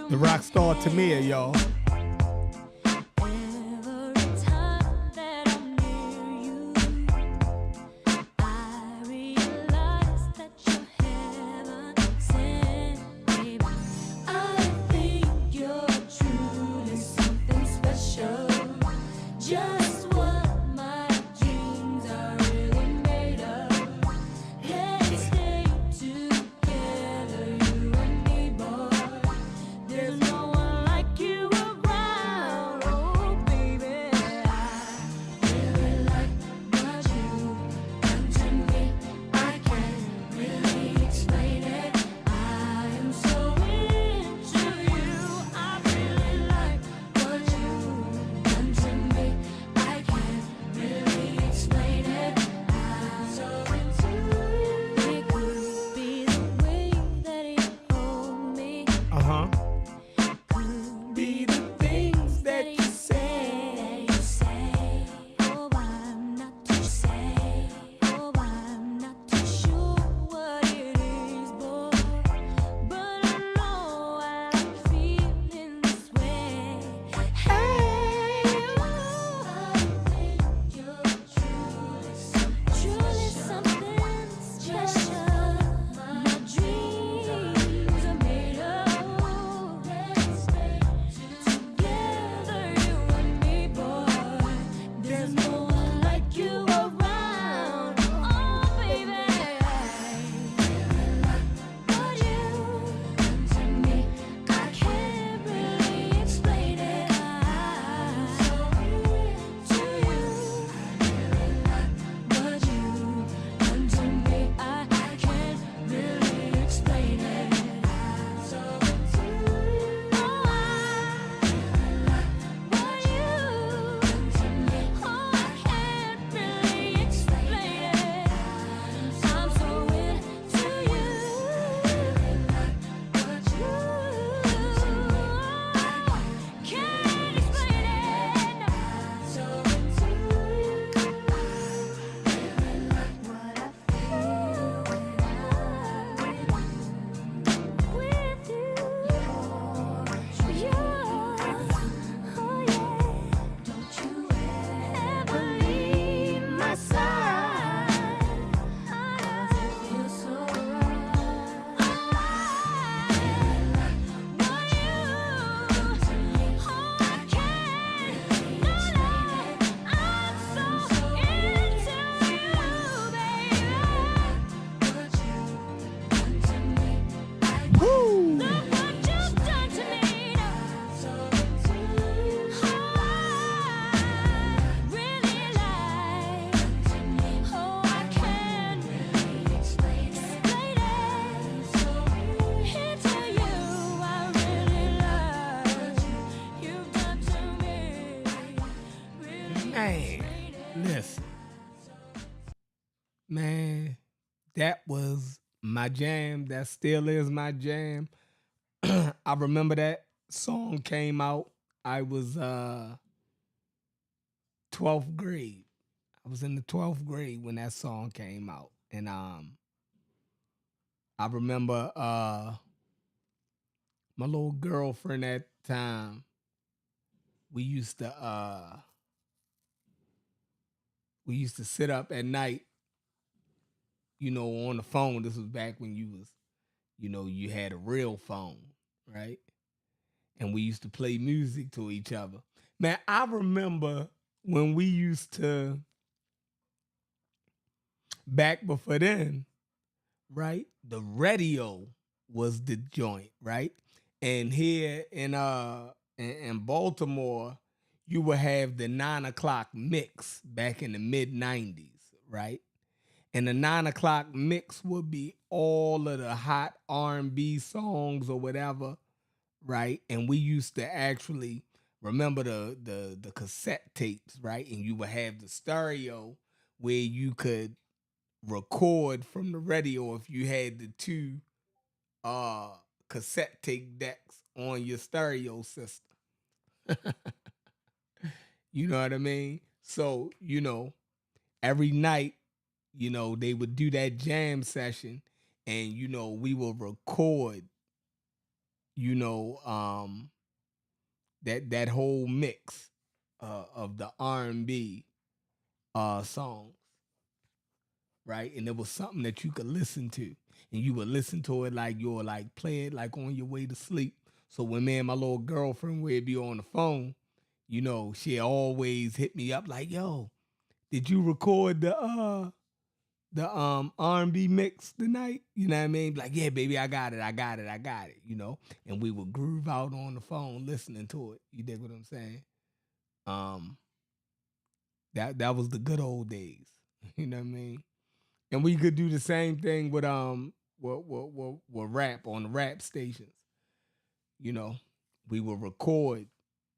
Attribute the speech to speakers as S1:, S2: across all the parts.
S1: The rock star Tamia, y'all. Man, that was my jam. That still is my jam. I remember that song came out. I was 12th grade. I was in the 12th grade when that song came out. And I remember my little girlfriend at the time, we used to sit up at night, on the phone. This was back when you had a real phone, right? And we used to play music to each other. Man, I remember when we used to, back before then, right? The radio was the joint, right? And here in Baltimore, you would have the 9 o'clock mix back in the mid-90s, right? And the 9 o'clock mix would be all of the hot R&B songs or whatever, right? And we used to actually remember the cassette tapes, right? And you would have the stereo where you could record from the radio if you had the two cassette tape decks on your stereo system. You know what I mean? So, every night, they would do that jam session and, we would record you know, that whole mix of the R&B songs, right? And it was something that you could listen to, and you would listen to it like you're like play it like on your way to sleep. So when me and my little girlfriend would be on the phone, you know, she always hit me up like, "Yo, did you record the R&B mix tonight?" You know what I mean? Like, "Yeah, baby, I got it, I got it, I got it." You know, and we would groove out on the phone listening to it. You dig what I'm saying? Um, that was the good old days. You know what I mean? And we could do the same thing with rap on the rap stations. You know, we would record,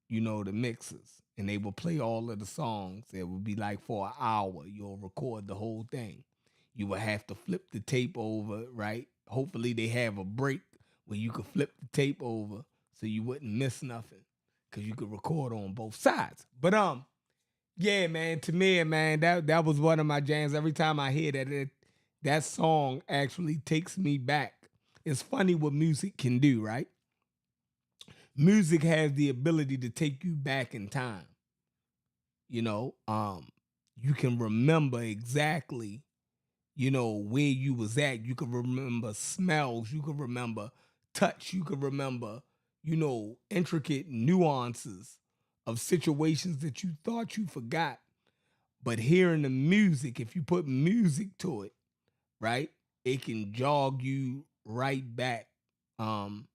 S1: you know, the mixes, and they would play all of the songs. It would be like for an hour. You'll record the whole thing. You would have to flip the tape over, right? Hopefully they have a break where you could flip the tape over so you wouldn't miss nothing, because you could record on both sides. But yeah, man, to me, man, that was one of my jams. Every time I hear that song actually takes me back. It's funny what music can do, right? Music has the ability to take you back in time. You know, you can remember exactly, you know, where you was at. You can remember smells. You can remember touch. You can remember, you know, intricate nuances of situations that you thought you forgot. But hearing the music, if you put music to it, right, it can jog you right back um,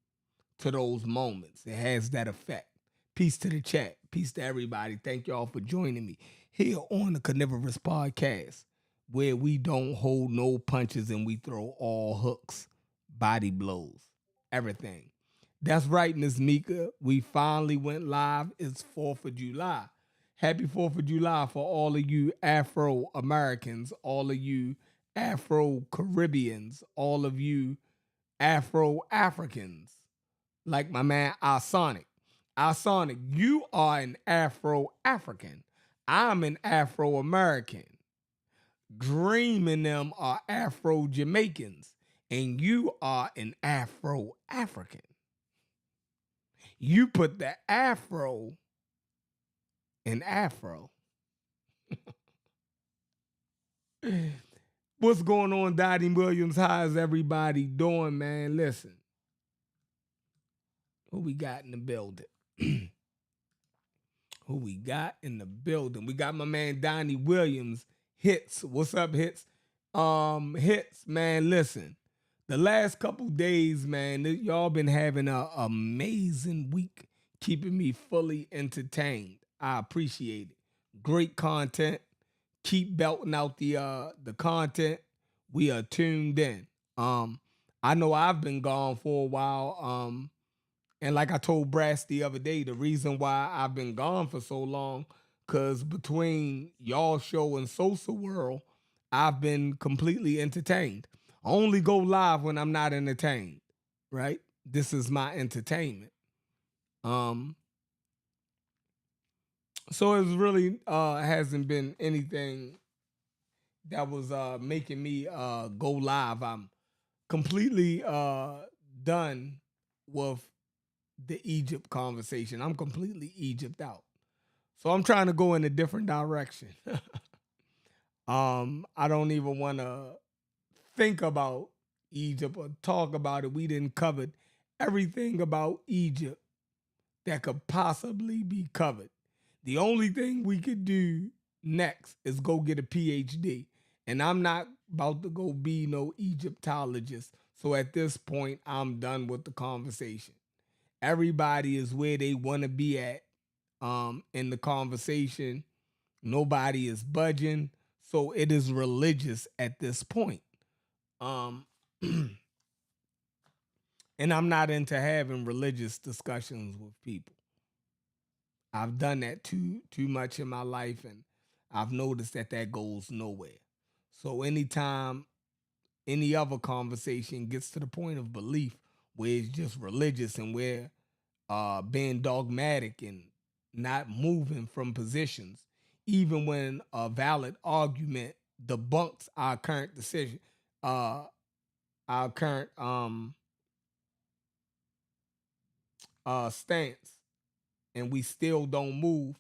S1: to those moments. It has that effect. Peace to the chat. Peace to everybody. Thank y'all for joining me here on the Carnivorous Podcast, where we don't hold no punches and we throw all hooks, body blows, everything. That's right, Miss Mika. We finally went live. It's 4th of July. Happy 4th of July for all of you Afro Americans, all of you Afro Caribbeans, all of you Afro Africans, like my man Sonic. Sonic, you are an Afro African. I'm an Afro American. Dream and them are Afro Jamaicans, and you are an Afro African. You put the Afro in Afro. What's going on, Dottie Williams? How's everybody doing, man? Listen, who we got in the building? Who we got in the building? We got my man Donnie Williams. Hits. What's up, Hits? Hits, man. Listen, the last couple days, man, y'all been having an amazing week, keeping me fully entertained. I appreciate it. Great content. Keep belting out the content. We are tuned in. I know I've been gone for a while. And like I told Brass the other day, the reason why I've been gone for so long, because between y'all show and Sosa World, I've been completely entertained. I only go live when I'm not entertained, right? This is my entertainment. Um, so it's really hasn't been anything that was making me go live. I'm completely done with the Egypt conversation. I'm completely Egypt out. So I'm trying to go in a different direction. I don't even want to think about Egypt or talk about it. We didn't cover everything about Egypt that could possibly be covered. The only thing we could do next is go get a PhD. And I'm not about to go be no Egyptologist. So at this point, I'm done with the conversation. Everybody is where they want to be at in the conversation. Nobody is budging. So it is religious at this point. Um, and I'm not into having religious discussions with people. I've done that too much in my life, and I've noticed that goes nowhere. So anytime any other conversation gets to the point of belief where it's just religious and where being dogmatic and not moving from positions, even when a valid argument debunks our current decision, our current stance and we still don't move,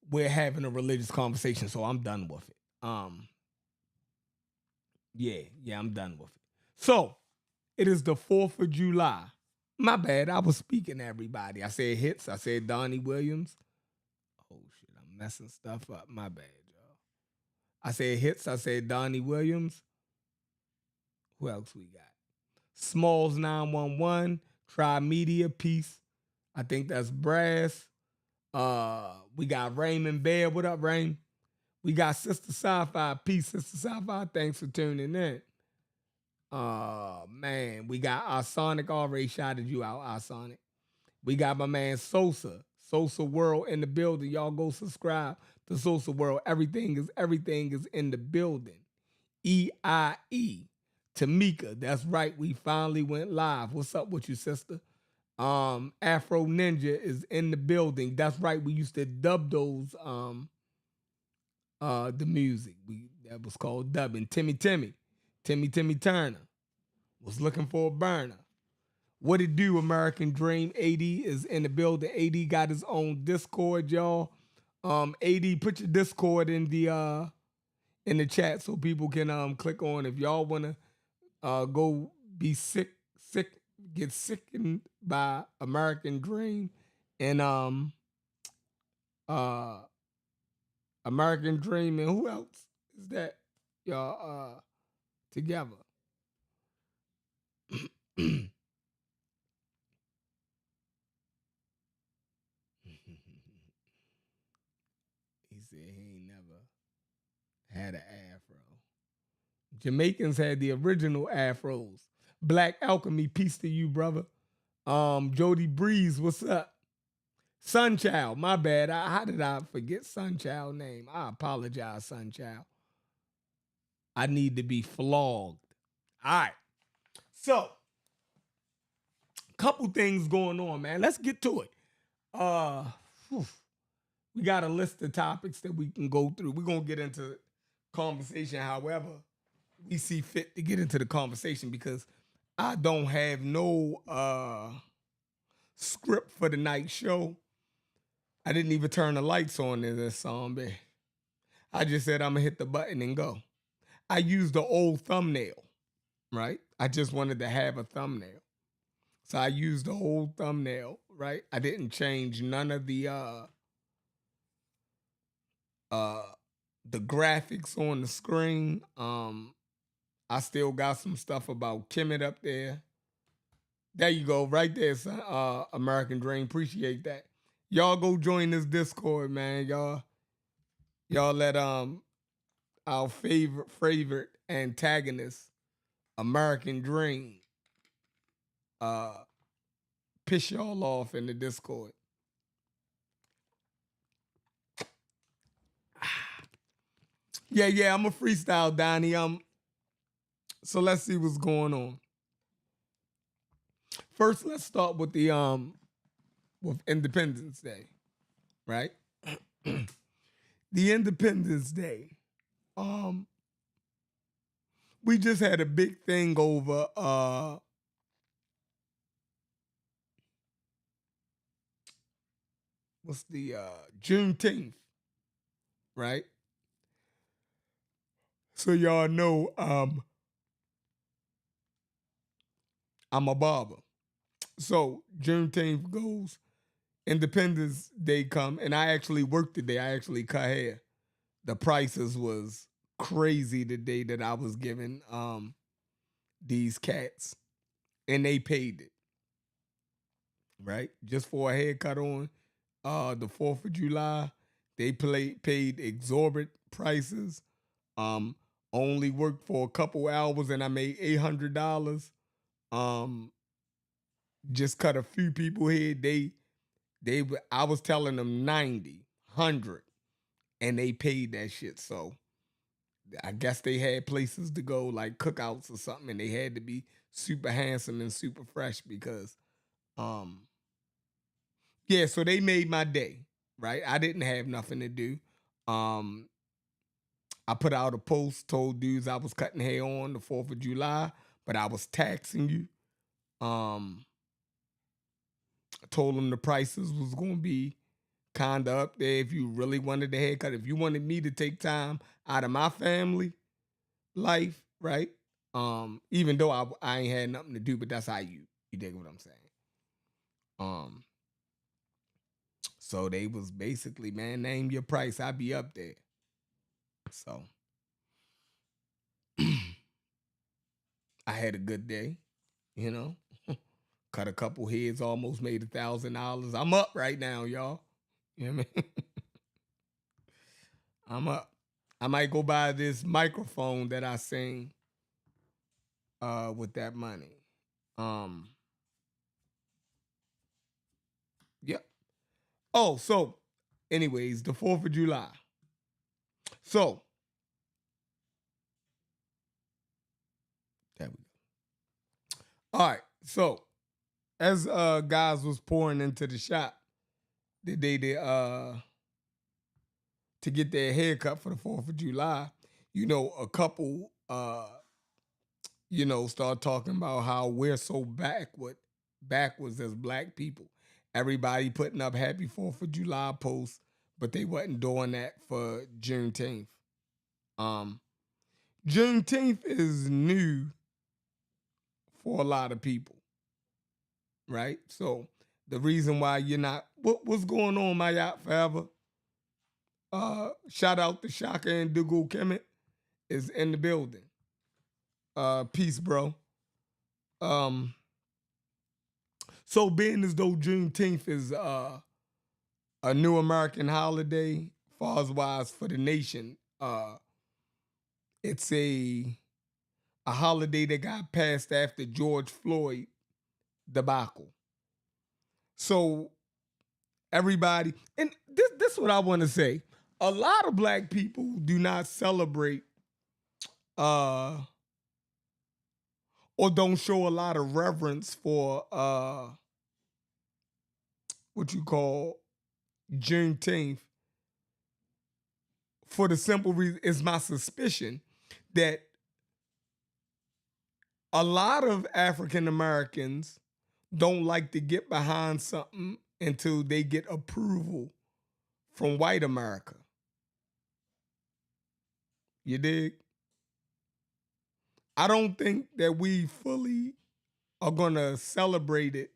S1: we're having a religious conversation. So I'm done with it. Yeah, I'm done with it. So it is the 4th of July. My bad. I was speaking to everybody. I said hits. I said Donnie Williams. Oh shit, I'm messing stuff up. My bad, y'all. I said hits. I said Donnie Williams. Who else we got? Smalls 911. Tri-Media Peace. I think that's Brass. We got Raymond Bear. What up, Rain? We got Sister Sci-Fi. Peace, Sister Sci-Fi. Thanks for tuning in. Man, we got our Sonic. Already shouted you out, our Sonic. We got my man Sosa. Sosa World in the building. Y'all go subscribe to Sosa World. Everything is in the building. EIE. Tamika. That's right. We finally went live. What's up with you, sister? Afro Ninja is in the building. That's right. We used to dub those the music. That was called dubbing. Timmy Turner was looking for a burner. What it do, American Dream? AD is in the building. AD got his own Discord, y'all. AD, put your Discord in the chat so people can click on. If y'all wanna go be get sickened by American Dream and American Dream and who else is that? Y'all together. He said he ain't never had an afro. Jamaicans had the original afros. Black Alchemy, peace to you, brother. Jody Breeze, what's up? Sunchild, my bad. How did I forget Sunchild name? I apologize, Sunchild. I need to be flogged. All right. So, couple things going on, man. Let's get to it. We got a list of topics that we can go through. We're gonna get into conversation, however we see fit to get into the conversation, because I don't have no script for the night show. I didn't even turn the lights on in this zombie. I just said I'm gonna hit the button and go. I used the old thumbnail, right? I just wanted to have a thumbnail. So I used the old thumbnail, right? I didn't change none of the graphics on the screen. I still got some stuff about Kemet up there. There you go, right there, son. American Dream. Appreciate that. Y'all go join this Discord, man. Y'all let our favorite antagonist, American Dream, piss y'all off in the Discord. Yeah, I'm a freestyle, Donnie. So let's see what's going on. First, let's start with the with Independence Day, right? The Independence Day. We just had a big thing over what's the Juneteenth, right? So y'all know I'm a barber. So Juneteenth goes, Independence Day come, and I actually worked today. I actually cut hair. The prices was crazy the day that I was giving these cats, and they paid it, right? Just for a haircut on the 4th of July, they paid exorbitant prices. Only worked for a couple hours and I made $800. Just cut a few people here. I was telling them 90, 100, and they paid that shit. So I guess they had places to go, like cookouts or something, and they had to be super handsome and super fresh because, yeah, so they made my day, right? I didn't have nothing to do. I put out a post, told dudes I was cutting hair on the 4th of July, but I was taxing you. Told them the prices was gonna be kind of up there if you really wanted the haircut. If you wanted me to take time out of my family life, right? Even though I ain't had nothing to do, but that's how you dig what I'm saying. Um, so they was basically, man, name your price, I'll be up there. So I had a good day, you know. Cut a couple heads, almost made $1,000. I'm up right now, y'all. You know what I mean? I'm up. I might go buy this microphone that I sing with that money. Yep. Oh, so anyways, the 4th of July. So there we go. All right. So as guys was pouring into the shop, they to get their haircut for the 4th of July, a couple start talking about how we're so backwards as black people. Everybody putting up happy 4th of July posts, but they wasn't doing that for Juneteenth. Juneteenth is new for a lot of people, right? So the reason why you're not what's going on, my yacht forever. Shout out to Shaka and Dougal Kemet is in the building. Peace, bro. So being as though Juneteenth is a new American holiday, far wise for the nation, it's a holiday that got passed after George Floyd debacle. So everybody, and this is what I want to say. A lot of black people do not celebrate or don't show a lot of reverence for what you call Juneteenth, for the simple reason, it's my suspicion that a lot of African Americans don't like to get behind something until they get approval from white America. You dig? I don't think that we fully are gonna celebrate it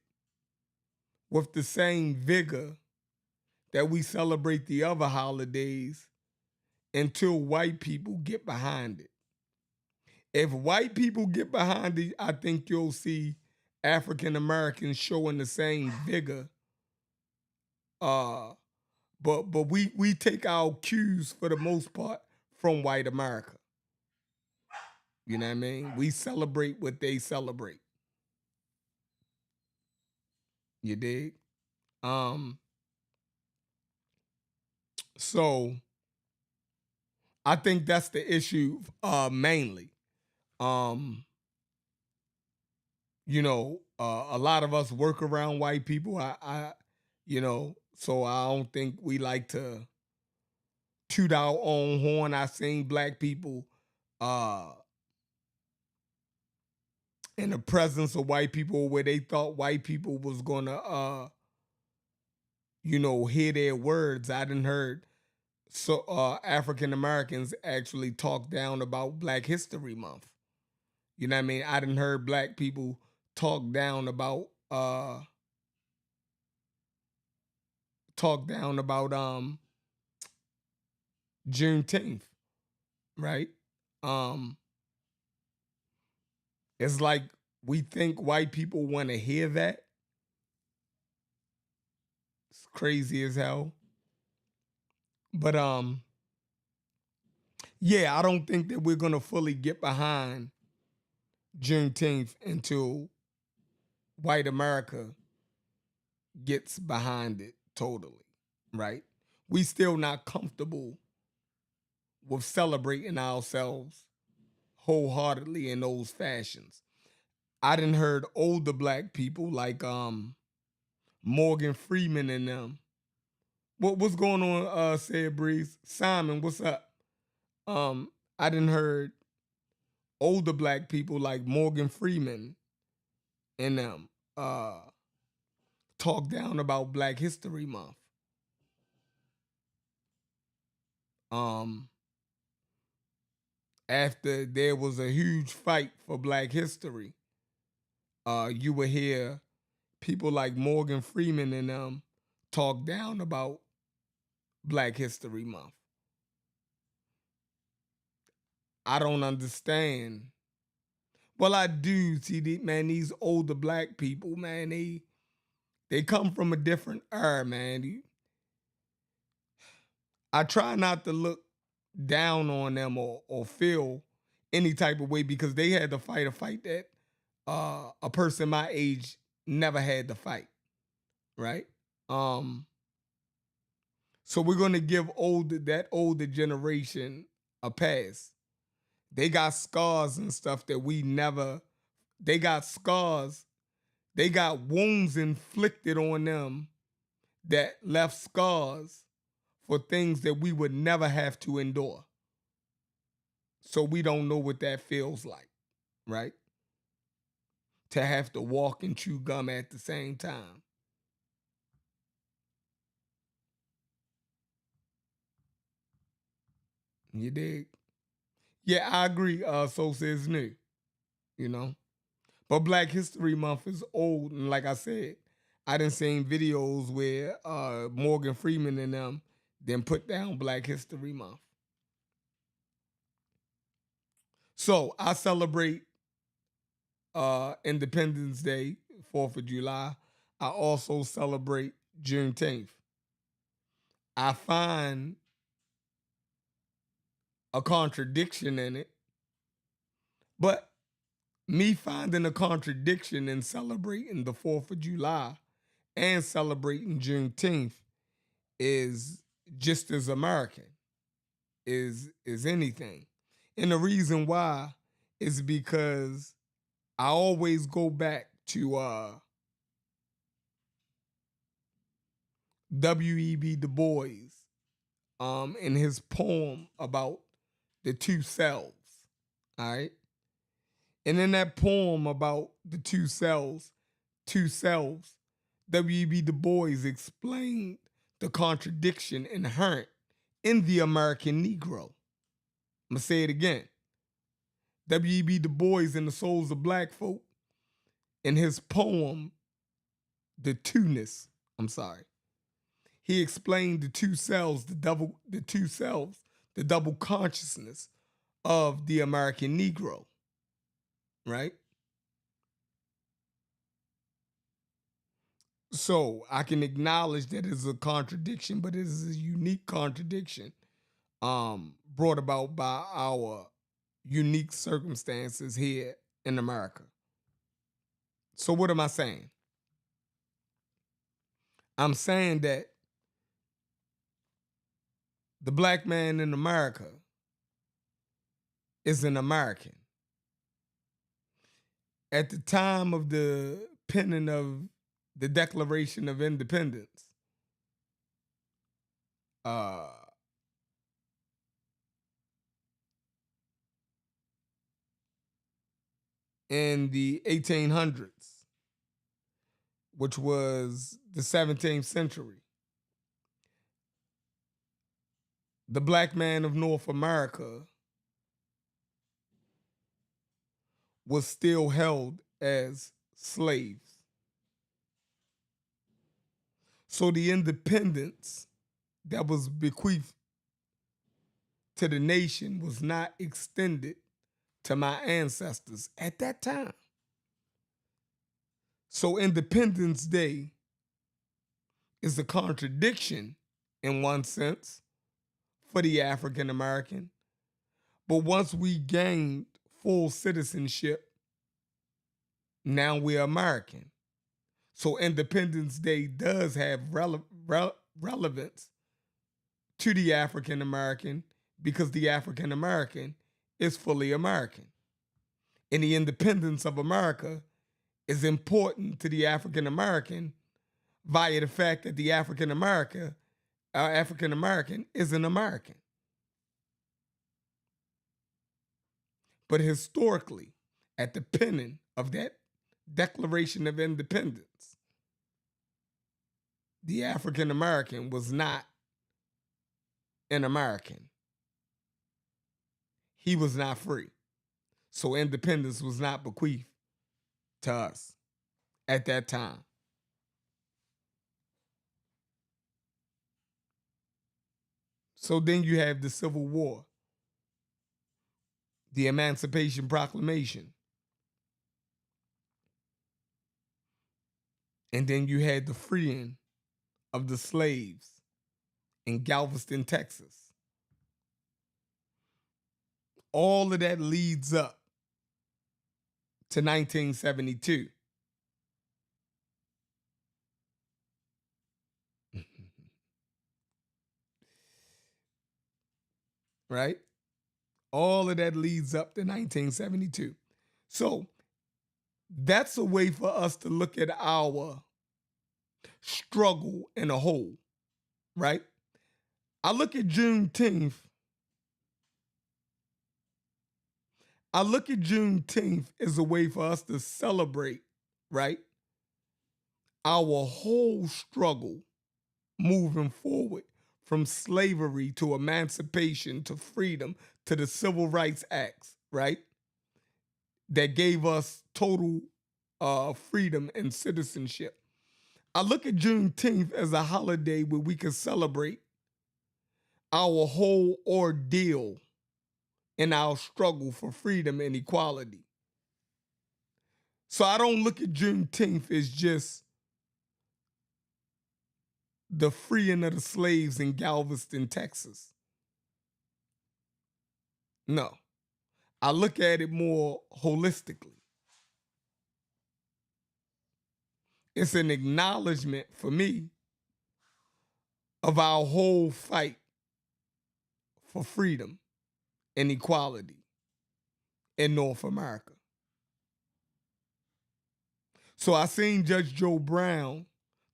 S1: with the same vigor that we celebrate the other holidays until white people get behind it. If white people get behind it, I think you'll see African Americans showing the same vigor. But we take our cues for the most part from white America. You know what I mean? We celebrate what they celebrate. You dig? So I think that's the issue mainly. A lot of us work around white people. So I don't think we like to toot our own horn. I seen black people in the presence of white people where they thought white people was gonna hear their words. I didn't heard African Americans actually talk down about Black History Month. You know what I mean? I didn't heard black people talk down about Juneteenth, right? It's like we think white people want to hear that. It's crazy as hell. But yeah, I don't think that we're gonna fully get behind Juneteenth until white America gets behind it totally, right? We still not comfortable with celebrating ourselves wholeheartedly in those fashions. I done heard older black people like Morgan Freeman and them. What's going on, said Breeze? Simon, what's up? I done heard older black people like Morgan Freeman and them talk down about Black History Month. After there was a huge fight for Black history, you would hear people like Morgan Freeman and them talk down about Black History Month. I don't understand. Well, I do see, man, these older Black people, man, they come from a different era, man. I try not to look down on them or feel any type of way because they had to fight a fight that a person my age never had to fight, right? So we're gonna give that older generation a pass. They got scars and stuff that we never. They got scars. They got wounds inflicted on them that left scars for things that we would never have to endure. So we don't know what that feels like, right? To have to walk and chew gum at the same time. You dig? Yeah, I agree. So says Nick, you know. But Black History Month is old, and like I said, I done seen videos where Morgan Freeman and them then put down Black History Month. So I celebrate Independence Day, 4th of July. I also celebrate Juneteenth. I find a contradiction in it, but me finding a contradiction in celebrating the 4th of July and celebrating Juneteenth is just as American is anything. And the reason why is because I always go back to W.E.B. Du Bois in his poem about the two selves. All right. And in that poem about the two selves, W.E.B. Du Bois explained the contradiction inherent in the American Negro. I'm going to say it again. W.E.B. Du Bois in The Souls of Black Folk, in his poem, The Two-ness, he explained the two selves, the double consciousness of the American Negro, right? So I can acknowledge that it's a contradiction, but it is a unique contradiction brought about by our unique circumstances here in America. So what am I saying? I'm saying that the Black man in America is an American. At the time of the penning of the Declaration of Independence, uh, in the 1800s, which was the 17th century, the Black man of North America was still held as slaves. So the independence that was bequeathed to the nation was not extended to my ancestors at that time. So Independence Day is a contradiction in one sense for the African American. But once we gained full citizenship, now we're American. So Independence Day does have relevance to the African American because the African American is fully American. And the independence of America is important to the African American via the fact that the African American is an American. But historically, at the penning of that Declaration of Independence, the African American was not an American. He was not free. So independence was not bequeathed to us at that time. So then you have the Civil War, the Emancipation Proclamation, and then you had the freeing of the slaves in Galveston, Texas. All of that leads up to 1972. Right? All of that leads up to 1972. So that's a way for us to look at our struggle in a whole, right? I look at Juneteenth. I look at Juneteenth as a way for us to celebrate, right? Our whole struggle moving forward from slavery to emancipation to freedom to the Civil Rights Acts, right? That gave us total freedom and citizenship. I look at Juneteenth as a holiday where we can celebrate our whole ordeal in our struggle for freedom and equality. So I don't look at Juneteenth as just the freeing of the slaves in Galveston, Texas. No, I look at it more holistically. It's an acknowledgement for me of our whole fight for freedom and equality in North America. So I seen Judge Joe Brown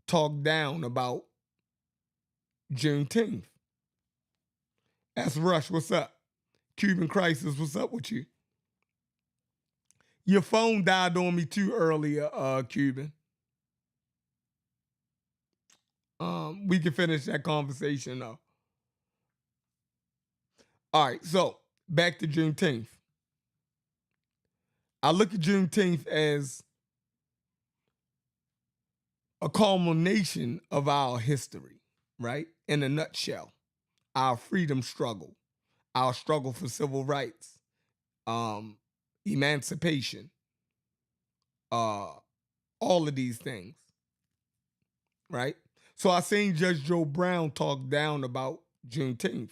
S1: talk down about Juneteenth. That's Rush, what's up? Cuban Crisis, what's up with you? Your phone died on me too earlier, Cuban. We can finish that conversation though. All right, so back to Juneteenth. I look at Juneteenth as a culmination of our history, right? In a nutshell, our freedom struggle, our struggle for civil rights, emancipation, all of these things, right? So I seen Judge Joe Brown talk down about Juneteenth.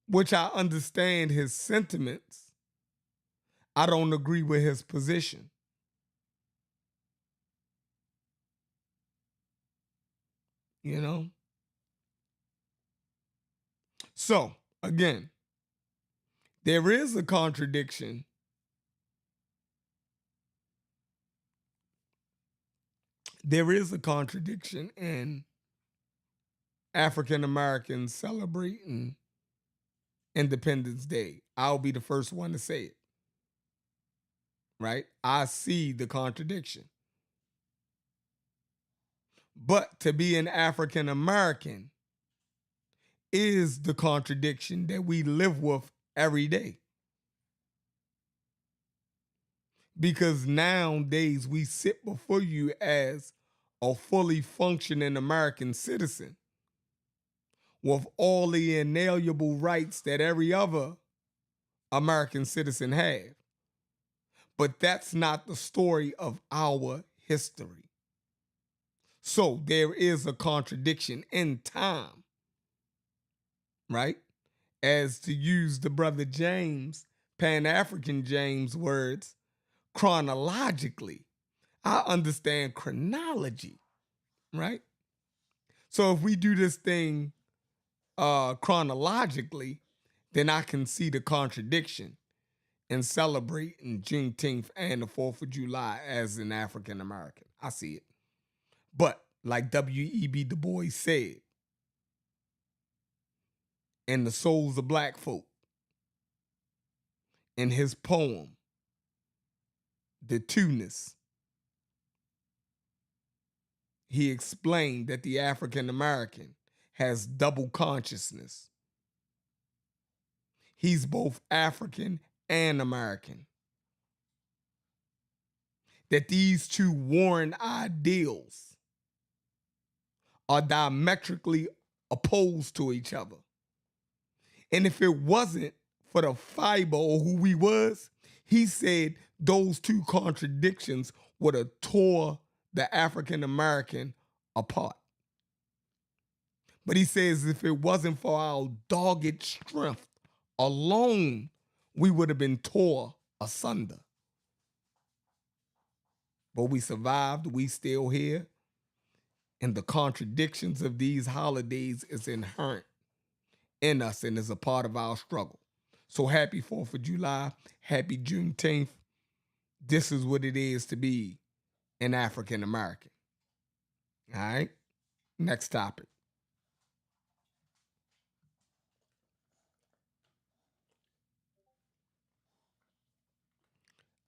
S1: Which I understand his sentiments. I don't agree with his position. You know? So, again, there is a contradiction. There is a contradiction in African Americans celebrating Independence Day. I'll be the first one to say it. Right? I see the contradiction. But to be an African American is the contradiction that we live with every day. Because nowadays we sit before you as a fully functioning American citizen with all the inalienable rights that every other American citizen have. But that's not the story of our history. So there is a contradiction in time, right? As to use the brother James, Pan-African James words, chronologically. I understand chronology, right? So if we do this thing chronologically, then I can see the contradiction in celebrating Juneteenth and the 4th of July as an African American. I see it. But like W.E.B. Du Bois said, in The Souls of Black Folk, in his poem, the two-ness. He explained that the African American has double consciousness. He's both African and American. That these two warring ideals are diametrically opposed to each other. And if it wasn't for the fiber or who we was, he said those two contradictions would have tore the African American apart. But he says if it wasn't for our dogged strength alone, we would have been tore asunder. But we survived, we still here, and the contradictions of these holidays is inherent in us and is a part of our struggle. So happy 4th of July, happy Juneteenth. This is what it is to be an African American. All right, next topic.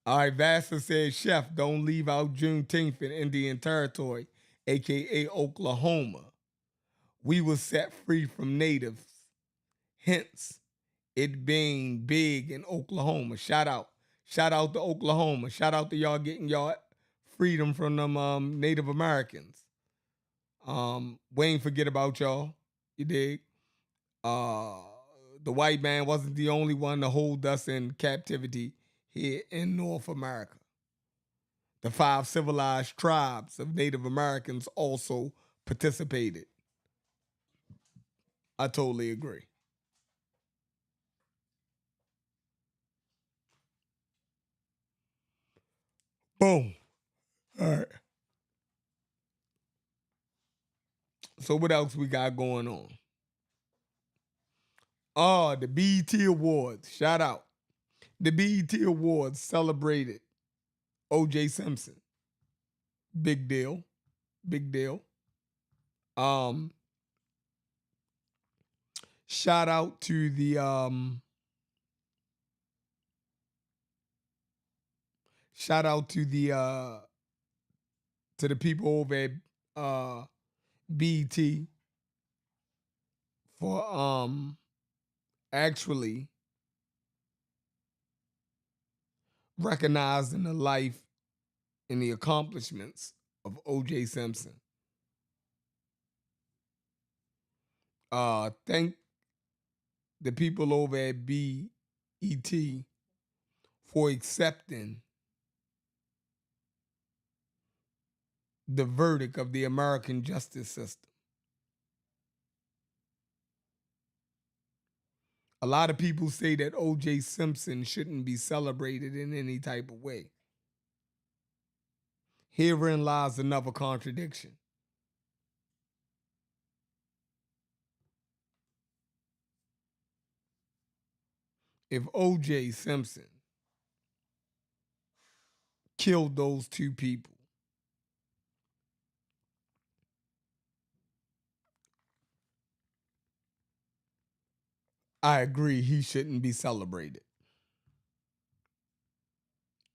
S1: All right, Vassar says, Chef, don't leave out Juneteenth in Indian Territory, aka Oklahoma. We were set free from natives, hence it being big in Oklahoma. Shout out to Oklahoma. Shout out to y'all getting y'all freedom from them Native Americans. We ain't forget about y'all. You dig? The white man wasn't the only one to hold us in captivity here in North America. The 5 civilized tribes of Native Americans also participated. I totally agree. Boom. All right. So what else we got going on? Oh, the BET Awards. Shout out. The BET Awards celebrated OJ Simpson. Big deal. Big deal. Um, shout out to the to the people over at BET for actually recognizing the life and the accomplishments of OJ Simpson. Thank the people over at BET for accepting the verdict of the American justice system. A lot of people say that OJ Simpson shouldn't be celebrated in any type of way. Herein lies another contradiction. If OJ Simpson killed those two people, I agree he shouldn't be celebrated.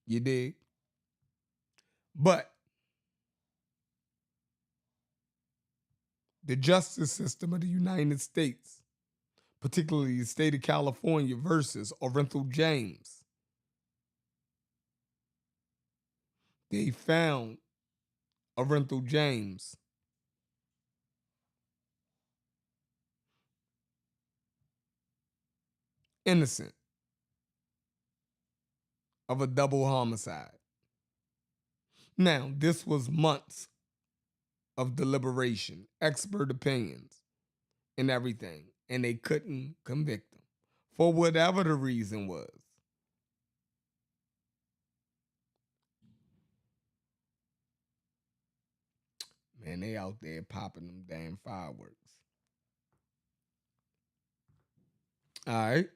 S1: You dig? But the justice system of the United States, particularly the state of California versus Orenthal James, they found Orenthal James innocent of a double homicide. Now, this was months of deliberation, expert opinions, and everything, and they couldn't convict him for whatever the reason was. Man, they out there popping them damn fireworks. All right.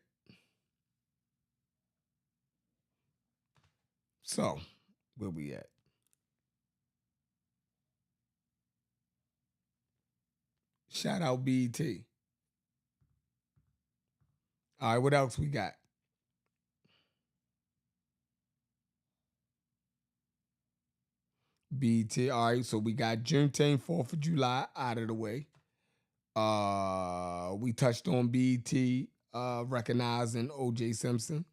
S1: So, where we at? Shout out BET. All right, what else we got? BT. All right, so we got Juneteenth, 4th of July out of the way. We touched on BT recognizing OJ Simpson.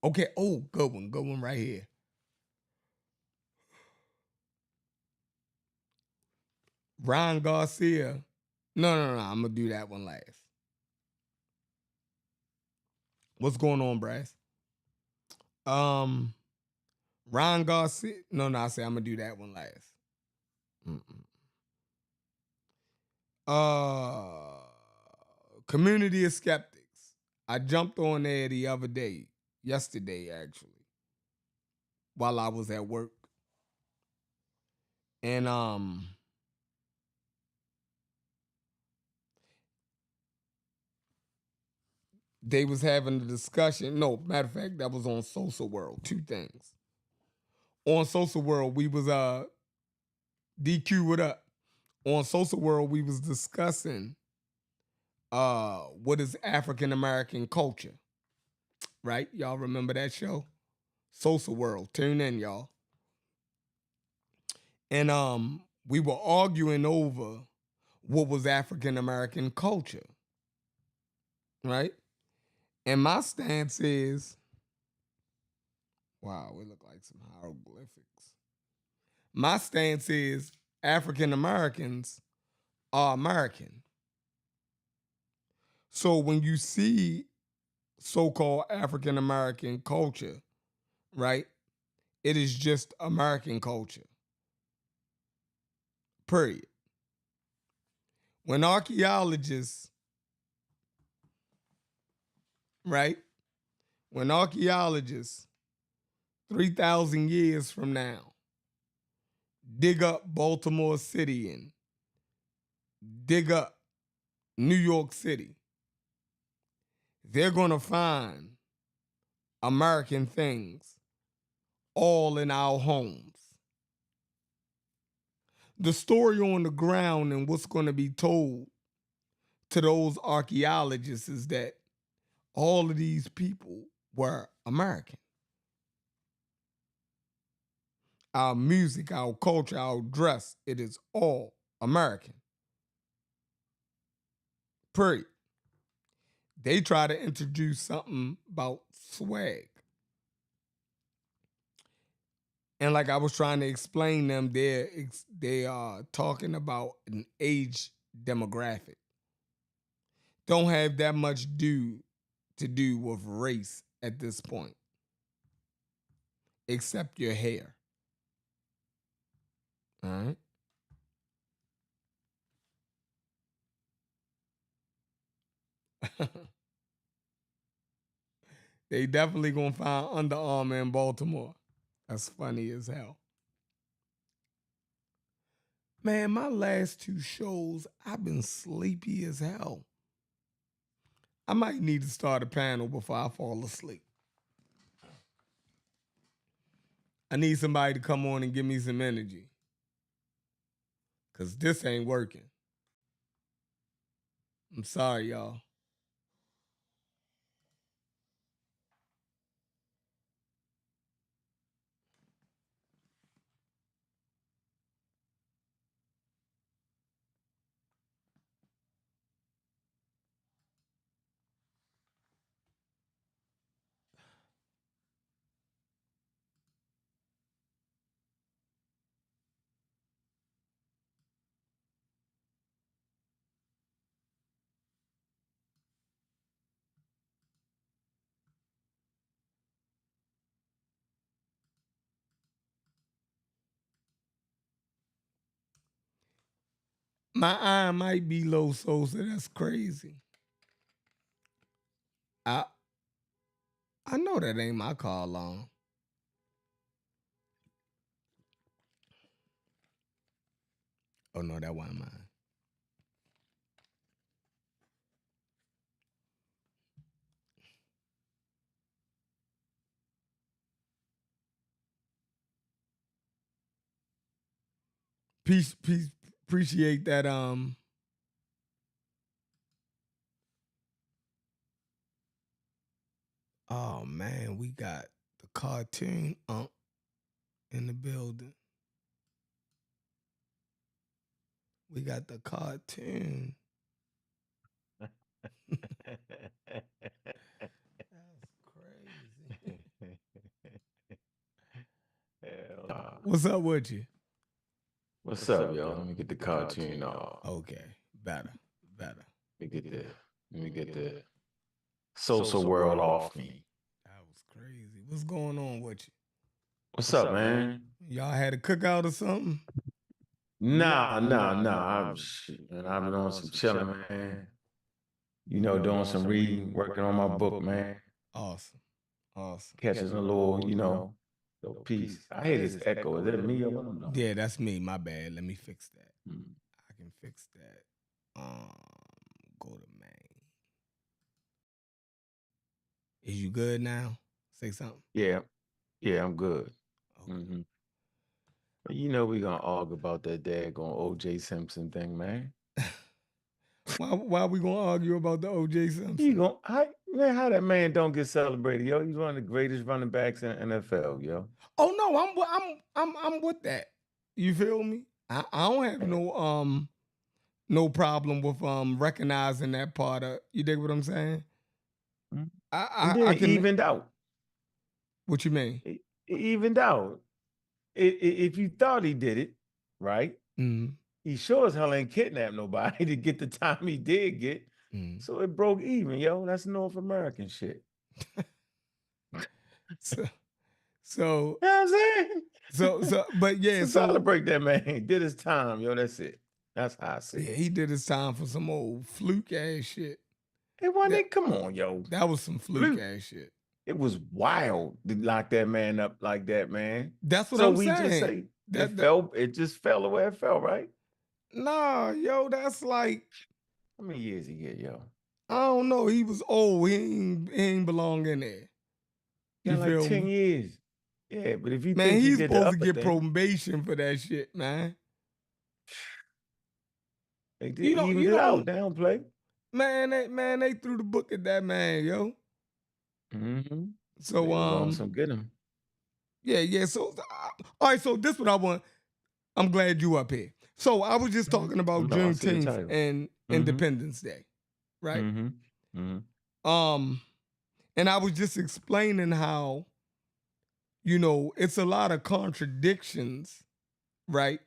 S1: Okay, good one right here. Ron Garcia. No, I'm gonna do that one last. What's going on, Brass? Ron Garcia. No, I say I'm gonna do that one last. Community of Skeptics. I jumped on there the other day, yesterday actually, while I was at work. And they was having a discussion. No, matter of fact, that was on Social World. Two things. On Social World, we was DQ it up. On Social World, we was discussing what is African American culture. Right? Y'all remember that show? Social World. Tune in, y'all. And we were arguing over what was African American culture. Right? And my stance is, wow, we look like some hieroglyphics. My stance is African Americans are American. So when you see so-called African American culture, right, it is just American culture. Period. When archaeologists, right, when archaeologists 3,000 years from now dig up Baltimore City and dig up New York City, they're going to find American things all in our homes. The story on the ground and what's going to be told to those archaeologists is that all of these people were American. Our music, our culture, our dress, it is all American. Period. They try to introduce something about swag. And like I was trying to explain them, they are talking about an age demographic. Don't have that much to do with race at this point, except your hair. All right. They definitely gonna find Under Armour in Baltimore. That's funny as hell. Man, my last two shows, I've been sleepy as hell. I might need to start a panel before I fall asleep. I need somebody to come on and give me some energy. Cause this ain't working. I'm sorry, y'all. My eye might be low, so that's crazy. I I know that ain't my car alarm. Oh no, that wasn't mine. Peace, appreciate that. Oh man, we got the cartoon in the building. We got the cartoon. That's crazy. What's up with you?
S2: What's up, yo? Let me get the cartoon off.
S1: Okay, better.
S2: Let me get the social world off me.
S1: That was crazy. What's going on with you?
S2: What's up, man?
S1: Y'all had a cookout or something?
S2: Nah. I've been on some chilling, man. You know, doing some reading, working on my book, man.
S1: Awesome.
S2: Catching a little, little piece. I hear this echo. Is it me or what I'm doing?
S1: Yeah, that's me. My bad. Let me fix that. I can fix that. Go to main. Is you good now? Say something.
S2: Yeah, I'm good. Okay. You know we gonna argue about that daggone OJ Simpson thing, man.
S1: Why we gonna argue about the OJ Simpson?
S2: How that man don't get celebrated, yo? He's one of the greatest running backs in the NFL, yo.
S1: Oh no, I'm with that. You feel me? I don't have no problem with recognizing that part of, you dig what I'm saying?
S2: I can evened out.
S1: What you mean?
S2: It evened out. If you thought he did it, right? He sure as hell ain't kidnapped nobody to get the time he did get. So it broke even, yo. That's North American shit.
S1: So
S2: you know what I'm saying?
S1: But yeah,
S2: so celebrate that man. He did his time, yo. That's it. That's how I see it.
S1: Yeah, he did his time for some old fluke ass shit.
S2: Hey, wasn't come on, yo.
S1: That was some fluke ass shit.
S2: It was wild to lock that man up like that, man.
S1: That's what I'm saying.
S2: Just say it just fell the way it fell, right?
S1: Nah, yo, that's like,
S2: how many years he get, yo?
S1: I don't know. He was old. He ain't belong in there.
S2: You like 10 years. Yeah, but if you
S1: man,
S2: think
S1: he's supposed to get probation for that shit, man.
S2: They did even it out. They don't play.
S1: Man, they threw the book at that man, yo. So
S2: some get him.
S1: Yeah. So all right. So this what I want. I'm glad you up here. So I was just talking about Juneteenth and Independence Day, right? And I was just explaining how, it's a lot of contradictions, right,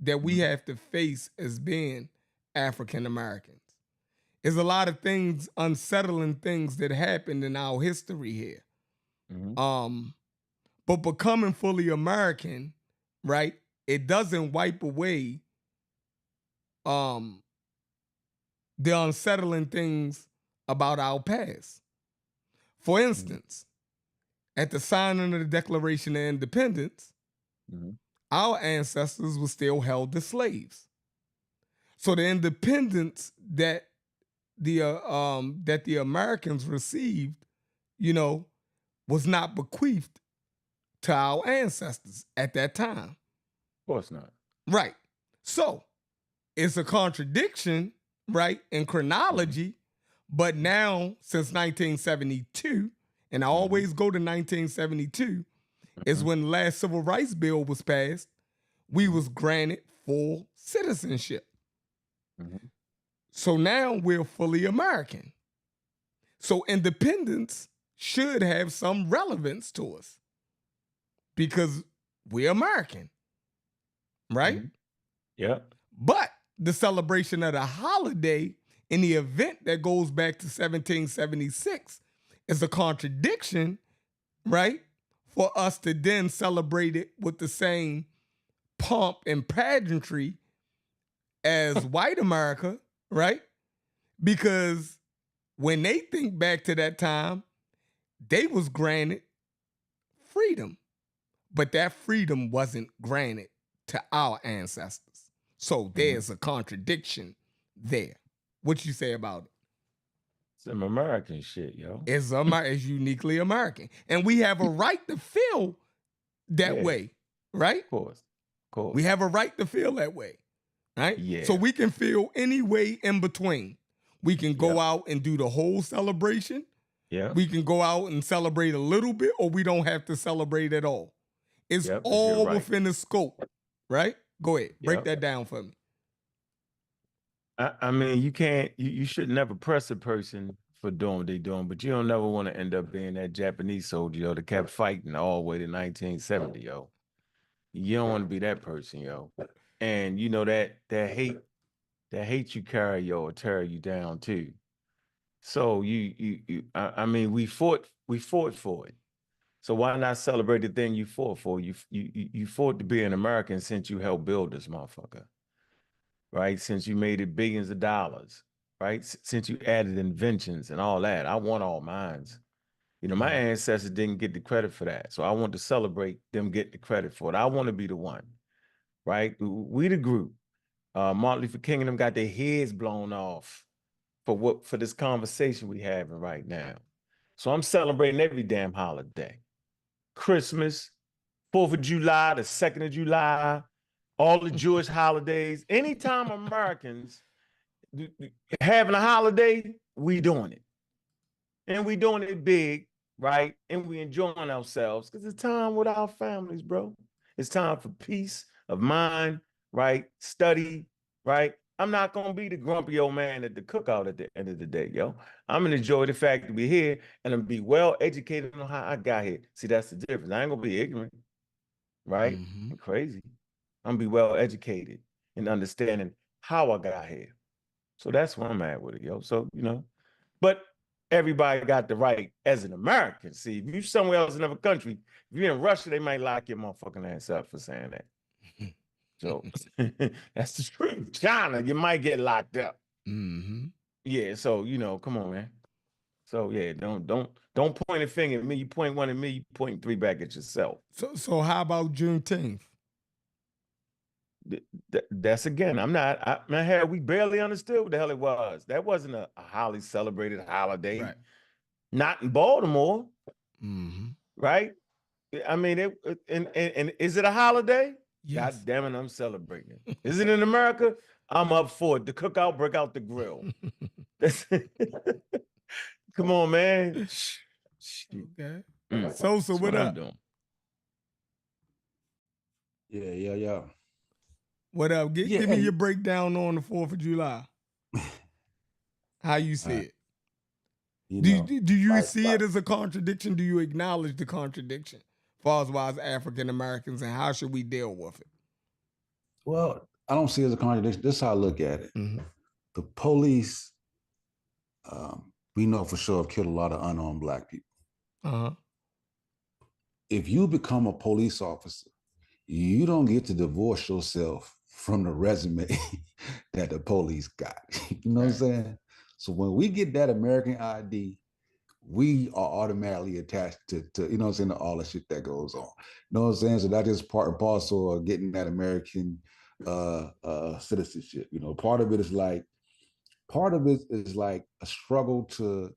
S1: that we have to face as being African Americans. There's a lot of things, unsettling things that happened in our history here. But becoming fully American, right, it doesn't wipe away the unsettling things about our past. For instance, at the signing of the Declaration of Independence, our ancestors were still held as slaves. So the independence that the Americans received, was not bequeathed to our ancestors at that time.
S2: Of course not.
S1: Right. So it's a contradiction, right, in chronology. But now, since 1972, and I always go to 1972, is when the last civil rights bill was passed, we was granted full citizenship. So now we're fully American. So independence should have some relevance to us because we're American, right?
S2: Yeah.
S1: But the celebration of the holiday in the event that goes back to 1776 is a contradiction, right? For us to then celebrate it with the same pomp and pageantry as white America, right? Because when they think back to that time, they was granted freedom, but that freedom wasn't granted to our ancestors. So there's a contradiction there. What you say about it?
S2: Some American shit, yo.
S1: It's uniquely American. And we have a right to feel that way, right?
S2: Of course.
S1: We have a right to feel that way, right?
S2: Yeah.
S1: So we can feel any way in between. We can go out and do the whole celebration,
S2: Yeah.
S1: We can go out and celebrate a little bit, or we don't have to celebrate at all. It's all within the scope, right? Go ahead. Break that down for me.
S2: I mean, you should never press a person for doing what they're doing, but you don't never want to end up being that Japanese soldier, yo, that kept fighting all the way to 1970, yo. You don't want to be that person, yo. And you know that hate you carry, yo, will tear you down too. So I mean, we fought for it. So why not celebrate the thing you fought for? You fought to be an American since you helped build this motherfucker, right? Since you made it billions of dollars, right? Since you added inventions and all that. I want all mines. You know, my ancestors didn't get the credit for that. So I want to celebrate them getting the credit for it. I want to be the one, right? We the group. Martin Luther King and them got their heads blown off for this conversation we having right now. So I'm celebrating every damn holiday. Christmas, 4th of July, the 2nd of July, all the Jewish holidays. Anytime Americans having a holiday, we doing it. And we doing it big, right? And we enjoying ourselves because it's time with our families, bro. It's time for peace of mind, right? Study, right? I'm not going to be the grumpy old man at the cookout at the end of the day, yo. I'm going to enjoy the fact that we're here and I'm going to be well educated on how I got here. See, that's the difference. I ain't going to be ignorant, right? I'm crazy. I'm going to be well educated in understanding how I got here. So that's where I'm at with it, yo. So, you know, but everybody got the right as an American. See, if you're somewhere else in another country, if you're in Russia, they might lock your motherfucking ass up for saying that. So that's the truth. China, you might get locked up. Yeah, so you know, come on, man. So yeah, don't point a finger at me. You point one at me, you point 3 back at yourself.
S1: So how about Juneteenth?
S2: That's again, we barely understood what the hell it was. That wasn't a highly celebrated holiday.
S1: Right.
S2: Not in Baltimore. Right? I mean, and is it a holiday?
S1: Yes.
S2: God damn it, I'm celebrating it. Is it in America? I'm up for it. The cookout, break out the grill. Come on, man.
S1: Okay. So what up?
S3: Doing. Yeah.
S1: What up? Give me your breakdown on the 4th of July. How you see it? Do you see it as a contradiction? Do you acknowledge the contradiction as far as African Americans, and how should we deal with it?
S3: Well, I don't see it as a contradiction. This is how I look at it. The police, we know for sure, have killed a lot of unarmed Black people. If you become a police officer, you don't get to divorce yourself from the resume that the police got. You know what I'm saying? So when we get that American ID, we are automatically attached to you know what I'm saying, to all the shit that goes on. You know what I'm saying? So that is part and parcel of getting that American citizenship. You know, part of it is like a struggle to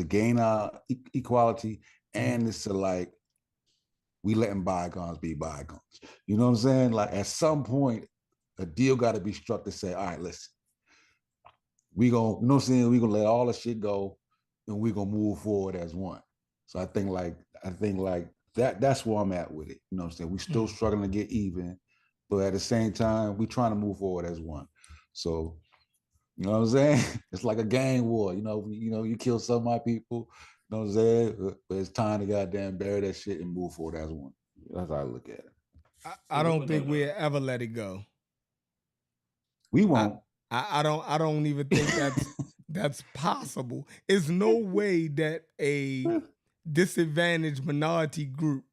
S3: gain our equality, and it's to like we letting bygones be bygones. You know what I'm saying? Like at some point, a deal got to be struck to say, all right, listen, we gonna, you know what I'm saying? We gonna let all the shit go, and we gonna move forward as one. So I think like that's where I'm at with it. You know what I'm saying? We still struggling to get even, but at the same time, we trying to move forward as one. So, you know what I'm saying? It's like a gang war. You know, you kill some of my people. You know what I'm saying? But it's time to goddamn bury that shit and move forward as one. That's how I look at it.
S1: I don't think we'll ever let it go.
S3: We won't.
S1: I don't even think that's possible. There's no way that a disadvantaged minority group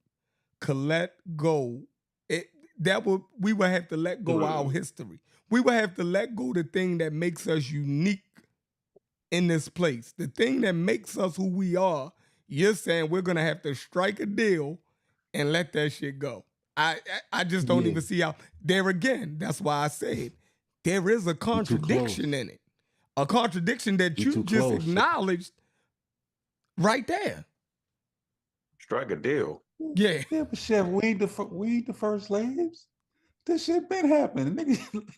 S1: could let go. We would have to let go of our history. We would have to let go the thing that makes us unique in this place. The thing that makes us who we are. You're saying we're gonna have to strike a deal and let that shit go. I just don't even see how. There again, that's why I said there is a contradiction in it. A contradiction that you just acknowledged right there.
S2: Strike a deal.
S1: Yeah.
S3: Yeah, but Chef, we ain't the first slaves. This shit been happening.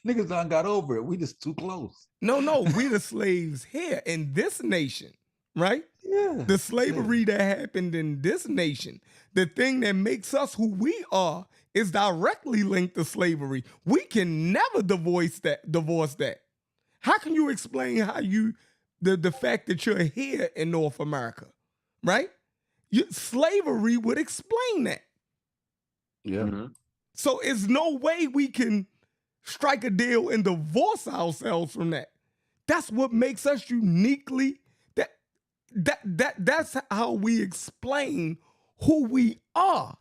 S3: Niggas done got over it. We just too close.
S1: No, we the slaves here in this nation, right?
S3: Yeah.
S1: The slavery that happened in this nation, the thing that makes us who we are, is directly linked to slavery. We can never divorce that. How can you explain how the fact that you're here in North America, right? Slavery would explain that.
S3: Yeah.
S2: Mm-hmm.
S1: So it's no way we can strike a deal and divorce ourselves from that. That's what makes us uniquely, that's how we explain who we are.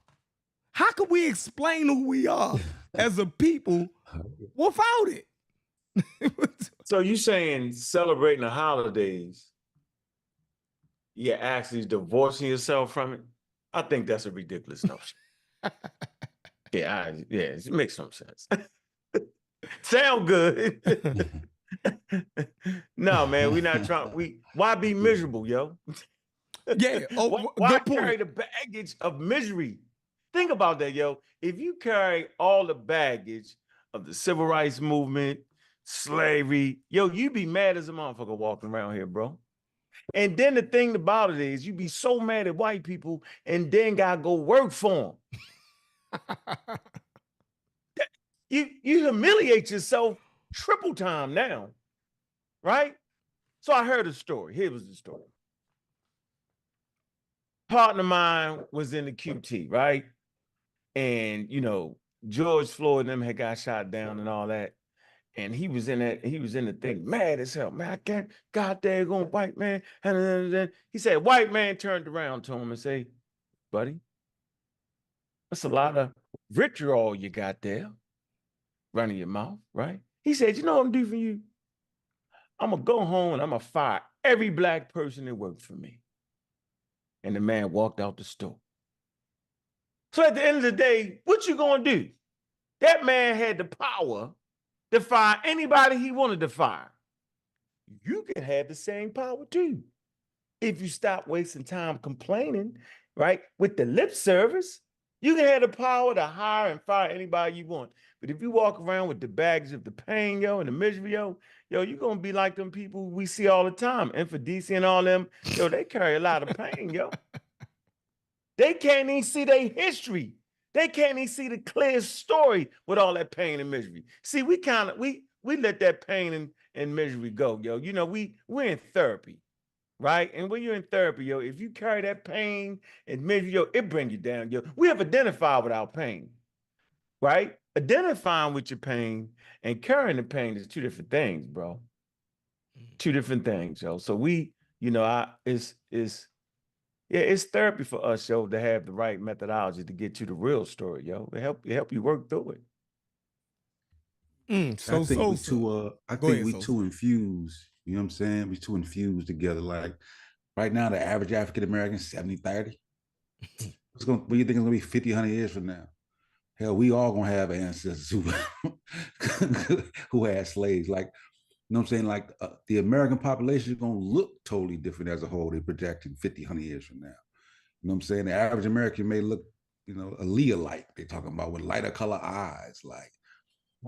S1: How can we explain who we are as a people without it?
S2: So you saying celebrating the holidays, you're actually divorcing yourself from it? I think that's a ridiculous notion. Yeah, it makes some sense. Sound good. No, man, we're not trying. Why be miserable, yo?
S1: Yeah. Oh,
S2: why
S1: good point.
S2: carry the baggage of misery? Think about that, yo. If you carry all the baggage of the civil rights movement, slavery, yo, you be mad as a motherfucker walking around here, bro. And then the thing about it is, you be so mad at white people, and then gotta go work for them. You humiliate yourself triple time now, right? So I heard a story. Here was the story. Partner of mine was in the QT, right? And George Floyd and them had got shot down and all that. And he was in the thing, mad as hell. Man, I can't, God daggone white man. And then he said, white man turned around to him and say, buddy, that's a lot of vitriol you got there running your mouth, right? He said, you know what I'm doing for you? I'm going to go home and I'm going to fire every black person that works for me. And the man walked out the store. So at the end of the day, what you going to do? That man had the power to fire anybody he wanted to fire. You can have the same power too. If you stop wasting time complaining, right, with the lip service, you can have the power to hire and fire anybody you want. But if you walk around with the baggage of the pain, yo, and the misery, yo, you're going to be like them people we see all the time. And for DC and all them, yo, they carry a lot of pain, yo. They can't even see their history. They can't even see the clear story with all that pain and misery. See, we let that pain and misery go, yo. We're in therapy, right? And when you're in therapy, yo, if you carry that pain and misery, yo, it brings you down, yo. We have identified with our pain, right? Identifying with your pain and carrying the pain is two different things, bro. Two different things, yo. So it's therapy for us, yo, to have the right methodology to get to the real story, yo. It help you work through it.
S3: I think we too infused. You know what I'm saying? We too infused together. Like right now, the average African American is 70-30. What do you think it's gonna be 50, 100 years from now? Hell, we all gonna have ancestors who had slaves. Like, you know what I'm saying? Like the American population is gonna look totally different as a whole. They're projecting 50, 100 years from now. You know what I'm saying? The average American may look, Aaliyah-like. They're talking about with lighter color eyes. Like,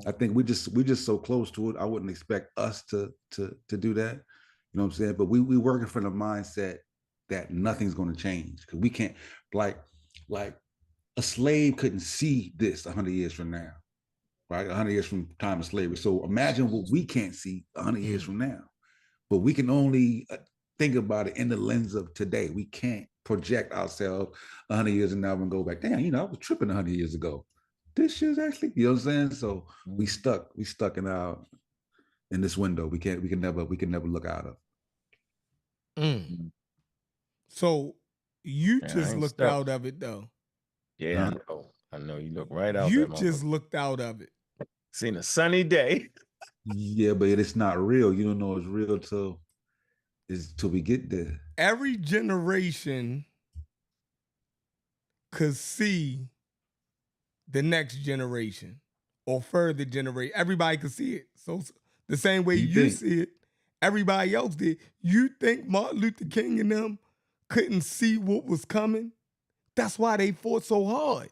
S3: I think we're just so close to it. I wouldn't expect us to do that. You know what I'm saying? But we working from the mindset that nothing's going to change because we can't like a slave couldn't see this 100 years from now, right? 100 years from time of slavery. So imagine what we can't see 100 years from now. But we can only think about it in the lens of today. We can't project ourselves 100 years from now and go back, damn, I was tripping 100 years ago. This shit's actually, you know what I'm saying? So we stuck in this window. We can never look out of.
S1: So you just looked out of it though.
S2: Yeah, I know you look right out.
S1: You just looked out of it.
S2: Seen a sunny day.
S3: Yeah, but it's not real. You don't know it's real till we get there.
S1: Every generation could see the next generation or further generation. Everybody could see it. So the same way you see it, everybody else did. You think Martin Luther King and them couldn't see what was coming? That's why they fought so hard.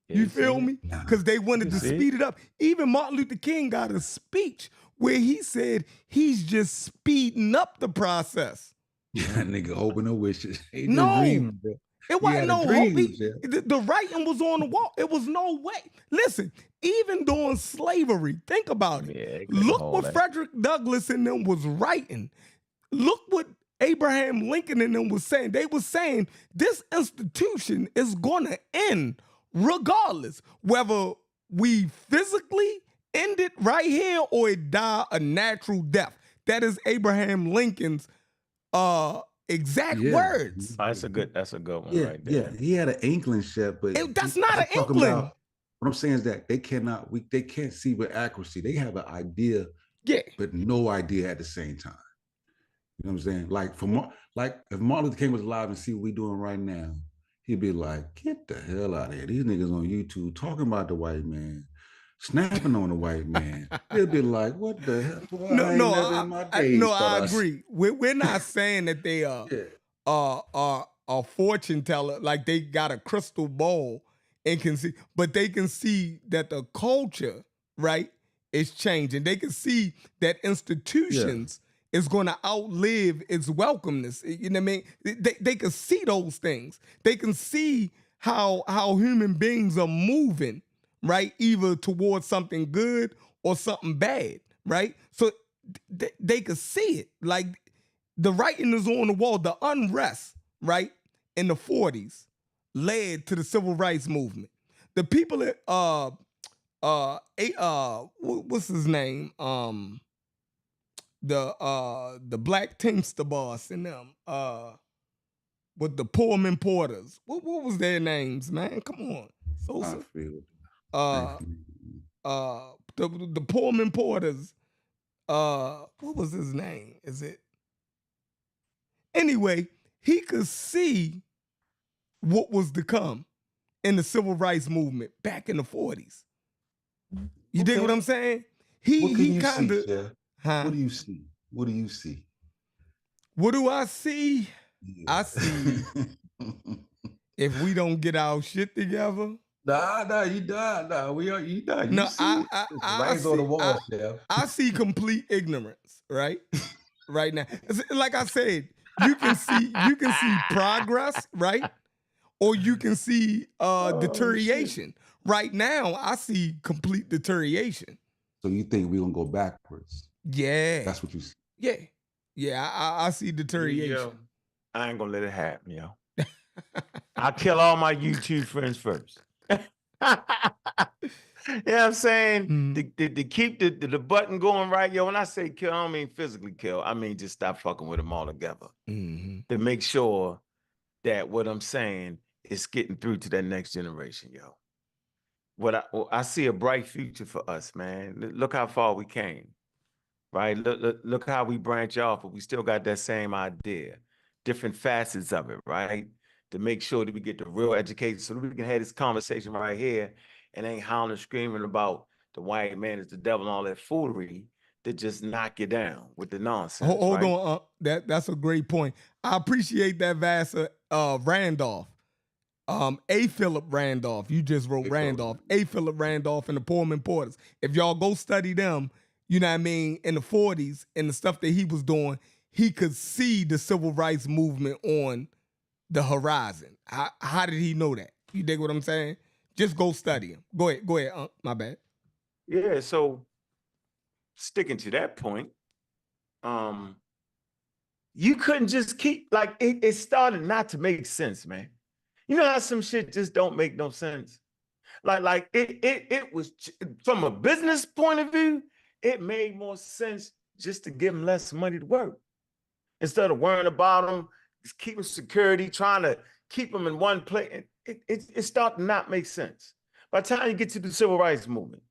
S1: You feel me? Because they wanted to speed it up. Even Martin Luther King got a speech where he said he's just speeding up the process.
S3: Yeah, nigga, hoping no wishes. He just
S1: No,
S3: dreaming, bro.
S1: it wasn't no hope.
S3: Dream,
S1: The writing was on the wall. It was no way. Listen, even during slavery, think about it.
S2: Yeah,
S1: Look what Frederick Douglass and them was writing. Look what Abraham Lincoln and them was saying. They was saying this institution is going to end regardless, whether we physically end it right here or it die a natural death. That is Abraham Lincoln's exact words.
S2: That's a good one right
S3: Yeah,
S2: there.
S3: he had an inkling, Chef, but
S1: that's not an inkling.
S3: What I'm saying is that they can't see with accuracy. They have an idea, but no idea at the same time. You know what I'm saying? Like if Martin Luther King was alive and see what we're doing right now, he'd be like, get the hell out of here. These niggas on YouTube talking about the white man, snapping on the white man. He'll be like, what the hell? Boy,
S1: I agree. We're not saying that they are fortune teller, like they got a crystal ball and can see, but they can see that the culture, right, is changing. They can see that institutions is going to outlive its welcomeness. You know what I mean? They can see those things. They can see how human beings are moving, right? Either towards something good or something bad, right? So they could see it. Like the writing is on the wall. The unrest, right, in the 40s led to the civil rights movement. The people that what's his name? The black Teamster boss and them with the Pullman Porters. What was their names, man? Come on. The Pullman Porters, what was his name? Is it? Anyway, he could see what was to come in the civil rights movement back in the 40s. You dig what I'm saying? He kind of.
S3: What do you see? What do you see?
S1: What do I see? Yeah. I see if we don't get our shit together.
S3: Nah, you done. You done. No,
S1: I see complete ignorance, right? Right now. Like I said, you can see progress, right? Or you can see deterioration. Shit. Right now, I see complete deterioration.
S3: So you think we're gonna go backwards?
S1: Yeah.
S3: That's what you see.
S1: Yeah. Yeah, I see deterioration.
S2: Yo, I ain't gonna let it happen, yo. I'll kill all my YouTube friends first. You know what I'm saying? To keep the button going right, yo. When I say kill, I don't mean physically kill. I mean just stop fucking with them all together. To make sure that what I'm saying is getting through to that next generation, yo. I see a bright future for us, man. Look how far we came, right? Look how we branch off, but we still got that same idea, different facets of it, right? To make sure that we get the real education so that we can have this conversation right here and ain't howling and screaming about the white man is the devil and all that foolery to just knock you down with the nonsense.
S1: Hold on, that's a great point. I appreciate that, Vassar. Randolph. A. Philip Randolph. You just wrote Randolph. A. Philip Randolph and the Pullman Porters. If y'all go study them, you know what I mean, in the 40s and the stuff that he was doing, he could see the civil rights movement on the horizon. How did he know that? You dig what I'm saying? Just go study him. Go ahead, my bad.
S2: Yeah, so sticking to that point, you couldn't just keep, like, it started not to make sense, man. You know how some shit just don't make no sense? Like it was, from a business point of view, it made more sense just to give them less money to work. Instead of worrying about them, just keeping security, trying to keep them in one place. It started to not make sense. By the time you get to the civil rights movement,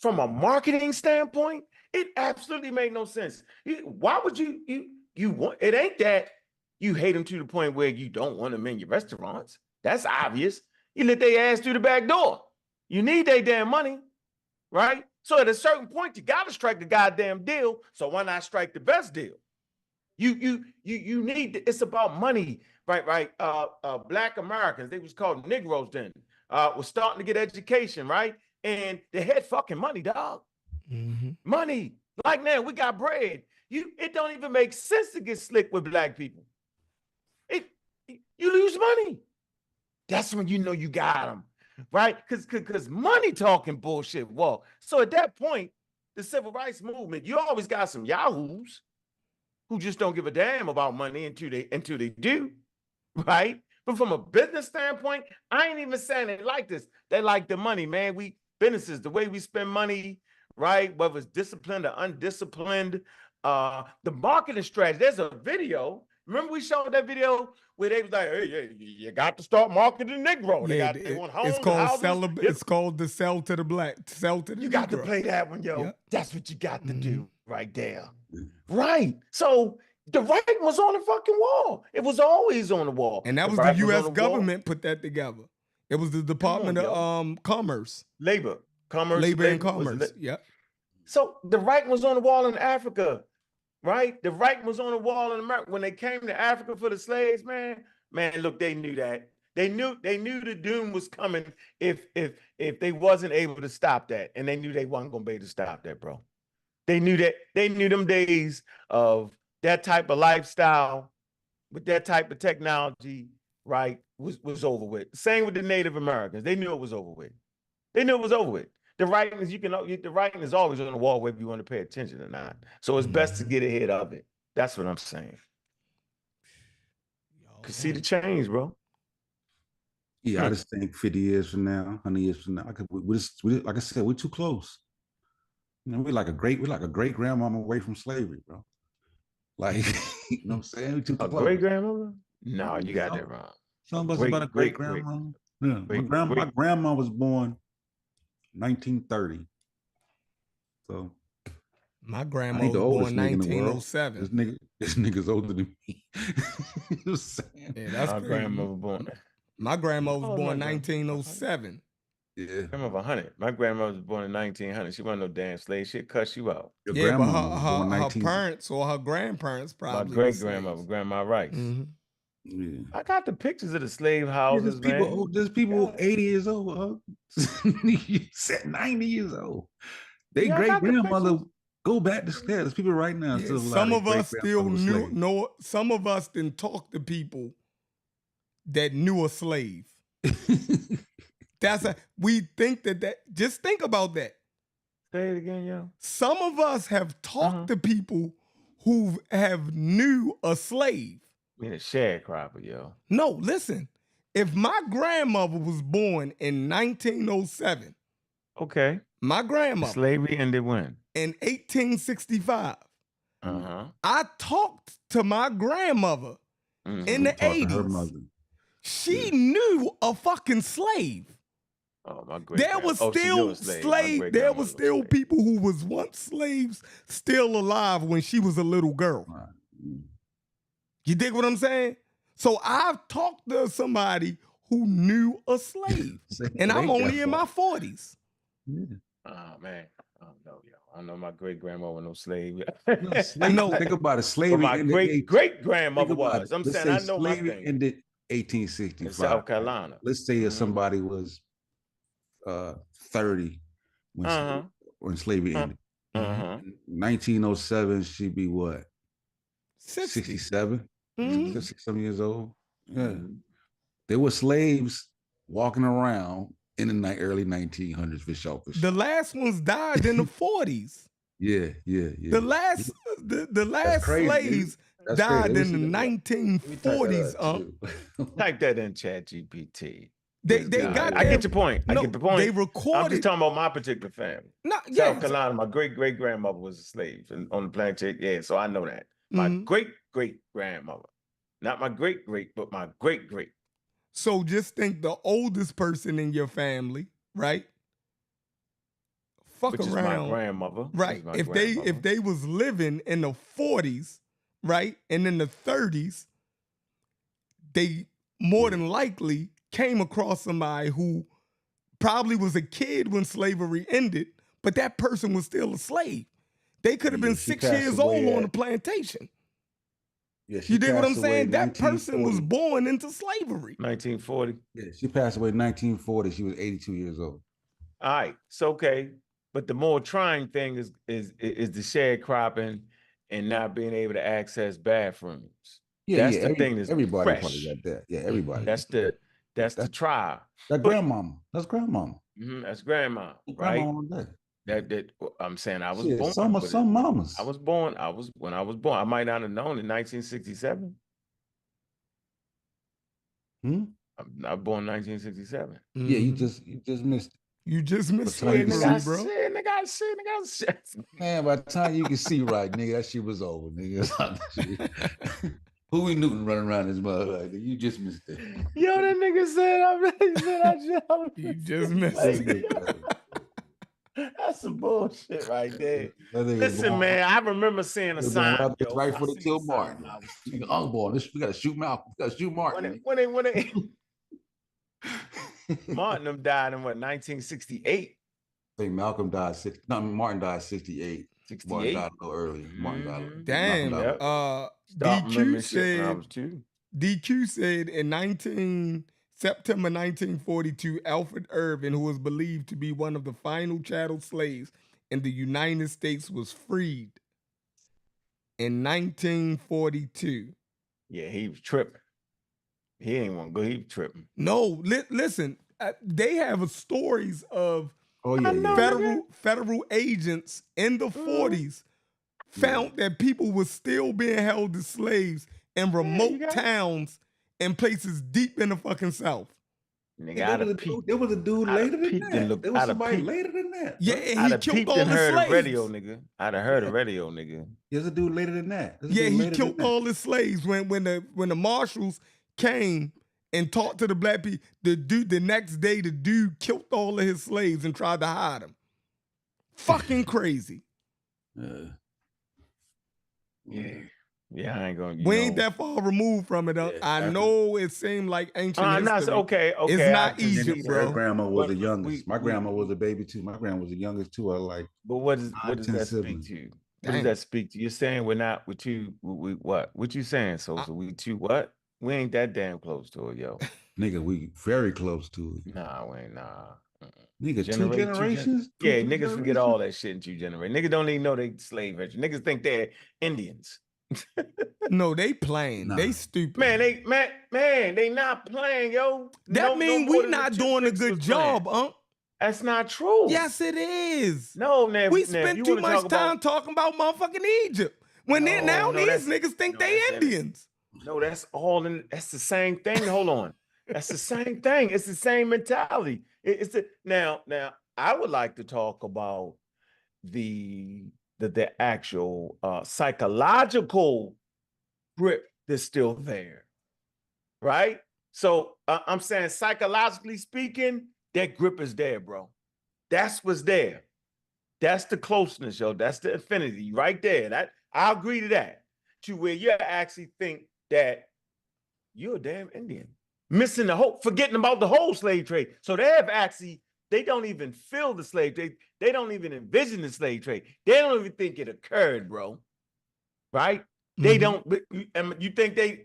S2: from a marketing standpoint, it absolutely made no sense. Why would you want, it ain't that you hate them to the point where you don't want them in your restaurants. That's obvious. You let their ass through the back door. You need their damn money, right? So at a certain point, you got to strike the goddamn deal. So why not strike the best deal? You need, it's about money, right? Black Americans, they was called Negroes then, was starting to get education, right? And they had fucking money, dog. Money. Like, man, we got bread. It don't even make sense to get slick with black people. You lose money. That's when you know you got them, right? Because money talking bullshit walk. So at that point, the civil rights movement, you always got some yahoos who just don't give a damn about money until they do, right? But from a business standpoint, I ain't even saying they like this. They like the money, man. Businesses, the way we spend money, right? Whether it's disciplined or undisciplined, the marketing strategy. There's a video. Remember we showed that video where they was like, hey, you got to start marketing Negro.
S1: Yeah,
S2: they want homes,
S1: it's called the sell to the black, sell to the
S2: You
S1: Negro.
S2: got to play that one, yo.
S1: Yep.
S2: That's what you got to do right there. Right. So the writing was on the fucking wall. It was always on the wall.
S1: And that was the U.S. government put that together. It was the Department of Commerce.
S2: Labor and Commerce.
S1: Yep.
S2: So the writing was on the wall in Africa, right? The writing was on the wall in America. When they came to Africa for the slaves, man, look, they knew that. They knew the doom was coming if they wasn't able to stop that. And they knew they wasn't gonna be able to stop that, bro. They knew that. They knew them days of that type of lifestyle with that type of technology, right, was over with. Same with the Native Americans. They knew it was over with. They knew it was over with. The writing is always on the wall, whether you want to pay attention or not. So it's best to get ahead of it. That's what I'm saying. Could see the change, bro.
S3: Yeah, I just think 50 years from now, 100 years from now, like I said, we're too close. You know, we're like a great grandmama away from slavery, bro. Like, you know what I'm saying? We're too close.
S2: A great grandmama? No, you got that wrong.
S3: Some of us about a great grandma. Yeah, my grandma was born 1930. So
S1: my grandma was born 1907.
S3: This nigga's older than me. You know what I'm saying?
S1: Yeah, that's
S2: my grandma was born.
S1: My grandma was born 1907.
S2: Yeah. Grandma of 100. My grandma was born in 1900. She wasn't no damn slave. She'd cuss you out.
S1: Yeah, but her parents or her grandparents probably.
S2: My great-grandmother, Grandma Rice.
S1: Mm-hmm.
S3: Yeah.
S2: I got the pictures of the slave houses, man.
S3: There's people 80 years old. You said 90 years old. They great-grandmother go back to slavery. There's people right now.
S1: Yeah, some of us still know. Some of us didn't talk to people that knew a slave. We think that just think about that.
S2: Say it again, yo.
S1: Some of us have talked to people who have knew a slave.
S2: I mean a sharecropper, yo.
S1: No, listen. If my grandmother was born in 1907,
S2: okay,
S1: my grandmother
S2: slavery ended when?
S1: In 1865. I talked to my grandmother in the 80s. She knew a fucking slave.
S2: Oh, my great.
S1: There was still slave. There was still people who was once slaves still alive when she was a little girl. You dig what I'm saying? So I've talked to somebody who knew a slave, and I'm only in my 40s.
S2: Yeah. Oh man, I don't know, yo. I don't know my great grandma was no slave.
S3: No, think about it. Slavery.
S2: My great grandmother was. I'm saying I know my thing.
S3: Ended 1865
S2: in South Carolina.
S3: Let's say if somebody was 30 when slavery ended. 1907, she'd be what? 67? 67 years old. Yeah. There were slaves walking around in the early 1900s for sure.
S1: The last ones died in the 40s.
S3: Yeah.
S1: The last slaves died in the 1940s.
S2: Type that in ChatGPT.
S1: They got.
S2: I get your point. I get the point.
S1: They recorded.
S2: I'm just talking about my particular family. South Carolina. My great grandmother was a slave on the plantation. Yeah, so I know that. My great grandmother, not my great, but my great.
S1: So just think the oldest person in your family, right? Fuck
S2: Which
S1: around,
S2: is my grandmother,
S1: right? If they was living in the 40s, right, and in the 30s, they more than likely came across somebody who probably was a kid when slavery ended, but that person was still a slave. They could have been 6 years old on the plantation.
S3: Yeah,
S1: you dig what I'm saying? That person was born into slavery.
S2: 1940.
S3: Yeah, she passed away in 1940. She was 82 years old.
S2: All right, so okay, but the more trying thing is the sharecropping and not being able to access bathrooms.
S3: Yeah,
S2: That's the thing that's
S3: everybody
S2: fresh.
S3: probably got that. Yeah, everybody.
S2: That's the trial.
S3: That grandmama. That's grandmama.
S2: That's grandma, right?
S3: Grandmama
S2: That I'm saying I was
S3: shit,
S2: born.
S3: Some mamas.
S2: I was born. When I was born. I might not have known in 1967. I was born in 1967.
S3: Yeah, you just missed it.
S1: You just missed slavery, bro.
S2: Nigga, I shit.
S3: Man, by the time you can see right, nigga, that shit was over, nigga. Huey Newton running around this mother, like, you just missed it.
S2: Yo, that nigga said
S1: you just missed it.
S2: That's some bullshit right there. Listen, man, I remember seeing a sign.
S3: Yo, right for the kill Martin. Nigga, unborn. We gotta shoot Malcolm. We gotta shoot Martin.
S2: When they Martin died in what, 1968?
S3: I think Malcolm died Martin died 68.
S2: 68.
S3: Martin died a little early. Martin died.
S1: Damn. DQ said in September 1942, Alfred Irving, who was believed to be one of the final chattel slaves in the United States, was freed in 1942.
S2: Yeah, he was tripping. He ain't want to go. He was tripping.
S1: No, listen. They have stories of federal agents in the 40s found that people were still being held as slaves in remote towns and places deep in the fucking South.
S3: Nigga, there was a dude later than that. There was somebody later than that.
S1: Yeah, and he killed all the slaves.
S2: Radio, nigga. I'd have heard a radio, nigga.
S3: There's a dude later than that.
S1: Yeah, he killed all the slaves when the marshals came and talked to the black people. The next day, the dude killed all of his slaves and tried to hide them. Fucking crazy.
S2: Yeah, I ain't gonna.
S1: We ain't that far removed from it. I know it seemed like ancient history.
S2: Okay.
S1: It's not Egypt, bro.
S3: My grandma was the youngest. My grandma was a baby too. My grandma was the youngest too.
S2: But what does that speak to? What does that speak to? You're saying we're not with you. What? What you saying? So we two what? We ain't that damn close to it, yo.
S3: Nigga, we very close to it.
S2: Nah, we ain't. Nah.
S3: Nigga, two generations?
S2: Yeah, niggas forget all that shit in 2 generations. Niggas don't even know they slave veterans. Niggas think they're Indians.
S1: No, they playing. Nah. They stupid.
S2: Man, they not playing, yo.
S1: That mean we not doing a good job,
S2: That's not true.
S1: Yes, it is.
S2: No,
S1: we spent too much time talking about motherfucking Egypt. When these niggas think they Indians.
S2: No, that's the same thing. Hold on. That's the same thing. It's the same mentality. Now, I would like to talk about the actual psychological grip that's still there, right? So I'm saying psychologically speaking, that grip is there, bro. That's what's there. That's the closeness, yo. That's the affinity right there. I agree to that. To where you actually think that you're a damn Indian. Missing the whole, forgetting about the whole slave trade. So they don't even feel the slave trade. They don't even envision the slave trade. They don't even think it occurred, bro. Right? Mm-hmm. They don't, you think they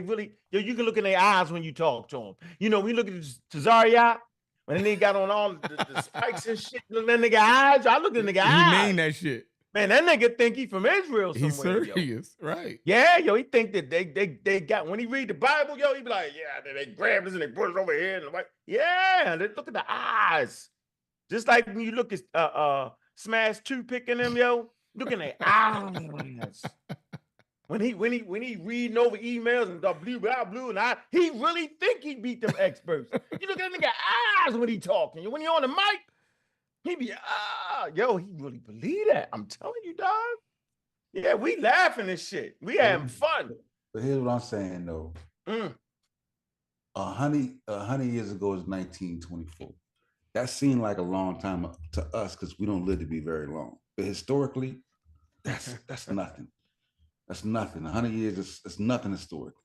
S2: really, you can look in their eyes when you talk to them. You know, we look at Tazariot, when they got on all the spikes and shit, look at that nigga eyes. I look at the nigga eyes.
S1: He mean that shit.
S2: Man, that nigga think he from Israel somewhere.
S1: He's serious, right?
S2: Yeah, yo, he think that they got, when he read the Bible, yo, he be like, yeah, they grab this and they put it over here. And like, yeah, they look at the eyes. Just like when you look at Smash 2 picking them, yo, look in their eyes. When he reading over emails and blue, and he really think he beat them experts. You look at that nigga eyes when he talking. When he on the mic, he be, yo, he really believe that. I'm telling you, dog. Yeah, we laughing and shit. We having fun.
S3: But here's what I'm saying, though. 100 years ago is 1924. That seemed like a long time to us because we don't live to be very long. But historically, that's nothing. That's nothing. 100 years is nothing historically.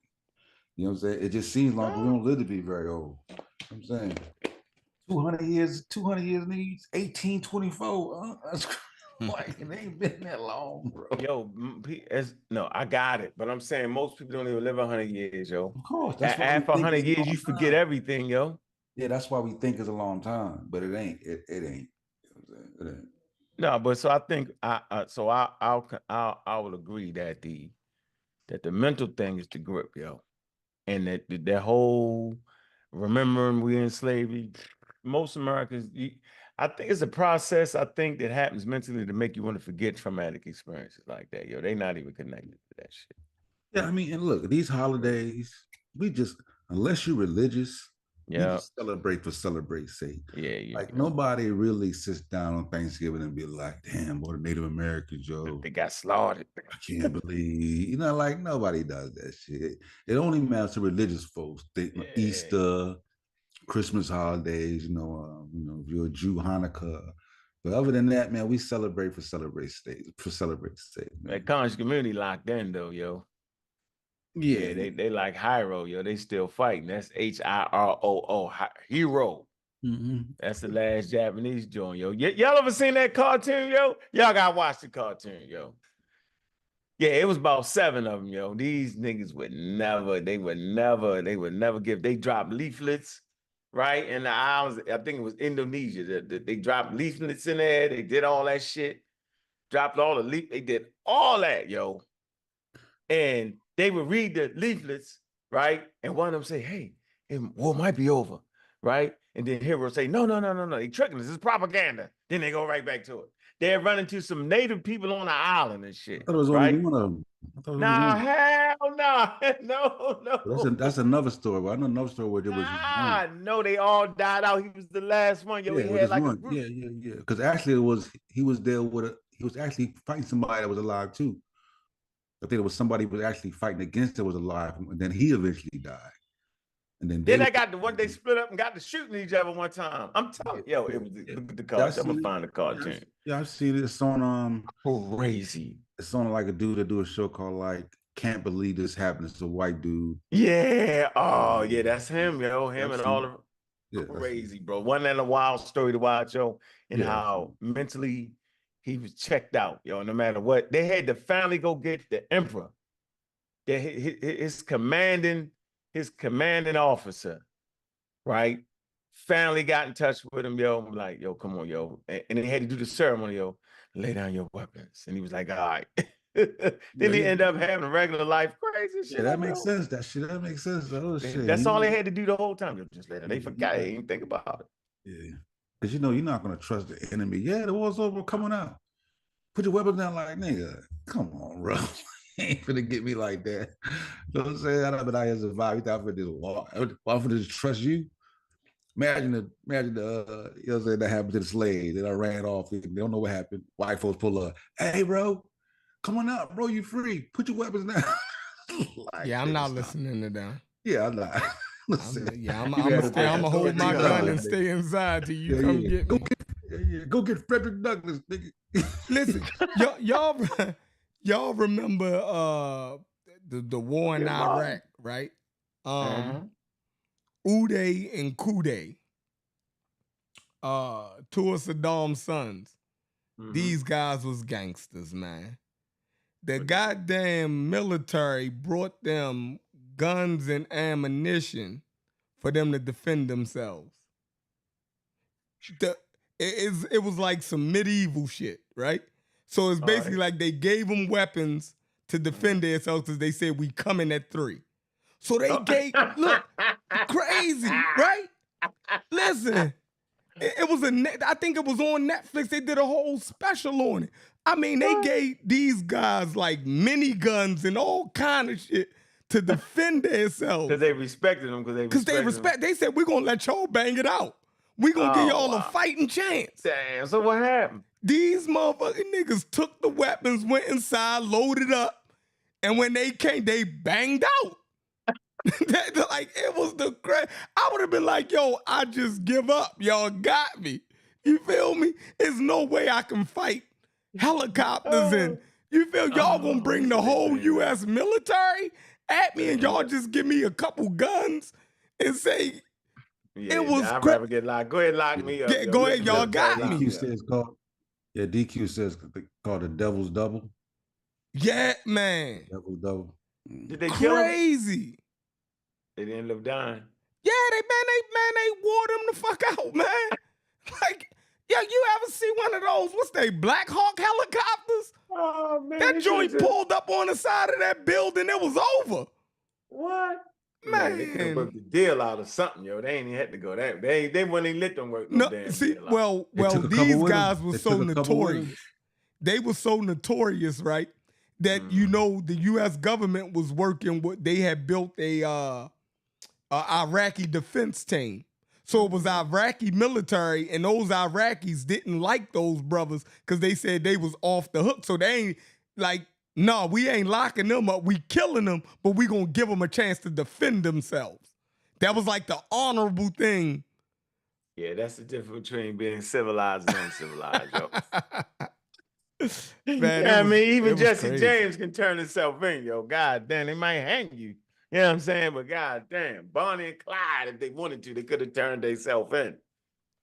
S3: You know what I'm saying? It just seems like we don't live to be very old. You know what I'm saying? 200 years, nigga, 1824. That's like, it ain't been that long, bro.
S2: Yo, no, I got it. But I'm saying most people don't even live 100 years, yo.
S3: Of course.
S2: After 100 years, you forget everything, yo.
S3: Yeah, that's why we think it's a long time, but it ain't. It ain't. You know what I'm saying? It ain't.
S2: No, but so I think I will agree that the mental thing is the grip, yo, and that whole remembering we in slavery. Most Americans, I think it's a process. I think that happens mentally to make you want to forget traumatic experiences like that, yo. They not even connected to that shit.
S3: Yeah, I mean, and look, these holidays, we just, unless you're religious, you just celebrate for celebrate's sake.
S2: Yeah,
S3: like nobody really sits down on Thanksgiving and be like, damn, boy, the Native Americans, yo,
S2: they got slaughtered.
S3: I can't believe, like nobody does that shit. It only matters to religious folks. Easter, Christmas holidays, if you're a Jew, Hanukkah. But other than that, man, we celebrate for celebrate's sake, man.
S2: That conscious community locked in though, yo. Yeah, they like Hiro, yo. They still fighting. That's Hiroo, hero.
S3: Mm-hmm.
S2: That's the last Japanese joint, yo. Y'all ever seen that cartoon, yo? Y'all gotta watch the cartoon, yo. Yeah, it was about 7 of them, yo. These niggas would never give. They dropped leaflets, right? In the islands, I think it was Indonesia. They dropped leaflets in there. They did all that shit. Dropped all the they did all that, yo. And they would read the leaflets, right? And one of them say, hey, war might be over, right? And then Hero say, no, they tricking us. This is propaganda. Then they go right back to it. They're running to some native people on the island and shit.
S3: I thought it was only one of them.
S2: Nah, hell no.
S3: No. That's another story. Well, I know another story where there was one.
S2: No, they all died out. He was the last one. Yo, he had like a group.
S3: Yeah. Because actually he was there he was actually fighting somebody that was alive too. I think it was somebody who was actually fighting against that was alive, and then he eventually died. And then
S2: I got the one they split up and got to shooting each other one time. I'm telling you, yo, it was the cartoon. I'm gonna find the cartoon.
S3: Yeah, I've seen it. It's on
S2: crazy.
S3: It's on like a dude that do a show called like Can't Believe This Happened. It's a white dude.
S2: Yeah. Oh, yeah, that's him, yo. Him and all the crazy, bro. Wasn't that a wild story to watch, yo? And how mentally he was checked out, yo. No matter what, they had to finally go get the emperor. His commanding officer, right? Finally got in touch with him, yo. I'm like, yo, come on, yo. And they had to do the ceremony, yo. Lay down your weapons. And he was like, all right. Then he ended up having a regular life. Crazy shit.
S3: Yeah, that makes sense. That makes sense. Shit.
S2: That's all they had to do the whole time. Yo, just let it. They forgot. They didn't think about it.
S3: Yeah. Because you're not going to trust the enemy. Yeah, the war's over, coming out. Put your weapons down like, nigga, come on, bro. Ain't finna get me like that. You know what I'm saying? I've been out here surviving. You thought I'm finna just trust you? Imagine you know what I'm saying, that happened to the slaves. They ran off. They don't know what happened. White folks pull up. Hey, bro, come on out, bro. You free. Put your weapons down.
S1: Like, yeah, I'm not listening to them.
S3: Yeah, I'm not.
S1: I'm gonna hold my gun and stay inside till you come get me.
S3: Go get Frederick Douglass, nigga.
S1: Listen, y'all remember the war in Iraq, right? Uday and Kuday, two of Saddam's sons. Mm-hmm. These guys was gangsters, man. The goddamn military brought them guns and ammunition for them to defend themselves. It was like some medieval shit, right? So it's basically like they gave them weapons to defend themselves because they said we coming at 3. So they gave, look, crazy, right? Listen, it was I think it was on Netflix. They did a whole special on it. I mean, they gave these guys like miniguns and all kind of shit to defend themselves.
S2: Because they respected them.
S1: They said, we're going to let y'all bang it out. We're going to give y'all a fighting chance.
S2: Damn, so what happened?
S1: These motherfucking niggas took the weapons, went inside, loaded up, and when they came, they banged out. Like, it was the crazy. I would have been like, yo, I just give up. Y'all got me. You feel me? There's no way I can fight helicopters and you feel y'all gonna bring the whole U.S. military at me and y'all just give me a couple guns and say it was
S2: I'd rather get locked. Go ahead, lock me up.
S1: Yeah, go ahead, y'all got me.
S3: DQ says DQ says called the Devil's Double.
S1: Yeah, man.
S3: Devil's Double.
S2: Did they kill him?
S1: Crazy.
S2: They didn't end up dying.
S1: Yeah, they wore them the fuck out, man. Like, Yeah, you ever see one of those, what's they, Black Hawk helicopters?
S2: Oh, man.
S1: That joint pulled up on the side of that building, it was over.
S2: What? Man, they could have worked the deal out of something, yo. They ain't even had to go that. They wouldn't even let them work no damn deal out.
S1: Well, these guys were so notorious. They were so notorious, right? That you know the U.S. government was working with. They had built a Iraqi defense team. So it was Iraqi military, and those Iraqis didn't like those brothers because they said they was off the hook. So they ain't like, no, we ain't locking them up. We killing them, but we gonna give them a chance to defend themselves. That was like the honorable thing.
S2: Yeah, that's the difference between being civilized and uncivilized, yo. Man, yeah, I mean, even Jesse crazy. James can turn himself in, yo. God damn, they might hang you. You know what I'm saying? But god damn, Bonnie and Clyde, if they wanted to, they could have turned themselves in.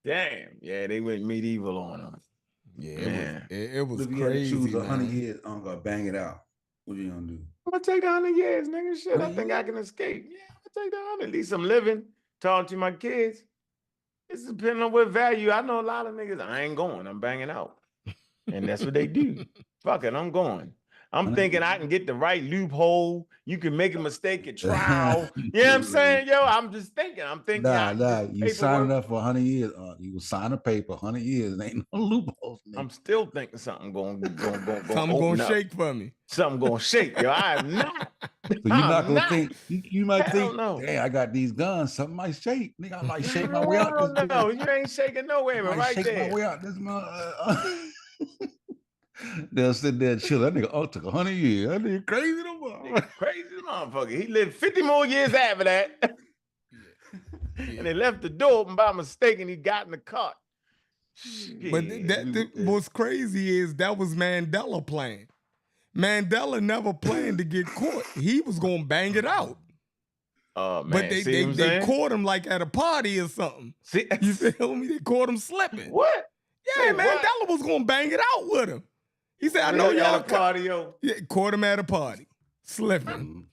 S2: Damn. Yeah, they went medieval on them.
S1: Yeah, it was
S3: if you
S1: crazy.
S3: Had to choose 100 years, I'm gonna bang it out. What you gonna do?
S2: I'm gonna take the 100 years, nigga. Shit, I think I can escape. Yeah, I'm gonna take the 100. At least I'm living, talking to my kids. It's depending on what value. I know a lot of niggas, I ain't going, I'm banging out. And that's what they do. Fuck it, I'm going. I'm thinking I can get the right loophole. You can make a mistake at trial. You know what I'm saying? Yo, I'm just thinking.
S3: Nah. You signing up for 100 years. You sign a paper, 100 years. There ain't no loopholes.
S2: I'm still thinking something going
S1: something going to shake for me.
S2: Something going to shake. Yo, I am not.
S3: So you're not going to think, you might think, hey, I got these guns. Something might shake. Nigga, I might shake my way out.
S2: No, you ain't shaking no way, but right there.
S3: My way out. This They'll sit there and chill. That nigga took 100 years. That nigga crazy
S2: crazy motherfucker. He lived 50 more years after that. And they left the door open by mistake and he got in the cart.
S1: But what's crazy is that was Mandela plan. Mandela never planned to get caught. He was going to bang it out.
S2: Oh, man.
S1: But they caught him like at a party or something.
S2: See?
S1: You feel me? They caught him slipping.
S2: What?
S1: Yeah, Mandela was going to bang it out with him. He said, I know y'all
S2: at a party, yo.
S1: Yeah, caught him at a party. Slipping.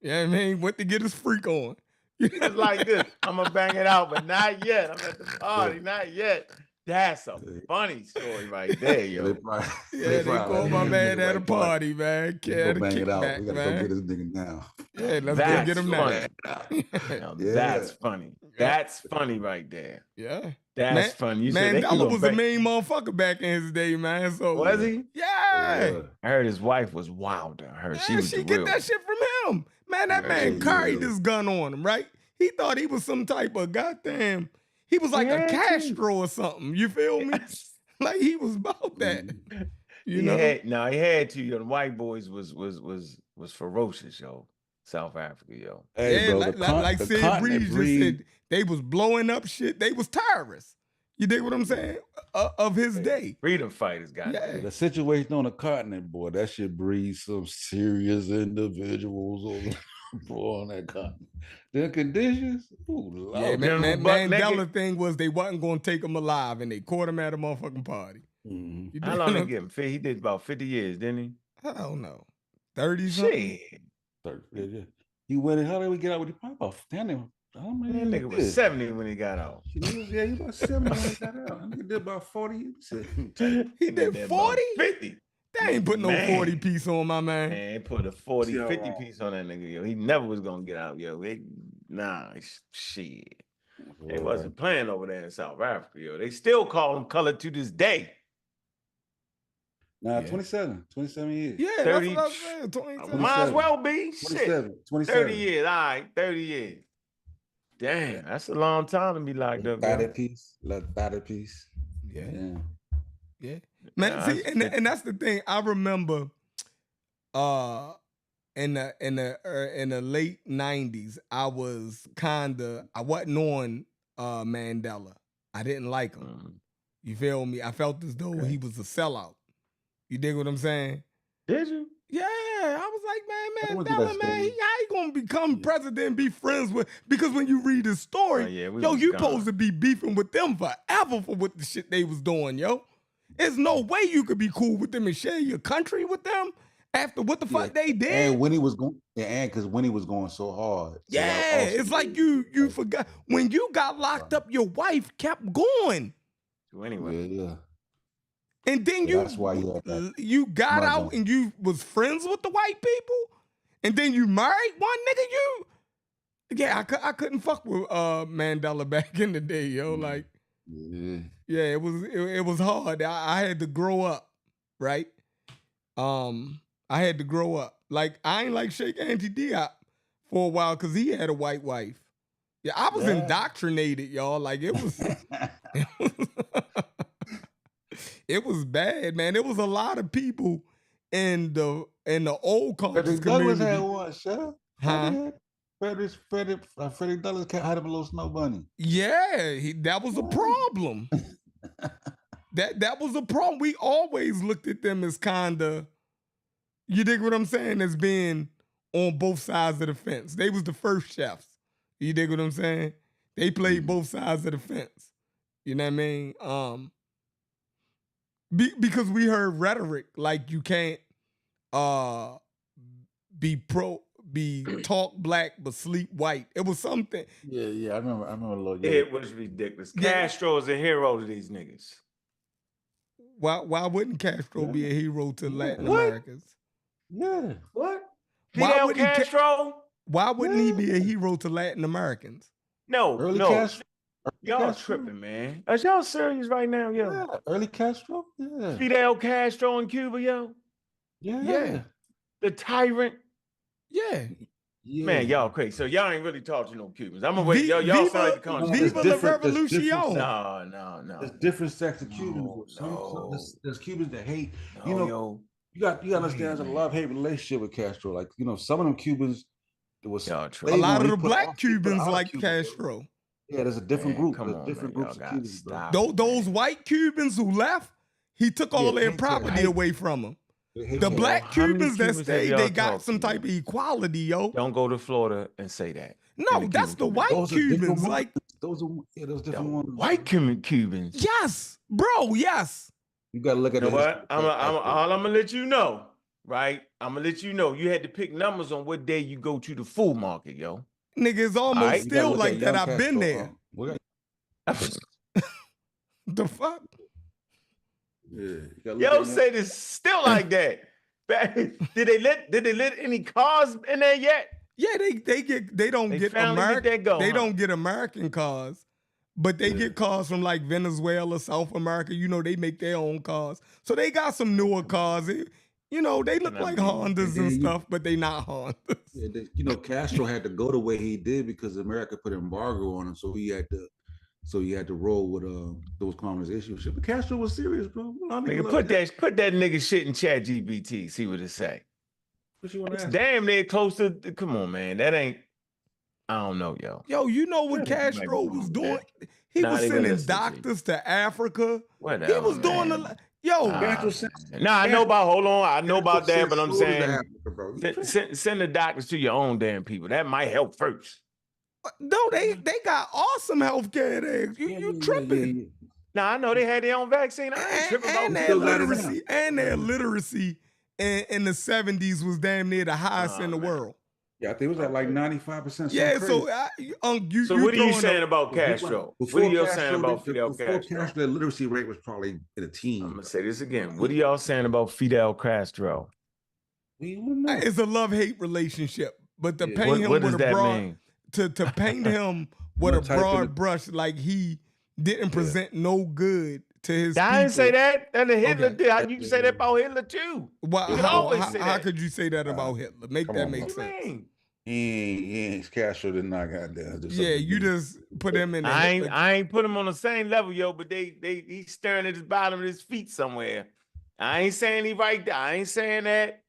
S1: Yeah, I mean, went to get his freak on.
S2: It's like this. I'm going to bang it out, but not yet. I'm at the party, not yet. That's a funny story right there, yo.
S1: They caught my man at a party, man.
S3: Go bang it out. We got to go get this nigga now.
S1: Yeah, let's go get him now.
S2: That's funny. That's funny right there.
S1: Yeah.
S2: That's funny. You
S1: Mandela was a mean motherfucker back in his day, man. So
S2: was he?
S1: Yeah.
S2: I heard his wife was wild. I heard she
S1: get that shit from him. Man, that man carried this gun on him, right? He thought he was some type of goddamn, he was like a Castro or something. You feel me? Like he was about that. You know?
S2: He had to. The white boys was ferocious, yo. South Africa, yo.
S3: Hey,
S1: yeah,
S3: bro,
S1: like Sid Breeze just said, they was blowing up shit. They was terrorists. You dig what I'm saying? Of his day.
S2: Freedom fighters, guys.
S3: Yeah. The situation on the continent, boy, that shit breeds some serious individuals on that continent. The conditions, ooh,
S1: yeah, Mandela thing was they wasn't going to take him alive, and they caught him at a motherfucking party.
S2: Mm-hmm. How long did they give him? He did about 50 years, didn't he?
S1: I don't know. 30 something?
S3: 30, yeah. He went in, how did we get out with the pipe off? Damn it.
S2: That nigga was 70 when he got out.
S3: Yeah, he was 70 when he got out. He did about 40.
S1: He did 40?
S2: 50.
S1: They ain't put no 40 piece on my man.
S2: Man, they put a 40, 50 piece on that nigga, yo. He never was gonna get out, yo. Shit. They wasn't playing over there in South Africa, yo. They still call him colored to this day.
S3: Nah, 27 years.
S1: Yeah, 30, that's what I was saying.
S2: Might as well be.
S3: 27.
S2: 30 years, all right, 30 years. Damn, that's a long time to be locked up.
S3: Battered piece.
S1: Yeah. Man, see, and that's the thing. I remember in the late 90s, I wasn't on Mandela. I didn't like him. You feel me? I felt as though he was a sellout. You dig what I'm saying?
S2: Did you?
S1: Yeah, I was like, man, Mandela, man, how you gonna become president and be friends with? Because when you read his story, you supposed to be beefing with them forever for what the shit they was doing, yo. There's no way you could be cool with them and share your country with them after what the fuck they did.
S3: And when he was going, because when he was going so hard.
S1: Yeah, it's like you forgot when you got locked up. Your wife kept going.
S2: So anyway.
S3: Yeah.
S1: And then
S3: that's why
S1: you got out and you was friends with the white people, and then you married one nigga. I couldn't fuck with Mandela back in the day, yo. Like, yeah, it was hard. I had to grow up, right? I had to grow up. Like, I ain't like Sheikh Auntie Diop for a while because he had a white wife. Yeah, I was indoctrinated, y'all. Like, it was. It was bad, man. It was a lot of people in the old conscious community.
S3: Douglas had one, Chef.
S1: Huh?
S3: Freddie Douglass had him a little snow bunny.
S1: Yeah, that was a problem. that was a problem. We always looked at them as kinda, you dig what I'm saying, as being on both sides of the fence. They was the first chefs. You dig what I'm saying? They played both sides of the fence. You know what I mean? Because we heard rhetoric like you can't be talk black but sleep white. It was something.
S3: Yeah. I remember a little. Yeah.
S2: It was ridiculous. Castro is a hero to these niggas.
S1: Why wouldn't Castro be a hero to Latin
S2: What?
S1: Americans?
S3: Yeah.
S2: What? Fidel Castro?
S1: Why wouldn't he be a hero to Latin Americans?
S2: No.
S3: Castro.
S2: Y'all tripping, man. Are y'all serious right now, yo?
S3: Yeah. Early Castro? Yeah.
S2: Fidel Castro in Cuba, yo?
S3: Yeah.
S2: The tyrant?
S1: Yeah.
S2: Man, y'all crazy. So y'all ain't really talking to no Cubans. I'm gonna wait. Y'all sound like the country.
S1: Viva la Revolution.
S2: No.
S3: There's different sects of Cubans. There's Cubans that hate. You got to understand there's a love-hate relationship with Castro. Like, some of them Cubans, there was
S1: a lot of the black Cubans like Castro.
S3: Yeah, there's a different group.
S2: There's
S3: different groups of Cubans.
S1: Those white Cubans who left, he took all their property away from them. The black Cubans that stayed, they got some type of equality, yo.
S2: Don't go to Florida and say that.
S1: No, that's the white Cubans. Like
S3: those different ones.
S2: White Cubans.
S1: Yes, bro. Yes.
S3: You got to look at
S2: what? I'm gonna let you know, right? I'm gonna let you know. You had to pick numbers on what day you go to the food market, yo.
S1: Nigga, it's almost still like that. I've been there. The fuck?
S3: Yeah,
S2: yo, say this still like that. Did they let any cars in there yet?
S1: Yeah, they don't get American cars, but they get cars from like Venezuela, South America. They make their own cars, so they got some newer cars. They look like Hondas and stuff, but they not Hondas.
S3: Yeah, Castro had to go the way he did because America put an embargo on him, so he had to roll with those communist issues. But Castro was serious, bro.
S2: Nigga, put that nigga shit in ChatGPT. See what it say.
S3: What you want to ask?
S2: Damn near close to. Come on, man. That ain't. I don't know, yo.
S1: Yo, you know what Castro was doing? He was sending doctors to Africa.
S2: Whatever,
S1: he was doing a. Yo,
S2: I know about. Hold on, I know about that, but I'm saying send the doctors to your own damn people. That might help first.
S1: No, they got awesome health care there. You tripping?
S3: Yeah.
S2: Now I know they had their own vaccine. I ain't tripping about
S1: their literacy. And their literacy in the 70s was damn near the highest in the world.
S3: Yeah, I think it was at like 95%.
S1: Yeah,
S2: so what are you saying about Castro? What are y'all saying about Fidel Castro?
S3: Before Castro, the literacy rate was probably in the teens.
S2: I'm gonna say this again. What are y'all saying about Fidel Castro?
S1: It's a love-hate relationship, but to paint him with a broad to paint him with a broad brush, like he didn't present no good to his people.
S2: I didn't say that. And Hitler did. You can say that about Hitler too.
S1: How could you say that about Hitler? Make that make sense.
S3: Castro did not got there.
S1: Yeah, you just put him in.
S2: I ain't put him on the same level, yo. But he's staring at his bottom of his feet somewhere. I ain't saying he right there. I ain't saying that.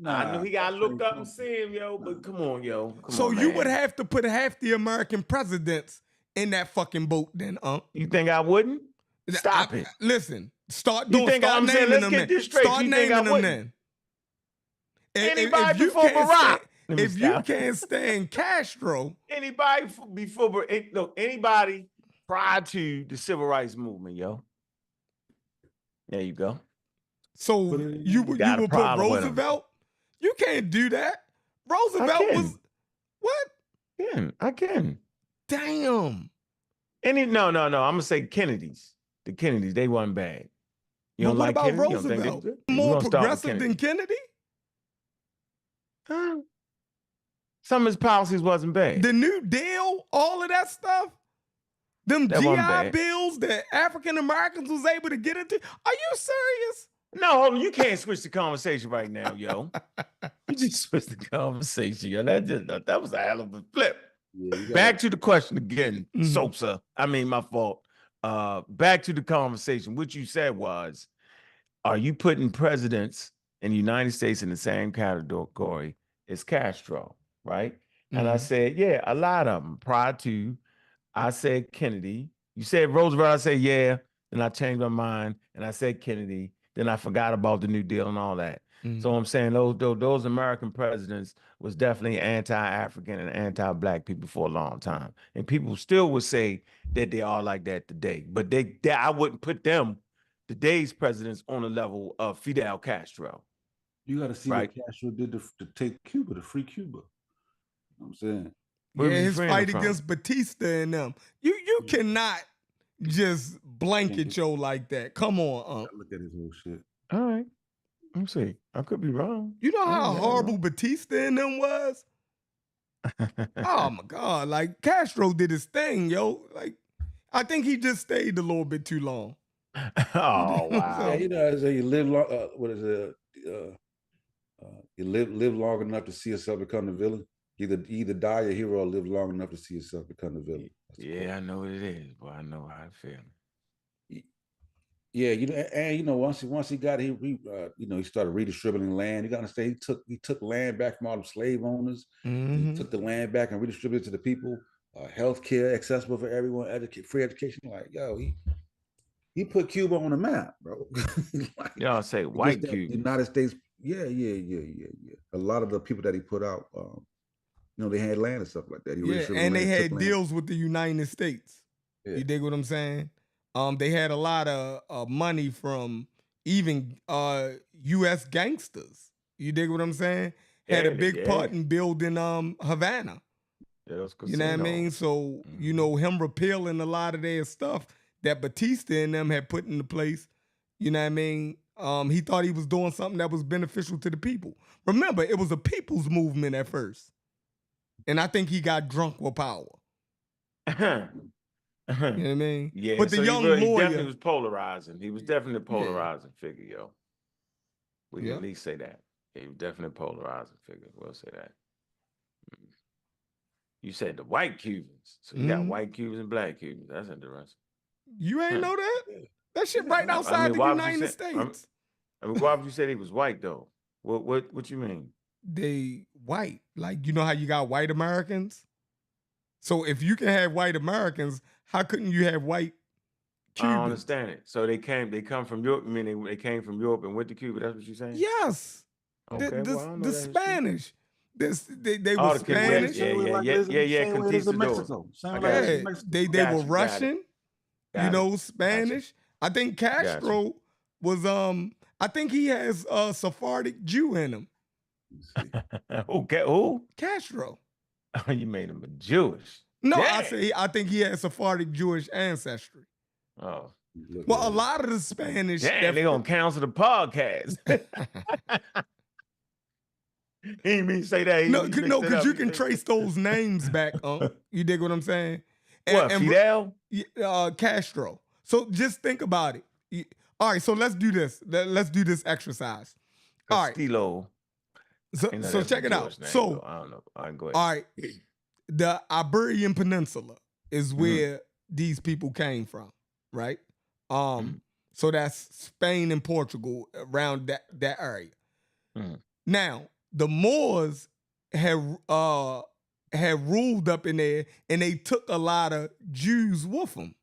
S2: I knew he got looked up and see him, yo. But come on, yo.
S1: You would have to put half the American presidents in that fucking boat, then,
S2: You think I wouldn't? Stop it.
S1: Listen, start naming them. Start naming them then.
S2: Anybody before Barack.
S1: If you can't stand Castro,
S2: anybody prior to the civil rights movement, yo. There you go.
S1: So you would put Roosevelt? You can't do that. Roosevelt was what?
S2: I can.
S1: Damn.
S2: No. I'm gonna say Kennedy's. the Kennedys, they wasn't bad. You don't
S1: what
S2: like
S1: about
S2: Kennedy?
S1: Roosevelt?
S2: We're
S1: More
S2: gonna start with
S1: progressive than Kennedy?
S2: Some of his policies wasn't bad.
S1: The New Deal, all of that stuff? Them
S2: That wasn't
S1: GI
S2: bad.
S1: bills that African Americans was able to get into? Are you serious?
S2: No, hold on. You can't switch the conversation right now, yo. You just switched the conversation, yo. That was a hell of a flip. Yeah, back to the question again, Sosa. I mean, my fault. Back to the conversation. What you said was, are you putting presidents in the United States in the same category as Castro, right? And I said, yeah, a lot of them. Prior to, I said Kennedy. You said Roosevelt. I said, yeah. Then I changed my mind and I said Kennedy. Then I forgot about the New Deal and all that. So I'm saying those American presidents was definitely anti-African and anti-Black people for a long time. And people still would say that they are like that today. But I wouldn't put them, today's presidents, on the level of Fidel Castro.
S3: You got to see what Castro did to take Cuba, to free Cuba. You know what I'm saying?
S1: Yeah, his fight against Batista and them. You cannot just blanket Joe like that. Come on,
S3: look at his whole shit.
S2: All right. Let me see. I could be wrong.
S1: You know how horrible Batista and them was? Oh my God. Like Castro did his thing, yo. Like, I think he just stayed a little bit too long.
S2: Oh, wow.
S3: Yeah, you know, as you live long, you live long enough to see yourself become the villain. Either die a hero or live long enough to see yourself become the villain.
S2: Yeah, I know what it is, but I know how I feel.
S3: Yeah, you know, and you know, once he got he started redistributing land. You got to understand, he took land back from all the slave owners. He took the land back and redistributed it to the people. Healthcare accessible for everyone, free education. Like, yo, he put Cuba on the map, bro.
S2: Like, y'all say white Cuba.
S3: United States. Yeah. A lot of the people that he put out, they had land and stuff like that.
S1: And they had deals with the United States. Yeah. You dig what I'm saying? They had a lot of money from even U.S. gangsters. You dig what I'm saying? Had a big part in building Havana.
S2: Yeah,
S1: you know what I mean? So, him repealing a lot of their stuff that Batista and them had put into place, you know what I mean? He thought he was doing something that was beneficial to the people. Remember, it was a people's movement at first. And I think he got drunk with power. You know what I mean?
S2: Yeah,
S1: but the
S2: so
S1: young lawyer,
S2: he definitely was polarizing. He was definitely a polarizing figure, yo. We can at least say that. He was definitely a polarizing figure. We'll say that. You said the white Cubans. So you got white Cubans and Black Cubans. That's interesting.
S1: You ain't know that? That shit right outside the United States.
S2: Why would you say he was white though? What you mean?
S1: They white. Like, you know how you got white Americans? So if you can have white Americans, how couldn't you have white Cubans?
S2: I don't understand it. So they come from Europe. I mean, they came from Europe and went to Cuba. That's what you're saying?
S1: Yes.
S2: Okay.
S1: The Spanish. They were Spanish.
S2: Yeah.
S1: They were Russian. Spanish. I think Castro was I think he has a Sephardic Jew in him.
S2: Okay, who?
S1: Castro.
S2: Oh, you made him a Jewish.
S1: No, I think he has Sephardic Jewish ancestry.
S2: Oh.
S1: Well, a lot of the Spanish.
S2: Damn, they're gonna cancel the podcast. He didn't mean to say that.
S1: No, because you can trace those names back. You dig what I'm saying?
S2: Fidel?
S1: Castro. So just think about it. All right, so let's do this. Let's do this exercise.
S2: Castillo.
S1: All right. So check it out. So
S2: I don't know. All right, go ahead.
S1: All right. The Iberian Peninsula is where these people came from, right? So that's Spain and Portugal, around that area. Now, the Moors had ruled up in there, and they took a lot of Jews with them,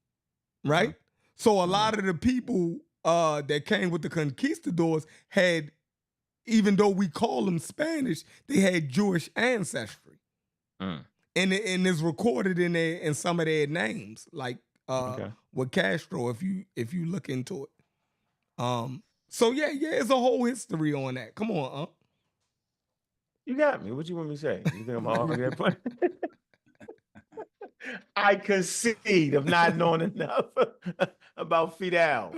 S1: right? So a lot of the people that came with the conquistadors had, even though we call them Spanish, they had Jewish ancestry. And it's recorded in there in some of their names, like with Castro, if you look into it. So yeah, it's a whole history on that. Come on,
S2: You got me. What you want me to say? You think I'm all that point? I concede of not knowing enough about Fidel.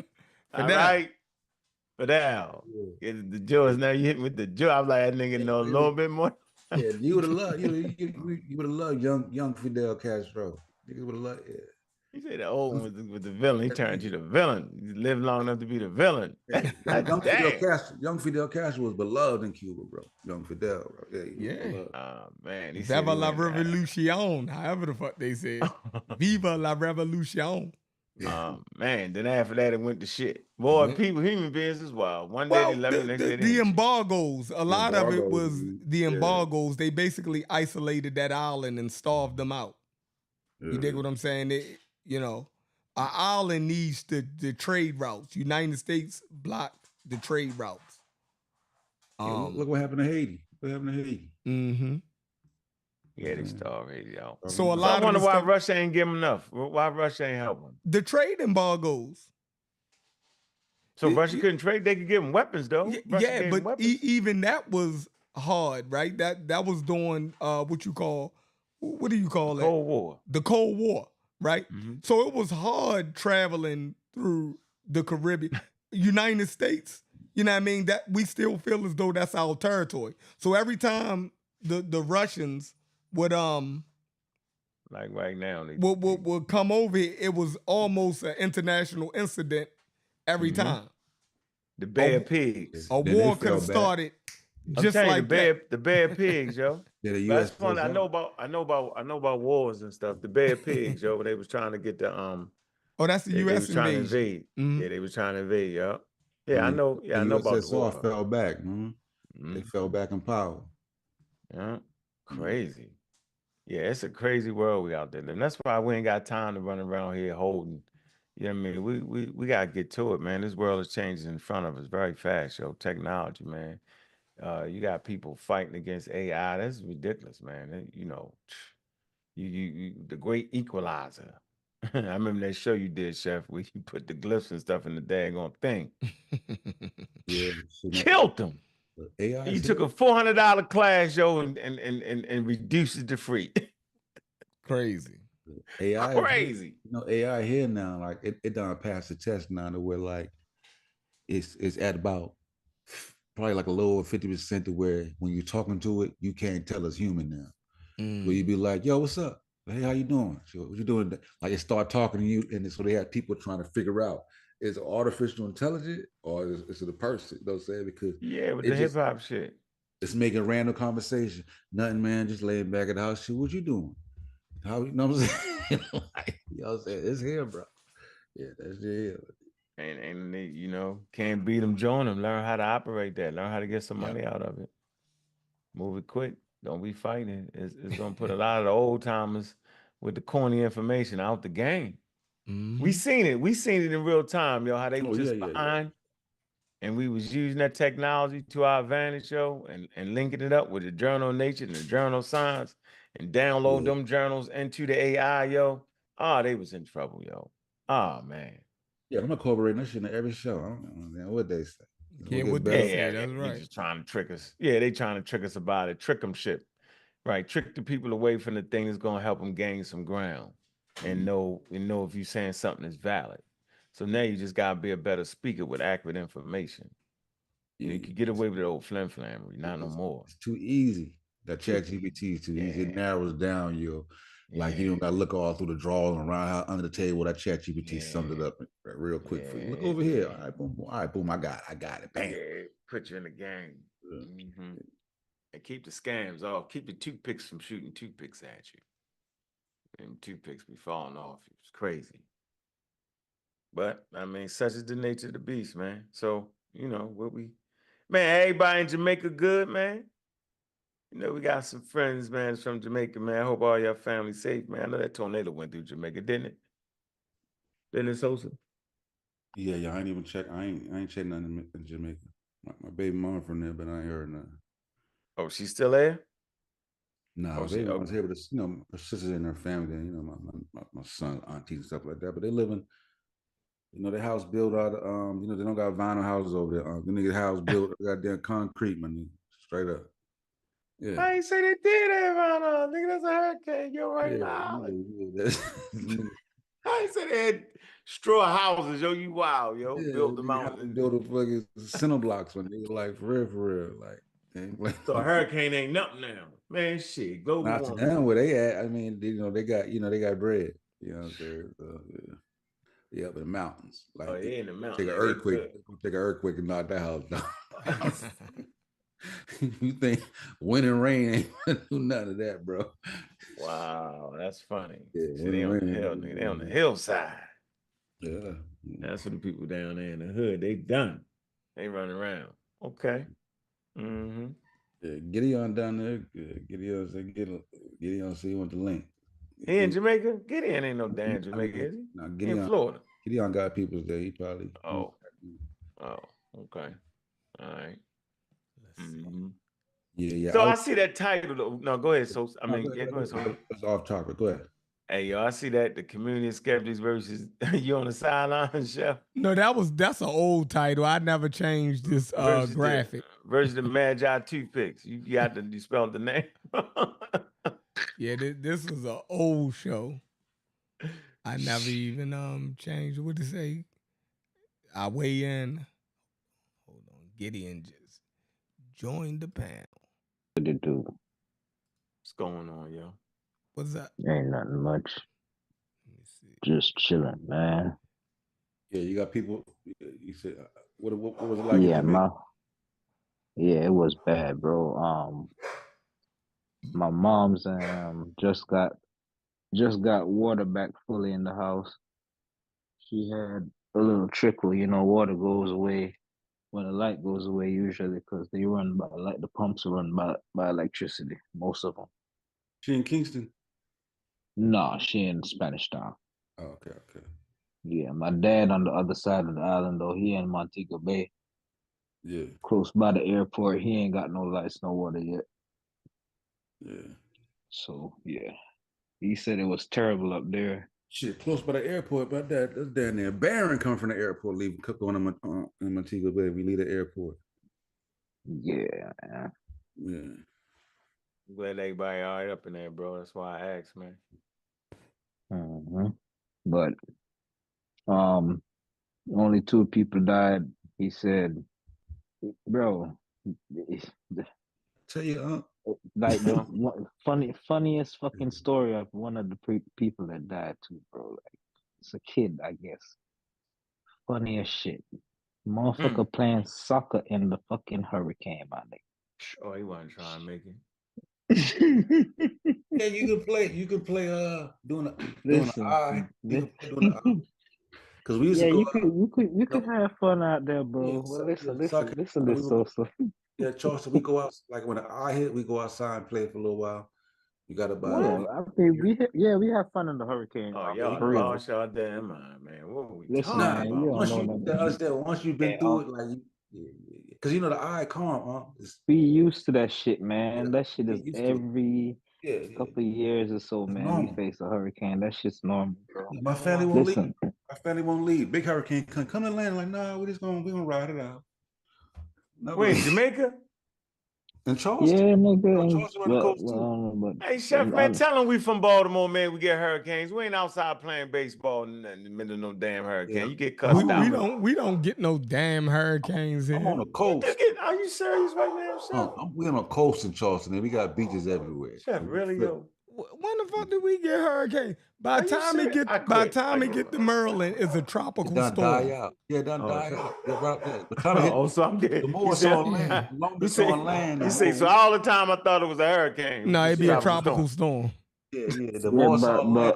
S2: All right? Fidel. Yeah. The Jews, now you hit me with the Jew. I was like, that nigga know a little bit more.
S3: Yeah, you would have loved you would have loved young Fidel Castro. You would have loved
S2: He said the old one was the villain. He turned you the villain. You lived long enough to be the villain.
S3: Young Fidel Castro was beloved in Cuba, bro. Young Fidel, bro.
S1: Yeah.
S2: Oh man.
S1: Viva la revolution, however the fuck they said. Viva la revolution.
S2: Man, then after that it went to shit. Boy, human beings is wild. One day they love me, next day
S1: the embargoes. A lot of it was the embargoes. They basically isolated that island and starved them out. You dig what I'm saying? Our island needs the trade routes. United States blocked the trade routes.
S3: Look what happened to Haiti.
S1: Mm-hmm.
S2: Yeah, they starved Haiti out.
S1: So I
S2: wonder why Russia ain't give them enough. Why Russia ain't help them?
S1: The trade embargoes.
S2: So Russia couldn't trade. They could give them weapons though.
S1: Yeah, but even that was hard, right? That was during what do you call it?
S2: Cold War.
S1: The Cold War, right?
S2: Mm-hmm.
S1: So it was hard traveling through the Caribbean, United States. You know what I mean? That we still feel as though that's our territory. So every time the Russians would
S2: like right now
S1: would come over here, it was almost an international incident every time.
S2: The Bay of Pigs.
S1: A war could have started just like that.
S2: The Bay of Pigs, yo.
S3: Yeah, the
S2: That's funny. I know about wars and stuff. The Bay of Pigs, yo, when they was trying to get the
S1: that's the U.S.
S2: They was trying to invade.
S1: Mm-hmm.
S2: Yeah, they was trying to invade, yo. Yeah, I know. Yeah, I know about the war.
S3: Fell back. Mm-hmm. They fell back in power.
S2: Yeah, crazy. Yeah, it's a crazy world we out there living. That's why we ain't got time to run around here holding. You know what I mean? We gotta get to it, man. This world is changing in front of us very fast, yo. Technology, man. You got people fighting against AI. That's ridiculous, man. You the great equalizer. I remember that show you did, Chef, where you put the glyphs and stuff in the daggone thing.
S3: Yeah,
S2: killed them.
S3: AI.
S2: You took a $400 class, yo, and reduced it to free.
S1: Crazy.
S3: AI
S2: crazy.
S3: AI here now, like it done passed the test now to where like it's at about probably like a lower 50% to where when you're talking to it, you can't tell it's human now. Where you be like, yo, what's up? Hey, how you doing? What you doing? Like it start talking to you, and so they have people trying to figure out, is it artificial intelligence or is it a person? You know what I'm saying? Because
S2: with the hip hop shit.
S3: It's making random conversation. Nothing, man, just laying back at the house. Shit, what you doing? How, you know what I'm saying? Like, you know what I'm saying? It's here, bro. Yeah, that's here.
S2: And they, can't beat them, join them. Learn how to operate that. Learn how to get some money out of it. Move it quick. Don't be fighting. It's going to put a lot of the old timers with the corny information out the game. Mm-hmm. We seen it in real time, yo, how they were just behind. And we was using that technology to our advantage, yo, and linking it up with the journal of Nature and the journal of Science and download them journals into the AI, yo. They was in trouble, yo. Man.
S3: Yeah, I'm incorporating that shit in every show. I don't know what they say.
S1: Yeah, what they say, that's right.
S2: They just trying to trick us. Yeah, they trying to trick us about it. Trick them shit. Right, trick the people away from the thing that's going to help them gain some ground and know if you're saying something is valid. So now you just got to be a better speaker with accurate information. You can get away with the old flim-flammery, not no more.
S3: It's too easy. That ChatGPT is too easy. It narrows down your, like you don't got to look all through the drawers and around under the table. That ChatGPT summed it up real quick for you. Look over here. All right, boom, I got it. Bam.
S2: Yeah, put you in the game. Mm-hmm. And keep the scams off. Keep the toothpicks from shooting toothpicks at you. And toothpicks be falling off. It's crazy. But, I mean, such is the nature of the beast, man. So, man, everybody in Jamaica good, man. We got some friends, man, from Jamaica, man. I hope all your family safe, man. I know that tornado went through Jamaica, didn't it? Didn't it, Sosa?
S3: Yeah, I ain't even check. I ain't checked nothing in Jamaica. My baby mom from there, but I ain't heard nothing.
S2: Oh, she's still there?
S3: No, baby mom's here with her sisters and her family, my son, aunties and stuff like that. But they live in, their house built out of, they don't got vinyl houses over there. The nigga house built goddamn concrete, man, straight up. Yeah.
S2: I ain't say they did have vinyl. Nigga, that's a hurricane. You're right now.
S3: Yeah,
S2: I ain't say they had Straw houses, yo, you wild, yo.
S3: Yeah,
S2: Built the
S3: we have to
S2: mountain.
S3: build a fucking cinder blocks when they were like for real, like.
S2: So a hurricane ain't nothing now, man. Shit, global
S3: Not to
S2: warming.
S3: them where they at. I mean, they got bread. You know what I'm saying? So, yeah. Yeah, up in the mountains. Like
S2: In the mountains.
S3: take an earthquake and knock that house down. You think wind and rain ain't do none of that, bro?
S2: Wow, that's funny.
S3: Yeah,
S2: See, they on the hill, nigga. They on the hillside.
S3: Yeah.
S2: That's for the people down there in the hood. They done. They running around. Okay. Mm-hmm.
S3: Yeah, Gideon down there. Gideon said, Gideon said he want the link.
S2: He in Jamaica? Gideon ain't no damn Jamaica, is he?
S3: No,
S2: He in Florida.
S3: Gideon got people there. He probably.
S2: Oh, okay. All right. Mm-hmm.
S3: Yeah.
S2: So I see that title though. No, go ahead. So I mean, go ahead. So
S3: it's off topic. Go ahead.
S2: Hey, yo, I see that the community of skeptics versus you on the sideline, Chef.
S1: No, that's an old title. I never changed this graphic.
S2: Versus the Magi toothpicks. You spelled the name.
S1: Yeah, this was an old show. I never even changed. What to say? I weigh in. Hold on, Gideon just joined the panel.
S4: What did do?
S2: What's going on, yo?
S1: What's that?
S4: Ain't nothing much.
S1: Let me see.
S4: Just chilling, man.
S3: Yeah, you got people. You said, what was it like?
S4: Yeah, it was bad, bro. My mom's just got water back fully in the house. She had a little trickle, water goes away when the light goes away usually because they run by the pumps run by electricity, most of them.
S3: She in Kingston?
S4: No, she in Spanish Town.
S3: Oh, okay.
S4: Yeah, my dad on the other side of the island though, he in Montego Bay.
S3: Yeah.
S4: Close by the airport. He ain't got no lights, no water yet.
S3: Yeah.
S4: So yeah. He said it was terrible up there.
S3: Shit, close by the airport, but that's down there. Barron come from the airport, leaving going in Montego Bay. We leave the airport.
S4: Yeah, man.
S3: Yeah.
S2: I'm glad everybody all right up in there, bro. That's why I asked, man.
S4: Mm-hmm. But only 2 people died. He said, bro,
S3: tell you,
S4: like the funniest fucking story of one of the people that died too, bro. Like it's a kid, I guess. Funniest shit. Motherfucker playing soccer in the fucking hurricane, my nigga.
S2: Oh, he wasn't trying to make it.
S3: Yeah, you can play doing the eye. Because we used to go
S4: you could have fun out there, bro. Well, listen to Sosa.
S3: Yeah, Charleston, we go out like when the eye hit, we go outside and play for a little while. You gotta buy.
S4: I think we have fun in the hurricane.
S2: Oh, y'all lost y'all damn mind, man. What were we talking about?
S3: Once you've been through it, like, because the eye calm,
S4: be used to that shit, man. That shit is every couple of years or so, man. Normal. We face a hurricane. That shit's normal, bro.
S3: My family won't leave. My family won't leave. Big hurricane come to land. Like, nah, we're gonna ride it out.
S2: No, wait, Jamaica?
S3: In Charleston?
S4: Yeah, nigga. Charleston on the coast too.
S2: Hey, Chef, man, tell them we from Baltimore, man. We get hurricanes. We ain't outside playing baseball in the middle of no damn hurricane. Yeah. You get cussed out.
S1: We don't get no damn hurricanes here.
S3: I'm on the coast.
S2: Are you serious right now, Chef?
S3: We on the coast in Charleston, and we got beaches everywhere.
S2: Chef, really, yo?
S1: When the fuck did we get hurricane? By the time it get to Maryland, it's a tropical storm.
S3: Die out. Yeah, done die out.
S2: So I'm getting.
S3: The more it's on land, the longer it's on land.
S2: You say so all the time I thought it was a hurricane.
S1: No, it'd be a tropical storm.
S3: Yeah. The more it's on land.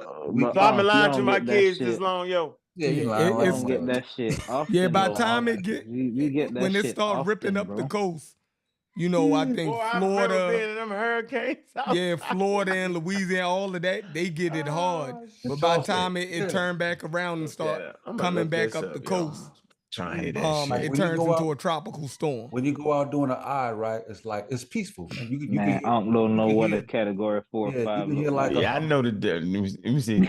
S2: So I've been lying to my kids this long, yo.
S4: Yeah, it's get that shit off.
S1: Yeah, by the time it get, we get that when it start ripping up the coast. I think Florida,
S2: been in them hurricanes.
S1: Florida and Louisiana, all of that, they get it hard. But by the time it turn back around and start coming back up the coast,
S2: trying to hit that shit.
S1: It turns into a tropical storm.
S3: When you go out doing an eye, right, it's peaceful. You
S4: I don't know what a category 4 or 5 is.
S2: I know the difference. Let me see.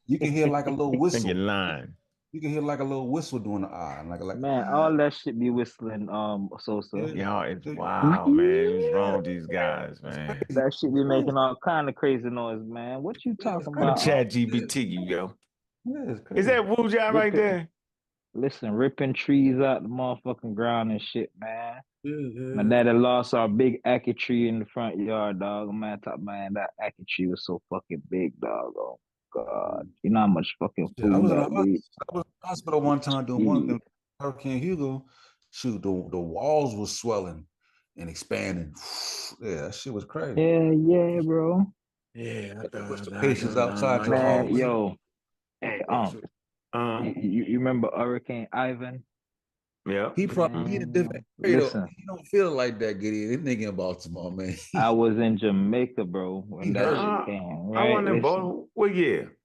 S3: You can hear like a little whistle.
S2: You're lying.
S3: You can hear like a little whistle during the eye. Like
S4: man, all that shit be whistling, Sosa.
S2: Y'all, it's wow, man. What's wrong with these guys, man?
S4: That shit be making all kind of crazy noise, man. What you talking about?
S2: Chat GPT, yo.
S3: Yeah, it's crazy.
S2: Is that Wu Jian right there?
S4: Listen, ripping trees out the motherfucking ground and shit, man.
S3: Yeah.
S4: My daddy lost our big ackee tree in the front yard, dog. Man, that ackee tree was so fucking big, dog. Oh God, you know how much fucking
S3: Yeah, I
S4: food
S3: was in
S4: that would be.
S3: I was in the hospital one time doing one of them Hurricane Hugo. Shoot, the walls was swelling and expanding. Yeah, that shit was crazy.
S4: Yeah, bro.
S2: Yeah, I
S3: Push the
S2: thought,
S3: patients outside your
S4: Man,
S3: hallway.
S4: yo, hey, you remember Hurricane Ivan?
S2: Yeah.
S3: He probably a different
S4: Listen,
S3: He don't feel like that, Gideon. This nigga in Baltimore, man.
S4: I was in Jamaica, bro, when
S3: He
S4: that
S3: hurt.
S4: shit came.
S2: I
S4: Right?
S2: wonder,
S4: Listen,
S2: boy, what year?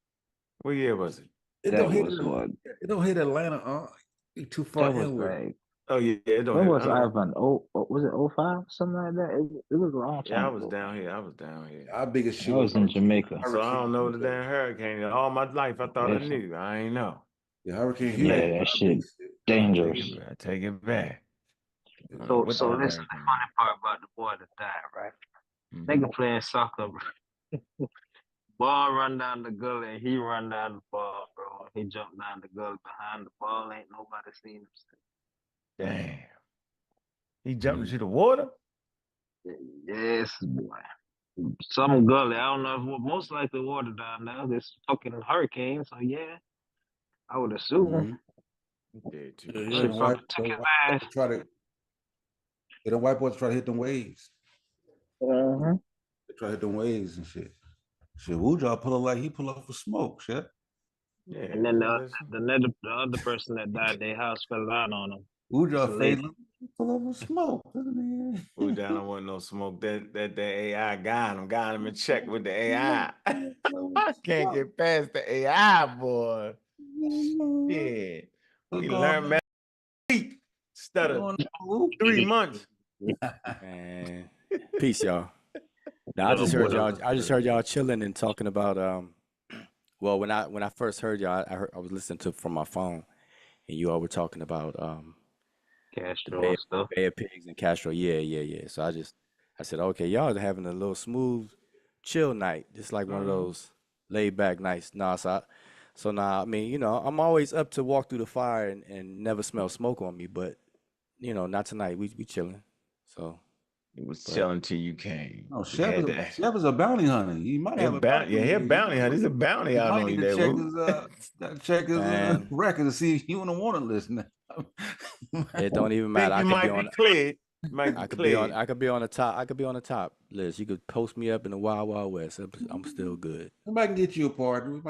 S2: What year was it?
S3: It
S4: that
S3: don't hit.
S4: was what?
S3: It don't hit Atlanta. He too far
S4: That was
S3: inward.
S4: like,
S2: Oh yeah, it don't
S4: when
S2: hit.
S4: was
S2: I know.
S4: Ivan? Was it 05? Something like that. It was a long
S2: Yeah, I
S4: time
S2: was
S4: ago.
S2: down here. I was down here.
S3: Our biggest
S4: I
S3: shit was
S4: was in Jamaica.
S2: So I don't know the damn hurricane. All my life, I thought I
S4: Listen,
S2: knew. I ain't know.
S3: the Hurricane
S2: Take it
S3: Hugo.
S2: back.
S4: yeah, that shit
S2: Take
S4: dangerous.
S2: it back. Take it back.
S4: So
S2: What
S4: listen,
S2: damn
S4: the
S2: hurricane?
S4: funny part about the boy that died, right? Nigga playing soccer, bro. Ball run down the gully and he run down the ball, bro. He jumped down the gully behind the ball. Ain't nobody seen him since.
S2: Damn. He jumped into the water?
S4: Yes, boy. Some gully. I don't know if most likely water down there. This fucking hurricane. So yeah, I would assume.
S2: Dead too.
S3: Yeah,
S4: Shit probably took his ass.
S3: The white boys try to hit them waves.
S4: Uh-huh.
S3: They try to hit them waves and shit. Shit, Wujaw pull up like he pull up for smoke, shit.
S2: Yeah.
S4: And then the other person that died, their house fell down on him.
S3: Wujaw fade pull up for smoke.
S2: Who down don't want no smoke. That AI got him in check with the AI. I can't get past the AI, boy. Yeah. We learned math week. Stutter 3 months.
S5: Man. Peace, y'all. Now I just heard y'all chilling and talking about well, when I first heard y'all, I was listening to from my phone, and you all were talking about
S4: Castro and stuff.
S5: Bay of Pigs and Castro. Yeah. So I said, okay, y'all are having a little smooth, chill night, just like one of those laid back nights. So now, I mean, you know, I'm always up to walk through the fire and never smell smoke on me, but you know, not tonight. We chilling. So
S2: It was chilling till you came.
S3: No, Chef is a bounty hunter. He might have a bounty.
S2: Yeah, he's a bounty hunter. He's a bounty out on you there.
S3: Check his record to see if he want to list now.
S5: It don't even matter.
S2: I might be cleared.
S5: I could be on the top. I could be on the top list. You could post me up in the Wild Wild West. I'm still good.
S3: We might get you a pardon.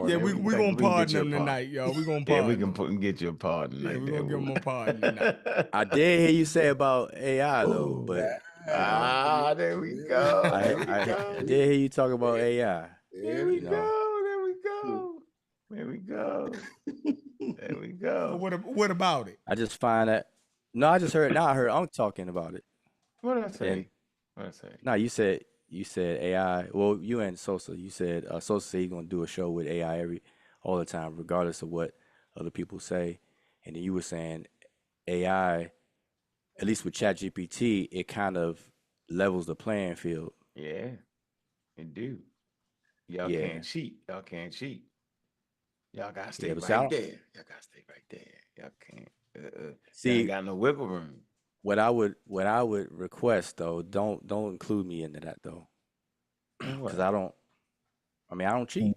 S1: Yeah, we gonna pardon him tonight, y'all. We gonna pardon.
S2: Yeah, we can get you a pardon.
S1: Yeah, we gonna give him a pardon tonight.
S5: I did hear you say about AI though, but
S2: there we go.
S5: I did hear you talk about AI.
S2: There we go.
S1: What about it?
S5: I just find that. No, I just heard. Now I heard Unc talking about it.
S2: What did I say?
S5: No, you said AI. Well, you and Sosa. You said Sosa said he's gonna do a show with AI all the time, regardless of what other people say. And then you were saying AI, at least with ChatGPT, it kind of levels the playing field.
S2: Yeah, it do. Y'all can't cheat. Y'all gotta stay right there. Y'all can't. See, you ain't got no wiggle room.
S5: What I would request though, don't include me into that though, because I don't cheat.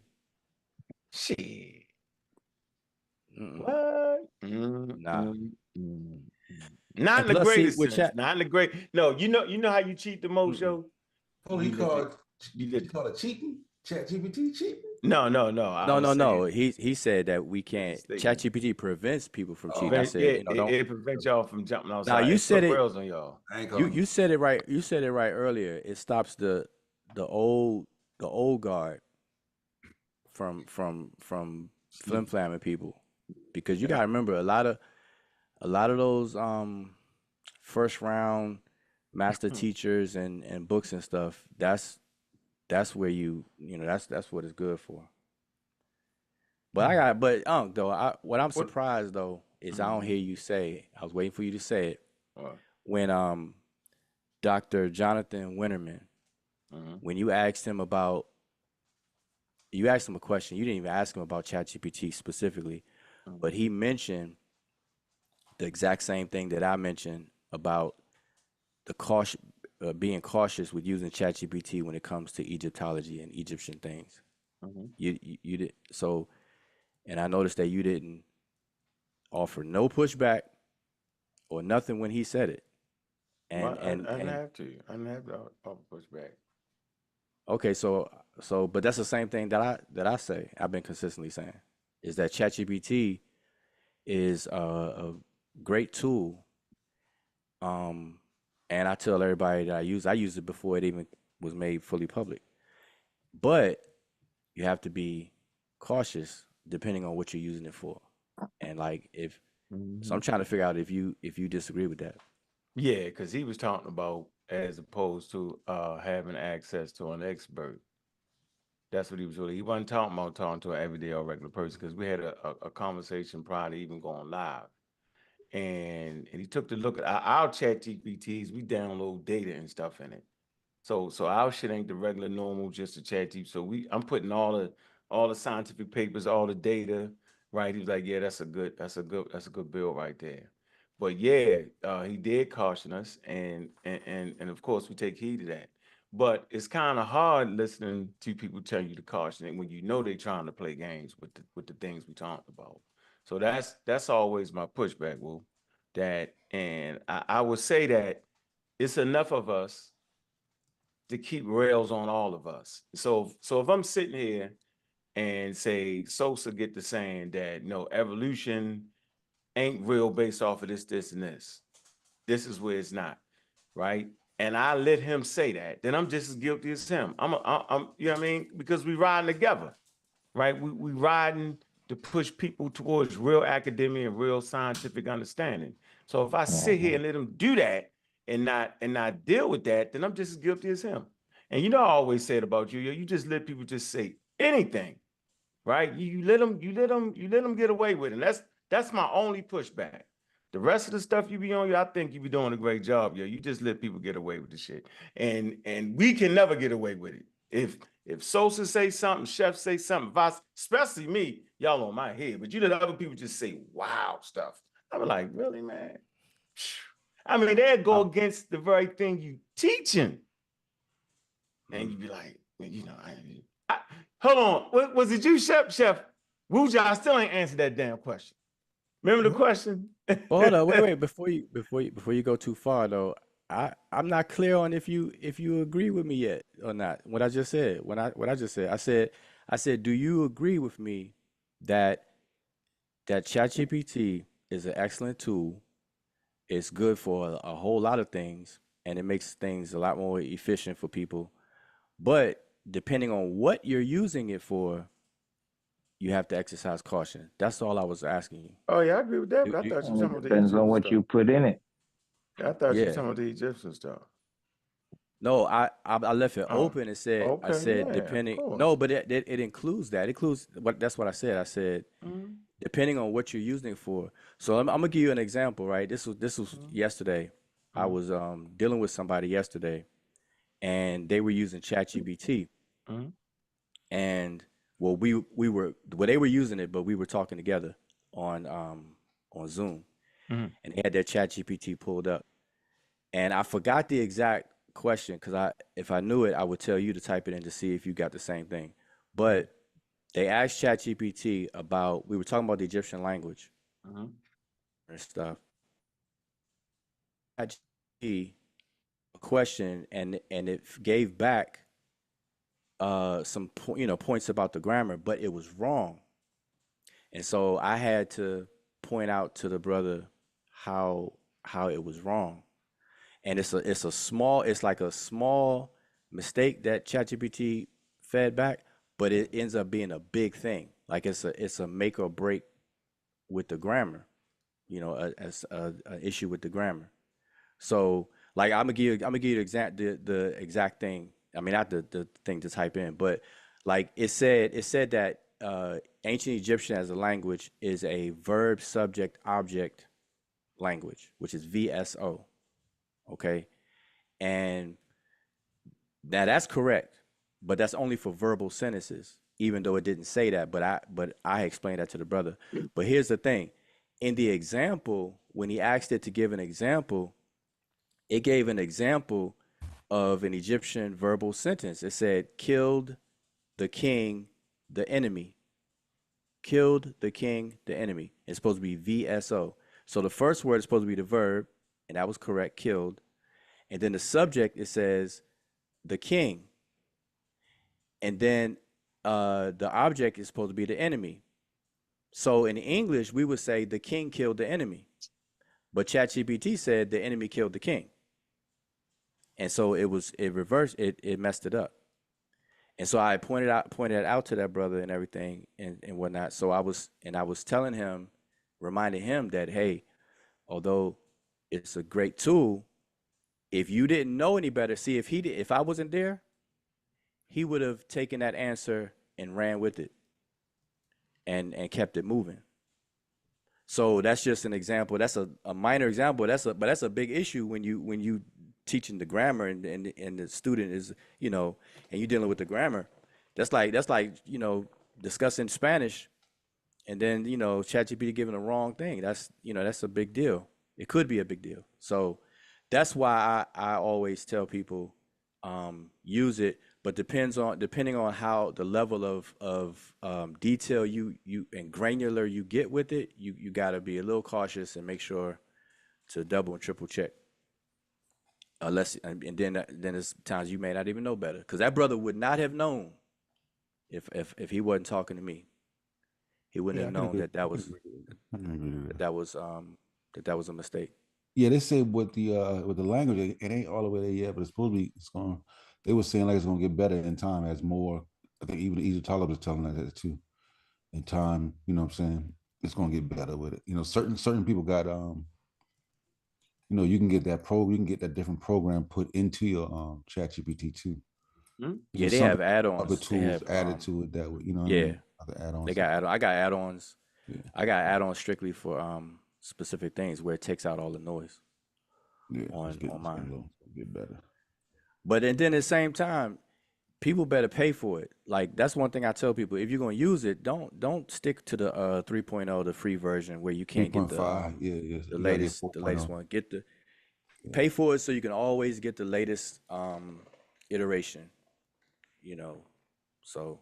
S2: Shit.
S5: What?
S2: Nah. Not in the greatest sense. Not in the great. No, you know how you cheat the most, yo.
S3: Oh, you call it cheating? ChatGPT cheating?
S2: No.
S5: He said that we can't. ChatGPT prevents people from cheating. I said,
S2: it prevents y'all from jumping outside.
S5: Now you said it.
S2: On y'all.
S5: You said it right. You said it right earlier. It stops the old guard from flim flamming people, because you gotta remember a lot of those first round master teachers and books and stuff. That's where that's what it's good for. But what I'm surprised though is I don't hear you say. I was waiting for you to say it when Dr. Jonathan Winterman, when you asked him about you asked him a question. You didn't even ask him about ChatGPT specifically, but he mentioned the exact same thing that I mentioned about the caution, being cautious with using ChatGPT when it comes to Egyptology and Egyptian things. You did so, and I noticed that you didn't offer no pushback or nothing when he said it. And
S2: I didn't have to. I didn't have to push back.
S5: Okay, so but that's the same thing that I say. I've been consistently saying is that ChatGPT is a great tool. And I tell everybody that I use it before it even was made fully public. But you have to be cautious depending on what you're using it for. And like so I'm trying to figure out if you disagree with that.
S2: Yeah, because he was talking about as opposed to having access to an expert. That's what he was really. He wasn't talking to an everyday or regular person, because we had a conversation prior to even going live. And he took the look at our chat GPTs. We download data and stuff in it. So our shit ain't the regular normal, just a chat GPT. So I'm putting all the scientific papers, all the data, right? He was like, yeah, that's a good bill right there. But yeah, he did caution us, and of course we take heed of that. But it's kind of hard listening to people tell you to caution it when you know they're trying to play games with the things we talked about. So that's always my pushback, Will. And I would say that it's enough of us to keep rails on all of us. So if I'm sitting here and say Sosa get the saying that no, evolution ain't real based off of this, and this. This is where it's not, right? And I let him say that, then I'm just as guilty as him. I'm you know what I mean? Because we riding together, right? We riding to push people towards real academia and real scientific understanding. So if I sit here and let him do that and not deal with that, then I'm just as guilty as him. And you know, I always said about you, you just let people just say anything, right? You let them get away with it. And that's my only pushback. The rest of the stuff you be on, I think you be doing a great job, yo. You just let people get away with the shit. And we can never get away with it. If Sosa say something, Chef say something, especially me, y'all on my head, but you let other people just say wow stuff. I'm like, really, man? I mean, they'd go against the very thing you teaching. And you'd be like, you know, hold on. Was it you, Chef? Wuja, I still ain't answered that damn question. Remember the question?
S5: Well, hold on, wait. Before you go too far though, I'm not clear on if you agree with me yet or not. What I just said, I said, do you agree with me that ChatGPT is an excellent tool? It's good for a whole lot of things, and it makes things a lot more efficient for people. But depending on what you're using it for, you have to exercise caution. That's all I was asking you.
S2: Oh yeah, I agree with that. But I thought you were talking about the
S4: depends on
S2: Egyptian
S4: what
S2: stuff.
S4: you put in it.
S2: I thought you were talking about the Egyptian stuff.
S5: No, I left it open and said
S2: okay,
S5: I said
S2: yeah,
S5: depending. No, but it includes that. It includes what that's what I said. I said depending on what you're using it for. So I'm gonna give you an example, right? This was yesterday. I was dealing with somebody yesterday, and they were using ChatGPT, and well, they were using it, but we were talking together on Zoom, and they had their ChatGPT pulled up, and I forgot the exact question because if I knew it, I would tell you to type it in to see if you got the same thing. But they asked ChatGPT about, we were talking about the Egyptian language and stuff. ChatGPT a question, and it gave back some points about the grammar, but it was wrong. And so I had to point out to the brother how it was wrong. And it's like a small mistake that ChatGPT fed back, but it ends up being a big thing. Like it's a make or break with the grammar, as an issue with the grammar. So like I'm gonna give you the exact thing. I mean, not the thing to type in, but like it said that ancient Egyptian as a language is a verb subject object language, which is VSO. Okay. And now that's correct, but that's only for verbal sentences. even though it didn't say that, but I explained that to the brother. But here's the thing. In the example, when he asked it to give an example, it gave an example of an Egyptian verbal sentence. It said, killed the king, the enemy. Killed the king, the enemy. It's supposed to be VSO. So the first word is supposed to be the verb, and that was correct, killed. And then the subject, it says the king. And then the object is supposed to be the enemy. So in English, we would say the king killed the enemy. But ChatGPT said the enemy killed the king. And so it reversed, it messed it up. And so I pointed it out to that brother and everything and whatnot. So I was telling him, reminding him that, hey, although it's a great tool, if you didn't know any better, see, if I wasn't there, he would have taken that answer and ran with it and kept it moving. So that's just an example. That's a minor example. But that's a big issue when you teaching the grammar and the student is, and you're dealing with the grammar. That's like, discussing Spanish and then, ChatGPT giving the wrong thing. That's a big deal. It could be a big deal. So that's why I always tell people, use it, but depending on how the level of detail you and granular you get with it, you got to be a little cautious and make sure to double and triple check. Unless, and then there's times you may not even know better, because that brother would not have known if he wasn't talking to me. He wouldn't have known that was a mistake.
S3: Yeah, they say with the language, it ain't all the way there yet, but it's supposed to be. They were saying like it's gonna get better in time as more. I think even Easy Talib was telling us that too. In time, you know what I'm saying? It's gonna get better with it. Certain people got you can get that different program put into your ChatGPT too.
S5: Mm-hmm. Yeah, they have add-ons.
S3: Other tools added to it that would, other add-ons.
S5: They got add-ons. I got add-ons. Yeah. I got add-ons strictly for specific things where it takes out all the noise.
S3: Yeah,
S5: on mine.
S3: Get better.
S5: But then at the same time, people better pay for it. Like, that's one thing I tell people: if you're gonna use it, don't stick to the 3.0, the free version where you can't get the latest one. Pay for it so you can always get the latest iteration. So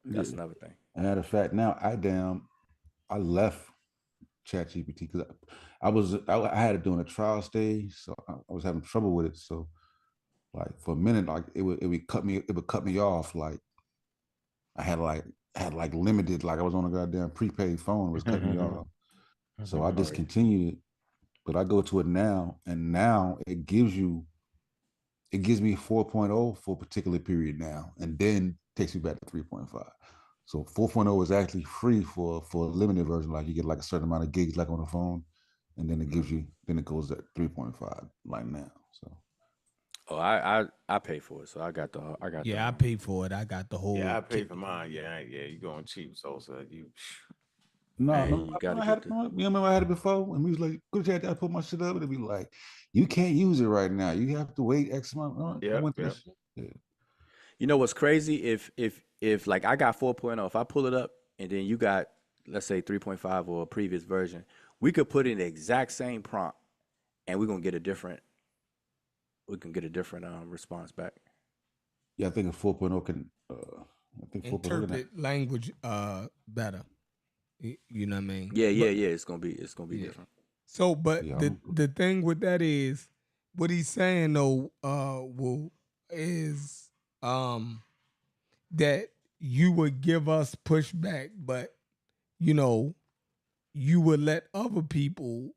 S5: that's another thing.
S3: And matter of fact, now I left ChatGPT because I had it during a trial stage, so I was having trouble with it. So, like, for a minute, like it would cut me off. Like I had limited, like I was on a goddamn prepaid phone. It was cutting me off. So I discontinued it. But I go to it now, and now it gives me 4.0 for a particular period now, and then takes me back to 3.5. So 4.0 is actually free for a limited version. Like you get like a certain amount of gigs like on the phone, and then it goes at 3.5 like now. So.
S5: Oh, I pay for it, so I got.
S1: I pay for it. I got the whole.
S2: Yeah, I pay for mine. Yeah, you going cheap, so you.
S3: No, I remember I had it before, and we was like, "Go to chat, I put my shit up," and it'd be like, "You can't use it right now. You have to wait X amount." Yeah.
S5: You know what's crazy? If like I got 4.0, if I pull it up and then you got, let's say 3.5 or a previous version, we could put in the exact same prompt, and we're gonna get a different. We can get a different response back.
S3: Yeah, I think a 4.0 can.
S1: Interpret language better. You know what I mean?
S5: Yeah. It's gonna be different.
S1: So, but the thing with that is, what he's saying though, is that you would give us pushback, but you would let other people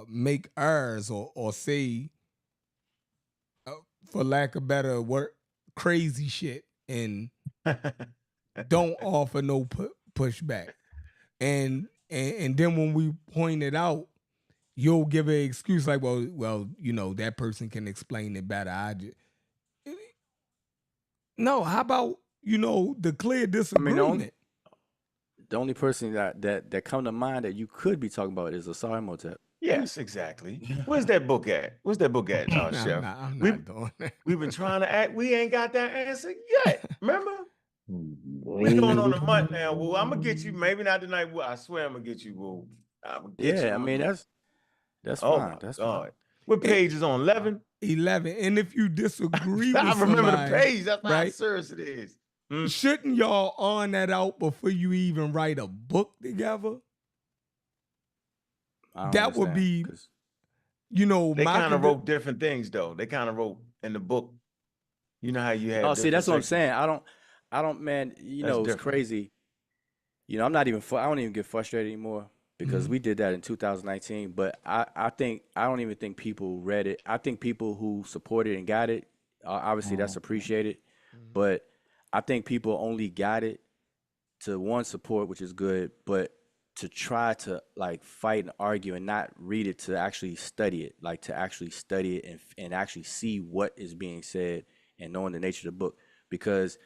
S1: make errors or say, for lack of better word, crazy shit, and don't offer no pushback. And then when we point it out, you'll give an excuse like, well, that person can explain it better. No, how about, the clear disagreement?
S5: The only person that come to mind that you could be talking about is Asar Imhotep.
S2: Yes, exactly. Where's that book at? Chef?
S1: I'm not doing that.
S2: We've been trying to act. We ain't got that answer yet. Remember? We going on a month now. Well, I'm gonna get you. Maybe not tonight. Well, I swear I'm gonna get you. Well, I'm gonna get you.
S5: Yeah, I mean that's
S2: oh
S5: fine.
S2: my
S5: That's
S2: God.
S5: fine.
S2: What page is on? 11?
S1: 11. And if you disagree with
S2: I remember
S1: somebody,
S2: the page. That's how
S1: right?
S2: serious it is.
S1: Shouldn't y'all on that out before you even write a book together? That would be, you know,
S2: they kind of wrote different things though. They kind of wrote in the book. You know how you had.
S5: Oh, see, that's what I'm saying. I don't, man. You know, it's crazy. You know, I don't even get frustrated anymore because we did that in 2019. But I don't even think people read it. I think people who supported and got it, obviously that's appreciated. But I think people only got it to one, support, which is good, but to try to like fight and argue and not read it, to actually study it, like to actually study it and actually see what is being said and knowing the nature of the book. Because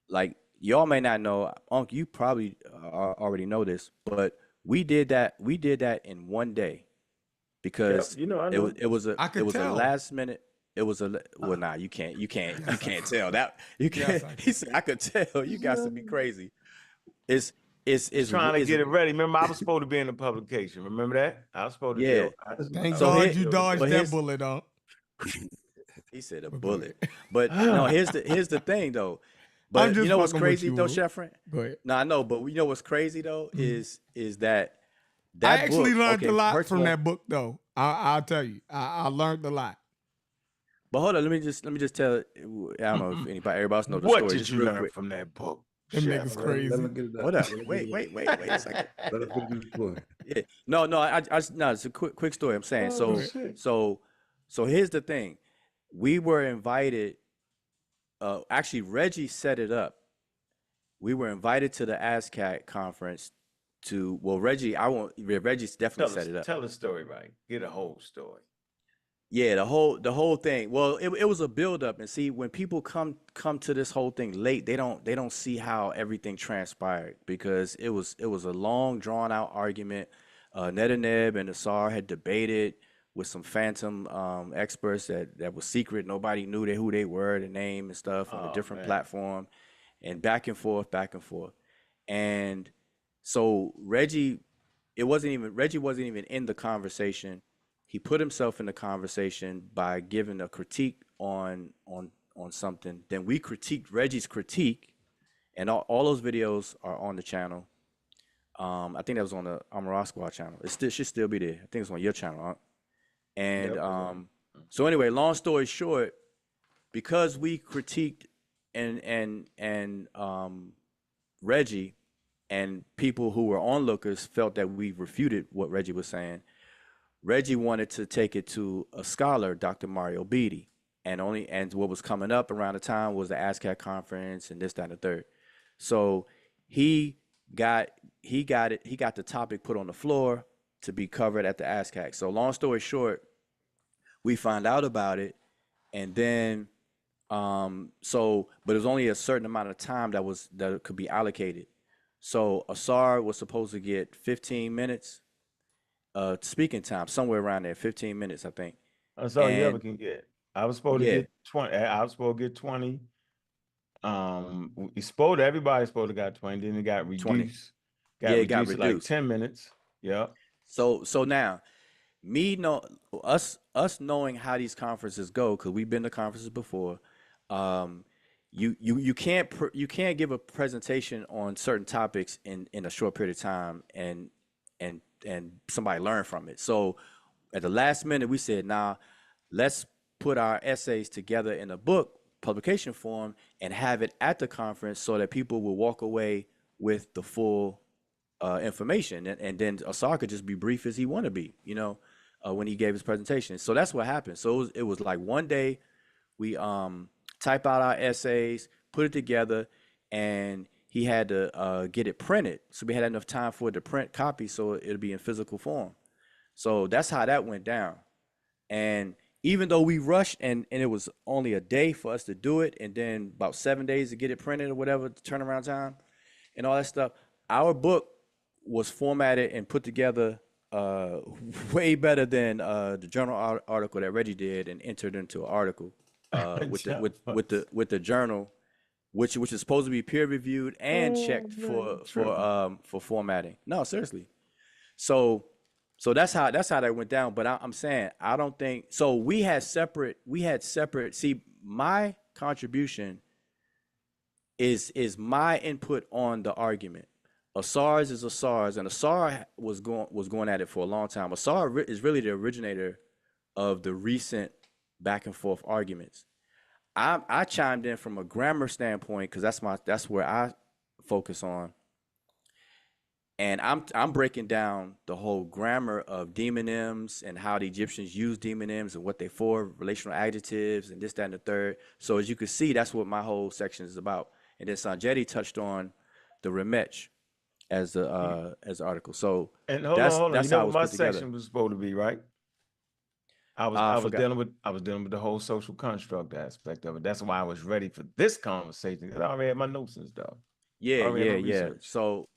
S5: like y'all may not know, Unc, you probably already know this, but we did that in one day because
S2: you know, I know.
S5: it was a last minute. It was a well, nah, you can't tell that. You can't. He said, I could tell. You got to be crazy. It's
S2: trying to get it ready. Remember, I was supposed to be in the publication. Remember that? I was supposed to be.
S1: Thank God you dodged that bullet, Unc.
S5: He said a bullet. But no, here's the thing though. But you know what's crazy though, Sheffrin?
S1: Go ahead.
S5: No, I know, but you know what's crazy though is that
S1: I actually learned a lot from that book though. I'll tell you. I learned a lot.
S5: But hold on, let me just tell. I don't know if everybody else knows the
S2: story.
S5: What
S2: did you learn from that book?
S1: That nigga's crazy.
S3: Let me get it done.
S5: What up? Wait a second.
S3: Let us finish this point.
S5: Yeah. No, it's a quick story. I'm saying so here's the thing. We were invited. Actually, Reggie set it up. We were invited to the ASCAC conference. Reggie's definitely set it up.
S2: Tell the story, right? Get a whole story.
S5: Yeah, the whole thing. Well, it was a buildup, and see, when people come to this whole thing late, they don't see how everything transpired because it was a long, drawn out argument. Netaneb and Asar had debated with some phantom experts that was secret. Nobody knew who they were, the name and stuff on a different platform, and back and forth. And so Reggie wasn't even in the conversation. He put himself in the conversation by giving a critique on something. Then we critiqued Reggie's critique, and all those videos are on the channel. I think that was on the Amara Squad channel. It should still be there. I think it's on your channel, huh? And so anyway, long story short, because we critiqued and Reggie, and people who were onlookers felt that we refuted what Reggie was saying, Reggie wanted to take it to a scholar, Dr. Mario Beatty, and what was coming up around the time was the ASCAC conference and this, that, and the third. So he got the topic put on the floor to be covered at the ASCAC. So long story short, we found out about it, and then but it was only a certain amount of time that could be allocated. So Asar was supposed to get 15 minutes speaking time, somewhere around there, 15 minutes, I think.
S2: That's all you ever can get. I was supposed to get 20. I was supposed to get 20. Everybody's supposed to got 20, then it got reduced. 20. It got reduced like 10 minutes. Yeah. So
S5: now, us knowing how these conferences go, because we've been to conferences before, you can't give a presentation on certain topics in a short period of time and somebody learn from it. So at the last minute, we said, nah, let's put our essays together in a book publication form and have it at the conference so that people will walk away with the full information. And then Asar could just be brief as he want to be, when he gave his presentation. So that's what happened. So it was like one day we type out our essays, put it together, and he had to get it printed. So we had enough time for it to print copy so it'll be in physical form. So that's how that went down. And even though we rushed and it was only a day for us to do it, and then about 7 days to get it printed or whatever, turnaround time and all that stuff, our book was formatted and put together way better than the journal article that Reggie did and entered into an article with the journal which is supposed to be peer reviewed and checked for formatting. No, seriously. So that's how that went down. But I'm saying I don't think so. We had separate. See, my contribution is my input on the argument. A SARS is a SARS, and a SAR was going at it for a long time. A SAR is really the originator of the recent back and forth arguments. I chimed in from a grammar standpoint because that's where I focus on, and I'm breaking down the whole grammar of demonyms and how the Egyptians used demonyms and what they for, relational adjectives and this, that, and the third. So as you can see, that's what my whole section is about. And then Sanjetti touched on the Remech as the article. So
S2: and hold on.
S5: That's
S2: you know
S5: how it
S2: what
S5: was
S2: my
S5: put together.
S2: section was supposed to be, right? I was dealing with the whole social construct aspect of it. That's why I was ready for this conversation, because I already had my notes and stuff.
S5: Yeah. So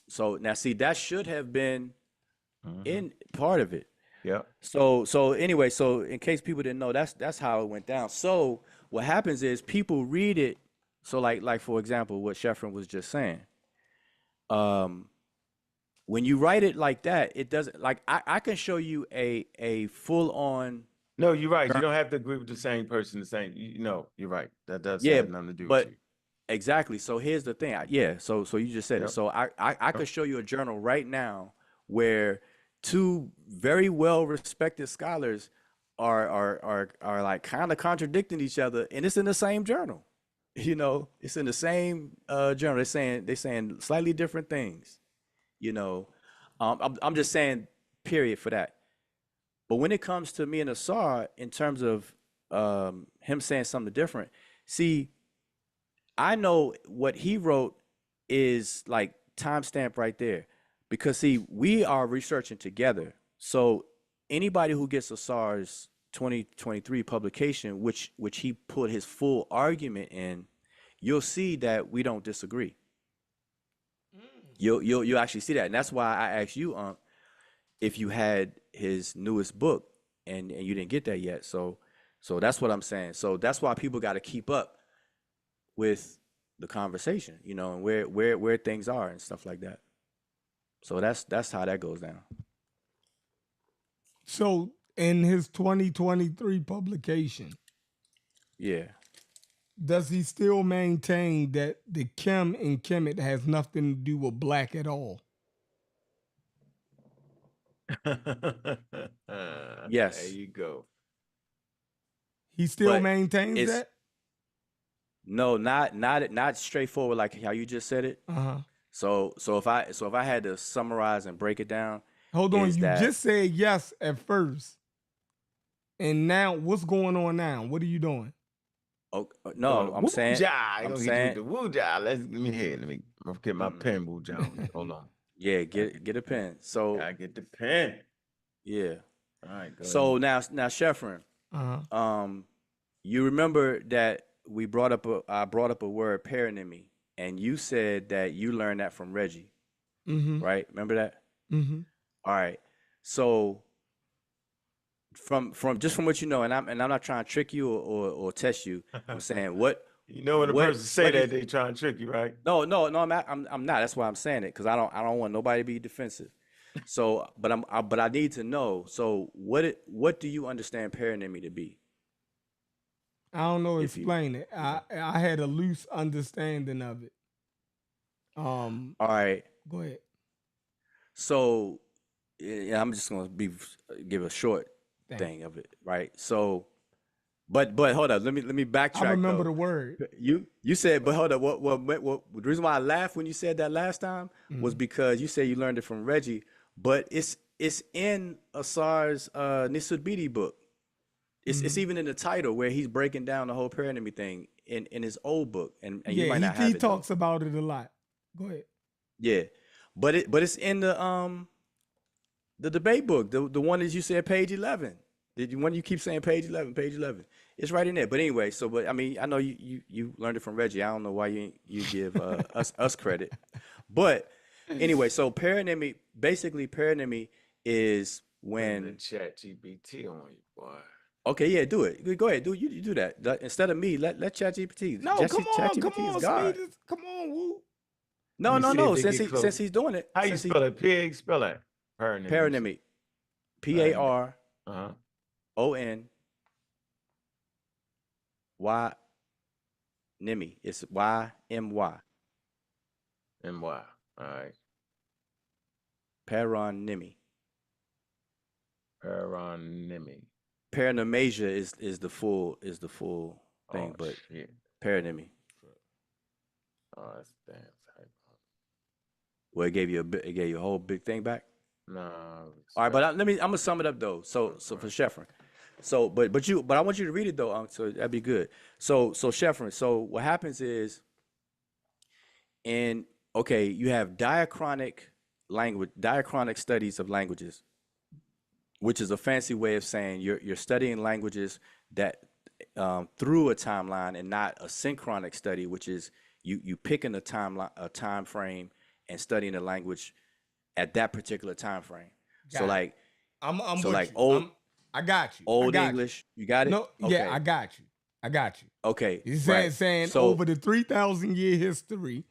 S5: now see, that should have been in part of it.
S2: Yeah.
S5: So anyway, so in case people didn't know, that's how it went down. So what happens is people read it. So like for example, what Sheffrin was just saying. When you write it like that, it doesn't, like I can show you a full on.
S2: No, you're right. You don't have to agree with the same person. You're right. That does have nothing to do with you.
S5: Exactly. So here's the thing. So you just said it. So I could show you a journal right now where two very well respected scholars are like kind of contradicting each other, and it's in the same journal. It's in the same journal. They're saying slightly different things. I'm just saying, period, for that. But when it comes to me and Asar, in terms of him saying something different, see, I know what he wrote is like timestamp right there, because see, we are researching together. So anybody who gets Asar's 2023 publication, which he put his full argument in, you'll see that we don't disagree. You'll actually see that, and that's why I asked you, if you had his newest book, and you didn't get that yet. So that's what I'm saying. So that's why people got to keep up with the conversation, and where things are and stuff like that. So that's how that goes down.
S1: So in his 2023 publication, does he still maintain that the Kim in Kemet has nothing to do with black at all?
S5: Yes.
S2: There you go.
S1: He still maintains that?
S5: No, not straightforward like how you just said it. So if I had to summarize and break it down.
S1: Hold on, you just said yes at first. And now what's going on now? What are you doing?
S5: Oh no, I'm saying
S2: the woo-jah. Let me get my pen, woo-jah. Hold on.
S5: Yeah, get a pen. So
S2: I get the pen.
S5: Yeah.
S2: All right. Go
S5: so
S2: ahead.
S5: now Sheffrin, you remember that I brought up a word, paronymy, and you said that you learned that from Reggie, right? Remember that? All right. So from what you know, and I'm not trying to trick you or test you. I'm saying what.
S2: When a person say that, they try and trick you, right?
S5: No, I'm not. That's why I'm saying it, because I don't want nobody to be defensive. So, but I need to know. So, what do you understand paronymy to be?
S1: I don't know. Explain it. I had a loose understanding of it.
S5: All right.
S1: Go ahead.
S5: So, I'm just gonna give a short thing of it, right? So. But hold up, let me backtrack.
S1: I remember the word.
S5: You said, but hold up, what the reason why I laughed when you said that last time was because you said you learned it from Reggie, but it's in Asar's Nisudbidi book. It's even in the title where he's breaking down the whole paronymy thing in his old book, and you might not have it.
S1: He talks about it a lot. Go ahead.
S5: Yeah, but it's in the debate book, the one that you said page 11. The one you keep saying page 11. It's right in there. But anyway, but I mean, I know you learned it from Reggie. I don't know why you give us credit. But anyway, so paronymy is when
S2: the chat GPT on you, boy.
S5: Okay, yeah, do it. Go ahead, you do that. Instead of me, let ChatGPT.
S1: No, come on,
S5: ChatGPT is God.
S1: Speed. Come on, Woo.
S5: No,
S2: Let me see if
S5: no.
S2: they get close.
S5: Since he's doing it,
S2: How you
S5: since he
S2: spell it? Pig, spell it.
S5: paronymy, PARONYMY. It's YMY.
S2: MY. All right.
S5: Paronymy.
S2: Paronymy.
S5: Paranomasia is the full thing, but
S2: shit.
S5: paronymy.
S2: Oh, that's damn type.
S5: Well, it gave you a whole big thing back.
S2: No.
S5: All right, but I'm gonna sum it up though. So for Sheffrin, but I want you to read it though, so that'd be good. So Sheffrin, so what happens is, you have diachronic studies of languages, which is a fancy way of saying you're studying languages that through a timeline, and not a synchronic study, which is you picking a time frame and studying the language at that particular time frame.
S1: So like I'm with you.
S5: old
S1: I got you.
S5: Old English, you got it?
S1: No,
S5: okay.
S1: Yeah, I got you.
S5: Okay.
S1: He's
S5: right.
S1: saying over the 3,000 year history,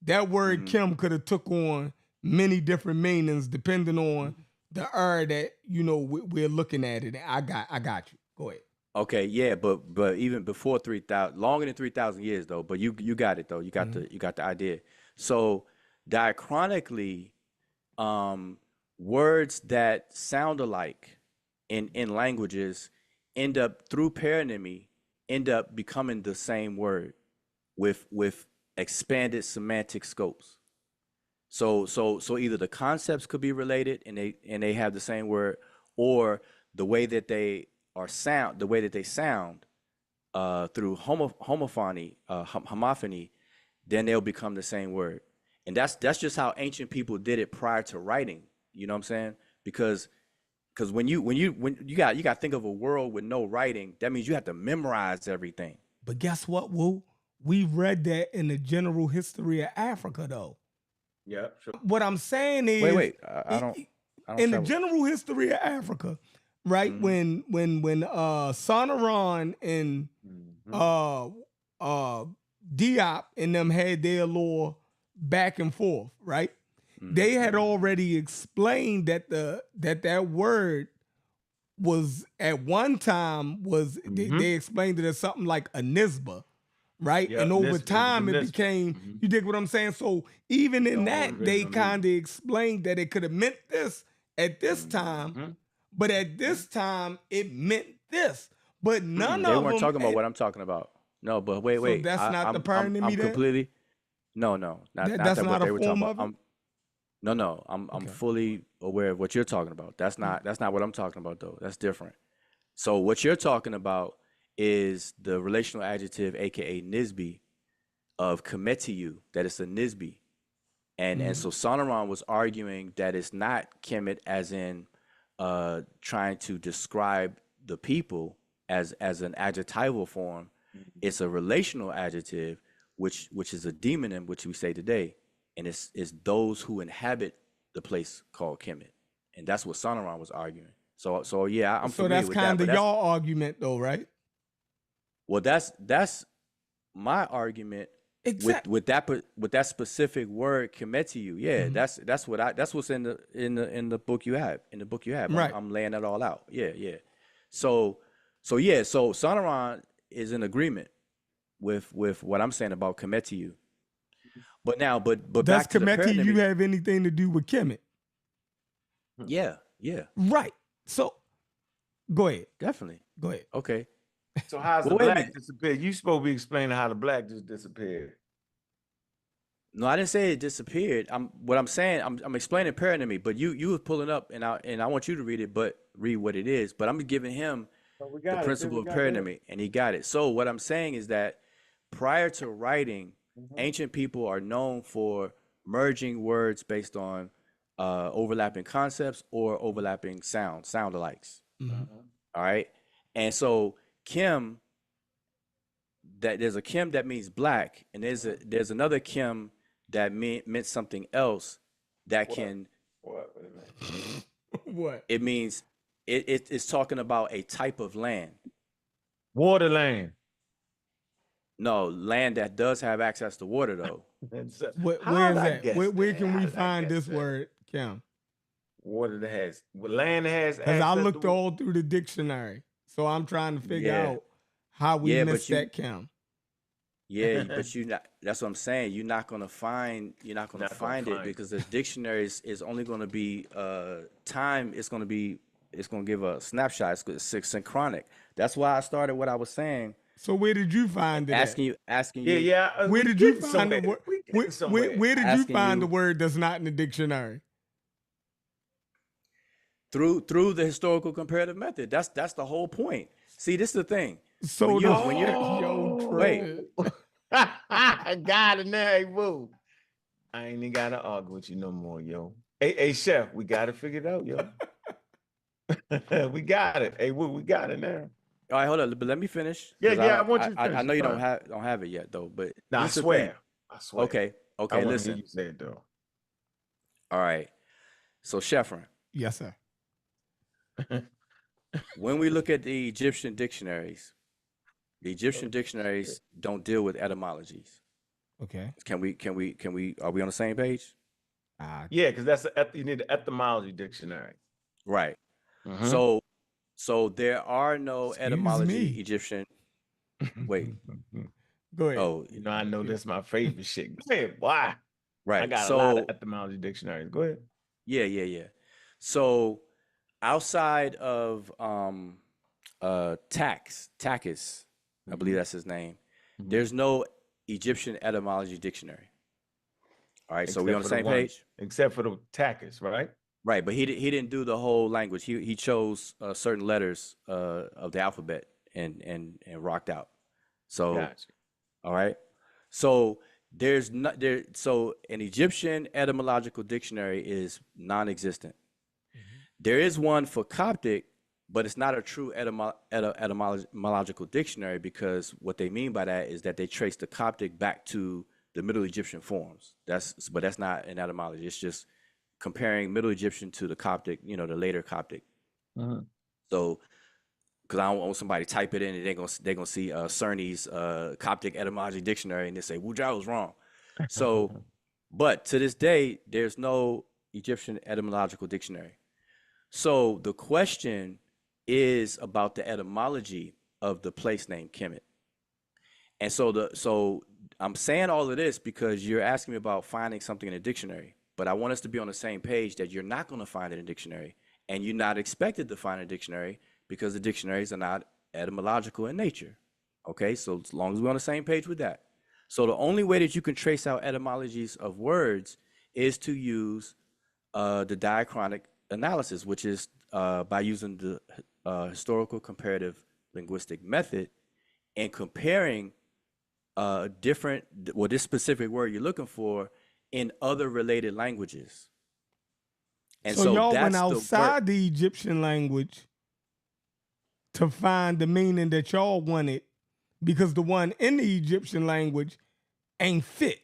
S1: that word Kim could have took on many different meanings depending on the era that we're looking at it. I got you. Go ahead.
S5: Okay, yeah, but even before 3,000, longer than 3,000 years though. But you got it though. You got the idea. So diachronically, words that sound alike in languages end up through paronymy becoming the same word with expanded semantic scopes. So either the concepts could be related and they have the same word, or the way that they sound through homophony, then they'll become the same word. And that's just how ancient people did it prior to writing. You know what I'm saying? Because when you got to think of a world with no writing, that means you have to memorize everything.
S1: But guess what, Woo? We read that in the general history of Africa, though.
S2: Yeah, sure.
S1: What I'm saying is,
S5: wait, I don't
S1: in the general history of Africa, right? When Sonoran and Diop and them had their law back and forth, right? They had already explained that that word was at one time they explained it as something like a nisba, right?
S2: Yep,
S1: and over time it became, you dig what I'm saying? So even in that, they kind of explained that it could have meant this at this time, but at this time it meant this. But none of them.
S5: They weren't talking about what I'm talking about. No, but wait.
S1: So that's not the paronymy.
S5: I'm completely. No, not what they were talking about. I'm fully aware of what you're talking about. That's not what I'm talking about though. That's different. So what you're talking about is the relational adjective, aka nisbi, of kemetiyu, that it's a nisbi. And so Sonoran was arguing that it's not kemet as in trying to describe the people as an adjectival form. It's a relational adjective, which is a demonym, which we say today. And it's those who inhabit the place called Kemet. And that's what Sonoran was arguing. So yeah, I'm familiar with that. So
S1: that's kind of y'all argument though, right?
S5: Well, that's my argument with that specific word Kemetiyu. Yeah, that's what's in the book you have. In the book you have.
S1: Right.
S5: I'm laying that all out. Yeah. So Sonoran is in agreement with what I'm saying about Kemetiyu. But
S1: does
S5: back to the
S1: Kemetiyu you have anything to do with Kemet?
S5: Yeah.
S1: Right. So go ahead.
S5: Definitely.
S1: Go ahead.
S5: Okay.
S2: So how's the black disappeared? You supposed to be explaining how the black just disappeared.
S5: No, I didn't say it disappeared. I'm explaining paronymy, but you were pulling up and I want you to read it, but read what it is. But I'm giving him the principle of paronymy, and he got it. So what I'm saying is that prior to writing, ancient people are known for merging words based on overlapping concepts or overlapping sound alikes. All right. And so Kim, that there's a Kim that means black, and there's another Kim that meant something else that can
S2: What?
S1: What?
S5: It means it's talking about a type of land.
S2: Waterland.
S5: No, land that does have access to water, though.
S1: Where is that? Where can we find this word, Kim?
S2: Water that has, land that has access.
S1: Because I looked all through the dictionary, so I'm trying to figure out how we missed that, Kim.
S5: Yeah, but that's what I'm saying. You're not gonna find it because the dictionary is only gonna be time. It's gonna give a snapshot. It's synchronic. That's why I started what I was saying.
S1: So where did you find it?
S5: Asking you.
S2: Yeah.
S1: Where did you find the word? Where did you find the
S5: you,
S1: word that's not in the dictionary?
S5: Through the historical comparative method. That's the whole point. See, this is the thing.
S1: So
S5: when you're
S2: wait, I got it now. Hey, woo. I ain't even gotta argue with you no more, yo. Hey, chef, we got it figured out, yo. We got it. Hey, woo, we got it now.
S5: All right, hold on, but let me finish.
S2: Yeah, I want you to finish.
S5: I know you don't have it yet, though. But
S2: I swear.
S5: Okay,
S2: I
S5: listen.
S2: You say it though.
S5: All right. So, Sheffrin.
S1: Yes, sir.
S5: When we look at the Egyptian dictionaries don't deal with etymologies.
S1: Okay.
S5: Are we on the same page?
S2: Yeah, because you need the etymology dictionary.
S5: Right.
S2: Mm-hmm.
S5: So there are no etymology Egyptian. Wait.
S1: Go ahead.
S5: Oh,
S2: I know that's my favorite shit. Go ahead. Why?
S5: Right.
S2: I got a lot of etymology dictionaries. Go ahead.
S5: Yeah. So outside of Takis, I believe that's his name, there's no Egyptian etymology dictionary. All right, so we on the same page?
S2: Except for the Takis, right?
S5: Right, but he didn't do the whole language. He chose certain letters of the alphabet and rocked out. So,
S2: gotcha.
S5: All right. So so an Egyptian etymological dictionary is non-existent. There is one for Coptic, but it's not a true etymological dictionary because what they mean by that is that they trace the Coptic back to the Middle Egyptian forms. But that's not an etymology. It's just comparing Middle Egyptian to the Coptic, the later Coptic. So, because I don't want somebody to type it in and they're gonna see Cerny's Coptic etymology dictionary and they say, "Wuja was wrong." So, but to this day, there's no Egyptian etymological dictionary. So the question is about the etymology of the place name Kemet. And so I'm saying all of this because you're asking me about finding something in a dictionary, but I want us to be on the same page that you're not going to find it in a dictionary and you're not expected to find a dictionary because the dictionaries are not etymological in nature. Okay, so as long as we're on the same page with that. So the only way that you can trace out etymologies of words is to use the diachronic analysis, which is by using the historical comparative linguistic method and comparing this specific word you're looking for in other related languages. And
S1: so y'all went outside the Egyptian language to find the meaning that y'all wanted because the one in the Egyptian language ain't fit.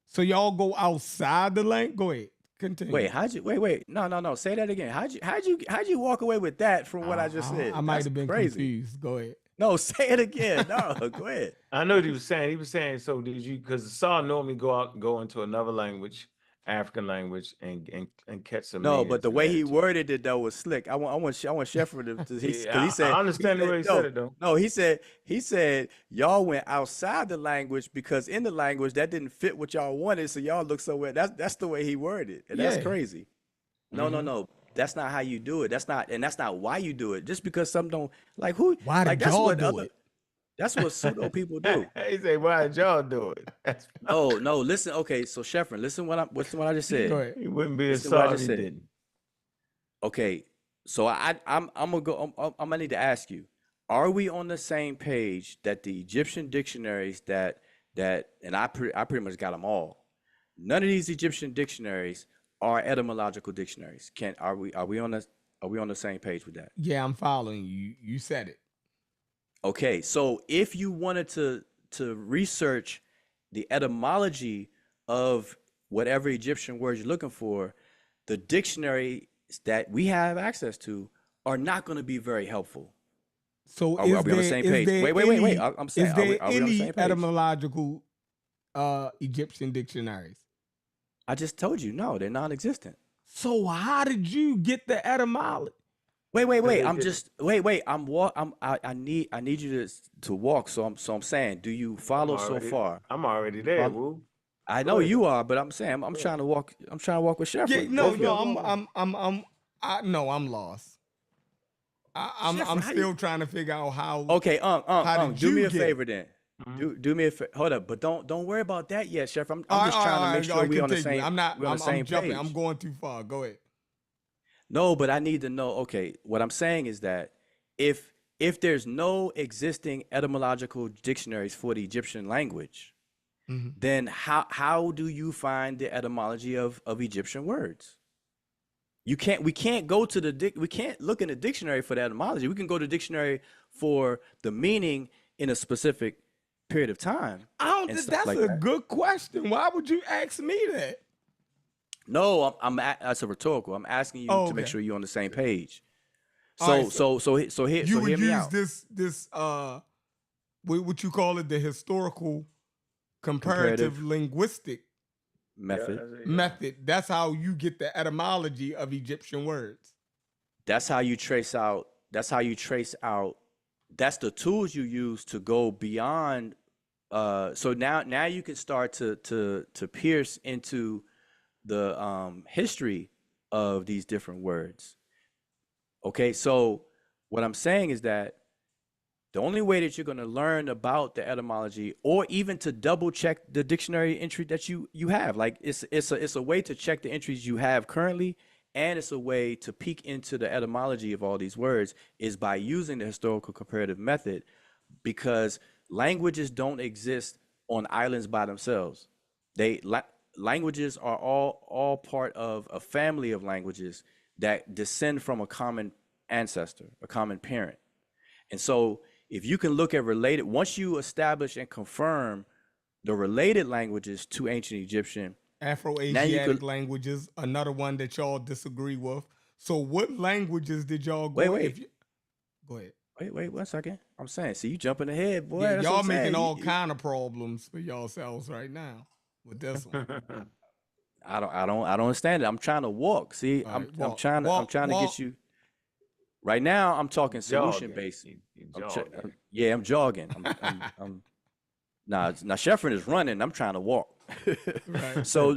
S1: So y'all go outside the language. Go ahead. Continue.
S5: Wait. No. Say that again. How'd you walk away with that from what I just said?
S1: I might have been confused. Go ahead.
S5: No, say it again. No, go ahead.
S2: I know what he was saying. He was saying, so did you, because the saw normally go into another language, African language, and catch some.
S5: No, but the way he worded it though was slick. I want Sheffrin to he said.
S2: I understand the way he said it though.
S5: No, he said y'all went outside the language because in the language that didn't fit what y'all wanted, so y'all look somewhere. That's the way he worded, and that's crazy. No. That's not how you do it. That's not why you do it. Just because some don't like who.
S1: Why did y'all do it?
S5: That's what pseudo people do.
S2: He say, "Why did y'all do it?"
S5: No. Listen. Okay, so Sheffrin, listen what I just said.
S1: Go ahead.
S2: He wouldn't be as sorry if he didn't.
S5: Okay, so I'm gonna go. I'm gonna need to ask you: are we on the same page that the Egyptian dictionaries that and I pretty much got them all. None of these Egyptian dictionaries are etymological dictionaries. Are we on the same page with that?
S1: Yeah, I'm following you. You said it.
S5: Okay, so if you wanted to research the etymology of whatever Egyptian word you're looking for, the dictionaries that we have access to are not going to be very helpful.
S1: So
S5: Are we on the same page? Wait. I'm saying,
S1: is there
S5: are we on the
S1: any
S5: same page?
S1: etymological Egyptian dictionaries?
S5: I just told you, no, they're non-existent.
S1: So how did you get the etymology?
S5: Wait. I need you to walk. So I'm saying, do you follow so far?
S2: I'm already there, Woo.
S5: I know you are, but I'm saying I'm trying to walk. I'm trying to walk with Sheffrin.
S1: I'm lost. I'm still trying to figure out how.
S5: Okay,
S1: how did
S5: do me
S1: you
S5: a
S1: get
S5: favor then. Do me a favor. Hold up, but don't worry about that yet, Chef. I'm just trying to make sure we're on the same.
S1: I'm jumping.
S5: Page.
S1: I'm going too far. Go ahead.
S5: No, but I need to know. Okay, what I'm saying is that if there's no existing etymological dictionaries for the Egyptian language, then how do you find the etymology of Egyptian words? We can't go to we can't look in the dictionary for the etymology. We can go to the dictionary for the meaning in a specific period of time.
S1: That's like a good question. Why would you ask me that?
S5: No, that's a rhetorical. I'm asking you to make sure you're on the same page. So here,
S1: you would
S5: hear me
S1: use
S5: out.
S1: this what you call it, the historical comparative linguistic method. That's how you get the etymology of Egyptian words.
S5: That's how you trace out. That's the tools you use to go beyond. So now you can start to pierce into the history of these different words. Okay, so what I'm saying is that the only way that you're going to learn about the etymology, or even to double check the dictionary entry that you have, like it's a way to check the entries you have currently, and it's a way to peek into the etymology of all these words, is by using the historical comparative method, because languages don't exist on islands by themselves. Languages are all part of a family of languages that descend from a common ancestor, a common parent. And so if you can look at related, once you establish and confirm the related languages to ancient Egyptian,
S1: Afro-Asiatic languages, another one that y'all disagree with. So what languages did y'all go? Go ahead.
S5: Wait 1 second. I'm saying, see, you jumping ahead, boy.
S1: Yeah, y'all making all kind of problems for yourselves right now with this one.
S5: I don't understand it. I'm trying to walk. See, I'm trying to get you. Right now, I'm talking solution based. I'm jogging. Now Sheffrin is running. I'm trying to walk. Right. So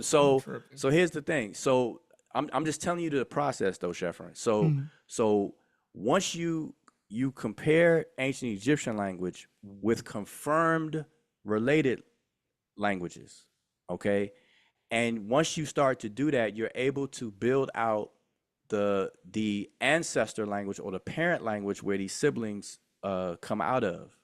S5: here's the thing. So I'm just telling you the process, though, Sheffrin. So once you compare ancient Egyptian language with confirmed related languages, okay, and once you start to do that, you're able to build out the ancestor language, or the parent language, where these siblings come out of.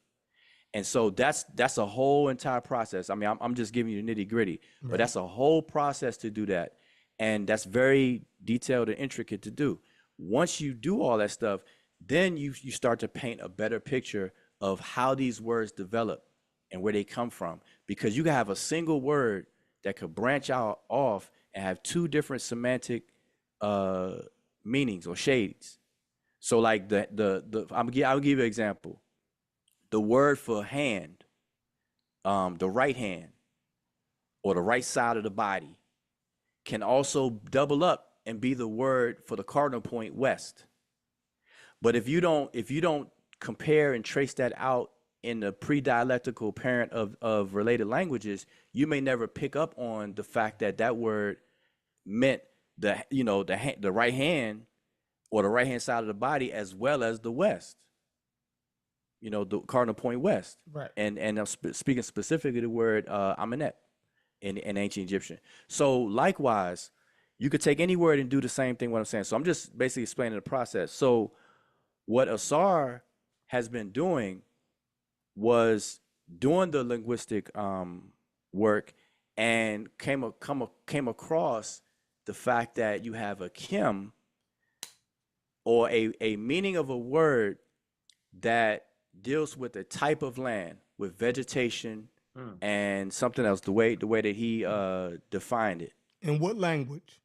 S5: And so that's a whole entire process. I mean, I'm just giving you the nitty gritty, right, but that's a whole process to do that. And that's very detailed and intricate to do. Once you do all that stuff, then you start to paint a better picture of how these words develop and where they come from. Because you can have a single word that could branch out off and have two different semantic meanings or shades. So like I'll give you an example. The word for hand, the right hand, or the right side of the body, can also double up and be the word for the cardinal point west. But if you don't compare and trace that out in the pre-dialectical parent of related languages, you may never pick up on the fact that word meant the right hand, or the right hand side of the body, as well as the west, the cardinal point west.
S1: Right.
S5: And I'm speaking specifically the word Amenet in ancient Egyptian. So likewise, you could take any word and do the same thing what I'm saying. So I'm just basically explaining the process. So what Asar has been doing was doing the linguistic work, and came across the fact that you have a kim, or a meaning of a word that deals with a type of land, with vegetation and something else, the way that he defined it.
S1: In what language?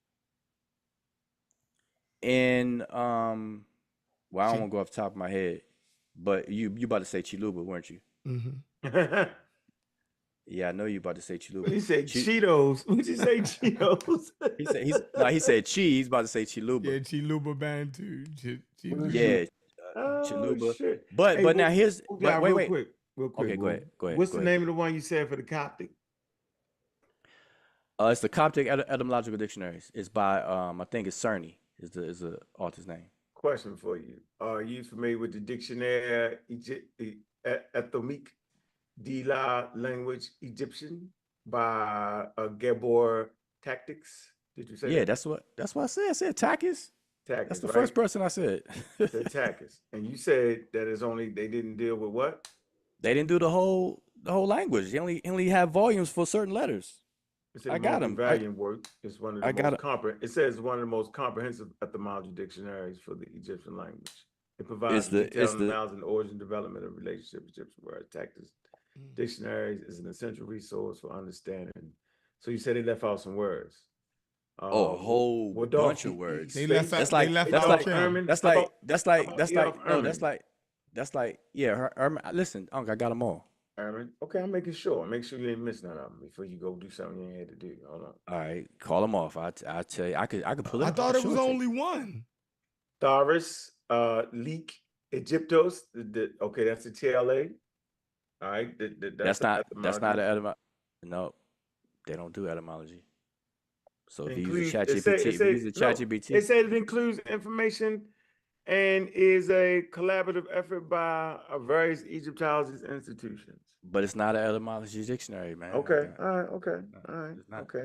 S5: In Well, I don't want to go off the top of my head, but you about to say Chiluba, weren't you?
S1: Mm-hmm.
S5: Yeah, I know you about to say Chiluba.
S2: What you say, Cheetos? What you say, Cheetos?
S5: he said Chi. He's about to say Chiluba.
S1: Yeah, Chiluba band too.
S5: Yeah,
S2: Oh,
S5: Chiluba.
S2: shit.
S5: But
S2: Hey,
S5: now here's
S2: yeah,
S5: wait.
S2: real quick.
S5: Okay, go ahead.
S2: What's the name of the one you said for the Coptic?
S5: It's the Coptic etymological dictionaries. It's by I think it's Cerny is the author's name.
S2: Question for you: are you familiar with the Dictionnaire Ethnomique de la Language Egyptian by Gabor Tactics? Did you say
S5: Yeah,
S2: that?
S5: that's what I said. I said Takis. That's the first person I said.
S2: Said Tactics, and you said that they didn't deal with what?
S5: They didn't do the whole language. They only have volumes for certain letters.
S2: It's a
S5: I got them.
S2: Valiant work. It's one of the
S5: I got
S2: it says one of the most comprehensive etymology dictionaries for the Egyptian language. It provides
S5: the
S2: detailed analysis and origin, development, and relationship of Egyptian words. Tactics dictionaries is an essential resource for understanding. So you said they left out some words.
S5: a whole bunch of words. That's like listen, Unc, I got them all.
S2: Herman. Okay, I'm making sure. Make sure you ain't missing none of them before you go do something you ain't had to do. Hold on.
S5: All right, call them off. I tell you, I could pull it up.
S1: I thought it was only one.
S2: Tharis, Leak, Egyptos. Okay, that's the TLA. All right,
S5: that's not an etymology. No, they don't do etymology. So if you use ChatGPT,
S2: it said it includes information and is a collaborative effort by various Egyptologists institutions.
S5: But it's not an etymology dictionary, man.
S2: Okay, all right, okay.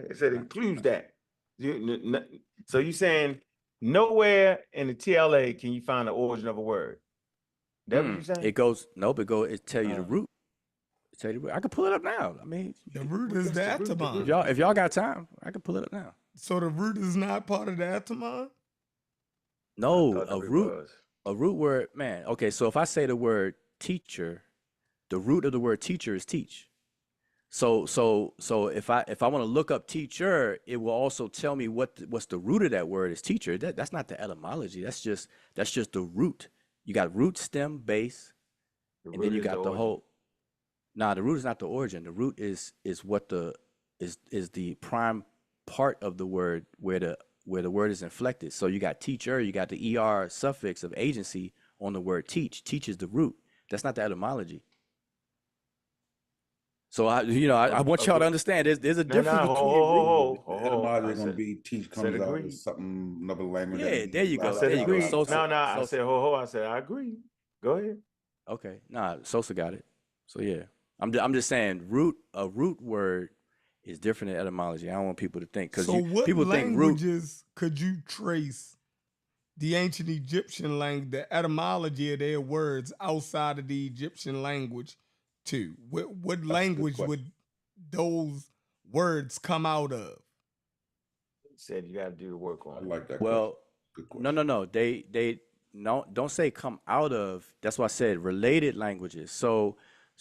S2: It said it includes that. So you're saying nowhere in the TLA can you find the origin of a word? That what you're saying?
S5: It tell you the root. I can pull it up now. I mean,
S1: the root is the etymon.
S5: If y'all got time, I can pull it up now.
S1: So the root is not part of the etymon?
S5: No, a root word, man. Okay, so if I say the word teacher, the root of the word teacher is teach. So if I want to look up teacher, it will also tell me what's the root of that word is teacher. That's not the etymology. That's just the root. You got root, stem, base, and then you got the whole. Nah, the root is not the origin. The root is what is the prime part of the word where the word is inflected. So you got teacher, you got the er suffix of agency on the word teach. Teach is the root. That's not the etymology. So I want y'all to understand there's a difference between root.
S3: Etymology is gonna be teach comes out of something another language.
S5: Yeah, there you go.
S2: There you go. I said I said I agree. Go ahead.
S5: Okay, Sosa got it. So yeah, I'm just saying a root word is different than etymology. I don't want people to think
S1: people think root. Could you trace the ancient Egyptian language, the etymology of their words outside of the Egyptian language to? What language would those words come out of?
S2: Said you got to do the work on.
S3: I like that.
S5: Well, no. They don't say come out of. That's why I said related languages. So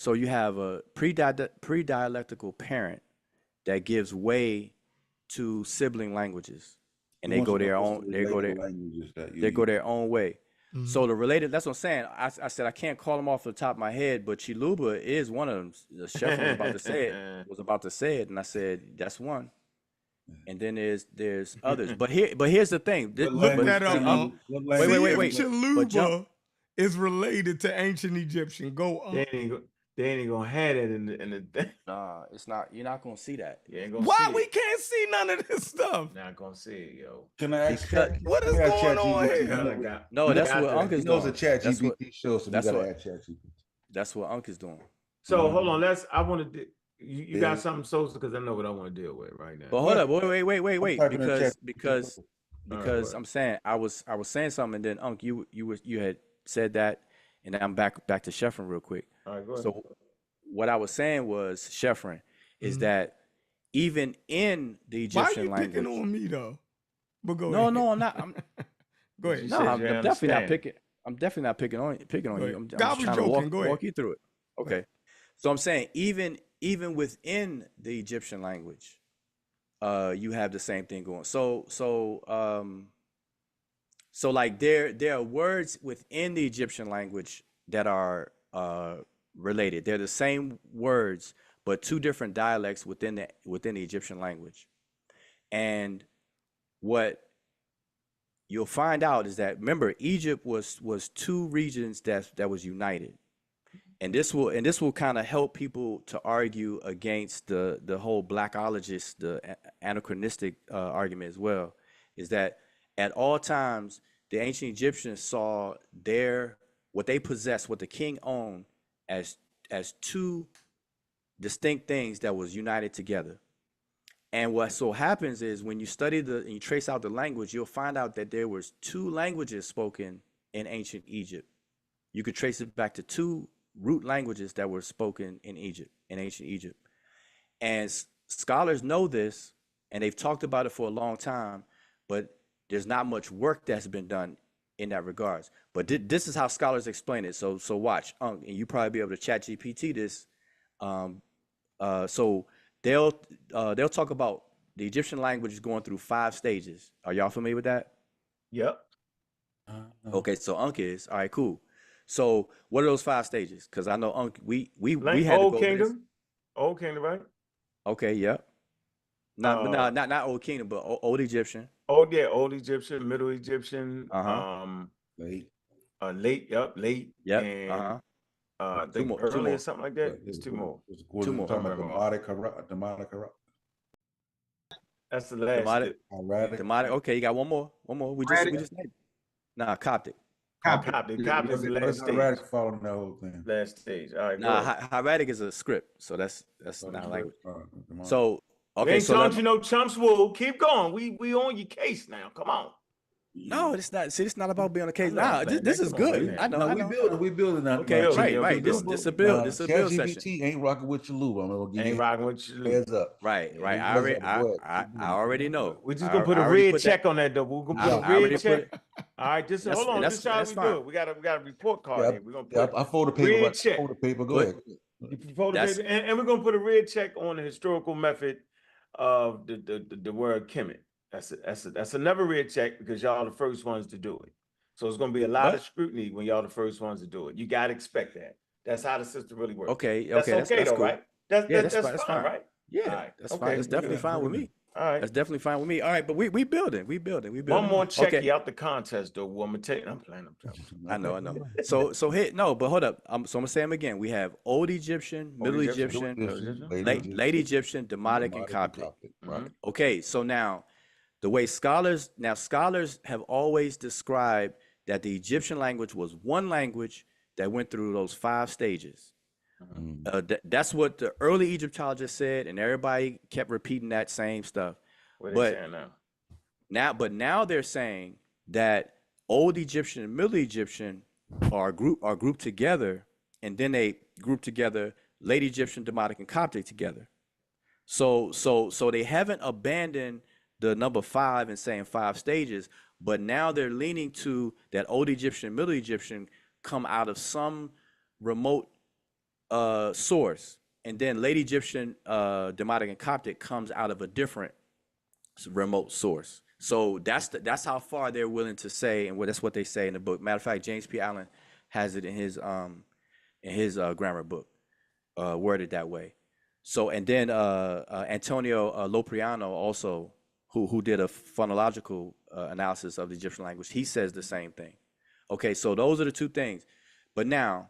S5: you have a pre-dialectical parent that gives way to sibling languages, and they go their own way. Mm-hmm. So the related, that's what I'm saying. I said I can't call them off the top of my head, but Chiluba is one of them. The chef was about to say it, and I said that's one. And then there's others. But here's the thing.
S1: Look that up. Wait. Chiluba is related to ancient Egyptian. Go on.
S2: They ain't gonna have that in the thing.
S5: Nah, it's not. You're not gonna see that.
S1: Why we can't see none of this stuff?
S2: Not gonna see it, yo.
S3: Can I ask
S1: what is going on here?
S5: No, that's what Unc is doing.
S3: It's a ChatGPT show, so we gotta add ChatGPT.
S5: That's what Unc is doing.
S2: So hold on. I want to. You got something, Sosa? Because I know what I want to deal with right now.
S5: But hold up, wait, because I'm saying I was saying something, and then Unc, you had said that, and then I'm back to Sheffrin real quick.
S2: All right, go ahead.
S5: So what I was saying was Sheffrin is that even in the Egyptian language.
S1: Why are you picking on me though? But go
S5: ahead.
S1: No,
S5: I'm not.
S1: Go ahead.
S5: No, I'm definitely not picking. I'm definitely not picking on you. I'm just trying to walk you through it. Okay. So I'm saying even within the Egyptian language, you have the same thing going. So So like there are words within the Egyptian language that are related. They're the same words, but two different dialects within the Egyptian language. And what you'll find out is that, remember, Egypt was two regions that was united. And this will kind of help people to argue against the whole blackologist, the anachronistic argument as well, is that at all times the ancient Egyptians saw what they possessed, what the king owned, as two distinct things that was united together. And what so happens is when you study and you trace out the language, you'll find out that there was two languages spoken in ancient Egypt. You could trace it back to two root languages that were spoken in ancient Egypt. And scholars know this, and they've talked about it for a long time, but there's not much work that's been done in that regards. But this is how scholars explain it. So watch, and you probably be able to chat GPT this. So they'll talk about the Egyptian language going through 5 stages. Are y'all familiar with that?
S2: Yep.
S5: Okay, so Unk is all right. Cool. So what are those 5 stages? Because I know Unk, we had
S2: Old
S5: to go
S2: Kingdom, Old Kingdom, right?
S5: Okay, yep. Not Old Kingdom, but Old Egyptian.
S2: Oh yeah, Old Egyptian, Middle Egyptian,
S3: Late.
S2: late,
S5: Yep.
S2: and I
S5: Two
S2: think
S5: more.
S2: early or something like that. It's 2 more.
S5: Two more.
S3: Talking about demotic.
S2: That's the last.
S5: Demotic. Okay, you got one more. We just named it. Nah, Coptic.
S2: Coptic is the last stage.
S3: Hieratic following that whole thing.
S2: Last stage. All right.
S5: Nah, Hieratic is a script, so that's not a language.
S3: Demonic.
S5: So okay,
S2: ain't
S5: so
S2: you know, chumps will keep going. We on your case now. Come on.
S5: no, it's not. See, it's not about being on the case.
S2: know,
S5: Nah,
S2: man.
S5: this is
S2: Come on,
S5: good.
S2: man.
S5: I know.
S3: We building now.
S5: Okay,
S3: now,
S5: right. This a build. This a build session.
S3: ChatGPT ain't rocking with your loop. I'm gonna give
S2: Ain't
S3: you
S2: rocking with you.
S3: heads up.
S5: Right.
S3: Yeah,
S5: I already know.
S2: We're just gonna put a red check on that though. We're gonna put a red check. All right, hold on. This is how we do it. We got a report card here. We're gonna put
S3: I fold the paper.
S2: Red check.
S3: Fold the paper. Go ahead.
S2: You fold the paper, and we're gonna put a red check on the historical method of the word Kemet. That's another red check because y'all the first ones to do it. So it's gonna be a lot of scrutiny when y'all the first ones to do it. You gotta expect that. That's how the system really works.
S5: Okay,
S2: that's
S5: though,
S2: cool. Right? That's fine, right?
S5: Yeah,
S2: right.
S5: That's fine. That's definitely fine with me.
S2: All right.
S5: That's definitely fine with me. All right, but we building.
S2: One more check you out the contest though. I'm gonna tell you. I'm playing.
S5: I know. So hit no, but hold up. So I'm gonna say them again. We have Old Egyptian, Middle Egyptian, late Egyptian, Demotic, and Coptic.
S3: Right.
S5: Okay, so now the way scholars have always described that the Egyptian language was one language that went through those 5 stages. That's what the early Egyptologists said, and everybody kept repeating that same stuff.
S2: What are they saying now?
S5: Now they're saying that Old Egyptian and Middle Egyptian are grouped together, and then they group together Late Egyptian, Demotic, and Coptic together. So they haven't abandoned the number 5 and saying 5 stages, but now they're leaning to that Old Egyptian, Middle Egyptian come out of some remote source, and then Late Egyptian, Demotic, and Coptic comes out of a different remote source. So that's how far they're willing to say, and that's what they say in the book. Matter of fact, James P. Allen has it in his grammar book, worded that way. So, and then Antonio Lopriano also, who did a phonological analysis of the Egyptian language, he says the same thing. Okay, so those are the 2 things. But now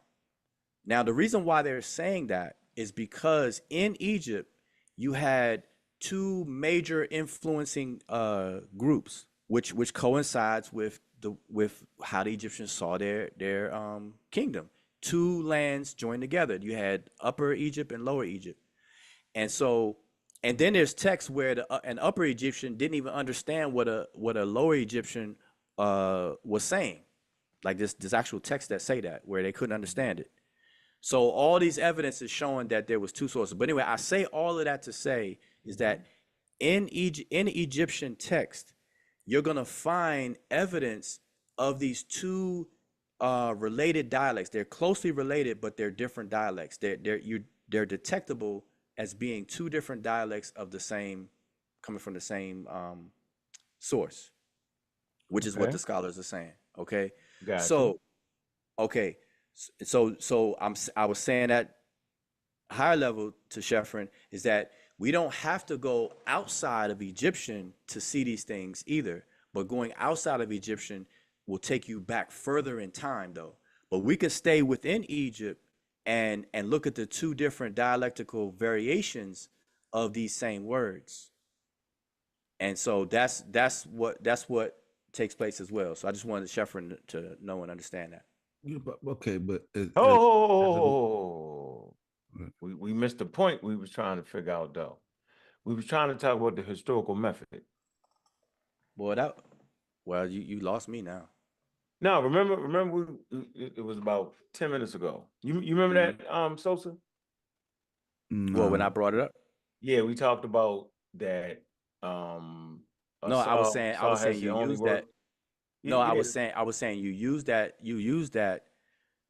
S5: the reason why they're saying that is because in Egypt you had 2 major influencing groups, which coincides with how the Egyptians saw their kingdom. 2 lands joined together. You had Upper Egypt and Lower Egypt, and then there's texts where an Upper Egyptian didn't even understand what a Lower Egyptian was saying. Like this actual text that say that, where they couldn't understand it. So all these evidence is showing that there was 2 sources. But anyway, I say all of that to say is that in Egyptian text, you're gonna find evidence of these 2 related dialects. They're closely related, but they're different dialects. They're detectable as being 2 different dialects of the same, coming from the same source. which is what the scholars are saying. Okay,
S2: Gotcha.
S5: Okay, so I was saying that higher level to Sheffrin is that we don't have to go outside of Egyptian to see these things either. But going outside of Egyptian will take you back further in time, though. But we could stay within Egypt and look at the two different dialectical variations of these same words. And so that's what takes place as well. So I just wanted Sheffrin to know and understand that.
S3: Yeah, but okay, but
S2: we missed the point we was trying to figure out though. We was trying to talk about the historical method.
S5: Well, you lost me now.
S2: No, remember it was about 10 minutes ago. You remember that Sosa?
S3: No.
S5: Well, when I brought it up?
S2: Yeah, we talked about that
S5: no, I was saying you use that. No, I was saying you use that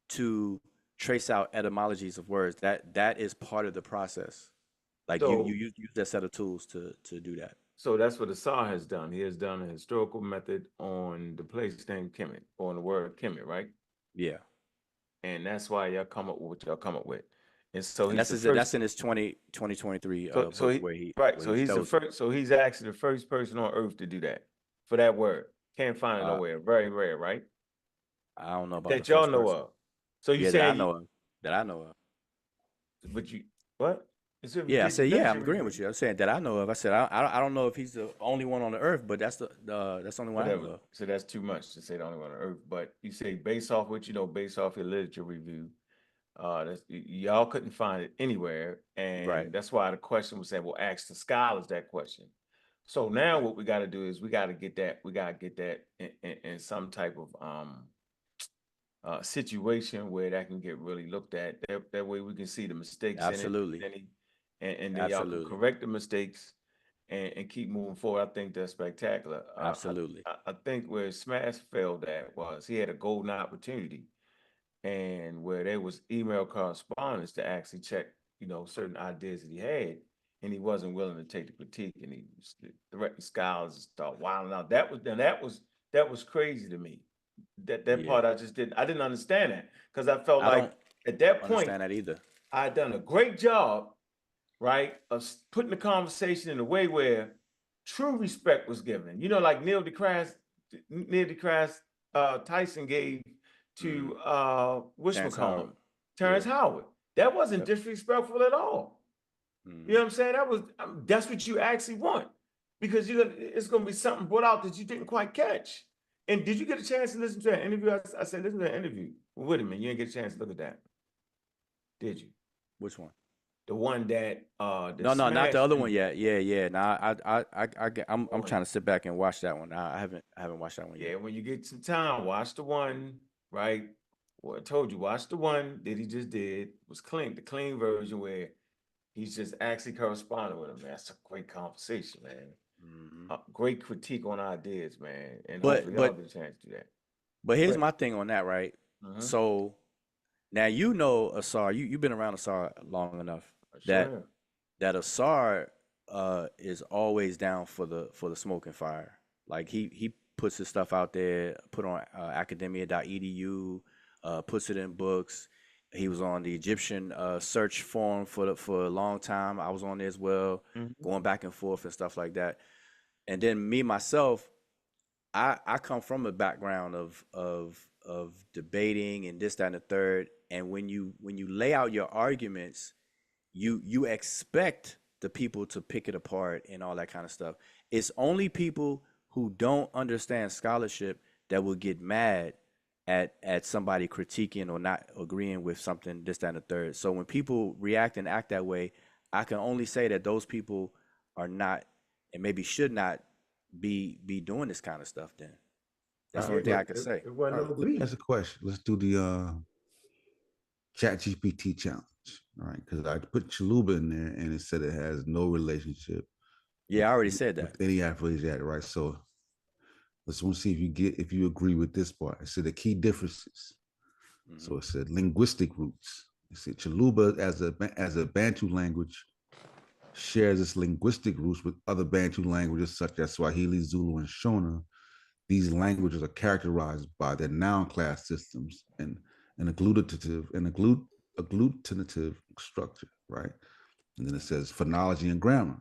S5: to trace out etymologies of words. That is part of the process. Like you use that set of tools to do that.
S2: So that's what Assar has done. He has done a historical method on the place named Kemet, or on the word Kemet, right?
S5: Yeah.
S2: And that's why y'all come up with what y'all come up with. And so
S5: that's in his 2023 book where he
S2: he's the first. So he's actually the first person on earth to do that for that word. Can't find it nowhere. Very rare, right?
S5: I don't know about
S2: that y'all know of. So you saying
S5: that I know of.
S2: But you what?
S5: Yeah, I said I'm agreeing with you. I'm saying that I know of. I said I don't know if he's the only one on the earth, but that's the only one I know of.
S2: So that's too much to say the only one on earth. But you say based off what you know, based off your literature review, y'all couldn't find it anywhere, and that's why the question was said. Well, ask the scholars that question. So now what we got to do is we got to get that in some type of situation where that can get really looked at. That way we can see the mistakes
S5: Absolutely.
S2: in it. And then y'all can correct the mistakes and keep moving forward. I think that's spectacular.
S5: Absolutely.
S2: I think where Smash failed at was he had a golden opportunity, and where there was email correspondence to actually check, certain ideas that he had, and he wasn't willing to take the critique, and he threatened scholars and start wilding out. That was crazy to me. That part I didn't understand that, because I felt like at that point
S5: understand that either.
S2: I had done a great job, right, of putting the conversation in a way where true respect was given. Like Neil deGrasse Tyson gave to Terrence Howard. That wasn't disrespectful at all. You know what I'm saying? That's what you actually want, because it's going to be something brought out that you didn't quite catch. And did you get a chance to listen to that interview? I said, listen to that interview. Well, wait a minute, you didn't get a chance to look at that, did you?
S5: Which one?
S2: The one that
S5: no, not the other one yet. Yeah. Now I'm trying to sit back and watch that one. I haven't watched that one yet.
S2: Yeah, when you get some time, watch the one, right? Well, I told you, watch the one that he just did. Was clean, the clean version where he's just actually corresponding with him. Man, that's a great conversation, man. Mm-hmm. Great critique on ideas, man. And hopefully y'all get a chance to do that.
S5: But here's my thing on that, right? Mm-hmm. So now Assar, you've been around Assar long enough that Assar is always down for the smoke and fire. Like he puts his stuff out there, put on academia.edu, puts it in books. He was on the Egyptian search forum for a long time. I was on there as well, going back and forth and stuff like that. And then me myself, I come from a background of debating and this, that, and the third. And when you lay out your arguments, you expect the people to pick it apart and all that kind of stuff. It's only people who don't understand scholarship that will get mad at somebody critiquing or not agreeing with something, this, that, and the third. So when people react and act that way, I can only say that those people are not, and maybe should not be doing this kind of stuff then. That's the only thing I can say.
S3: Let me ask a question. Let's do the ChatGPT challenge. All right, because I put Chaluba in there and it said it has no relationship.
S5: Yeah, I already said that.
S3: With any aphrodisiac, right? So let's want to see if you agree with this part. It said the key differences. Mm-hmm. So it said linguistic roots. It said Chaluba as a Bantu language shares its linguistic roots with other Bantu languages such as Swahili, Zulu, and Shona, these languages are characterized by their noun class systems and an agglutinative structure, right? And then it says phonology and grammar.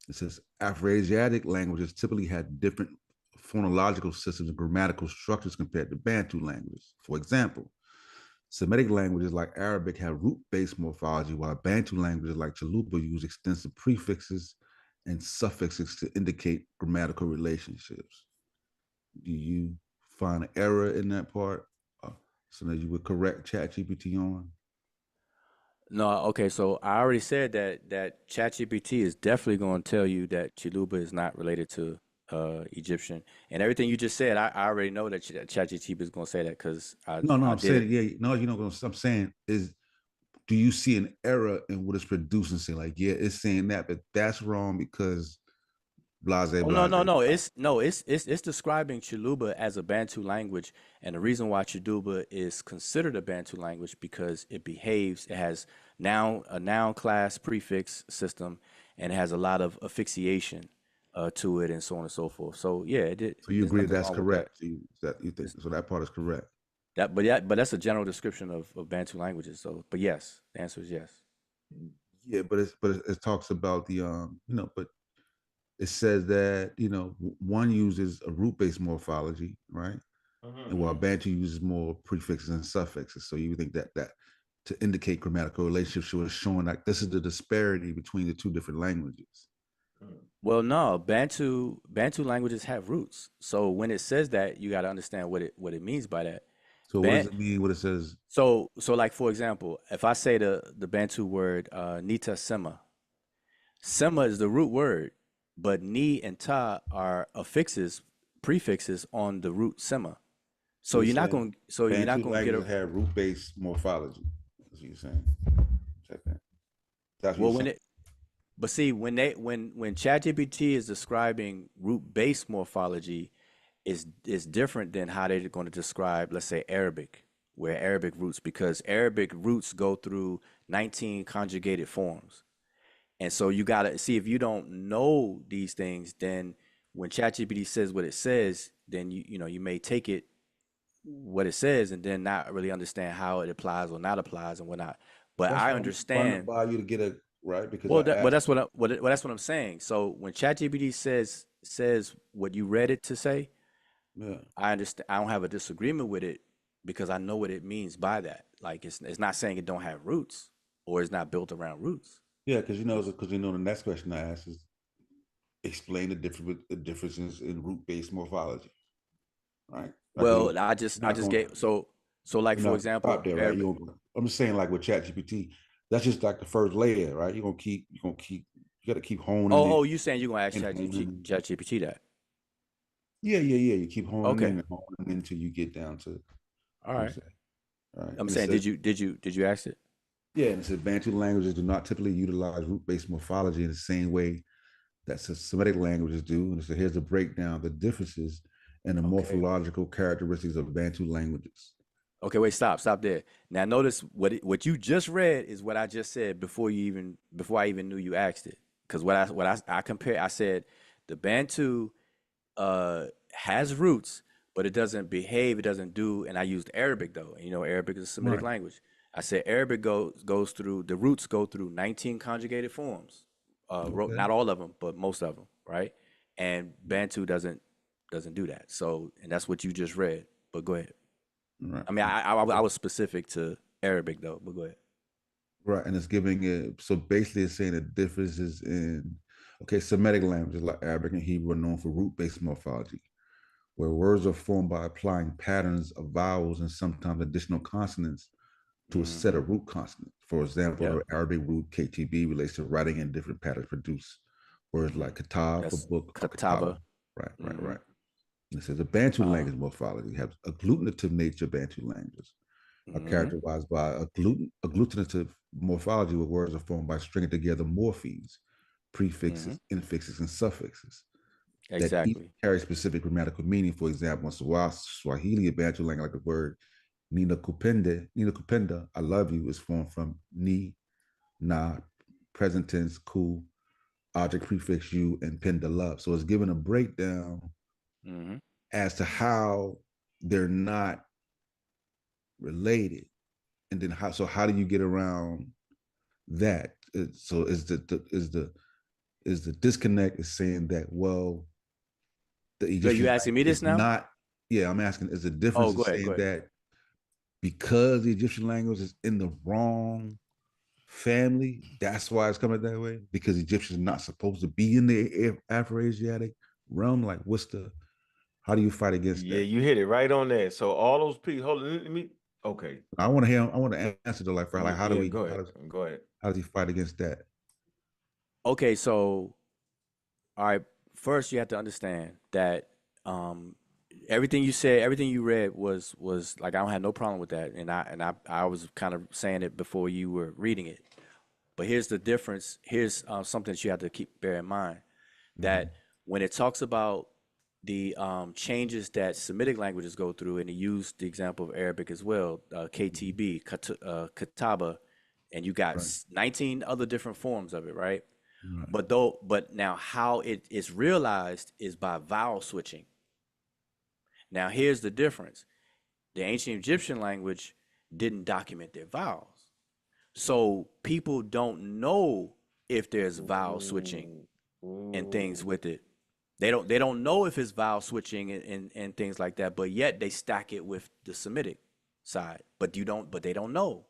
S3: It says Afroasiatic languages typically had different phonological systems and grammatical structures compared to Bantu languages. For example, Semitic languages like Arabic have root-based morphology, while Bantu languages like Chalupa use extensive prefixes and suffixes to indicate grammatical relationships. Do you find an error in that part so that you would correct ChatGPT on?
S5: No, okay. So I already said that ChatGPT is definitely going to tell you that Chiluba is not related to Egyptian, and everything you just said, I already know that ChatGPT is going to say that because
S3: No,
S5: I
S3: I'm
S5: did
S3: saying,
S5: it.
S3: yeah, no, you know what I'm saying is, do you see an error in what it's producing? Say, like, yeah, it's saying that, but that's wrong because blase,
S5: Oh no,
S3: blase,
S5: no, no!
S3: blah.
S5: It's describing Chiluba as a Bantu language, and the reason why Chiluba is considered a Bantu language because it behaves. It has a noun class prefix system, and it has a lot of affixation to it, and so on and so forth. So yeah, it did.
S3: So you
S5: There's
S3: agree
S5: nothing
S3: that's
S5: wrong with that.
S3: correct? That you think so? That part is correct.
S5: But that's a general description of Bantu languages. So, but yes, the answer is yes.
S3: Yeah, but it talks about the but it says that one uses a root-based morphology, right? And while Bantu uses more prefixes and suffixes. So you think that to indicate grammatical relationships, was showing like this is the disparity between the two different languages.
S5: Well, no, Bantu languages have roots. So when it says that, you got to understand what it means by that.
S3: So what
S5: Ban-
S3: does it mean? What it says?
S5: so like for example, if I say the Bantu word Nita Sema, Sema is the root word, but Ni and Ta are prefixes on the root Sema.
S3: So you're
S5: So you're not
S3: Bantu
S5: going to get
S3: languages
S5: a
S3: have root-based morphology. That's what you're saying. Check that. That's what you're
S5: well
S3: saying.
S5: but see when ChatGPT is describing root-based morphology, is different than how they're going to describe, let's say, Arabic, where Arabic roots, because Arabic roots go through 19 conjugated forms. And so you got to see if you don't know these things, then when ChatGPT says what it says, then you may take it what it says and then not really understand how it applies or not applies and whatnot. But
S3: That's
S5: I
S3: why I'm running
S5: understand.
S3: by you to get a right because
S5: Well,
S3: I
S5: but
S3: asked.
S5: that's what I'm saying. So when ChatGPT says what you read it to say,
S3: Yeah.
S5: I understand. I don't have a disagreement with it because I know what it means by that. Like it's not saying it don't have roots or it's not built around roots.
S3: Yeah, because the next question I asked is explain the differences in root-based morphology, right? Like
S5: Well,
S3: you're
S5: I
S3: not
S5: just
S3: going
S5: gave so like
S3: you're
S5: for
S3: not stop
S5: example,
S3: there, right?
S5: Arabic.
S3: I'm just saying like with ChatGPT, that's just like the first layer, right? You got to keep honing it
S5: Oh, you saying you're gonna ask
S3: and honing it.
S5: ChatGPT that?
S3: Yeah. You keep honing
S5: Okay,
S3: in and honing until you get down to,
S5: all
S3: I'm
S5: right.
S3: saying, all right.
S5: I'm
S3: And it
S5: saying,
S3: says,
S5: did you ask it?
S3: yeah, and it says Bantu languages do not typically utilize root-based morphology in the same way that Semitic languages do. And so here's a breakdown of the differences and the
S5: Okay.
S3: morphological characteristics of Bantu languages.
S5: Okay, wait, stop there. Now notice what you just read is what I just said before I even knew you asked it. Because I compare, I said the Bantu has roots, but it doesn't behave, it doesn't do, and I used Arabic though. And Arabic is a Semitic
S3: Right.
S5: language. I said Arabic goes through the roots go through 19 conjugated forms.
S3: Okay.
S5: Not all of them, but most of them, right? And Bantu doesn't do that. So, and that's what you just read. But go ahead.
S3: Right.
S5: I mean, I was specific to Arabic though, but go ahead.
S3: Right. And it's giving it, so basically it's saying the differences in, okay, Semitic languages like Arabic and Hebrew are known for root-based morphology, where words are formed by applying patterns of vowels and sometimes additional consonants to a set
S5: Mm-hmm.
S3: of root consonants. For example,
S5: Yep.
S3: the Arabic root KTB relates to writing in different patterns produce words
S5: Mm-hmm.
S3: like katab for
S5: That's
S3: book or kataba.
S5: Katava. Mm-hmm.
S3: Right. And it says the Bantu
S5: Uh-huh.
S3: language morphology has agglutinative nature. Bantu languages are
S5: Mm-hmm.
S3: characterized by agglutinative morphology, where words are formed by stringing together morphemes,
S5: Mm-hmm.
S3: prefixes, infixes, and suffixes that each
S5: Exactly.
S3: carry specific grammatical meaning. For example, in Swahili, a Bantu language, like the word Nina Kupenda, I love you, is formed from ni, na, present tense, ku, object prefix you, and penda, love. So it's given a breakdown
S5: Mm-hmm.
S3: as to how they're not related, and then how do you get around that? So is the disconnect is saying that, well, the Egyptian
S5: you asking me this
S3: is
S5: now?
S3: not. Yeah, I'm asking. Is the difference
S5: go ahead,
S3: saying that because the Egyptian language is in the wrong family, that's why it's coming that way? Because Egyptians are not supposed to be in the Afro-Asiatic realm? Like, how do you fight against
S2: Yeah,
S3: that?
S2: you hit it right on there. So all those people, hold on, let me, okay.
S3: I want to answer the like, how do we,
S2: go ahead. Go ahead.
S3: How does he fight against that?
S5: Okay, so all right, first you have to understand that everything you said, everything you read was like, I don't have no problem with that, and I was kind of saying it before you were reading it. But here's the difference. Here's something that you have to bear in mind, that when it talks about the changes that Semitic languages go through, and he used the example of Arabic as well, KTB, Kataba, and you got 19 other different forms of it, right? But now how it is realized is by vowel switching. Now here's the difference. The ancient Egyptian language didn't document their vowels. So people don't know if there's vowel switching and things with it. They don't know if it's vowel switching and things like that, but yet they stack it with the Semitic side. But they don't know.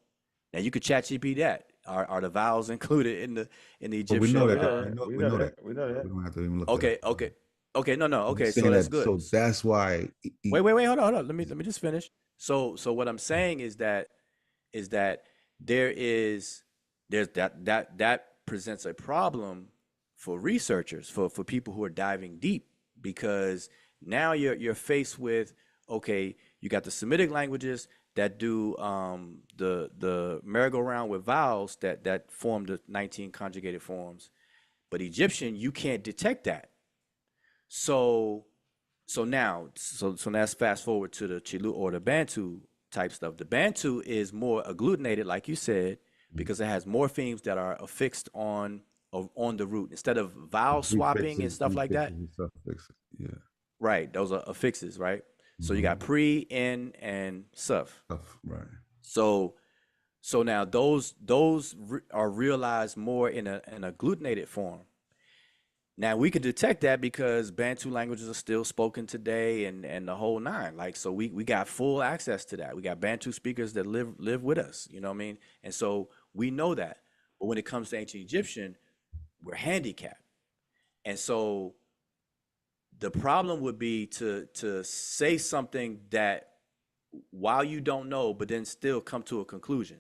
S5: Now you could chat GP that. Are the vowels included in the Egyptian?
S3: But we know that.
S2: We know that.
S3: We don't have to even look.
S5: Okay. No. Okay, so that's good.
S3: So that's why.
S5: Wait. Hold on. Let me just finish. So what I'm saying is that there's that presents a problem for researchers, for people who are diving deep, because now you're faced with, okay, you got the Semitic languages that do the merry-go-round with vowels that form the 19 conjugated forms, but Egyptian, you can't detect that. So now let's fast forward to the Chilu or the Bantu type stuff. The Bantu is more agglutinated, like you said, because it has morphemes that are affixed on the root instead of vowel swapping and stuff like that.
S3: Yeah.
S5: Right. Those are affixes, right? So you got pre, in, and suf.
S3: Right.
S5: So now those are realized more in an agglutinated form. Now we could detect that because Bantu languages are still spoken today, and the whole nine. Like, so we got full access to that. We got Bantu speakers that live with us. You know what I mean? And so we know that. But when it comes to ancient Egyptian, we're handicapped. And so the problem would be to say something that, while you don't know, but then still come to a conclusion.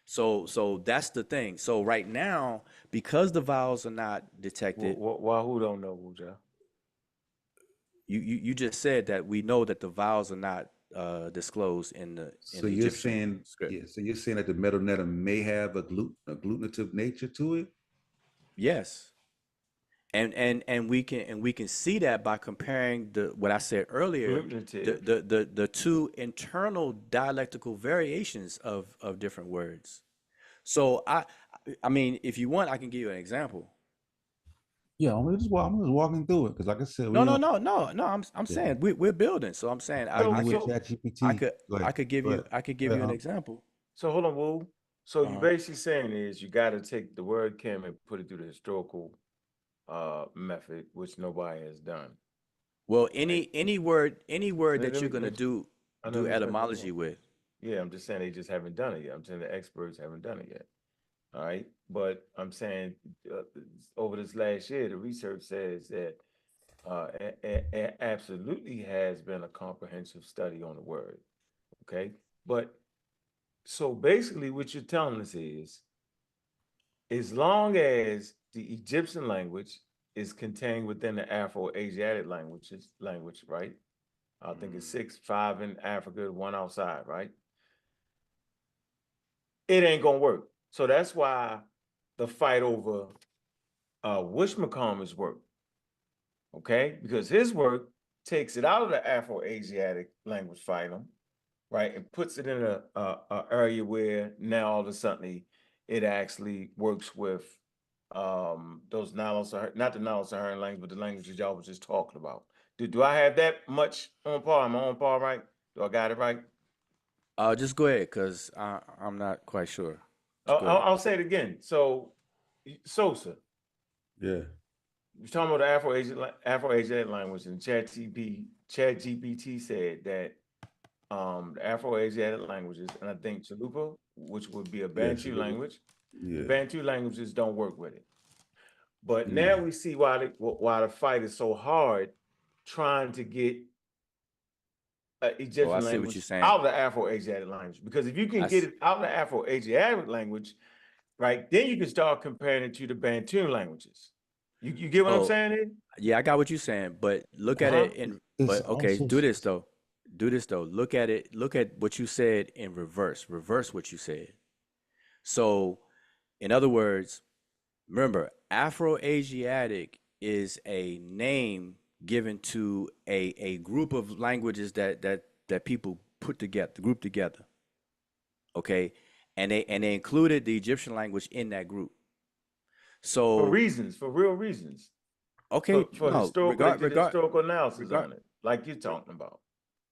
S5: So that's the thing. So right now, because the vowels are not detected,
S2: Why who don't know, Wuja?
S5: you just said that we know that the vowels are not disclosed in the Egyptian script.
S3: Yeah, so you're saying that the metaneta may have a agglutinative nature to it?
S5: Yes. And we can see that by comparing what I said earlier, the two internal dialectical variations of different words. So I mean, if you want, I can give you an example.
S3: Yeah, I'm just walking through it because, like I said,
S5: no. I'm saying we're building. So I'm saying I could give you an example.
S2: So hold on, Woo. So you're basically saying is you got to take the word Kim and put it through the historical method, which nobody has done.
S5: Well, any word that you're gonna do etymology with.
S2: Yeah, I'm just saying they just haven't done it yet. I'm saying the experts haven't done it yet. All right, but I'm saying over this last year, the research says that it absolutely has been a comprehensive study on the word. Okay, but so basically, what you're telling us is, as long as the Egyptian language is contained within the Afro-Asiatic language, right? I think it's 6, 5 in Africa, 1 outside, right? It ain't gonna work. So that's why the fight over Wishmacomb's work, okay? Because his work takes it out of the Afro-Asiatic language phylum, right, and puts it in a area where now all of a sudden it actually works with those Nilo-Saharan, not the Nilo-Saharan language, but the languages y'all was just talking about, Do I have that much on par? Am I on par right? Do I got it right?
S5: Just go ahead, because I'm not quite sure. Go ahead.
S2: I'll say it again. So, Sosa,
S3: Yeah.
S2: you're talking about the Afro-Asiatic language, and ChatGPT said that the Afro-Asiatic languages, and I think Chalupa, which would be a Bantu language, the Bantu languages don't work with it. But now we see why the fight is so hard trying to get Egyptian language out of the Afro-Asiatic language. Because if you can get it out of the Afro-Asiatic language, right, then you can start comparing it to the Bantu languages. You get what I'm saying here?
S5: Yeah, I got what you're saying, but look at it in. But okay, do this though. Look at it. Look at what you said in reverse. Reverse what you said. So, in other words, remember, Afro-Asiatic is a name given to a group of languages that people put together, group together. Okay, and they included the Egyptian language in that group. So
S2: for real reasons.
S5: Okay,
S2: for historical analysis on it, like you're talking about.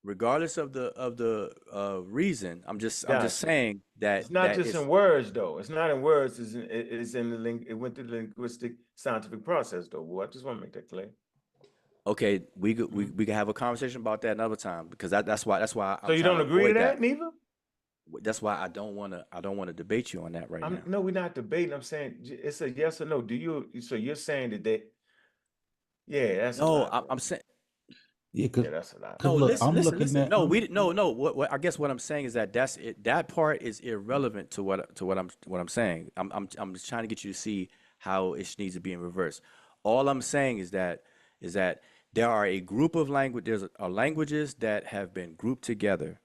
S5: Regardless of the reason, I'm just saying that
S2: it's not just in words though. It's not in words. It's in the it went through the linguistic scientific process though. Well, I just want to make that clear.
S5: Okay, we could have a conversation about that another time, because that's why.
S2: So you don't agree to that, neither?
S5: That's why I don't want to debate you on that right now.
S2: No, we're not debating. I'm saying it's a yes or no. So you're saying that yeah, that's
S5: no. I'm saying.
S3: Yeah,
S2: that's a lot.
S5: No, listen. No. What I guess what I'm saying is that that's it. That part is irrelevant to what I'm saying. I'm just trying to get you to see how it needs to be in reverse. All I'm saying is that there are a group of languages that have been grouped together,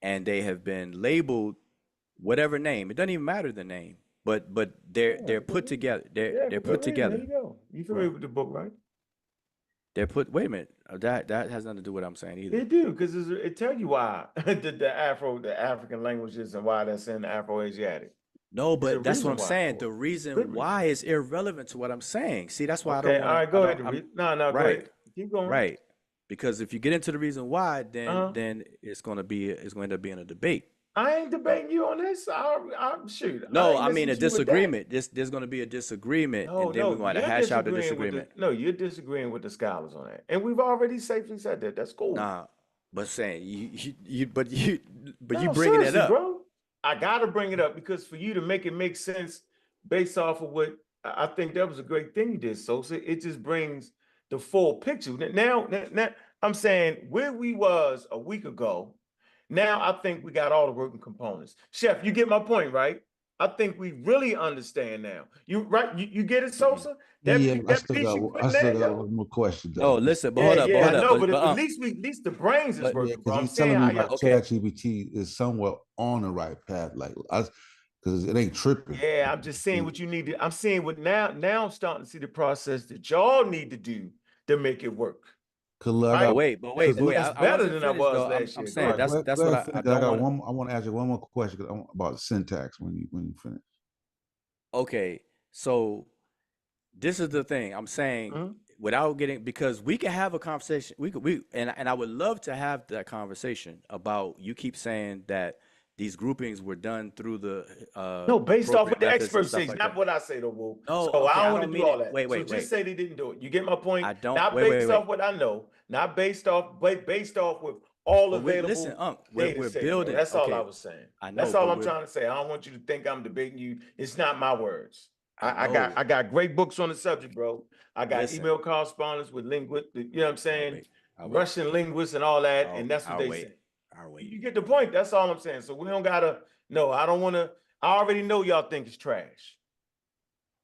S5: and they have been labeled whatever name. It doesn't even matter the name, but they're put together. They're put together.
S2: There you go. You familiar with the book, right?
S5: They're put. Wait a minute. That has nothing to do with what I'm saying either.
S2: It do, because it tell you why the African languages and why that's in the Afro-Asiatic.
S5: No, but that's what I'm saying. The reason why is irrelevant to what I'm saying. See, that's why I don't want to.
S2: All right, go ahead. No, go ahead. Keep going.
S5: Right. Because if you get into the reason why, then it's going to end up being a debate.
S2: I ain't debating you on this. I'm shoot.
S5: No, I mean a disagreement. There's going to be a disagreement, and then we're going to hash out the disagreement.
S2: You're disagreeing with the scholars on that, and we've already safely said that. That's cool.
S5: Nah, but saying you bringing it up,
S2: bro. I gotta bring it up because for you to make it make sense based off of what I think that was a great thing you did, Sosa. It just brings the full picture. Now I'm saying where we was a week ago. Now I think we got all the working components. Chef, you get my point, right? I think we really understand now. You get it, Sosa?
S3: I still got one more question.
S5: Oh, listen, but hold up.
S2: But at least the brains is working.
S3: Because he's telling me like ChatGPT is somewhat on the right path, like because it ain't tripping.
S2: Yeah, I'm just saying what you need to. I'm saying what now. Now I'm starting to see the process that y'all need to do to make it work.
S5: Wait.
S2: It's better than I was last year.
S5: I'm saying that's what I don't want.
S3: I want to ask you one more question about syntax when you finish.
S5: Okay, so this is the thing I'm saying. Without getting, because we can have a conversation. And I would love to have that conversation about. You keep saying that these groupings were done through the
S2: based off what the experts say, not what I say though, Will.
S5: No,
S2: so I don't want to do all that.
S5: Wait.
S2: Just say they didn't do it. You get my point?
S5: I don't.
S2: Not based off what I know, not based off with all available.
S5: Listen, we're building.
S2: That's all I was saying.
S5: I know.
S2: That's all I'm trying to say. I don't want you to think I'm debating you. It's not my words. I got great books on the subject, bro. I got email correspondence with linguists. You know what I'm saying? Russian linguists and all that, and that's what they say. You get the point. That's all I'm saying. So we don't gotta. No, I don't want to. I already know y'all think it's trash.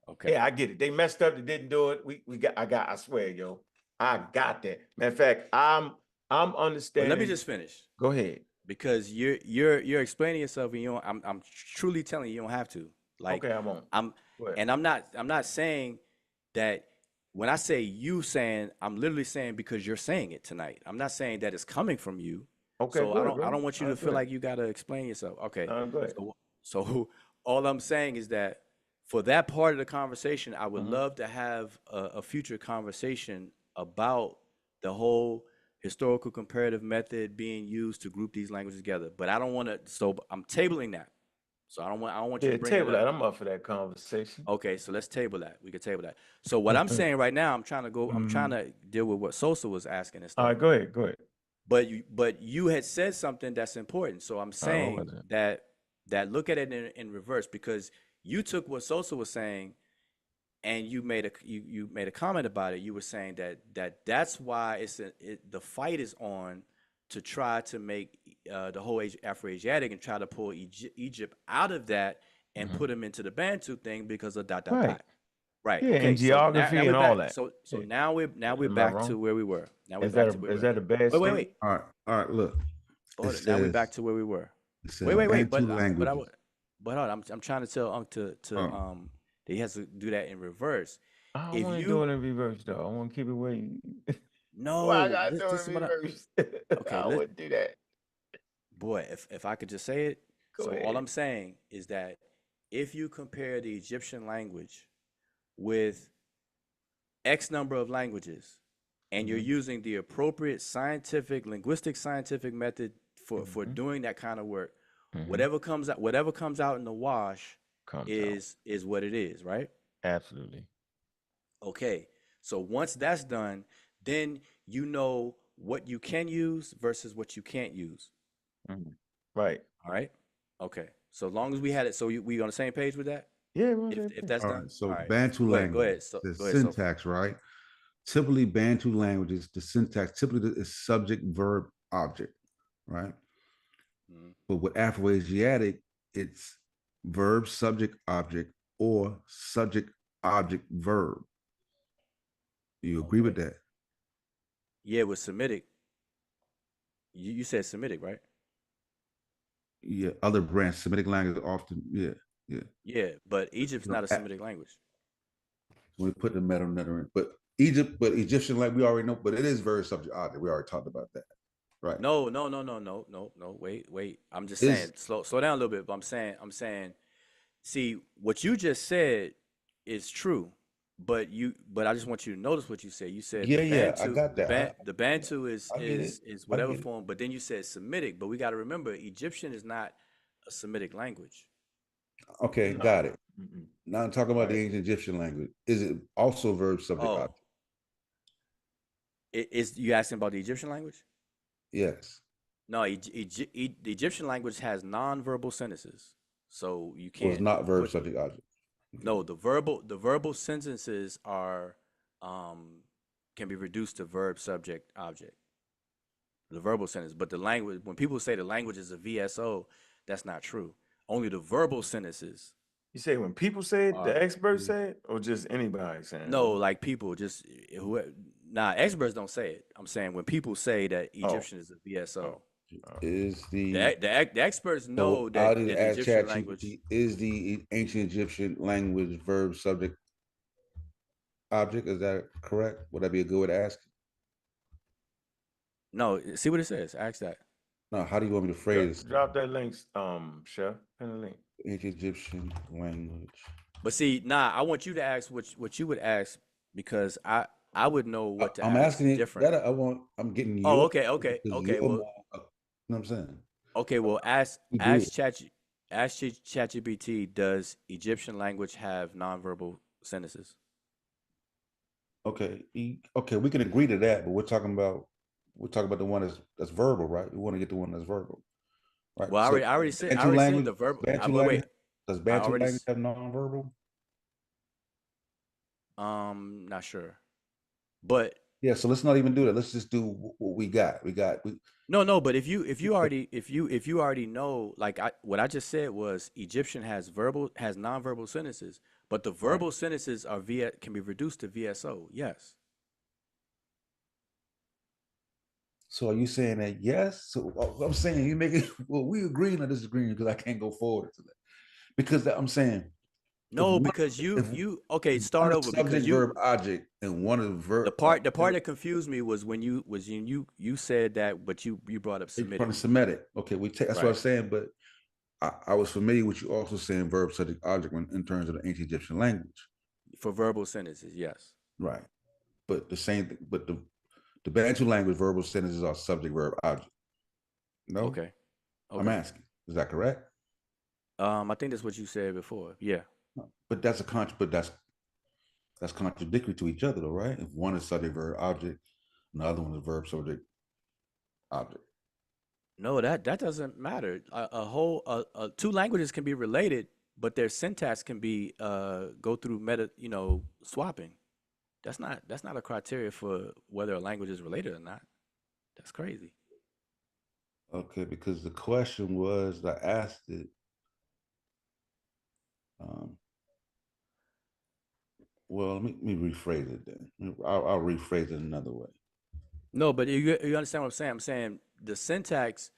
S5: Okay.
S2: Yeah, I get it. They messed up. They didn't do it. I swear, yo, I got that. Matter of fact, I'm understanding.
S5: But let me just finish.
S2: Go ahead.
S5: Because you're explaining yourself, and I'm truly telling you don't have to. Like,
S2: okay, I won't.
S5: I'm not saying that. When I say you saying, I'm literally saying because you're saying it tonight. I'm not saying that it's coming from you.
S2: Okay.
S5: So I don't want you to feel like you gotta explain yourself. Okay. So all I'm saying is that for that part of the conversation, I would love to have a future conversation about the whole historical comparative method being used to group these languages together. But I don't want to. So I'm tabling that. So I don't want you to bring
S2: table
S5: it up.
S2: that. I'm up for that conversation.
S5: Okay, so let's table that. We can table that. So what I'm saying right now, I'm trying to deal with what Sosa was asking and stuff.
S2: All right, go ahead.
S5: But you had said something that's important. So I'm saying that look at it in reverse, because you took what Sosa was saying and you made a comment about it. You were saying that's why the fight is on to try to make the whole Afro-Asiatic and try to pull Egypt out of that and put them into the Bantu thing because of ... Right.
S2: Yeah,
S5: okay.
S2: and geography
S5: now
S2: and all that.
S5: So now we're
S2: Am I
S5: back
S2: wrong?
S5: to where we were. Now we're
S2: Is
S5: back
S2: that
S5: to where
S2: is that a bad
S5: wait.
S2: statement?
S3: All right. Look.
S5: Now we're back to where we were. Wait. But hold on. I'm trying to tell Unc to that he has to do that in reverse.
S2: I don't want to do it in reverse though. I want to keep it where you.
S5: No,
S2: Well, I gotta do
S5: this
S2: it
S5: is
S2: in
S5: what
S2: reverse.
S5: okay,
S2: I wouldn't do that.
S5: Boy, if I could just say it.
S2: Go ahead.
S5: All I'm saying is that if you compare the Egyptian language with X number of languages, and you're using the appropriate linguistic scientific method for doing that kind of work, whatever comes out in the wash is what it is, right?
S2: Absolutely.
S5: Okay. So once that's done, then you know what you can use versus what you can't use.
S2: Right.
S5: All right. Okay. So long as we had it, so we on the same page with that?
S2: Yeah.
S5: If that's
S3: All
S5: done.
S3: right. So
S5: all right.
S3: Bantu language.
S5: Go ahead.
S3: The
S5: Go ahead,
S3: syntax, right? Typically, Bantu languages, the syntax typically is subject, verb, object, right? But with Afro-Asiatic, it's verb, subject, object, or subject, object, verb. Do you agree with that?
S5: Yeah, with Semitic. You said Semitic, right?
S3: Yeah, other branch Semitic language often,
S5: Yeah, but Egypt's not a Semitic language.
S3: We put the meta in, but Egyptian, like we already know, but it is verb, subject, object. We already talked about that, right?
S5: No. Wait. I'm just saying, slow down a little bit. But I'm saying, see, what you just said is true, but I just want you to notice what you said. You said
S3: I got that.
S5: The Bantu is whatever form, but then you said Semitic. But we got to remember, Egyptian is not a Semitic language.
S3: Okay, got it. Now I'm talking about the ancient Egyptian language. Is it also verb, subject, object?
S5: You asking about the Egyptian language?
S3: Yes.
S5: No, the Egyptian language has non-verbal sentences, so you can't.
S3: Well, it's not verb, subject, object.
S5: No, the verbal sentences are can be reduced to verb, subject, object. The verbal sentence, but the language. When people say the language is a VSO, that's not true. Only the verbal sentences.
S2: You say when people say it, the experts say it, or just anybody saying it?
S5: No, like people, just experts don't say it. I'm saying when people say that Egyptian is a VSO.
S3: Is the
S5: experts know that the Egyptian language
S3: is the ancient Egyptian language verb, subject, object? Is that correct? Would that be a good way to ask?
S5: No, see what it says. Ask that.
S3: No, how do you want me to phrase?
S2: Drop that link, Chef. Pin the link.
S3: Ancient Egyptian language.
S5: But see, I want you to ask what you would ask, because I would know what to ask.
S3: I'm asking
S5: different.
S3: I'm getting you.
S5: Oh, okay. Well,
S3: you know what I'm saying?
S5: Okay, well, ask ChatGPT, does Egyptian language have nonverbal sentences?
S3: Okay, we can agree to that, but we're talking about the one that's verbal, right? We want to get the one that's verbal, right?
S5: Well, I already said the verbal.
S3: Wait, does Bantu language have nonverbal?
S5: Not sure, but
S3: yeah. So let's not even do that. Let's just do what we got.
S5: No. But if you already know, like what I just said was Egyptian has nonverbal sentences, but the verbal sentences can be reduced to VSO. Yes.
S3: So are you saying that yes? So I'm saying you make it. Well, we agreeing or disagreeing, because I can't go forward to that. Because I'm saying
S5: no, because you start over, because
S3: verb object and one of the verb.
S5: The part that confused me was when you said that, but you brought up Semitic.
S3: From Semitic. Okay, that's what I was saying, but I was familiar with you also saying verb, subject, object in terms of the ancient Egyptian language.
S5: For verbal sentences, yes.
S3: Right, but the same thing. But The Bantu language verbal sentences are subject, verb, object. No.
S5: Okay.
S3: I'm asking. Is that correct?
S5: I think that's what you said before. Yeah.
S3: But that's that's contradictory to each other, though, right? If one is subject, verb, object, and the other one is verb, subject, object.
S5: No, that doesn't matter. Two languages can be related, but their syntax can be go through swapping. That's not a criteria for whether a language is related or not. That's crazy.
S3: Okay, because the question was, I asked it. Well, let me rephrase it then. I'll rephrase it another way.
S5: No, but you understand what I'm saying? I'm saying the syntax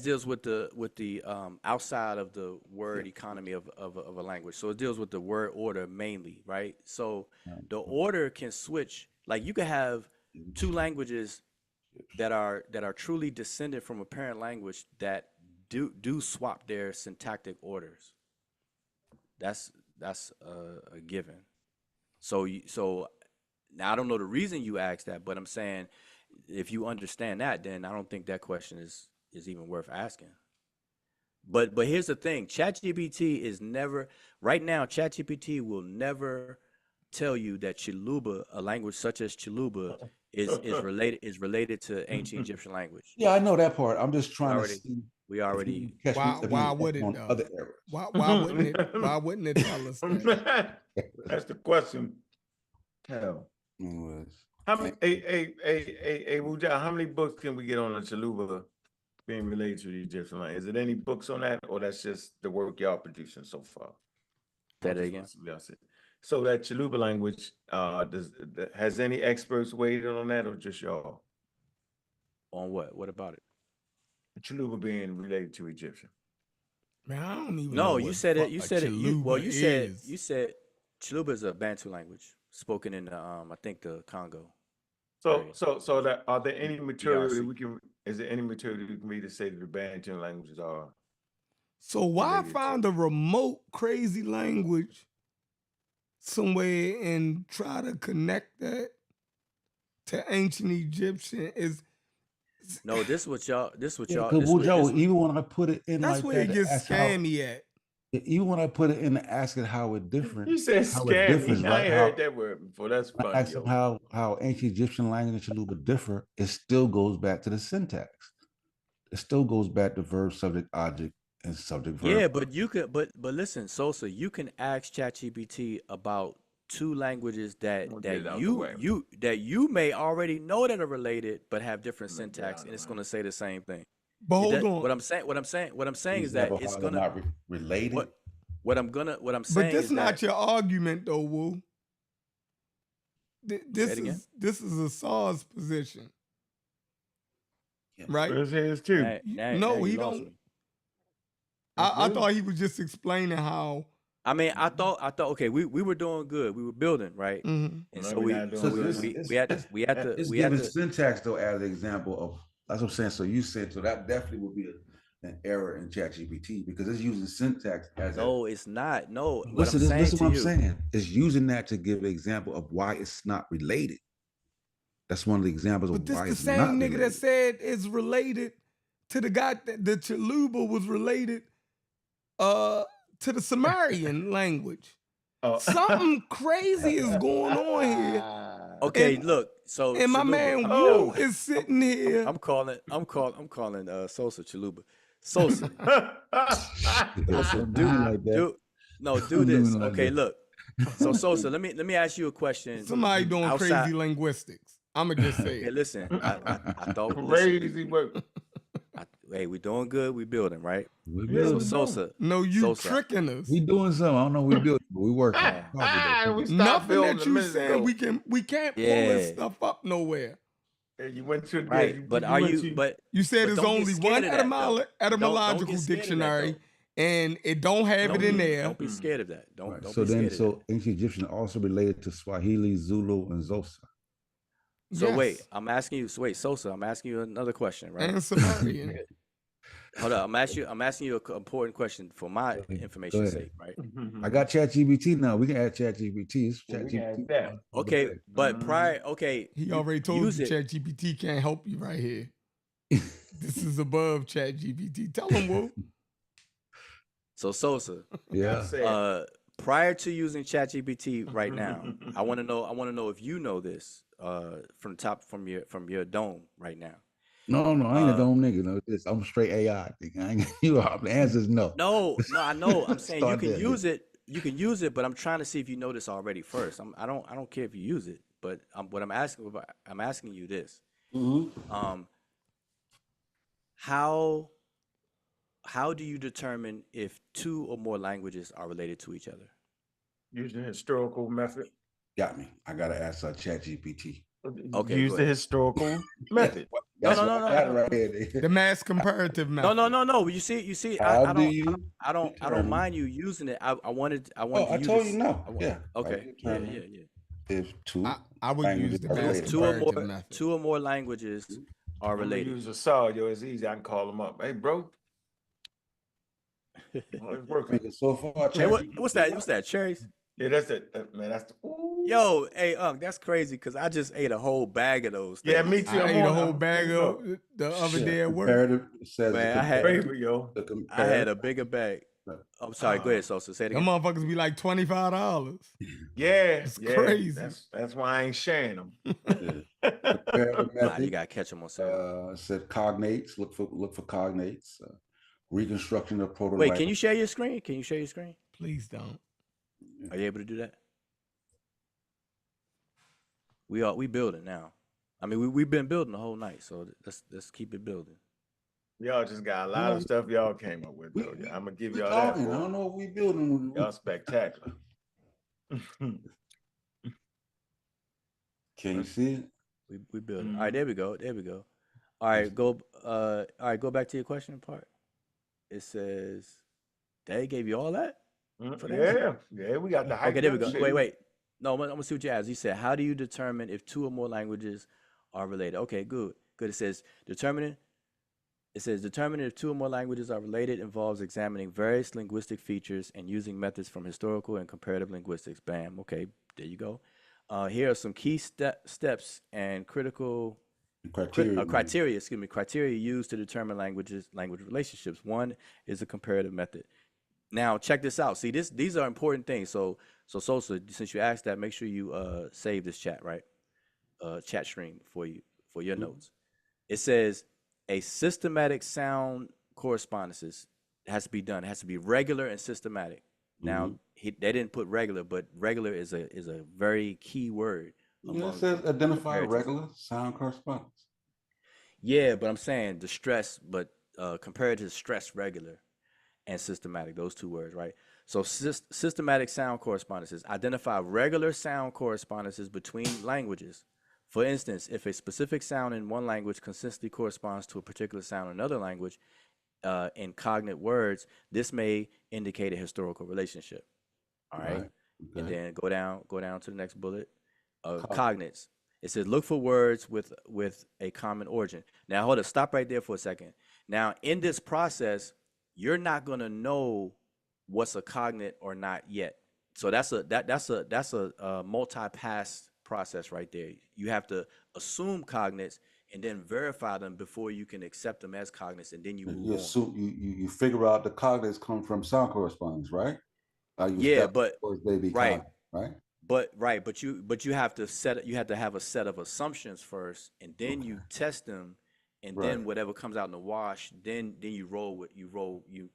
S5: deals with the outside of the word economy of a language. So it deals with the word order mainly, right? So the order can switch. Like you could have two languages that are truly descended from a parent language that do swap their syntactic orders. That's a given. So now I don't know the reason you asked that, but I'm saying if you understand that, then I don't think that question is even worth asking. But here's the thing: ChatGPT is never right now. ChatGPT will never tell you that Chiluba, a language such as Chiluba, is related to ancient Egyptian language.
S3: Yeah, I know that part. I'm just trying to see.
S1: Why would it?
S3: Other errors.
S1: Why wouldn't it? Why wouldn't it tell us that?
S2: That's the question. Hell. How many? Wujah, how many books can we get on the Chiluba being related to the Egyptian language? Is it any books on that, or that's just the work y'all producing so far?
S5: Say that again.
S2: So that Chiluba language, has any experts weighed in on that, or just y'all?
S5: On what? What about it?
S2: Chiluba being related to Egyptian.
S1: Man, I don't even know.
S5: No, you said it. You said it. You said Chiluba is a Bantu language spoken in I think the Congo.
S2: So that are there any material that we can? Is there any material that we can read to say that the Bantu languages are?
S1: So why find a remote crazy language somewhere and try to connect that to ancient Egyptian?
S5: No, this what y'all.
S3: Even when I put it in,
S1: that's
S3: like
S1: where
S3: that,
S1: it gets scammy at.
S3: Even when I put it in the asking how it different.
S2: You said scammy. I ain't heard that word before. That's funny.
S3: Asking how ancient Egyptian language and Chiluba differ, it still goes back to the syntax. It still goes back to verb, subject, object, and subject, verb.
S5: Yeah, but you could, but listen, Sosa, you can ask ChatGPT about two languages that you may already know that are related, but have different syntax, and it's going to say the same thing.
S1: But hold on.
S5: What I'm saying is that it's going to
S3: not related.
S5: What I'm saying is
S1: but this is not your argument, though, Wu. This is a Saw's position, right?
S2: It's his too.
S1: No, he don't. I thought he was just explaining how.
S5: I mean, I thought okay, we were doing good. We were building, right?
S1: Mm-hmm.
S5: And so we had to
S3: syntax though as an example of that's what I'm saying. So you said so that definitely would be an error in ChatGPT because it's using syntax as
S5: it's not. No,
S3: listen what I'm saying. It's using that to give an example of why it's not related. That's one of the examples of why it's not related. But this the same nigga
S1: that said it's related to the guy that the Chiluba was related to the Sumerian language. Something crazy is going on here.
S5: Okay, look. So
S1: and my man Wu is sitting here.
S5: I'm calling Sosa Chiluba. Sosa. Do this. Okay, look. So Sosa, let me ask you a question.
S1: Somebody doing crazy linguistics. I'ma just say it.
S5: Hey, listen, I thought
S2: crazy work.
S5: Hey, we doing good. We building, right?
S3: We building.
S5: So Sosa.
S1: No, you tricking us.
S3: We doing something. I don't know. We building, but we working.
S1: Nothing that you saying we can't pull this stuff up nowhere.
S2: Hey, you went to
S5: right, but are you? But
S1: you said there's only one etymological dictionary, and it don't have it in there.
S5: Don't be scared of that. Don't.
S3: So ancient Egyptian also related to Swahili, Zulu, and Xhosa.
S5: So wait, I'm asking you. Wait, Sosa, I'm asking you another question, right?
S1: And Sumerian.
S5: Hold up, I'm asking you an important question for my information's sake, right?
S3: I got ChatGPT now. We can add ChatGPT.
S2: ChatGPT.
S5: Okay, but
S1: he already told you ChatGPT can't help you right here. This is above ChatGPT. Tell him, Wolf.
S5: So Sosa,
S3: yeah.
S5: Prior to using ChatGPT right now, I want to know if you know this from your dome right now.
S3: No, I ain't a dome nigga. No, I'm straight AI. The answer is no.
S5: No, I know. I'm saying you can use it. You can use it, but I'm trying to see if you know this already first. I don't care if you use it, but I'm asking you this.
S3: Mm-hmm.
S5: How do you determine if two or more languages are related to each other?
S2: Using the historical method.
S3: Got me. I gotta ask ChatGPT.
S5: Okay,
S2: use the historical method.
S5: No.
S3: Right here.
S1: The mass comparative method.
S5: No. You see. I don't mind you using it. I wanted.
S3: I told you no. Yeah.
S5: Okay.
S3: Right.
S5: Yeah.
S3: If two,
S1: I would use the mass comparative method.
S5: Two or more languages are related.
S2: Use a saw, it's easy. I can call them up. Hey, bro. It's working
S3: so far.
S5: Hey, what's that? What's that? Cherries?
S2: Yeah, that's it, man. That's the. Ooh.
S5: Yo, hey, that's crazy because I just ate a whole bag of those things.
S2: Yeah, me too.
S1: I ate a whole bag of the other day at work.
S5: Man, I had a bigger bag. I'm sorry. Go ahead, Sosa. Say it again.
S1: Them motherfuckers be like $25.
S2: Yeah,
S1: it's crazy.
S2: That's why I ain't sharing them.
S5: Nah, you gotta catch them on
S3: Saturday. Said cognates. Look for cognates. Reconstruction of proto.
S5: Wait, can you share your screen?
S1: Please don't.
S5: Are you able to do that? We building now. I mean, we've been building the whole night, so let's keep it building.
S2: Y'all just got a lot of stuff y'all came up with, though. I'm gonna give y'all that.
S3: I don't know what we building.
S2: Y'all spectacular.
S3: Can you see it?
S5: We building. All right, there we go. All right, go back to your question part. It says they gave you all that?
S2: Yeah, we got the hype.
S5: Okay, there we go. Wait. No, I'm gonna see what you asked. You said, how do you determine if two or more languages are related? Okay, good. It says determining if two or more languages are related involves examining various linguistic features and using methods from historical and comparative linguistics. Bam. Okay, there you go. Here are some key steps and critical criteria used to determine language relationships. One is a comparative method. Now check this out. See, these are important things. So Sosa, since you asked that, make sure you save this chat, right? Chat stream for your notes. It says a systematic sound correspondences has to be done. It has to be regular and systematic. Now they didn't put regular, but regular is a very key word.
S3: It says identify regular sound correspondence.
S5: Yeah, but I'm saying the stress, but comparative stress regular and systematic, those two words, right? So systematic sound correspondences identify regular sound correspondences between languages. For instance, if a specific sound in one language consistently corresponds to a particular sound in another language, in cognate words, this may indicate a historical relationship. All right. Okay. And then go down to the next bullet. Cognates. It says look for words with a common origin. Now hold up, stop right there for a second. Now in this process, you're not gonna know what's a cognate or not yet. So that's a multi-pass process right there. You have to assume cognates and then verify them before you can accept them as cognates, and then you move on.
S3: You figure out the cognates come from sound correspondence, right?
S5: Yeah, but
S3: right.
S5: But you have to have a set of assumptions first, and then you test them, and then whatever comes out in the wash, then you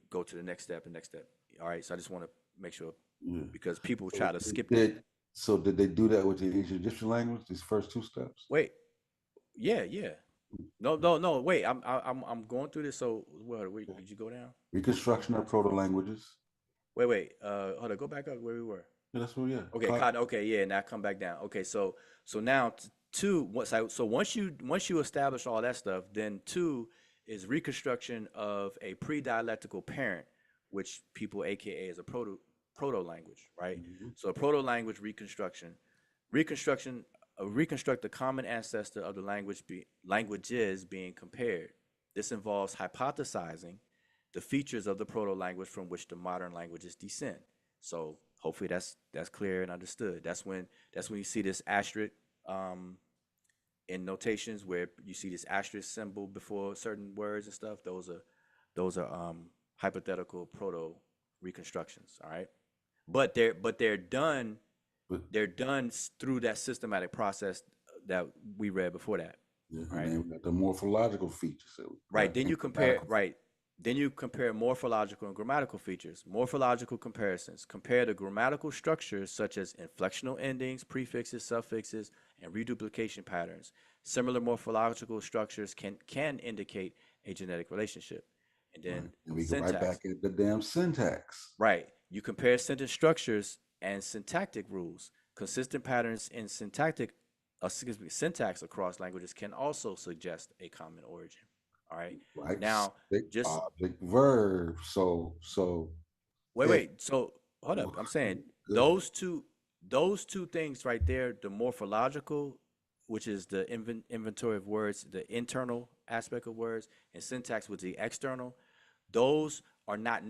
S5: go to the next step. All right. So I just want to make sure because people try to skip it.
S3: So did they do that with the Egyptian language? These first two steps?
S5: Wait. Yeah. No. Wait, I'm going through this. So wait, did you go down?
S3: Reconstruction of proto languages.
S5: Wait. Hold on. Go back up where we were.
S3: Yeah, that's where. Yeah.
S5: Okay. Okay. Yeah. Now come back down. Okay. So now two. So once you establish all that stuff, then two is reconstruction of a pre-dialectical parent, which people AKA is a proto language, right? Mm-hmm. So a proto language reconstruct the common ancestor of the languages being compared. This involves hypothesizing the features of the proto-language from which the modern languages descend. So hopefully that's clear and understood. That's when you see this asterisk in notations, where you see this asterisk symbol before certain words and stuff. Those are hypothetical proto reconstructions. All right, but they're done through that systematic process that we read before that.
S3: Yeah,
S5: right?
S3: And then we got the morphological features.
S5: Right. Then you compare. Right. Then you compare morphological and grammatical features. Morphological comparisons compare the grammatical structures such as inflectional endings, prefixes, suffixes, and reduplication patterns. Similar morphological structures can indicate a genetic relationship. And then
S3: and we go
S5: syntax.
S3: right back at the damn syntax.
S5: Right. You compare sentence structures and syntactic rules. Consistent patterns in syntax across languages can also suggest a common origin. All right.
S3: Right.
S5: Now, just
S3: object verb. So
S5: wait. So hold up. I'm saying those two things right there, the morphological, which is the inventory of words, the internal aspect of words, and syntax, which is the external, those are not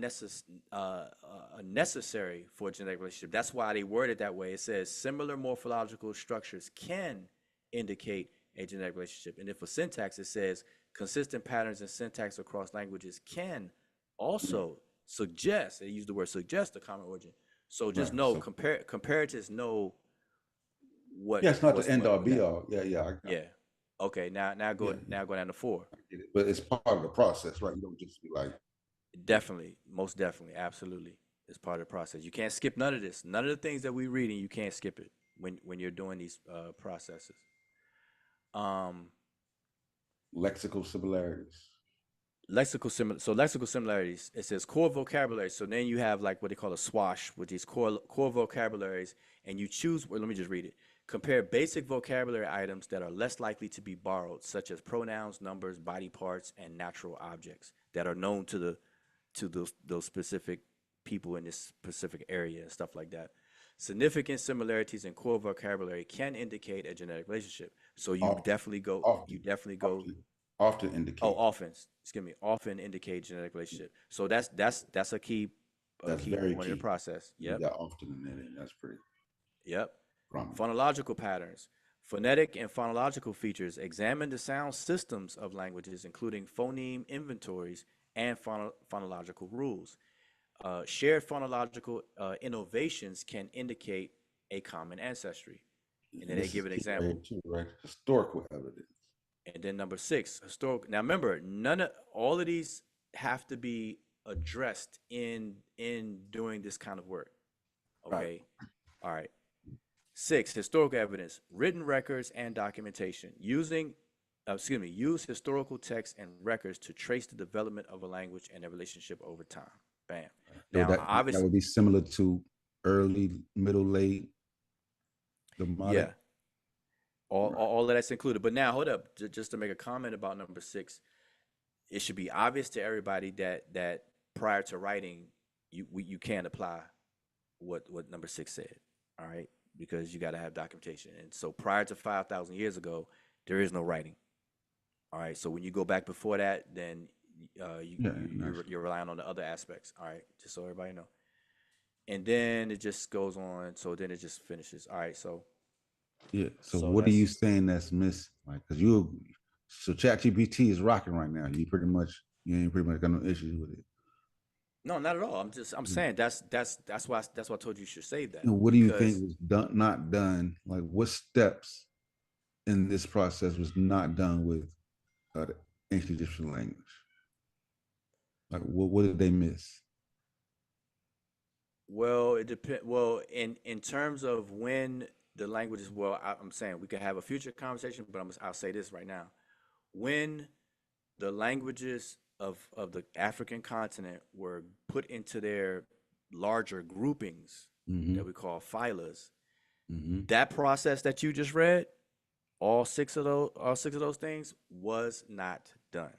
S5: necessary for a genetic relationship. That's why they word it that way. It says similar morphological structures can indicate a genetic relationship. And if for syntax, it says consistent patterns in syntax across languages can also suggest, they use the word suggest, a common origin. So just know, comparatives know what.
S3: Yeah, it's not the end all be all. Yeah.
S5: Okay, now go down to 4.
S3: I get it. But it's part of the process, right? You don't just be like.
S5: Definitely, most definitely, absolutely. It's part of the process. You can't skip none of this. None of the things that we're reading, you can't skip it when you're doing these processes.
S3: Lexical similarities.
S5: Lexical similarities. It says core vocabulary. So then you have like what they call a swash with these core vocabularies, and you choose. Well, let me just read it. Compare basic vocabulary items that are less likely to be borrowed, such as pronouns, numbers, body parts, and natural objects that are known to those specific people in this specific area and stuff like that. Significant similarities in core vocabulary can indicate a genetic relationship. So you definitely go.
S3: Often indicate.
S5: Oh, often. Excuse me. Often indicate genetic relationship. So that's a key.
S3: That's
S5: key
S3: very
S5: point
S3: key.
S5: in the process. Yep.
S3: Yeah, often in there. That's pretty.
S5: Yep.
S3: Prominent.
S5: Phonological patterns. Phonetic and phonological features examine the sound systems of languages, including phoneme inventories and phonological rules. Shared phonological innovations can indicate a common ancestry. And then they give an example.
S3: Too, right? Historical evidence.
S5: And then number 6, historical. Now remember, all of these have to be addressed in doing this kind of work. Okay.
S3: Right.
S5: All right. 6, historical evidence, written records and documentation. Use historical texts and records to trace the development of a language and their relationship over time. Bam.
S3: Now, that would be similar to early, middle, late, the modern.
S5: Yeah. All of that's included. But now, hold up, just to make a comment about number 6, it should be obvious to everybody that prior to writing, you can't apply what number 6 said. All right. Because you got to have documentation. And so prior to 5,000 years ago, there is no writing. All right. So when you go back before that, then you're relying on the other aspects. All right. Just so everybody know. And then it just goes on. So then it just finishes. All right. So.
S3: Yeah. So what are you saying that's missing? Like, because so ChatGPT is rocking right now. You ain't pretty much got no issues with it.
S5: No, not at all. I'm saying that's why I told you should save that.
S3: What do you think was not done? Like, what steps in this process was not done with the ancient Egyptian language? Like, what did they miss?
S5: Well, it depends. Well, in terms of when the languages, I'm saying we could have a future conversation, but I'll say this right now. When the languages of the African continent were put into their larger groupings that we call phylas, that process that you just read, all six of those things was not done.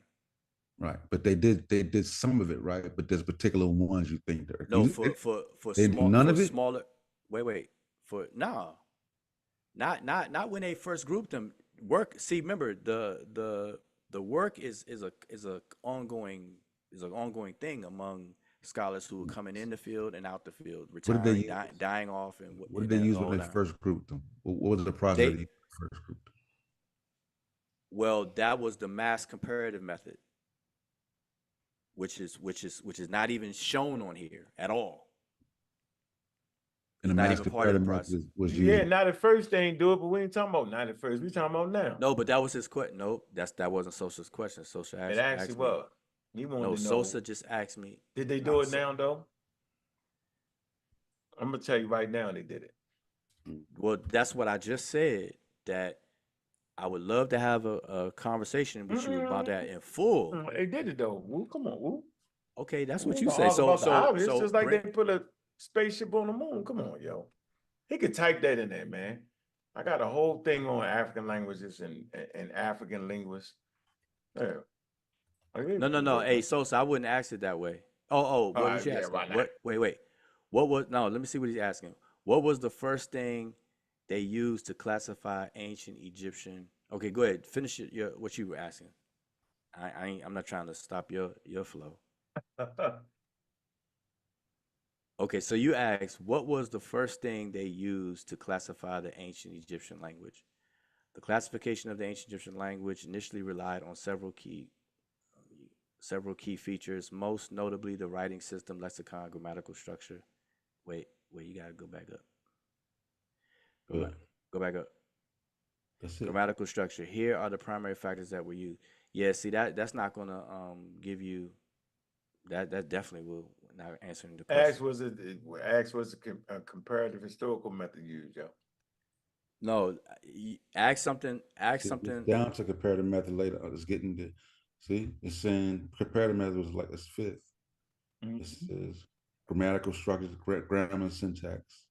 S3: Right, but they did some of it, right? But there's particular ones you think there.
S5: No, smaller. Wait. Not when they first grouped them. Remember the the work is a ongoing thing among scholars who are coming in the field and out the field, retiring, dying off, and
S3: what did they use when they first grouped them? What was the process they first grouped them?
S5: Well, that was the mass comparative method, which is not even shown on here at all.
S3: And the mass comparative method was used.
S2: Yeah, not at first they ain't do it, but we ain't talking about not at first. We talking about now.
S5: No, but that was his question. No, that wasn't Sosa's question. Sosa asked.
S2: It actually was. He wanted to know.
S5: Sosa just asked me.
S2: Did they do it now though? I'm gonna tell you right now, they did it.
S5: Well, that's what I just said. That I would love to have a conversation with you about that in full.
S2: They did it though. Woo, come on, Woo.
S5: Okay, that's what you say. So
S2: it's just like they put a spaceship on the moon. Come on, yo. He could type that in there, man. I got a whole thing on African languages and African linguists. Yeah.
S5: No. Hey, Sosa, I wouldn't ask it that way. What was you asking? Right, wait. What was let me see what he's asking. What was the first thing they used to ancient Egyptian? Okay, go ahead. Finish what you were asking. I'm not trying to stop your flow. Okay, so you asked, what was the first thing they used to classify the ancient Egyptian language? The classification of the ancient Egyptian language initially relied on several key features, most notably the writing system, lexicon, grammatical structure. Wait, you gotta go back up. Go back up.
S3: That's it.
S5: Grammatical structure. Here are the primary factors that were used. Yeah, see that's not gonna give you that definitely will not answering the question.
S2: Ask was a comparative historical method used, yo.
S5: No, ask something.
S3: It's down to comparative method later. It's getting the it's saying comparative method was like this fifth. Mm-hmm. This is grammatical structures, grammar and syntax.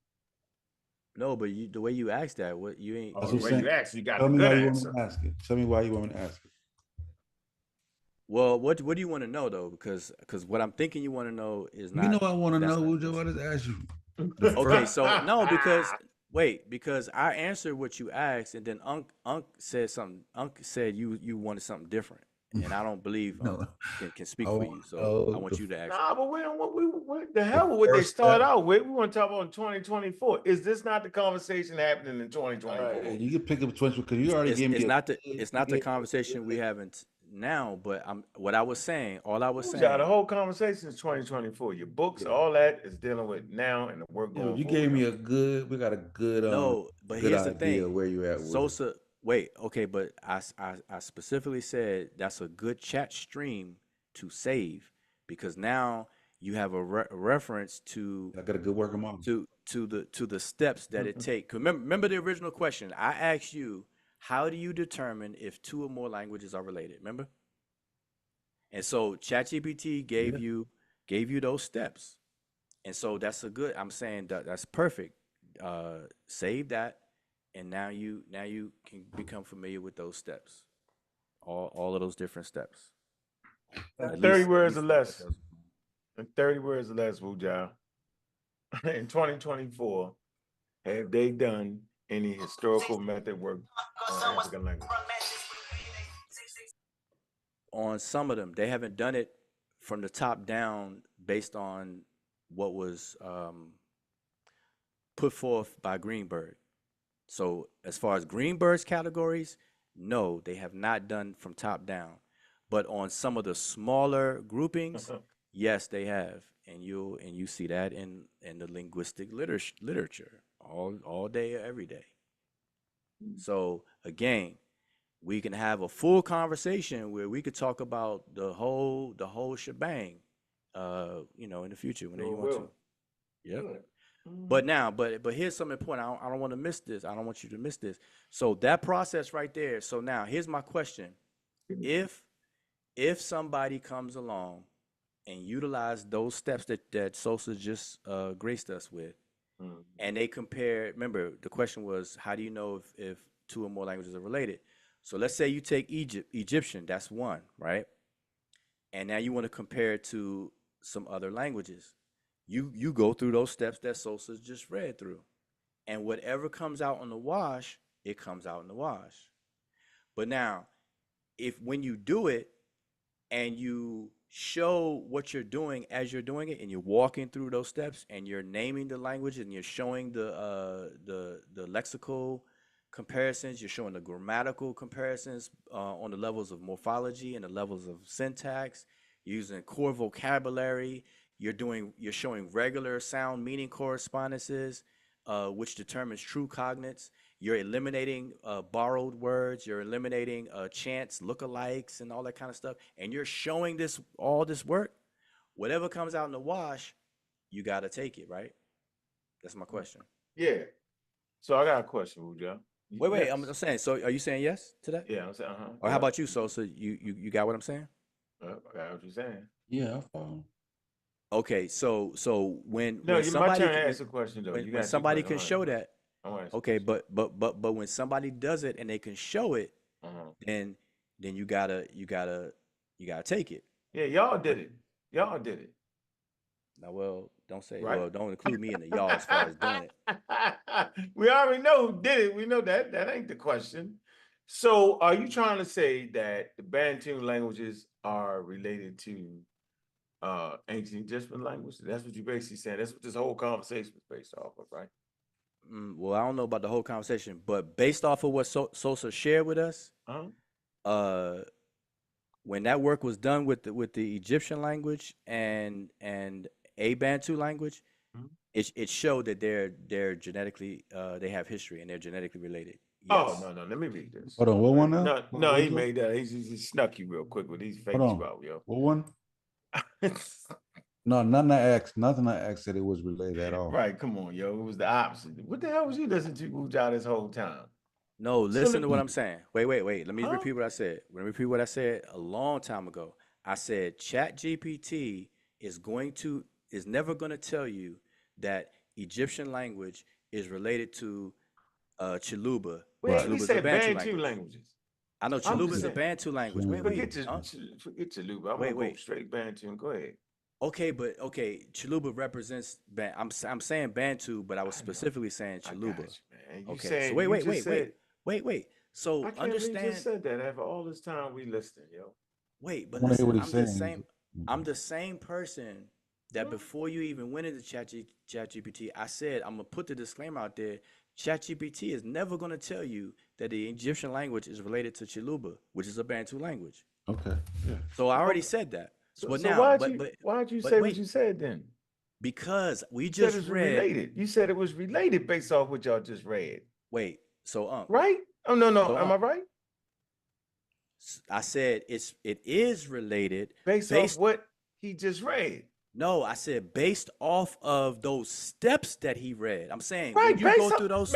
S5: No, but the way you asked that, what you ain't.
S2: The way you asked, you got
S3: Tell
S2: a
S3: me
S2: good
S3: why you
S2: answer.
S3: want to ask it. Tell me why you want me to ask it.
S5: Well, what do you want to know though? Because what I'm thinking you want to know is not.
S3: You know I want to know. Ujo, I just asked you.
S5: Okay, so no, because I answered what you asked, and then Unc said something. Unc said you wanted something different, and I don't believe can speak for you. So I want you to ask.
S2: Nah, but we don't. What the hell with what they start out with? We want to talk about 2024. Is this not the conversation happening in 2024?
S3: Right, you can pick up 20 because you already gave me.
S5: It's not the conversation we haven't now, but all I was saying.
S2: The whole conversation is 2024. Your books, all that is dealing with now and the work going forward.
S3: You gave me we got a good
S5: no, but here's the thing.
S3: Where you at?
S5: Sosa, wait, okay, but I specifically said that's a good chat stream to save because now you have a reference to.
S3: I got a good working model.
S5: To the steps that it take. Remember the original question. I asked you, how do you determine if two or more languages are related? Remember? And so ChatGPT gave you those steps. And so I'm saying that's perfect. Save that, and now you can become familiar with those steps. All of those different steps.
S2: 30 words or less. 30 words or less, Wuja. In 2024, have they done any historical method work on African language?
S5: On some of them, they haven't done it from the top down based on what was put forth by Greenberg. So as far as Greenberg's categories, no, they have not done from top down. But on some of the smaller groupings, yes, they have. And you see that in the linguistic literature all day, every day. So again, we can have a full conversation where we could talk about the whole shebang, in the future whenever you want to. Yep. But here's something important. I don't want to miss this. I don't want you to miss this. So that process right there. So now here's my question: if somebody comes along and utilize those steps that Sosa just graced us with, and they compare. Remember, the question was, how do you know if two or more languages are related? So let's say you take Egyptian, that's one, right? And now you want to compare it to some other languages. You go through those steps that Sosa just read through. And whatever comes out on the wash, it comes out in the wash. But now, when you do it and you show what you're doing as you're doing it, and you're walking through those steps, and you're naming the language, and you're showing the lexical comparisons, you're showing the grammatical comparisons on the levels of morphology and the levels of syntax, using core vocabulary, you're showing regular sound meaning correspondences, which determines true cognates. You're eliminating borrowed words. You're eliminating chance lookalikes and all that kind of stuff. And you're showing all this work. Whatever comes out in the wash, you got to take it, right? That's my question.
S2: Yeah. So I got a question, Wuja.
S5: Wait. I'm saying. So are you saying yes to that?
S2: Yeah, I'm saying.
S5: Or how about you, Sosa? You got what I'm saying?
S2: I got what you're saying.
S3: Yeah, I follow.
S5: Okay. So when
S2: my
S5: somebody
S2: turn to ask a question though.
S5: when somebody can show that. Okay, but when somebody does it and they can show it, then you gotta take it.
S2: Yeah, y'all did it.
S5: Now, well, don't say
S2: right?
S5: Well, don't include me in the y'all as far as doing it.
S2: We already know who did it. We know that ain't the question. So, are you trying to say that the Bantu languages are related to ancient Egyptian language? That's what you're basically saying. That's what this whole conversation is based off of, right?
S5: Well, I don't know about the whole conversation, but based off of what Sosa shared with us, when that work was done with the Egyptian language and a Bantu language, it showed that they're genetically they have history and they're genetically related. Yes.
S2: Oh no, let me read this.
S3: Hold on, what one now?
S2: No, he made that. He snuck you real quick with these fakes about, yo.
S3: What one? No, nothing I asked that it was related at all.
S2: Right, come on, yo. It was the opposite. What the hell was you listening to Wuja this whole time?
S5: No, listen to what I'm saying. Wait. Let me repeat what I said. Let me repeat what I said a long time ago. I said ChatGPT is never going to tell you that Egyptian language is related to Chiluba.
S2: Wait, we said Bantu languages.
S5: I know Chiluba is a Bantu language.
S2: Forget Chiluba. I'm gonna go straight Bantu and go ahead.
S5: Okay, Chiluba represents I'm saying Bantu, but I was specifically saying Chiluba. Okay, so wait. So
S2: I can't
S5: understand.
S2: believe you just said that after all this time we listening, yo.
S5: Wait, but listen, I'm the same person that before you even went into ChatGPT, I said I'm gonna put the disclaimer out there. ChatGPT is never gonna tell you that the Egyptian language is related to Chiluba, which is a Bantu language.
S3: Okay. Yeah.
S5: So I already said that.
S2: Why'd you say what you said then?
S5: Because we just read.
S2: Related. You said it was related based off what y'all just read.
S5: Wait, so
S2: right? Oh no, am I right?
S5: I said it is related
S2: based off what he just read.
S5: No, I said based off of those steps that he read. I'm saying when you go through those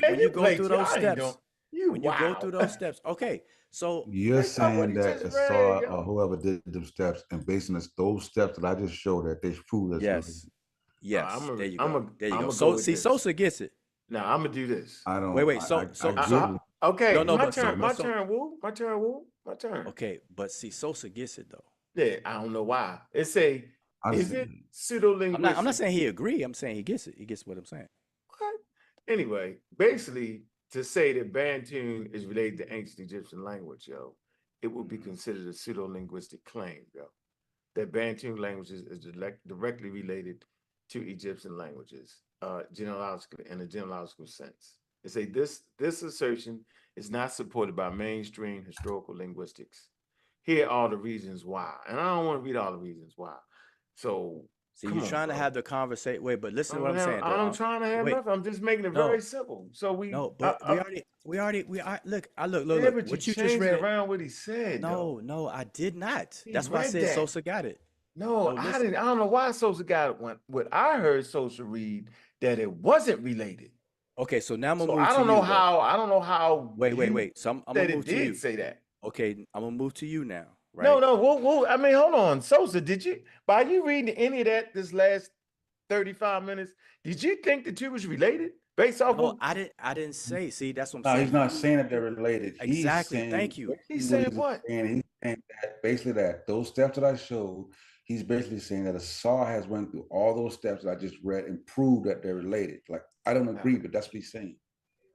S5: steps. Okay, so
S3: you're saying that Asar or whoever did them steps, and basing those steps that I just showed that they prove that.
S5: Yes. There you go. So see, Sosa gets it.
S2: Now I'm gonna do this.
S3: I don't.
S5: Wait.
S2: Okay. No, my turn. Woo. My turn.
S5: Okay, but see, Sosa gets it though.
S2: Yeah, I don't know why. Is it pseudo-linguistics?
S5: I'm not saying he agree. I'm saying he gets it. He gets what I'm saying.
S2: What? Anyway, basically, to say that Bantu is related to ancient Egyptian language, yo, it would be considered a pseudo-linguistic claim, yo. That Bantu languages is directly related to Egyptian languages, genealogically, in a genealogical sense. They say this assertion is not supported by mainstream historical linguistics. Here are the reasons why, and I don't want to read all the reasons why. So,
S5: see, you're trying to have the conversation. Wait, but listen to what I'm saying.
S2: I'm trying to have nothing. I'm just making it very simple. So we
S5: already look.
S2: Yeah, but what you just read around what he said.
S5: No, I did not. That's why I said Sosa got it.
S2: No, I didn't. I don't know why Sosa got it. What I heard Sosa read that it wasn't related.
S5: Okay, so now I'm gonna move
S2: I don't know how.
S5: Wait. So I'm gonna move to you.
S2: Say that.
S5: Okay, I'm gonna move to you now. Right?
S2: No. Whoa. I mean, hold on, Sosa. Did you? By you reading any of that this last 35 minutes, did you think the two was related based off?
S5: No, I didn't say. See, that's what I'm saying.
S3: He's not saying that they're related.
S5: Exactly. Thank you.
S2: He's saying what?
S3: And he's saying that basically that those steps that I showed, he's basically saying that Asar has went through all those steps that I just read and proved that they're related. Like I don't agree, but that's what he's saying.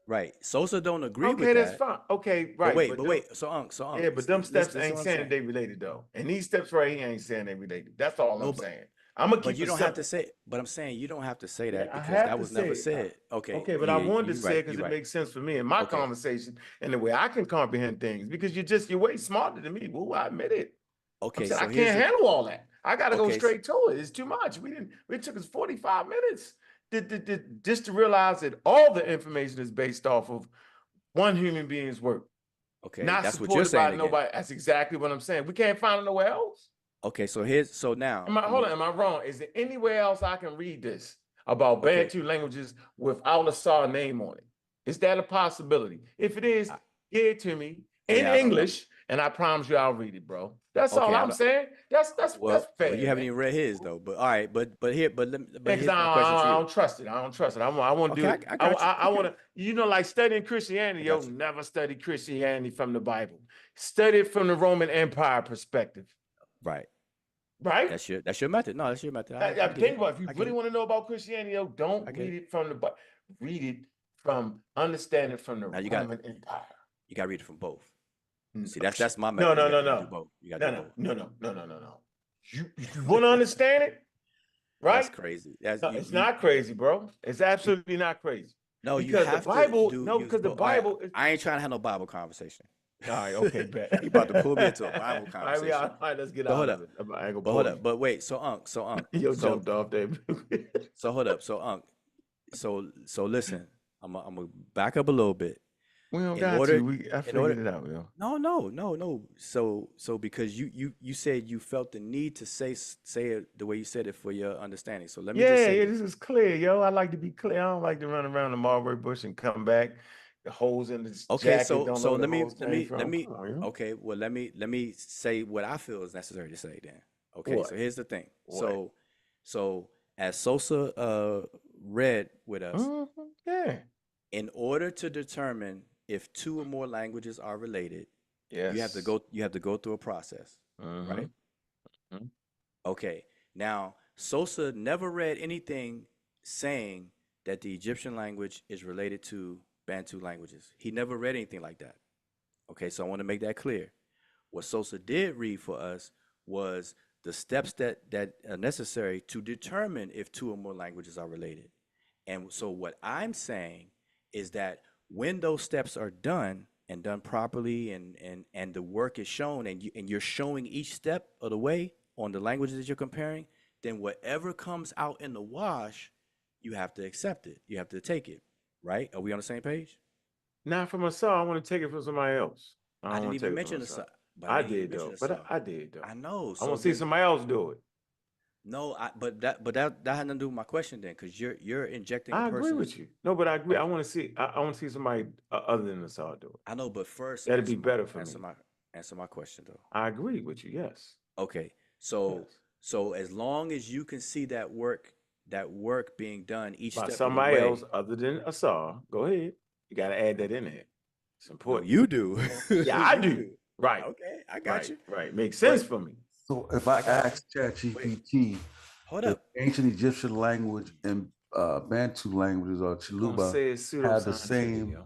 S5: Right. Sosa don't agree with
S2: Okay, that's
S5: that.
S2: fine. Okay, right.
S5: But wait. So Unc.
S2: Yeah, but them steps
S5: listen
S2: ain't
S5: what I'm
S2: saying that they related though. And these steps right here ain't saying they related. That's all
S5: No,
S2: I'm saying. I'm gonna
S5: but
S2: keep
S5: you
S2: it
S5: don't have
S2: simple.
S5: to say. But I'm saying you don't have to say
S2: Yeah,
S5: that
S2: I
S5: because
S2: have
S5: that
S2: to
S5: was
S2: say
S5: never
S2: it.
S5: said. Okay.
S2: Okay, but I
S5: Yeah,
S2: wanted to
S5: you're
S2: say
S5: right.
S2: it because
S5: You're
S2: it
S5: right.
S2: makes sense for me in my
S5: Okay.
S2: conversation and the way I can comprehend things because you're way smarter than me. Woo, I admit it. I'm
S5: Okay.
S2: saying I
S5: So here's
S2: can't
S5: the.
S2: handle all that. I gotta go
S5: Okay.
S2: straight to it. It's too much. It took us 45 minutes just to realize that all the information is based off of one human being's work.
S5: Okay.
S2: Not
S5: That's what you're
S2: supported
S5: saying
S2: by
S5: again.
S2: nobody. That's exactly what I'm saying. We can't find it nowhere else.
S5: Okay. So now.
S2: Am I wrong? Is there anywhere else I can read this about
S5: Okay.
S2: Bantu languages without a SAR name on it? Is that a possibility? If it is, give it to me in English, and I promise you I'll read it, bro. That's all I'm saying. That's fair.
S5: Well, you haven't
S2: man.
S5: even read his though. But all right. But here's
S2: Because
S5: my question to
S2: I
S5: you.
S2: don't trust it. I don't trust it. I want to do
S5: Okay.
S2: it.
S5: I got you.
S2: I want to, like studying Christianity,
S5: I got
S2: yo,
S5: you.
S2: never study Christianity from the Bible. Study it from the Roman Empire perspective.
S5: Right.
S2: Right?
S5: That's your method. No, that's your method. I get
S2: Think
S5: it.
S2: about it. If you really want to know about Christianity, yo, don't read it from the Bible. Read it from understanding from the Roman Empire.
S5: You got to read it from both. See, that's my method.
S2: No.
S5: You got to do both. You got to do both.
S2: No. You want to understand it, right?
S5: That's crazy.
S2: It's not crazy, bro. It's absolutely not crazy.
S5: No,
S2: because
S5: you have
S2: the Bible,
S5: to
S2: because the Bible is.
S5: I ain't trying to have no Bible conversation.
S2: All right, okay, bet.
S5: You about to pull me into a Bible conversation.
S2: All right, let's get out of it.
S5: But hold up. But wait, so Unc.
S2: Yo, jumped off there.
S5: So hold up. So Unc. So listen, I'm gonna back up a little bit.
S2: We don't got to. I figured it out, yo.
S5: No. So because you said you felt the need to say it the way you said it for your understanding. So let me just say
S2: this is clear, yo. I like to be clear. I don't like to run around the mulberry bush and come back. The holes in the jacket.
S5: So let me
S2: okay.
S5: Well, let me say what I feel is necessary to say then. Okay,
S2: what?
S5: So here's the thing.
S2: What?
S5: So as Sosa read with us, in order to determine if two or more languages are related, you have to go through a process, right?
S2: Mm-hmm.
S5: Okay. Now, Sosa never read anything saying that the Egyptian language is related to Bantu languages. He never read anything like that. Okay, so I want to make that clear. What Sosa did read for us was the steps that are necessary to determine if two or more languages are related. And so what I'm saying is that when those steps are done and done properly and the work is shown and you're showing each step of the way on the languages that you're comparing, then whatever comes out in the wash, you have to accept it. You have to take it. Right? Are we on the same page?
S2: Not from Asar. I want to take it from somebody else.
S5: I didn't even mention Asar.
S2: I did though. I did though.
S5: I know.
S2: I want to see somebody else do it.
S5: No, but that had nothing to do with my question then, because you're injecting.
S2: I agree with you. No, but I agree. I want to see. I want to see somebody other than Asar do it.
S5: I know, but first
S2: that'd be better for me.
S5: Answer my question though.
S2: I agree with you. Yes.
S5: Okay. So as long as you can see that work being done each
S2: by
S5: step
S2: somebody
S5: of the way,
S2: else other than Asar, go ahead. You got to add that in there. It's important.
S5: No, you do.
S2: Yeah, I do. Right.
S5: Okay, I got you.
S2: Right. Makes sense for me.
S3: So if I ask ChatGPT, ancient Egyptian language and Bantu languages or Chiluba have the same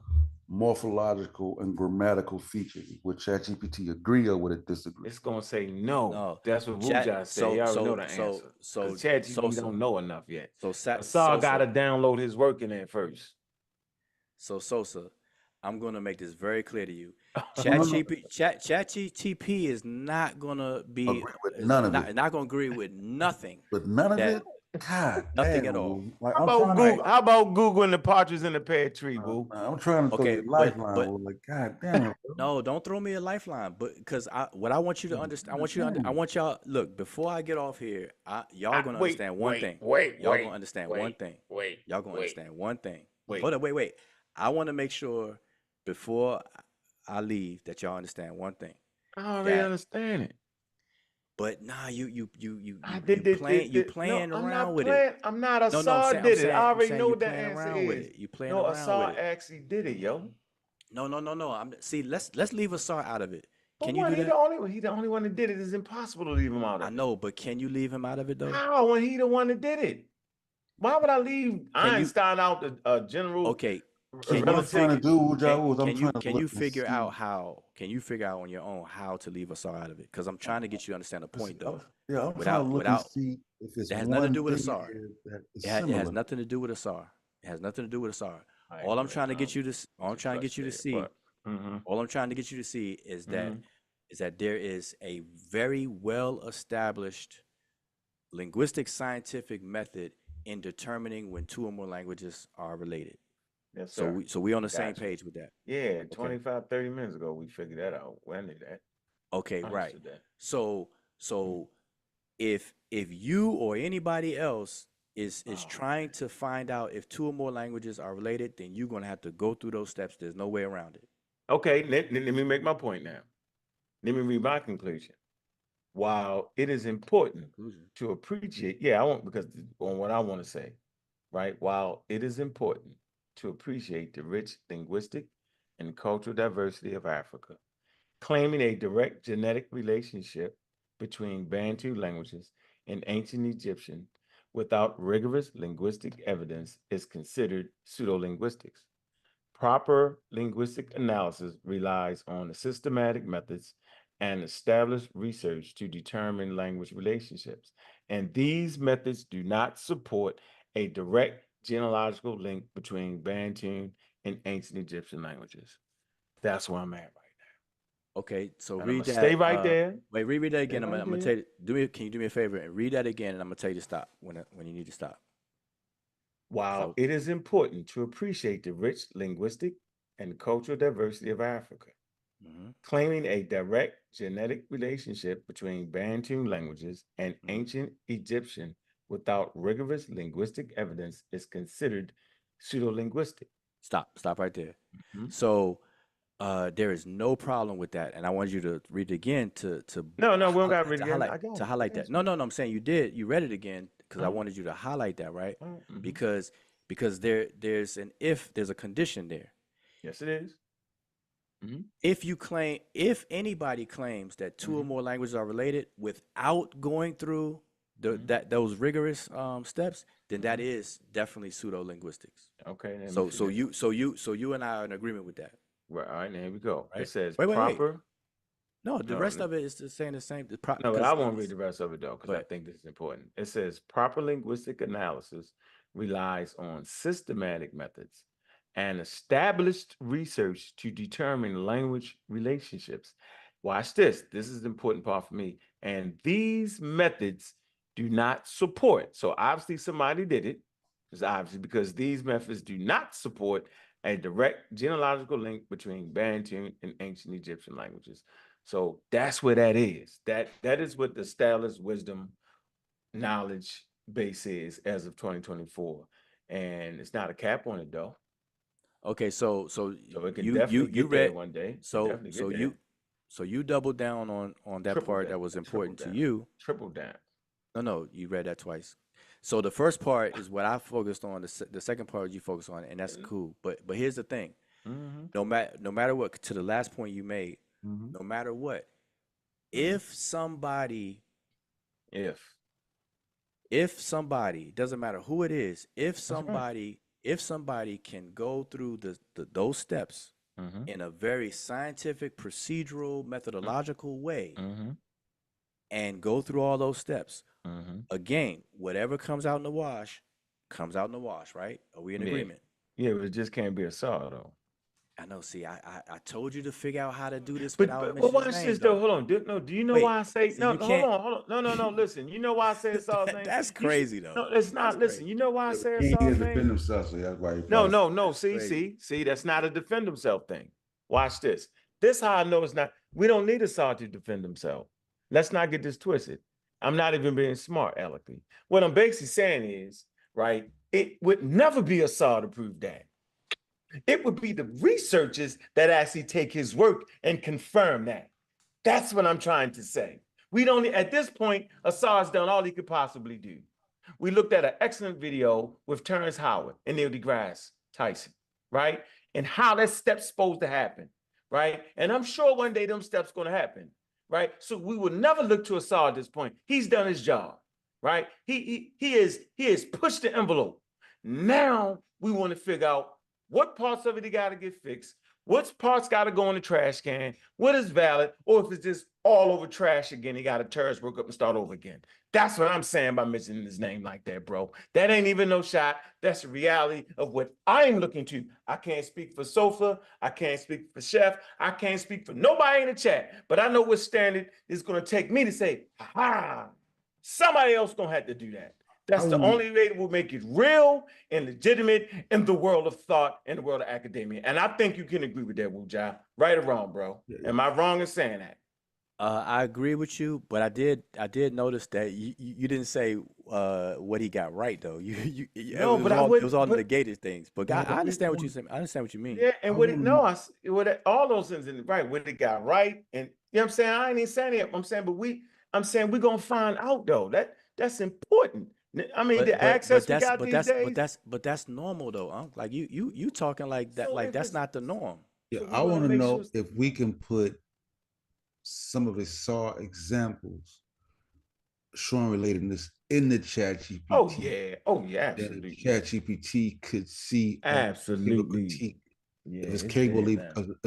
S3: morphological and grammatical features, would ChatGPT agree or would it disagree?
S2: It's gonna say no. That's what Wuja said. You already know the answer. So ChatGPT don't know enough yet. So Asar gotta download his work in there first.
S5: So Sosa, I'm gonna make this very clear to you. ChatGPT is not gonna be
S3: none of it.
S5: Not gonna agree with nothing.
S3: But none of it. God,
S5: nothing at all.
S3: Like,
S2: how about Google and the partridge in the pear tree, boo?
S3: I'm trying to throw you a lifeline. Like, God damn.
S5: No, don't throw me a lifeline. But because what I want you to understand, I want y'all look before I get off here. Y'all gonna understand one thing. Y'all gonna understand one thing. Y'all gonna understand one thing. Hold up, wait. I want to make sure before I leave that y'all understand one thing.
S2: I already understand it.
S5: But nah, you playing around with
S2: it. I'm not. Asar did it. I already know what the answer is.
S5: You playing around with it.
S2: Asar actually did it, yo.
S5: No. See, let's leave Asar out of it. Can you do
S2: that? He the only one that did it. It's impossible to leave him out of it.
S5: I know, but can you leave him out of it though?
S2: How when he the one that did it? Why would I leave Einstein out the general?
S5: Okay. Can
S3: what
S5: you
S3: I'm trying to do, Wuja, is I'm trying to
S5: can
S3: look
S5: you
S3: and
S5: figure
S3: see.
S5: out how? Can you figure out on your own how to leave a SAR out of it? Because I'm trying to get you to understand the point, though.
S3: Yeah, I'm trying to look and see if it's
S5: that has nothing to do
S3: one
S5: with a
S3: thing
S5: SAR.
S3: that is
S5: It
S3: similar.
S5: has nothing to do with a SAR. It has nothing to do with a SAR. All I'm trying to get you to see, all I'm trying to get you to see is that there is a very well established linguistic scientific method in determining when two or more languages are related.
S2: Yes, sir.
S5: So we on the same page with that.
S2: Yeah, 25, 30 minutes ago, we figured that out. We knew that.
S5: Okay, right. That. So if you or anybody else is trying to find out if two or more languages are related, then you're going to have to go through those steps. There's no way around it.
S2: Okay, let me make my point now. Let me read my conclusion. While it is important to appreciate, because on what I want to say, right? While it is important to appreciate the rich linguistic and cultural diversity of Africa, claiming a direct genetic relationship between Bantu languages and ancient Egyptian without rigorous linguistic evidence is considered pseudo-linguistics. Proper linguistic analysis relies on systematic methods and established research to determine language relationships. And these methods do not support a direct genealogical link between Bantu and ancient Egyptian languages. That's where I'm at right now.
S5: Okay, so
S2: and
S5: read that.
S2: Stay right there.
S5: Wait, read that again. I'm gonna tell you. Can you do me a favor and read that again? And I'm gonna tell you to stop when you need to stop.
S2: While it is important to appreciate the rich linguistic and cultural diversity of Africa, claiming a direct genetic relationship between Bantu languages and ancient Egyptian without rigorous linguistic evidence is considered pseudo-linguistic.
S5: Stop right there. So there is no problem with that, and I want you to read it again to
S2: no, we don't got to read it again.
S5: To highlight that. No, I'm saying you did. You read it again because I wanted you to highlight that, right? Because there's a condition there.
S2: Yes, it is.
S5: If anybody claims that two or more languages are related without going through those rigorous steps, then that is definitely pseudo-linguistics.
S2: Okay.
S5: So you and I are in agreement with that.
S2: Right. All right. There we go. Right? It says
S5: proper. Wait. No, the rest of it is saying the same.
S2: No, but I won't read the rest of it though, because I think this is important. It says proper linguistic analysis relies on systematic methods and established research to determine language relationships. Watch this. This is the important part for me. And these methods do not support. So obviously somebody did it. It's obviously because these methods do not support a direct genealogical link between Bantu and ancient Egyptian languages. So that's where that is. That is what the established wisdom knowledge base is as of 2024. And it's not a cap on it though.
S5: Okay, so
S2: it can definitely get there one day.
S5: So you doubled down on that part that was important to you.
S2: Triple down.
S5: No, you read that twice. So the first part is what I focused on. The second part you focused on, and that's cool. But here's the thing: no matter what, to the last point you made, no matter what, if somebody, doesn't matter who it is, if somebody can go through those steps in a very scientific, procedural, methodological way, and go through all those steps. Again, whatever comes out in the wash, right? Are we in agreement?
S2: Yeah, but it just can't be a SAR though.
S5: I know. See, I told you to figure out how to do this
S2: without mentioning watch this though. Hold on. Do you know why I say no? Hold on. No. Listen. You know why I say SAR's name?
S5: That's crazy though.
S2: No, it's not. Listen. You know why I say SAR's name? He defend
S3: himself, so that's why.
S2: No. See. That's not a defend himself thing. Watch this. This how I know it's not. We don't need a SAR to defend himself. Let's not get this twisted. I'm not even being smart, eloquently. What I'm basically saying is, right, it would never be a SAR to prove that. It would be the researchers that actually take his work and confirm that. That's what I'm trying to say. We don't, at this point, a SAR's done all he could possibly do. We looked at an excellent video with Terrence Howard and Neil deGrasse Tyson, right? And how that step's supposed to happen, right? And I'm sure one day them steps going to happen. Right, so we will never look to a SAR at this point. He's done his job, right? He has pushed the envelope. Now we want to figure out what parts of it he got to get fixed, what parts got to go in the trash can, what is valid, or if it's just all over trash again, he got to tear his work up and start over again. That's what I'm saying by mentioning his name like that, bro. That ain't even no shot. That's the reality of what I'm looking to. I can't speak for Sofa. I can't speak for Chef. I can't speak for nobody in the chat. But I know what standard is going to take me to say, ha, somebody else going to have to do that. That's the only way that will make it real and legitimate in the world of thought and the world of academia. And I think you can agree with that, Wu-Ja. Right or wrong, bro? Am I wrong in saying that?
S5: I agree with you, but I did notice that you didn't say what he got right though.
S2: No,
S5: it
S2: but
S5: was all negated things. But I understand what you said. I understand what you mean.
S2: Yeah, and all those things in right, what it got right, and you know what I'm saying. I ain't even saying it. I'm saying we're gonna find out though. That's important. I mean, the access we got these days.
S5: But that's normal though. Like you talking like that.
S2: So
S5: like that's not the norm.
S3: Yeah,
S2: So
S3: I want to know if we can put some of his SAW examples showing relatedness in the chat GPT.
S2: Oh yeah, absolutely.
S3: Chat GPT could see
S2: absolutely
S3: critique
S2: yeah,
S3: if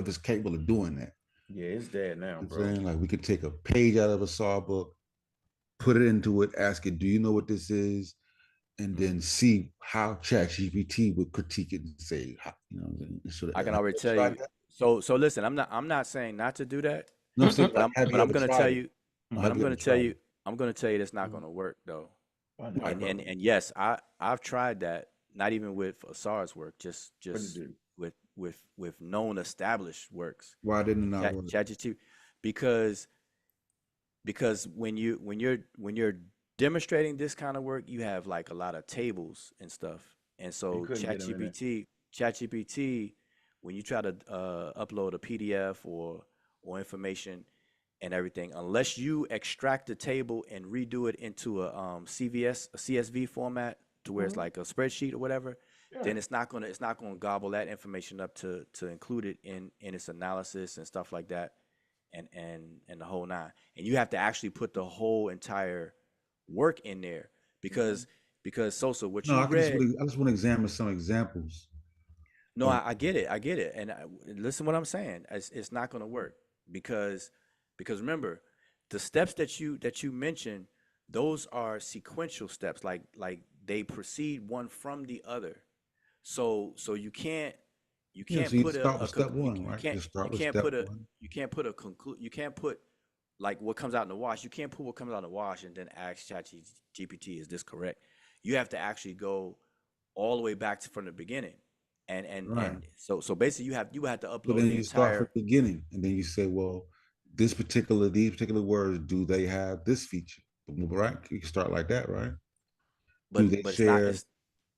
S3: it's capable of doing that.
S2: Yeah, it's there now, bro.
S3: Saying like we could take a page out of a SAW book, put it into it, ask it, do you know what this is? And then see how ChatGPT would critique it and say, you know,
S5: I can already tell you. So listen, I'm not saying not to do that.
S3: No,
S5: but I'm going to tell you. But I'm going to tell you. I'm going to tell you that's not going to work though. And yes, I've tried that. Not even with SARS work, just with known established works.
S3: Why didn't it not work?
S5: ChatGPT, because when you're demonstrating this kind of work, you have like a lot of tables and stuff, and so ChatGPT, when you try to upload a PDF or information and everything, unless you extract the table and redo it into a CSV format to where it's like a spreadsheet or whatever, then it's not gonna gobble that information up to include it in its analysis and stuff like that, and the whole nine. And you have to actually put the whole entire work in there because Sosa, what you read.
S3: I just want to examine some examples.
S5: No, I get it, and listen what I'm saying. It's not going to work because remember, the steps that you mentioned, those are sequential steps, like they proceed one from the other. So you can't put like what comes out in the wash. You can't put what comes out in the wash and then ask ChatGPT, is this correct? You have to actually go all the way back from the beginning. And so basically you have to upload
S3: but then you start from the beginning and then you say, well, these particular words, do they have this feature? Right? You can start like that, right?
S5: But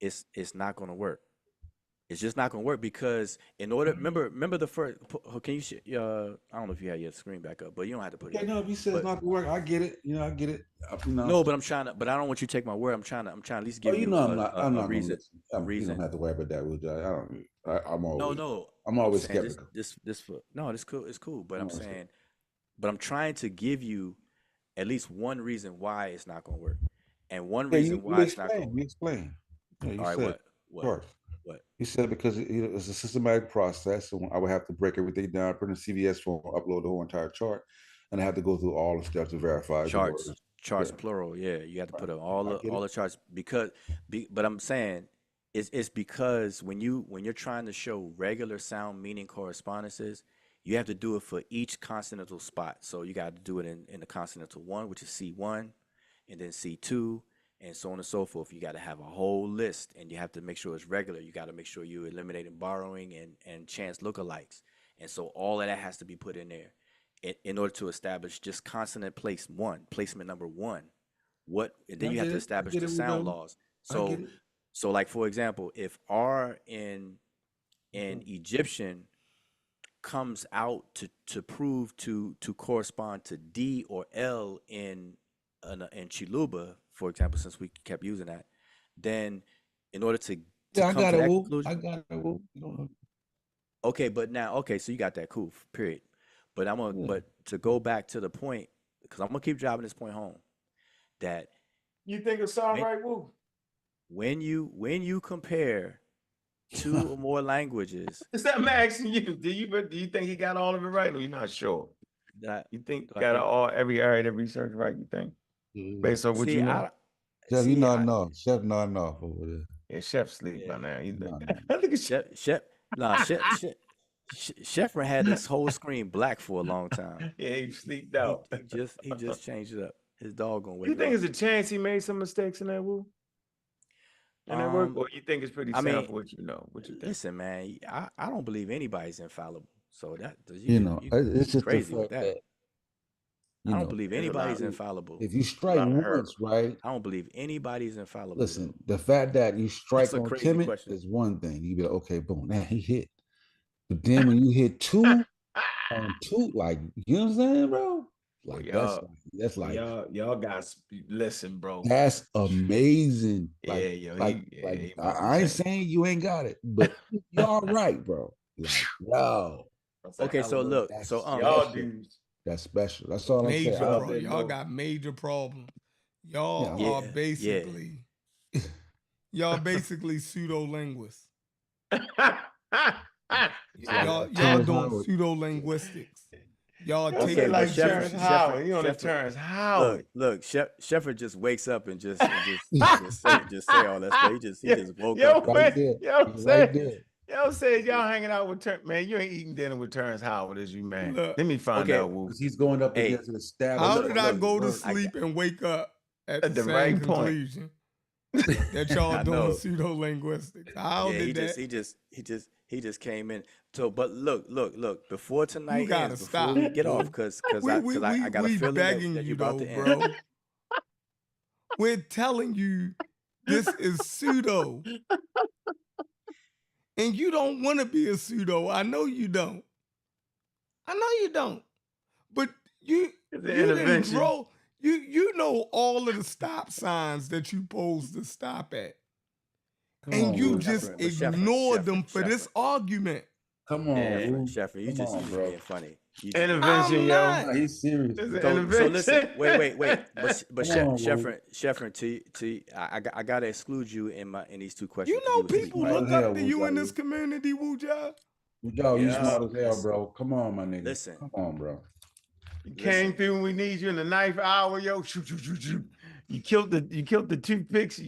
S5: it's not going to work. It's just not going to work because in order, remember the first. Can you? I don't know if you have your screen back up, but you don't have to put it.
S3: Okay, no, if you said it's not going to work, I get it. I get it.
S5: No, but I'm trying to. But I don't want you to take my word. I'm trying to at least give you a reason.
S3: You don't have to worry about that, Would I'm always.
S5: No.
S3: I'm always skeptical.
S5: This cool. It's cool. But I'm saying, but I'm trying to give you at least one reason why it's not going to work, and one reason why it's not going to work.
S3: You explain.
S5: All right. What?
S3: He said because it's a systematic process, so I would have to break everything down, put in a CVS form, upload the whole entire chart, and I have to go through all the steps to verify
S5: charts plural. Yeah, you have to put all the charts but I'm saying it's because when you're trying to show regular sound meaning correspondences, you have to do it for each consonantal spot. So you got to do it in the consonantal one, which is C1, and then C2. And so on and so forth. You got to have a whole list, and you have to make sure it's regular. You got to make sure you're eliminating borrowing and chance lookalikes. And so all of that has to be put in there in order to establish just consonant placement number one. And then you have to establish the sound laws. So like for example, if R in Egyptian comes out to prove to correspond to D or L in Chiluba, for example, since we kept using that, then in order to come to that conclusion,
S3: I got it.
S5: Okay, so you got that, cool, period. But but to go back to the point, because I'm gonna keep driving this point home, that
S2: you think it's all right, Woo?
S5: When you compare 2 or more languages.
S2: Is that I'm asking you? Do you think he got all of it right, or you're not sure? You think every area of research right? You think based on what you know?
S3: Chef, you not enough. Chef not enough over there.
S2: Yeah, Chef sleep by now.
S5: Look at Chef had this whole screen black for a long time.
S2: Yeah, he sleeped out.
S5: He just changed it up. His dog gonna wake
S2: You
S5: up.
S2: think there's a chance he made some mistakes in that Woo? In that work, or you think it's pretty sound for what you know? What you think?
S5: Listen, man, I don't believe anybody's infallible. So that
S3: it's just
S5: crazy
S3: the
S5: with
S3: fact
S5: that. I don't believe anybody's infallible.
S3: If you strike once, right?
S5: I don't believe anybody's infallible.
S3: Listen, the fact that you strike on timid
S5: question.
S3: is one thing. You be like, okay, boom, man, he hit. But then when you hit 2 on 2, like, you know what I'm saying, bro? Like that's like
S2: y'all guys listen, bro.
S3: That's amazing.
S2: I
S3: ain't saying you ain't got it, but y'all right, bro. Like, yo.
S5: Okay, so look,
S2: y'all dudes.
S3: That's special. That's all I'm saying.
S1: Y'all got major problems. Y'all are basically y'all basically pseudo-linguists. y'all doing pseudo-linguistics. Y'all take it
S2: like Terrence Howard. You on the Terrence Howard.
S5: Look, Shepard just wakes up and just say all that stuff. He just woke up.
S2: Yo said y'all hanging out with Terrence. Man, you ain't eating dinner with Terrence Howard, is you, man? Let me find out.
S3: Because he's going up against an established.
S1: How did I go to sleep and wake up at the same
S2: right
S1: conclusion that y'all doing pseudo-linguistics? How did that?
S5: He just came in. So, but look. Before tonight,
S1: you gotta stop.
S5: We get off because I got a feeling
S1: begging
S5: that
S1: you
S5: about
S1: though,
S5: to end.
S1: bro. We're telling you this is pseudo, and you don't want to be a pseudo. I know you don't. But you didn't grow. You know all of the stop signs that you supposed to stop at. And you just ignore them for this argument.
S3: Come on,
S5: Sheffer, you just being funny.
S2: Intervention, yo.
S3: He's serious.
S5: So listen, wait. But Sheffer, I gotta exclude you in these 2 questions.
S1: You know people look up to you in this community, Wuja.
S3: Yo, you smart as hell, bro. Come on, my nigga.
S5: Listen.
S3: Come on, bro.
S2: You came through when we need you in the 9th hour, yo. Shoot. You killed the toothpicks.
S1: And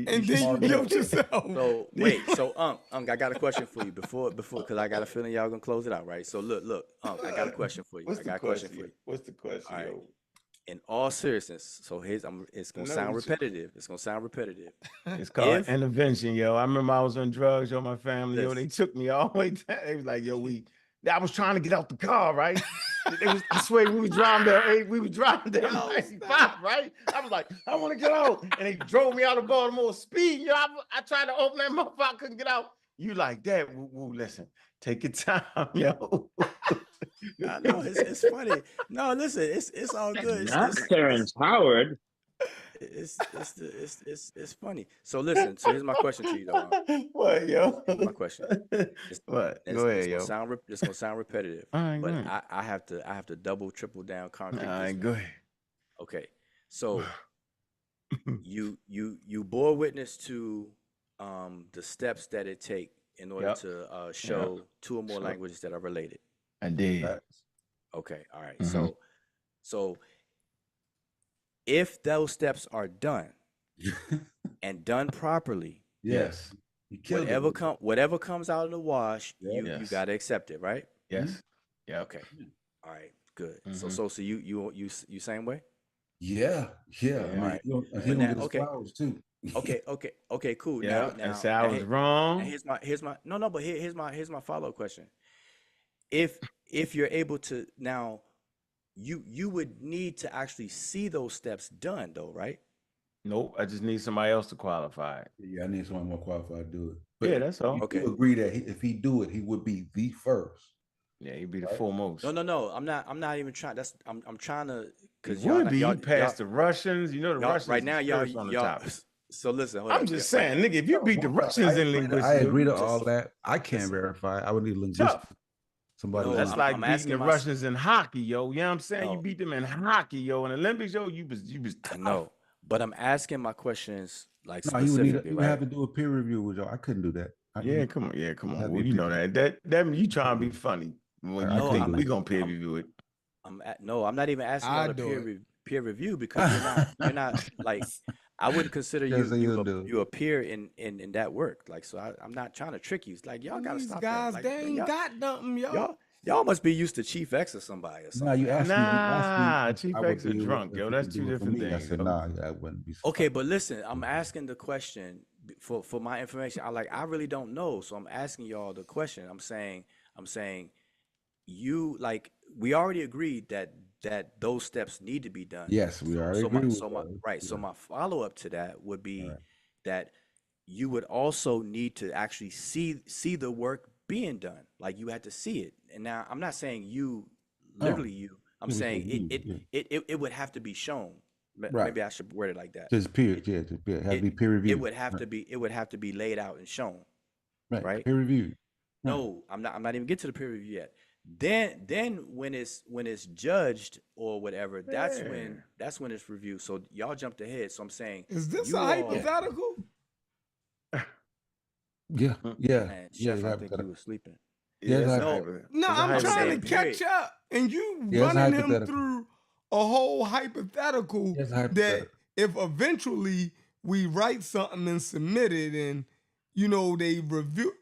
S1: then you killed yourself.
S5: So wait, I got a question for you before because I got a feeling y'all gonna close it out, right? So look, I got a question for you.
S2: What's the question,
S5: All right.
S2: yo?
S5: In all seriousness, so it's gonna sound repetitive. It's gonna sound repetitive.
S2: It's called intervention, yo. I remember I was on drugs, yo. My family, yo, they took me all the way down. They was like, yo, I was trying to get out the car, right? I swear we were driving there 95, right? I was like, I want to get out. And they drove me out of Baltimore speeding. Yo, I tried to open that motherfucker, I couldn't get out. You like that? Woo, listen, take your time, yo.
S5: No, it's funny. No, listen, it's all good.
S4: Not Terrence Howard.
S5: It's funny. So listen. So here's my question to you, though.
S2: What, yo?
S5: Here's my question.
S2: What? Go ahead, yo.
S5: It's gonna sound repetitive, but I have to double, triple down concrete.
S2: All right, go ahead.
S5: Okay, so you bore witness to the steps that it take in order to show 2 or more languages that are related.
S2: I did.
S5: Okay, all right. So if those steps are done and done properly,
S3: yes,
S5: whatever comes out of the wash, you got to accept it, right?
S2: Yes. Yeah.
S5: Okay. All right. Good. So you same way?
S3: Yeah.
S5: All right.
S3: He gonna get his flowers too.
S5: Okay. Cool.
S2: Yeah.
S5: Now
S2: I was wrong.
S5: And here's my but here's my follow-up question. If you're able to now. You would need to actually see those steps done, though, right?
S2: Nope, I just need somebody else to qualify it.
S3: Yeah, I need someone more qualified to do it. But
S2: yeah, that's all.
S3: Okay. You agree that if he do it, he would be the first.
S2: Yeah, he'd be the foremost.
S5: No. I'm not even trying. I'm trying to
S2: because you passed the Russians. You know the Russians
S5: right now. Y'all
S2: on the top.
S5: So listen,
S2: I'm just saying, nigga, if you beat the Russians in linguistics,
S3: I agree to all that. I can't verify. I would need linguistics.
S2: Somebody that's like beating the Russians in hockey, yo. You know what I'm saying? You beat them in hockey, yo. In Olympics, yo, you was tough.
S5: I know, but I'm asking my questions like
S3: specifically. You would have to do a peer review with y'all. I couldn't do that.
S2: Yeah, come on. Well, you know that you trying to be funny when you think we gonna peer review it.
S5: I'm not even asking y'all to peer review because you're not like I wouldn't consider you a peer in that work. Like, so I'm not trying to trick you. It's like y'all gotta stop
S1: guys,
S5: that. Like,
S1: they ain't got nothing, yo.
S5: Y'all must be used to Chief X or somebody or something.
S3: Nah, you asked me.
S2: Chief X is drunk, yo. That's two different things.
S3: I said, nah, I wouldn't be.
S5: Okay, but listen, I'm asking the question for my information. I really don't know, so I'm asking y'all the question. I'm saying you like we already agreed that those steps need to be done.
S3: Yes, we already agreed.
S5: So my follow-up to that would be that you would also need to actually see the work being done. Like you had to see it. And now I'm not saying you literally you. I'm saying it would have to be shown. Maybe I should word it like that.
S3: Just peer, have to be peer reviewed.
S5: It would have to be laid out and shown. Right?
S3: Peer reviewed.
S5: No, I'm not even get to the peer review yet. Then when it's judged or whatever, that's when it's reviewed. So y'all jumped ahead. So I'm saying,
S1: is this a hypothetical?
S3: Yeah.
S5: Man, Chef, I think you were sleeping.
S1: No, I'm trying to catch up, and you running him through a whole hypothetical that if eventually we write something and submit it, and they review.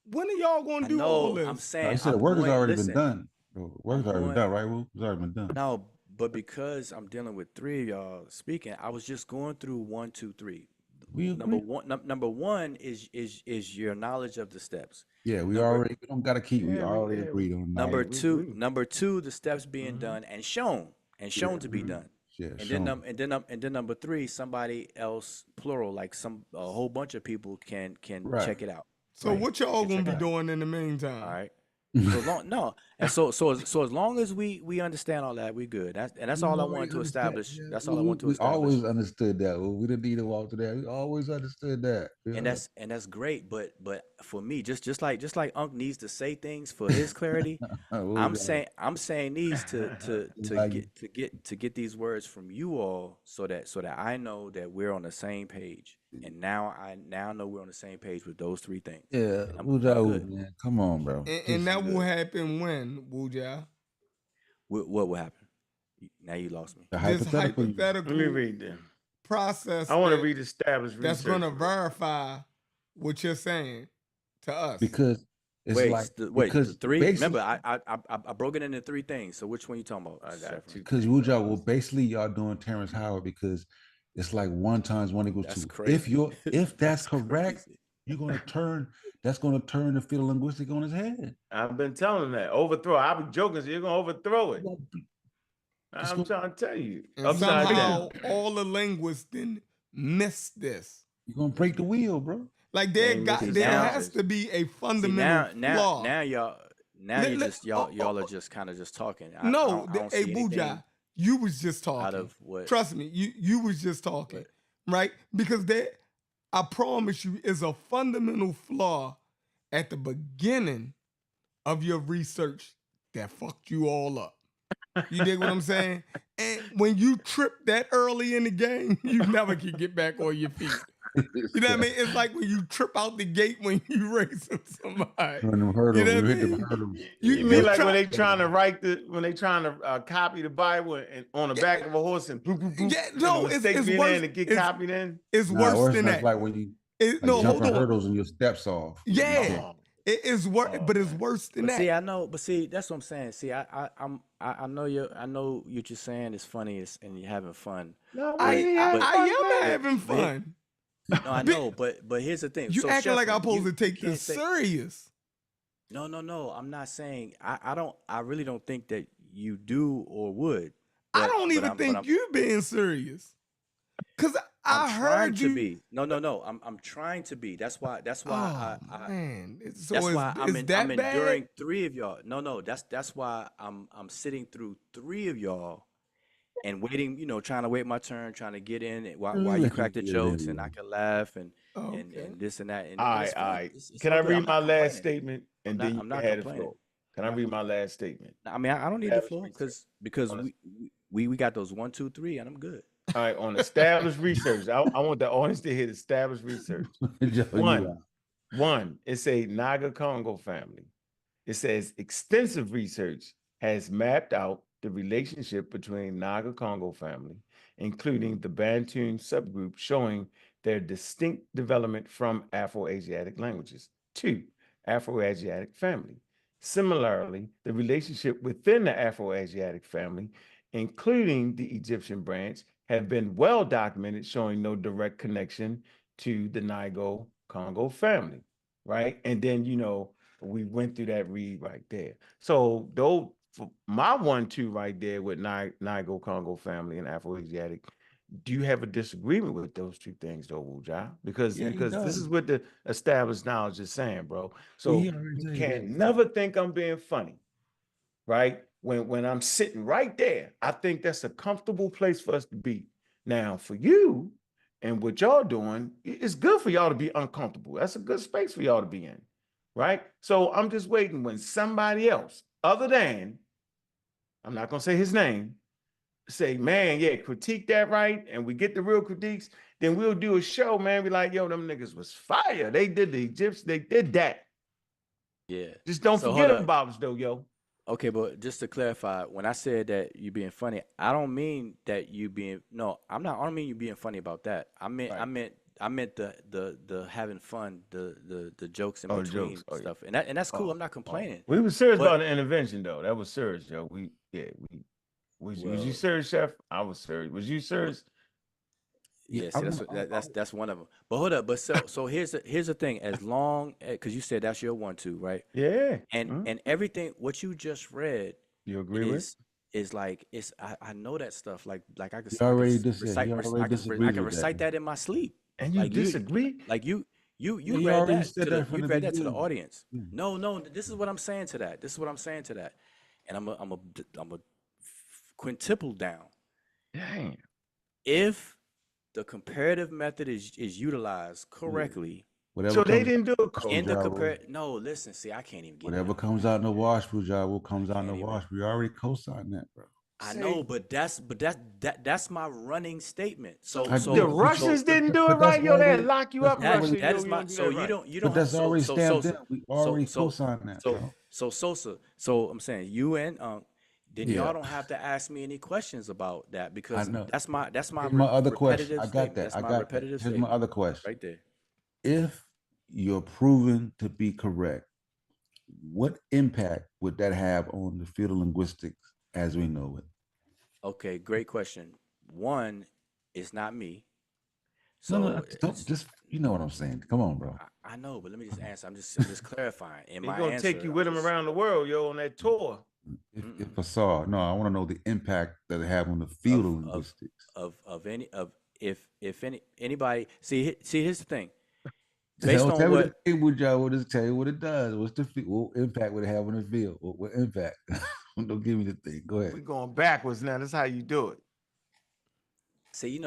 S1: When are y'all gonna do all this?
S5: I'm saying
S3: the work has already been done. The work has already been done, right? It's already been done.
S5: No, but because I'm dealing with three of y'all speaking, I was just going through 1, 2, 3. Number one is your knowledge of the steps.
S3: Yeah, we don't gotta keep. We already agreed on that.
S5: Number two, the steps being done and shown to be done.
S3: Yeah,
S5: and then number 3, somebody else, plural, like a whole bunch of people can check it out.
S1: So what y'all gonna be doing in the meantime?
S5: All right. So as long as we understand all that, we good. That's all I wanted to establish. That's all I want to establish.
S3: We always understood that. We didn't need to walk through that. We always understood that.
S5: And that's great. But for me, just like Unc needs to say things for his clarity, I'm saying these to get these words from you all so that I know that we're on the same page. And now I know we're on the same page with those 3 things.
S3: Yeah, man. Come on, bro.
S1: And that will happen when, Wuja?
S5: What will happen? Now you lost me.
S1: This hypothetical
S2: Let me read them.
S1: Process.
S2: I want to read established research.
S1: That's going to verify what you're saying to us.
S3: Because it's
S5: the 3. Remember, I broke it into 3 things. So which one you talking about?
S3: Because Wuja, basically y'all doing Terrence Howard because it's like 1 × 1 = 2.
S5: Crazy.
S3: If that's correct, you're gonna turn. That's gonna turn the Pseudo-linguistic on his head.
S2: I've been telling him that overthrow. I've been joking, so you're gonna overthrow it. I'm trying to tell you.
S1: And somehow all the linguists didn't miss this.
S3: You're gonna break the wheel, bro.
S1: Like there has to be a fundamental flaw.
S5: Now y'all are just kind of just talking.
S1: Hey, Wuja. You was just talking.
S5: Out of what?
S1: Trust me, you was just talking, right? Because I promise you, is a fundamental flaw at the beginning of your research that fucked you all up. You dig what I'm saying? And when you trip that early in the game, you never can get back on your feet. You know what I mean? It's like when you trip out the gate when you racing somebody.
S3: When them hurdles, you know what I mean?
S2: You mean like when they trying to copy the Bible and on the back of a horse and
S1: it's worse.
S2: To get copied in.
S1: It's worse than that.
S3: It's like when you jumping hurdles and your steps off.
S1: Yeah. It is worse, but it's worse than that.
S5: See, I know, but see, that's what I'm saying. See, I know what you're saying is funny and you're having fun.
S1: No, I am having fun.
S5: No, I know, but here's the thing.
S1: You acting like I'm supposed to take this serious.
S5: No. I'm not saying I really don't think that you do or would.
S1: I don't even think you being serious. Cause I heard you.
S5: To be. No. I'm trying to be. That's why.
S1: Man. So
S5: that's why I'm enduring
S1: bad?
S5: 3 of y'all. No. That's why I'm sitting through 3 of y'all. And waiting, trying to wait my turn, trying to get in while you crack the jokes and I can laugh and this and that. And
S2: all right. Can I read my last statement and then you had the floor? Can I read my last statement?
S5: I mean, I don't need the floor because we got those 1, 2, 3 and I'm good.
S2: All right, on established research. I want the audience to hear established research. One, it's a Niger-Congo family. It says extensive research has mapped out the relationship between Niger-Congo family, including the Bantu subgroup, showing their distinct development from Afro-Asiatic languages. Two, Afro-Asiatic family. Similarly, the relationship within the Afro-Asiatic family, including the Egyptian branch, have been well documented, showing no direct connection to the Niger-Congo family, right? And then, we went through that read right there. So though my 1-2 right there with Niger-Congo family and Afro-Asiatic, do you have a disagreement with those two things though, Wuja? Because this is what the established knowledge is saying, bro. So you can't never think I'm being funny, right? When I'm sitting right there, I think that's a comfortable place for us to be. Now, for you and what y'all doing, it's good for y'all to be uncomfortable. That's a good space for y'all to be in, right? So I'm just waiting when somebody else, other than, I'm not gonna say his name, say, man, yeah, critique that, right? And we get the real critiques, then we'll do a show, man. Be like, yo, them niggas was fire. They did the Egyptians, they did that.
S5: Yeah.
S2: Just don't forget about us though, yo.
S5: Okay, but just to clarify, when I said that you being funny, I don't mean that you being I don't mean you being funny about that. I meant the having fun, the jokes in between stuff. And that's cool. I'm not complaining.
S2: We were serious about the intervention though. That was serious, yo. Was you serious, Chef? I was serious. Was you serious?
S5: Yeah, see, that's one of them. But hold up, so here's the thing. As long because you said that's your 1-2, right?
S2: Yeah.
S5: And everything what you just read,
S2: you agree with?
S5: Is like I know that stuff. Like I could recite that in my sleep.
S2: And you disagree?
S5: You read that to the audience. No, this is what I'm saying to that. And I'm a quintuple down.
S2: Damn.
S5: If the comparative method is utilized correctly.
S2: So they didn't do it
S5: in the No, listen. See, I can't even get
S3: whatever comes out in the wash, what comes out in the wash. We already co-signed that, bro.
S5: I know, but that's my running statement. So
S2: the Russians didn't do it right, yo. They lock you up, Russia.
S5: That is my. So you don't.
S3: But that's already stamped in. We already co-signed that.
S5: So Sosa. So I'm saying you and then y'all don't have to ask me any questions about that because that's my
S3: other question. I got that. Here's my other question.
S5: Right there.
S3: If you're proven to be correct, what impact would that have on the field of linguistics as we know it?
S5: Okay, great question. One, it's not me. So
S3: don't just you know what I'm saying. Come on, bro.
S5: I know, but let me just answer. I'm just clarifying.
S2: He's gonna take you with him around the world, yo, on that tour.
S3: If I saw, no, I want to know the impact that it have on the field of linguistics.
S5: If anybody see here's the thing. Based on what
S3: tell you what it does. What's the what impact would it have on the field? What impact? Don't give me the thing. Go ahead.
S2: We're going backwards now. That's how you do it.
S5: See,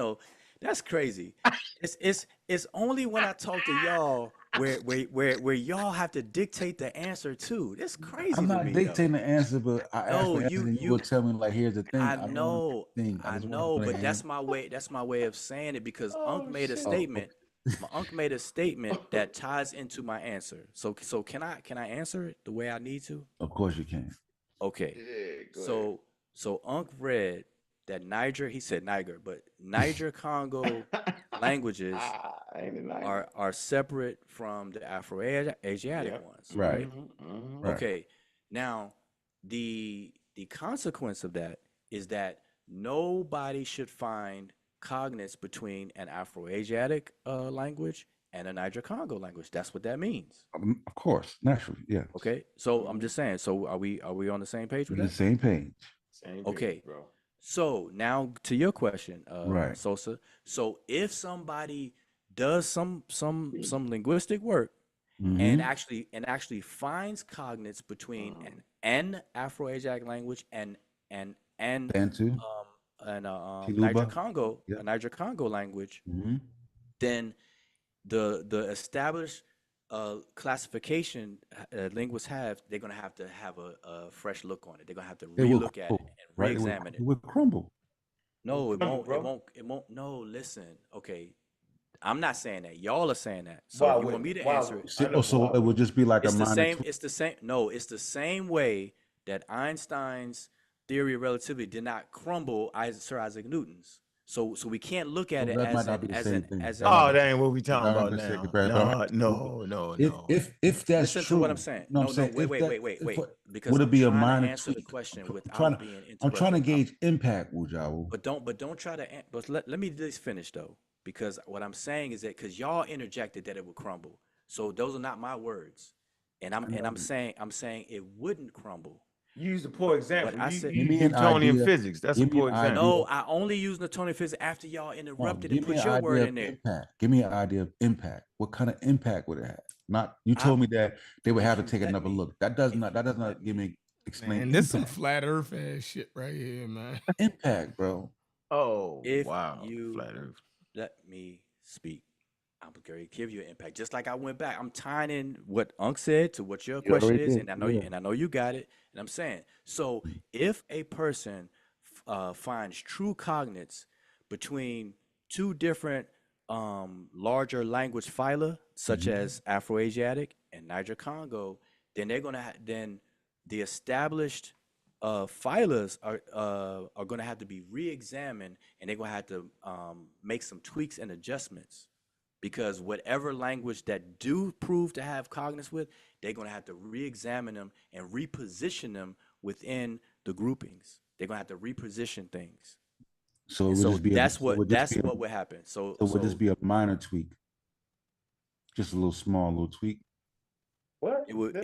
S5: that's crazy. It's only when I talk to y'all where y'all have to dictate the answer too. That's crazy.
S3: I'm not dictating the answer, but I asked you will tell me like here's the thing.
S5: I know, but that's my way. That's my way of saying it because Unc made a statement. My uncle made a statement that ties into my answer. So can I answer it the way I need to?
S3: Of course you can.
S5: Okay. Yeah, so Unc read that he said Niger, but Niger-Congo languages are separate from the Afro-Asiatic ones.
S3: Right.
S5: Mm-hmm. Okay. Now, the consequence of that is that nobody should find cognates between an Afro-Asiatic language and a Niger-Congo language. That's what that means.
S3: Of course, naturally, yeah.
S5: Okay, so I'm just saying. So are we on the same page with that?
S3: The same page.
S5: Okay, bro. So now to your question,
S3: right,
S5: Sosa. So if somebody does some linguistic work and actually finds cognates between an Afro-Asiatic language and
S3: Bantu.
S5: Niger-Congo, a Niger-Congo language, then the established classification linguists have, they're going to have a fresh look on it. They're going to have to relook at it and re-examine it.
S3: It will crumble.
S5: No, it won't. It won't. No, listen. Okay, I'm not saying that. Y'all are saying that. So you want me to answer it?
S3: So it would just be like
S5: It's
S3: a
S5: the
S3: minor
S5: same. It's the same. No, it's the same way that Einstein's theory of relativity did not crumble Sir Isaac Newton's. So we can't look at it
S3: that might
S5: as
S3: not
S5: an
S3: be the
S5: as
S3: same
S5: an
S3: thing.
S5: as
S3: That
S5: an.
S3: might
S2: Oh,
S3: be
S2: that ain't what we talking about
S3: the same
S2: now.
S3: comparison.
S2: No.
S3: If that's
S5: Listen
S3: true,
S5: to what I'm saying.
S3: no, I'm
S5: No,
S3: saying
S5: wait. Because
S3: would it
S5: I'm
S3: be a
S5: trying to
S3: minor
S5: answer the
S3: tweak?
S5: question
S3: I'm
S5: without being
S3: I'm trying to
S5: interrupted.
S3: gauge impact, Wujawu.
S5: But don't try to. But let me just finish though, because what I'm saying is that because y'all interjected that it would crumble, so those are not my words, and I'm saying it wouldn't crumble.
S2: You use a poor example.
S5: What I said.
S2: You Newtonian physics. That's a
S3: Give me
S2: poor
S3: an
S2: example.
S3: idea.
S5: No, I only use Newtonian physics after y'all interrupted and
S3: Give me
S5: put
S3: an
S5: your word
S3: idea
S5: in
S3: of
S5: there.
S3: impact. Give me an idea of impact. What kind of impact would it have? Not you told me that they would have to take another look. That does not give me explain.
S1: Man, this some flat Earth ass shit right here, man.
S3: Impact, bro.
S2: Oh,
S5: If
S2: wow.
S5: you
S2: Flat Earth.
S5: let me speak, I'm going to give you an impact. Just like I went back, I'm tying in what Unc said to what your question is, and I know you got it. And I'm saying, so if a person finds true cognates between two different larger language phyla, such as Afroasiatic and Niger-Congo, then they're gonna then the established phylas are going to have to be re-examined, and they're going to have to make some tweaks and adjustments, because whatever language that do prove to have cognates with, they're going to have to re-examine them and reposition them within the groupings. They're going to have to reposition things.
S3: So it would just be
S5: that's what would happen. So
S3: would just be a minor tweak, just a little tweak.
S2: What?
S5: It would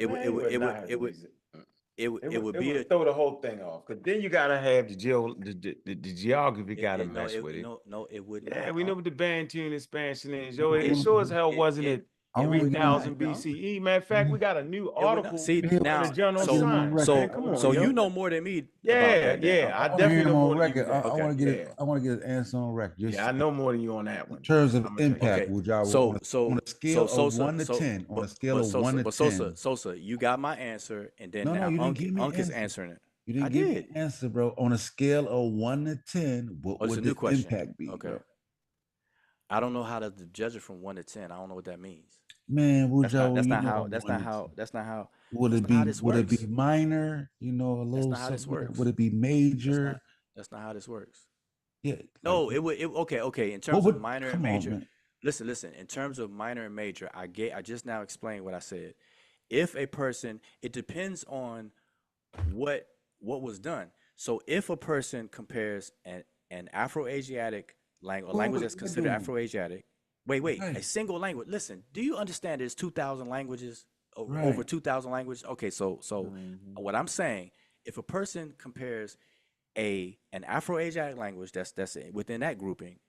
S5: be
S2: throw the whole thing off, because then you gotta have the geography gotta mesh with it.
S5: No, it would not.
S2: Yeah, we know what the Bantu and expansion is. Yo, it sure as hell wasn't it 3000 BCE. Matter of fact, we got a new article in the Journal of Science. Man, come on,
S5: so
S2: yo.
S5: you know more than me.
S2: Yeah, I definitely know more than you.
S3: I want to get an answer on record.
S2: Yeah, I know more than you on that one.
S3: In terms of impact, on a scale of 1 to 10, on a scale of 1 to 10.
S5: Sosa, you got my answer, and then
S3: No, you didn't give me
S5: Unc
S3: an
S5: is
S3: answer.
S5: answering it.
S3: You didn't give me an answer, bro. On a scale of 1 to 10, what would the impact be?
S5: Okay. Bro? I don't know how to judge it from 1 to 10. I don't know what that means.
S3: Man,
S5: that's not how.
S3: Would it be minor? You know, a little.
S5: That's not how this works.
S3: Would it be major?
S5: That's not how this works.
S3: Yeah.
S5: No, it would. Okay. In terms of minor and major, listen. In terms of minor and major, I just now explained what I said. If a person, it depends on what was done. So if a person compares an Afroasiatic language, a language that's considered Afroasiatic. Wait, a single language. Listen, do you understand there's 2,000 languages, over 2,000 languages? Okay, so what I'm saying, if a person compares an Afroasiatic language that's within that grouping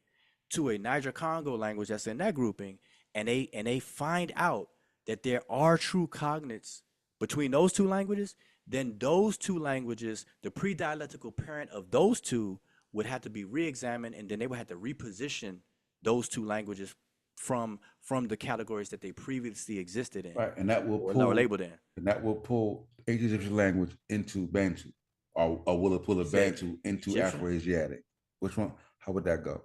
S5: to a Niger-Congo language that's in that grouping, and they find out that there are true cognates between those two languages, then those two languages, the pre-dialectical parent of those two, would have to be re-examined, and then they would have to reposition those two languages from the categories that they previously existed in,
S3: right? And that will
S5: or labeled in.
S3: And that will pull ancient Egyptian language into Bantu, or will it pull a Bantu into Afroasiatic? Which one? How would that go?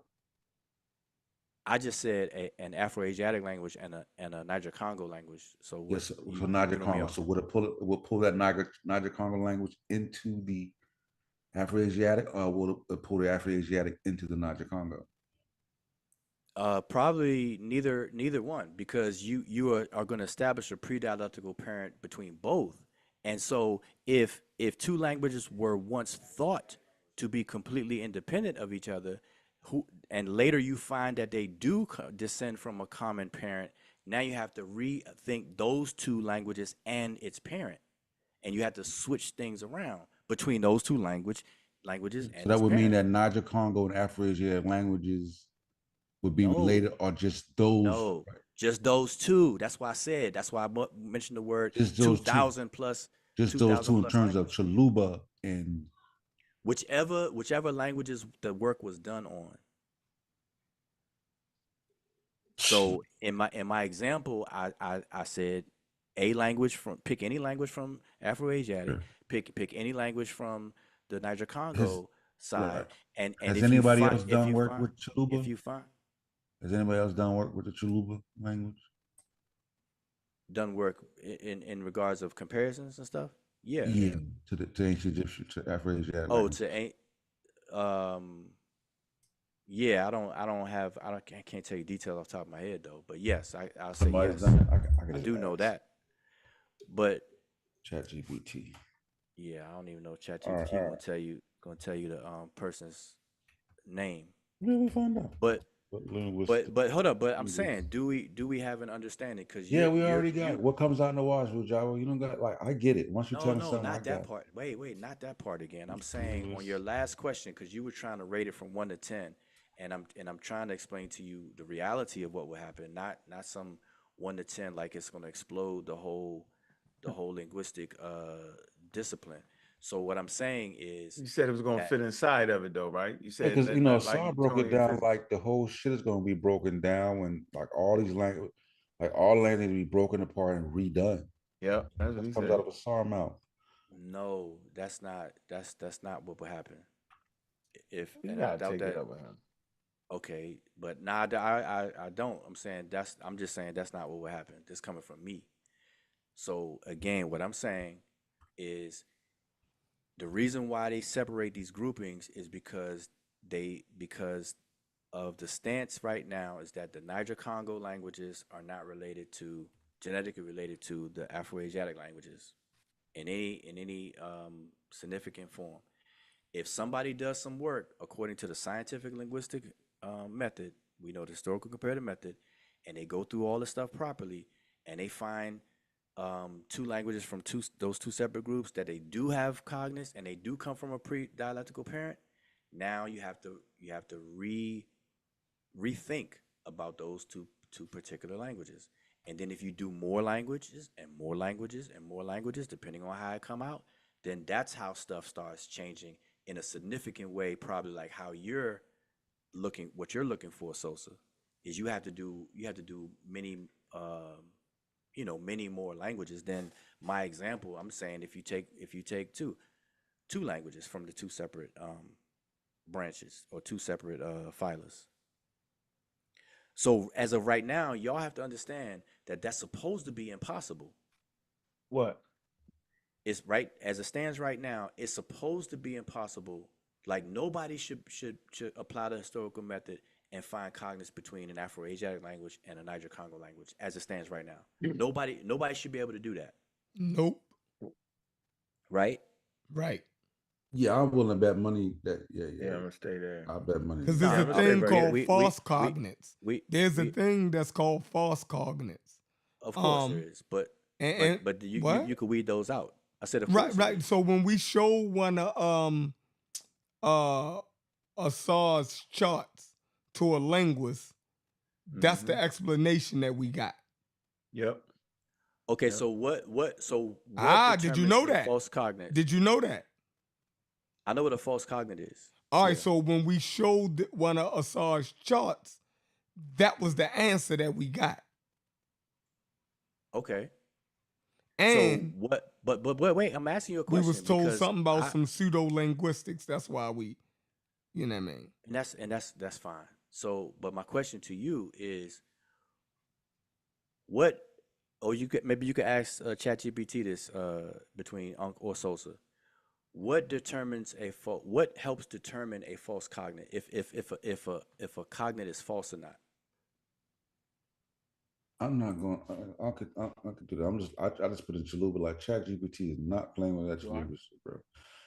S5: I just said an Afroasiatic language and a Niger-Congo language. So
S3: yes, so Niger-Congo. So would it pull that Niger-Congo language into the Afroasiatic, or will it pull the Afroasiatic into the Niger-Congo?
S5: Probably neither one, because you are going to establish a pre-dialectical parent between both. And so if two languages were once thought to be completely independent of each other, and later you find that they do descend from a common parent, now you have to rethink those two languages and its parent, and you have to switch things around between those two languages.
S3: So that would mean that Niger-Congo and Afroasiatic languages would be related, or just those?
S5: No, just those two. That's why I said. That's why I mentioned the word 2,000 plus.
S3: Just those two in terms of Chaluba and
S5: whichever languages the work was done on. So in my example, I said a language pick any language from Afroasiatic, pick any language from the Niger-Congo side, and
S3: has
S5: if
S3: anybody
S5: you find,
S3: else done work with Chaluba?
S5: If you find,
S3: Has anybody else done work with the Chuluba language?
S5: Done work in regards of comparisons and stuff? Yeah.
S3: Yeah, to ancient Egyptian, to Afro-Asiatic
S5: Oh,
S3: language.
S5: to ain't yeah, I can't tell you details off the top of my head though. But yes, I'll say
S3: Somebody's
S5: yes.
S3: done it. I
S5: I
S3: just
S5: do know
S3: ask.
S5: that. But
S3: ChatGPT.
S5: yeah, I don't even know ChatGPT
S3: All right.
S5: gonna tell you the person's name.
S3: Yeah, we find out.
S5: But hold up. But I'm saying, do we have an understanding? Because
S3: we already got it. What comes out in the wash, Java? You don't got, like, I get it. Once you tell me something,
S5: not that part. Wait, not that part again. I'm saying on your last question, because you were trying to rate it from 1 to 10, and I'm trying to explain to you the reality of what will happen, not some 1 to 10 like it's gonna explode the whole linguistic discipline. So what I'm saying is,
S2: you said it was going to fit inside of it, though, right? You said
S3: because Saw broke it down like the whole shit is going to be broken down when, like, all these language, like all language to be broken apart and redone.
S2: Yeah, that's what he
S3: comes
S2: said.
S3: out of a Saw mouth.
S5: No, that's not what will happen. If
S2: you
S5: and I
S2: gotta
S5: doubt
S2: take
S5: that.
S2: it up with him.
S5: Okay, but nah, I don't. I'm just saying that's not what will happen. This coming from me. So again, what I'm saying is the reason why they separate these groupings is because of the stance right now is that the Niger-Congo languages are not genetically related to the Afro-Asiatic languages in any significant form. If somebody does some work according to the scientific linguistic method, we know the historical comparative method, and they go through all the stuff properly, and they find two languages from those two separate groups that they do have cognates and they do come from a pre-dialectical parent, now you have to rethink about those two particular languages. And then if you do more languages and more languages and more languages, depending on how it come out, then that's how stuff starts changing in a significant way, probably like how what you're looking for, Sosa, is you have to do many many more languages than my example. I'm saying if you take two languages from the two separate branches or two separate phylas. So as of right now, y'all have to understand that that's supposed to be impossible.
S2: What?
S5: It's right as it stands right now. It's supposed to be impossible. Like nobody should apply the historical method and find cognates between an Afro-Asiatic language and a Niger-Congo language as it stands right now. Nobody should be able to do that.
S1: Nope.
S5: Right?
S1: Right.
S3: Yeah, I'm willing to bet money that
S2: Yeah, I'm gonna stay there.
S3: I bet money.
S1: Because there's a thing called false cognates. There's a thing that's called false cognates.
S5: Of course there is, but you could weed those out. I said of course.
S1: Right. So when we show one SARS charts to a linguist, that's the explanation that we got.
S2: Yep.
S5: Okay,
S2: yep.
S5: so what
S1: did you know that?
S5: False cognate.
S1: Did you know that?
S5: I know what a false cognate is.
S1: All right, so when we showed one of Asar's charts, that was the answer that we got.
S5: Okay.
S1: And
S5: so what? But wait, I'm asking you a question.
S1: We was told something about some pseudo-linguistics. That's why we, you know what I mean.
S5: And that's fine. So, but my question to you is, what? Or maybe you could ask ChatGPT this between Unc or Sosa. What helps determine a false cognate? If a cognate is false or not?
S3: I'm not going. I could do that. I just put in Chalupa, like ChatGPT is not playing with that Chalupa shit, bro.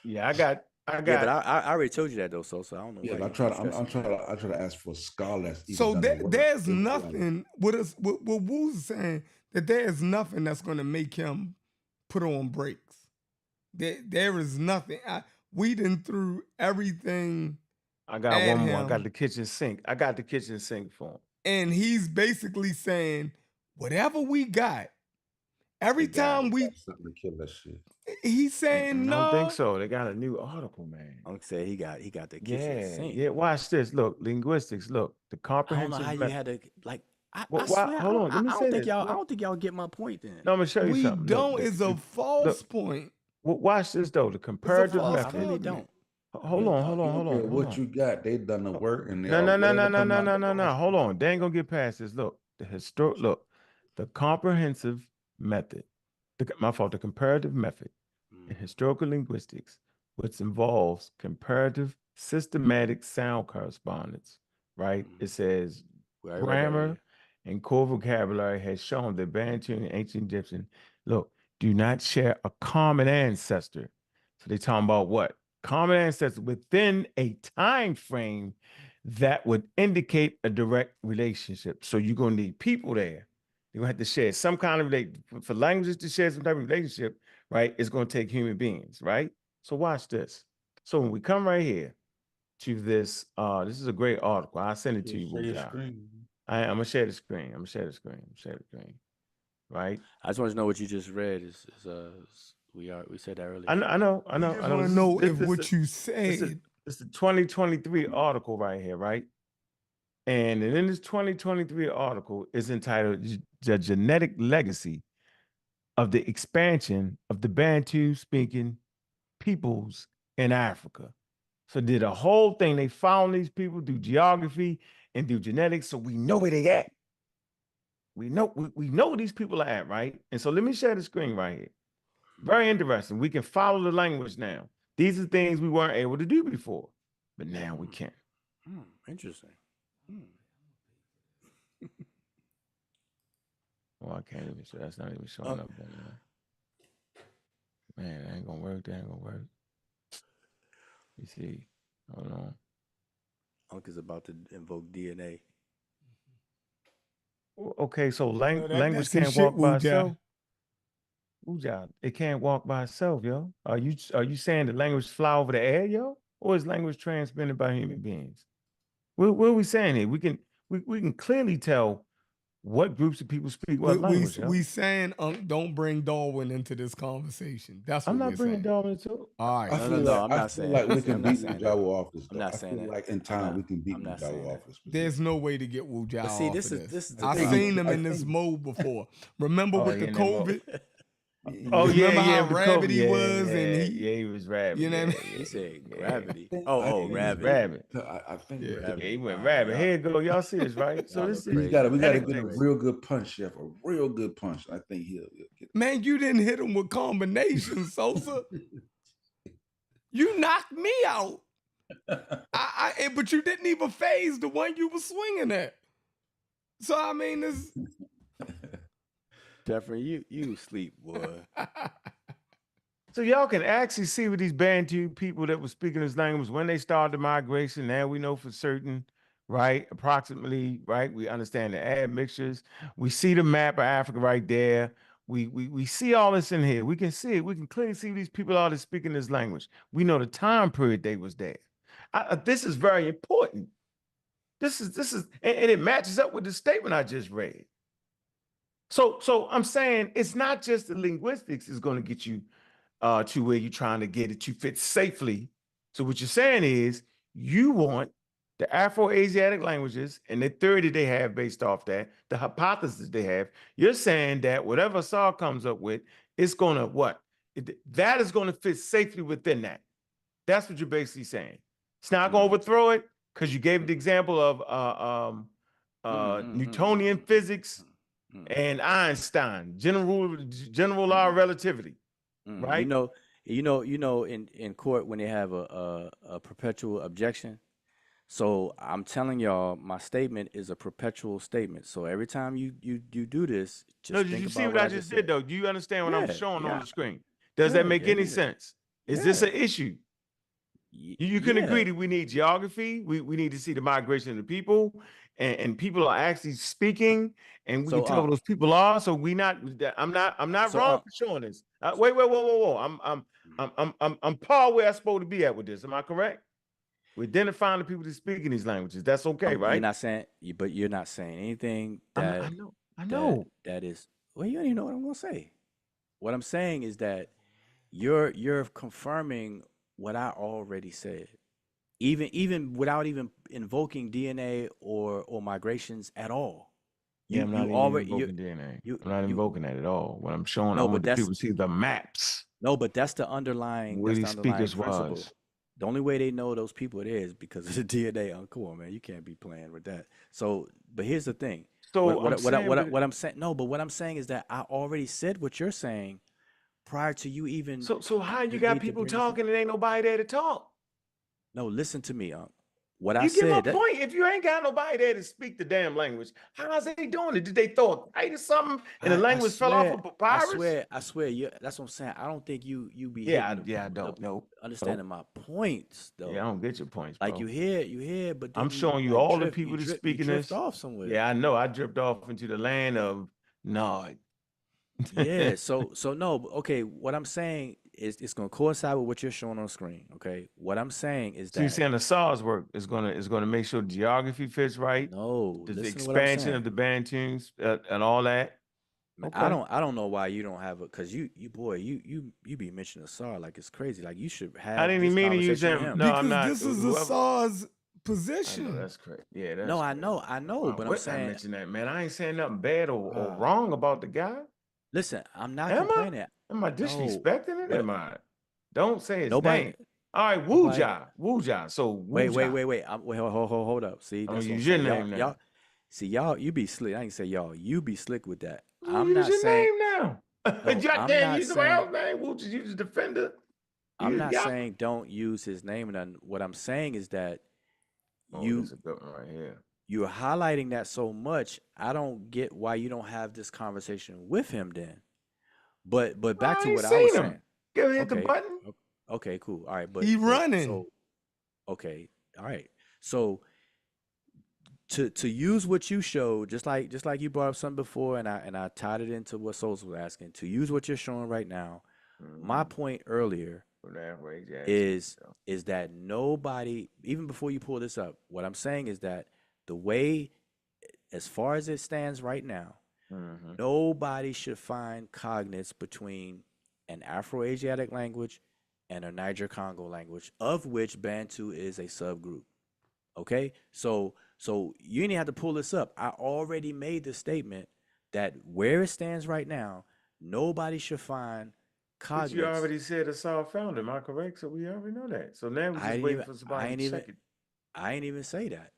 S2: Yeah, I got.
S5: Yeah, but I already told you that though, so I don't know.
S3: Yeah, I try to ask for a scholar.
S1: So there's nothing. What Wu's saying that there is nothing that's going to make him put on brakes. There is nothing. We done through everything.
S2: I got one more. I got the kitchen sink. I got the kitchen sink for him.
S1: And he's basically saying, whatever we got, every time we
S3: something to kill that shit.
S1: He's saying no.
S2: I don't think so. They got a new article, man.
S5: Unc said he got the kitchen sink.
S2: Yeah. Watch this. Look, linguistics. Look, the comprehensive.
S5: I don't know how you had to like. I
S2: swear,
S5: hold on.
S2: Let me say this.
S5: I don't think y'all get my point. Then
S2: no, I'm gonna show you something.
S1: We don't. It's a false point.
S2: Watch this though. The comparative method.
S5: I really don't.
S2: Hold on.
S3: What you got? They done the work and
S2: No. Hold on. They ain't gonna get past this. Look, the comprehensive method, the comparative method in historical linguistics, which involves comparative systematic sound correspondence, right? It says grammar and core vocabulary has shown that Bantu and ancient Egyptian, do not share a common ancestor. So they talking about what? Common ancestors within a time frame that would indicate a direct relationship. So you're going to need people there. You're going to have to share some kind of for languages to share some type of relationship, right? It's going to take human beings, right? So watch this. So when we come right here to this, this is a great article. I'll send it to you. I'm going to share the screen. Right?
S5: I just want to know what you just read we said that earlier.
S2: I know.
S1: I want to know if what you said.
S2: It's the 2023 article right here, right? And in this 2023 article is entitled "The Genetic Legacy of the Expansion of the Bantu-Speaking Peoples in Africa." So did a whole thing. They found these people through geography and through genetics, so we know where they at. We know where these people are at, right? And so let me share the screen right here. Very interesting. We can follow the language now. These are things we weren't able to do before, but now we can.
S5: Interesting.
S2: Well, I can't even show. That's not even showing up there. Man, that ain't gonna work. You see, hold on.
S5: Uncle's about to invoke DNA.
S2: Okay, so language can't walk by itself. It can't walk by itself, yo. Are you saying the language fly over the air, yo, or is language transmitted by human beings? What are we saying here? We can clearly tell what groups of people speak what language.
S1: We saying don't bring Darwin into this conversation. That's what
S2: I'm not
S1: we're
S2: bringing
S1: saying.
S2: Darwin into it.
S1: All right.
S5: I'm not saying
S3: like we can beat Wu-Jiao off this.
S5: I'm not saying that.
S3: Like in time we can beat Wu-Jiao off this.
S1: There's no way to get Wu-Jiao
S5: see,
S1: off
S5: this
S1: of
S5: is
S1: this.
S5: the
S1: I've
S5: thing.
S1: seen them in this mode before. Remember with the COVID?
S2: Remember
S1: how rabid he was, and
S2: he was rabid.
S1: You know what I mean?
S5: He said gravity. Rabid.
S2: Rabid.
S3: I think
S2: he went rabid. Here you go. Y'all see this, right? So this is
S3: we gotta get a real good punch, Chef. A real good punch. I think he'll get it.
S1: Man, you didn't hit him with combinations, Sosa. You knocked me out. But you didn't even phase the one you were swinging at. So I mean, this.
S5: Jeffrey, you sleep, boy.
S2: So y'all can actually see with these Bantu people that were speaking this language when they started the migration. Now we know for certain, right? Approximately, right? We understand the admixtures. We see the map of Africa right there. We see all this in here. We can see it. We can clearly see these people are speaking this language. We know the time period they was there. This is very important. This is, and it matches up with the statement I just read. So I'm saying it's not just the linguistics is going to get you to where you're trying to get it to fit safely. So what you're saying is you want the Afro-Asiatic languages and the theory that they have based off that, the hypothesis they have. You're saying that whatever Saul comes up with, it's going to what? That is going to fit safely within that. That's what you're basically saying. It's not going to overthrow it because you gave the example of Newtonian physics and Einstein, general law of relativity, right?
S5: You know, in court when they have a perpetual objection. So I'm telling y'all, my statement is a perpetual statement. So every time you do this, just
S2: did you see what I just did though? Do you understand what I'm showing on the screen? Does that make any sense? Is this an issue? You can agree that we need geography. We need to see the migration of the people, and people are actually speaking, and we can tell who those people are. So I'm not wrong for showing this. Wait, whoa. I'm par where I'm supposed to be at with this. Am I correct? We're identifying the people that speak in these languages. That's okay, right?
S5: You're not saying anything that
S2: I know.
S5: That is. Well, you don't even know what I'm gonna say. What I'm saying is that you're confirming what I already said, even without even invoking DNA or migrations at all.
S2: I'm not invoking DNA. I'm not invoking that at all. What I'm showing, I want the people to see the maps.
S5: No, but that's the underlying.
S2: Where these speakers
S5: principle.
S2: was.
S5: The only way they know those people it is because of the DNA. Oh, come on, man, you can't be playing with that. So, but here's the thing.
S2: So
S5: What I'm saying, no, but what I'm saying is that I already said what you're saying prior to you even
S2: so how you
S5: getting
S2: got
S5: me to
S2: people
S5: bring this up.
S2: talking and ain't nobody there to talk?
S5: No, listen to me, what I
S2: You get my
S5: said.
S2: point. If you ain't got nobody there to speak the damn language, how's they doing it? Did they throw a kite or something and the
S5: I
S2: language fell off
S5: swear,
S2: a papyrus?
S5: I swear. That's what I'm saying. I don't think you be
S2: Yeah,
S5: hitting
S2: I don't know.
S5: understanding my points though.
S2: Yeah, I don't get your points,
S5: Like
S2: bro.
S5: you hear, but then
S2: I'm
S5: you
S2: showing you
S5: like
S2: all the
S5: drift,
S2: people that's
S5: you
S2: speaking
S5: drift
S2: this.
S5: off somewhere.
S2: Yeah, I know. I dripped off into the land of Nod.
S5: Yeah. So no. Okay. What I'm saying is it's gonna coincide with what you're showing on screen. Okay. What I'm saying is
S2: So you're
S5: that
S2: saying the SARS work is gonna make sure the geography fits right,
S5: no.
S2: the
S5: Listen to what I'm
S2: expansion
S5: saying.
S2: of the Bantus and all that.
S5: Man,
S2: Okay.
S5: I don't know why you don't have it because you boy you be mentioning SAR like it's crazy. Like you should
S2: I
S5: have
S2: didn't
S5: this
S2: even mean to use
S5: conversation with
S2: him.
S5: him.
S2: No, I'm
S1: Because
S2: not.
S1: this is a
S2: Whoever.
S1: SAR's
S2: I know
S1: position.
S2: that's crazy. Yeah, that's
S5: No,
S2: crazy.
S5: I know, but I'm
S2: Wouldn't I
S5: saying,
S2: mention that, man? I ain't saying nothing bad or
S5: uh,
S2: wrong about the guy.
S5: listen, I'm not
S2: Am I?
S5: complaining.
S2: Am I
S5: No,
S2: disrespecting it?
S5: what
S2: Am I? Don't say his
S5: nobody
S2: name. All right,
S5: nobody.
S2: Wuja. So
S5: Wait,
S2: Wuja.
S5: wait. Hold up. See,
S2: I'm gonna
S5: that's what I'm
S2: use your
S5: saying.
S2: name now.
S5: Y'all, you be slick. I ain't say y'all. You be slick with that.
S2: I'm
S5: I'm
S2: use
S5: not
S2: your
S5: saying
S2: name now.
S5: no.
S2: Y'all
S5: I'm
S2: can't
S5: not
S2: use somebody
S5: saying.
S2: else's name. Wuja, use the defender.
S5: I'm
S2: You
S5: not
S2: got.
S5: saying don't use his name. And what I'm saying is that
S2: Oh,
S5: you
S2: that's a good one right here.
S5: you're highlighting that so much. I don't get why you don't have this conversation with him then. But back
S2: I
S5: to
S2: ain't
S5: what I was
S2: seen him.
S5: saying.
S2: Go hit the
S5: Okay.
S2: button.
S5: Okay, cool. All right,
S1: He
S5: but
S1: running.
S5: so okay, all right. So to use what you showed, just like you brought up something before, and I tied it into what Souls was asking. To use what you're showing right now, my point earlier is that nobody, even before you pull this up, what I'm saying is that the way, as far as it stands right now, nobody should find cognates between an Afro-Asiatic language and a Niger-Congo language, of which Bantu is a subgroup. Okay, so you didn't have to pull this up. I already made the statement that where it stands right now, nobody should find cognates.
S2: But you already said Asal found him. Am I correct? So we already know that. So now we're just waiting for somebody to check it.
S5: I ain't even say that.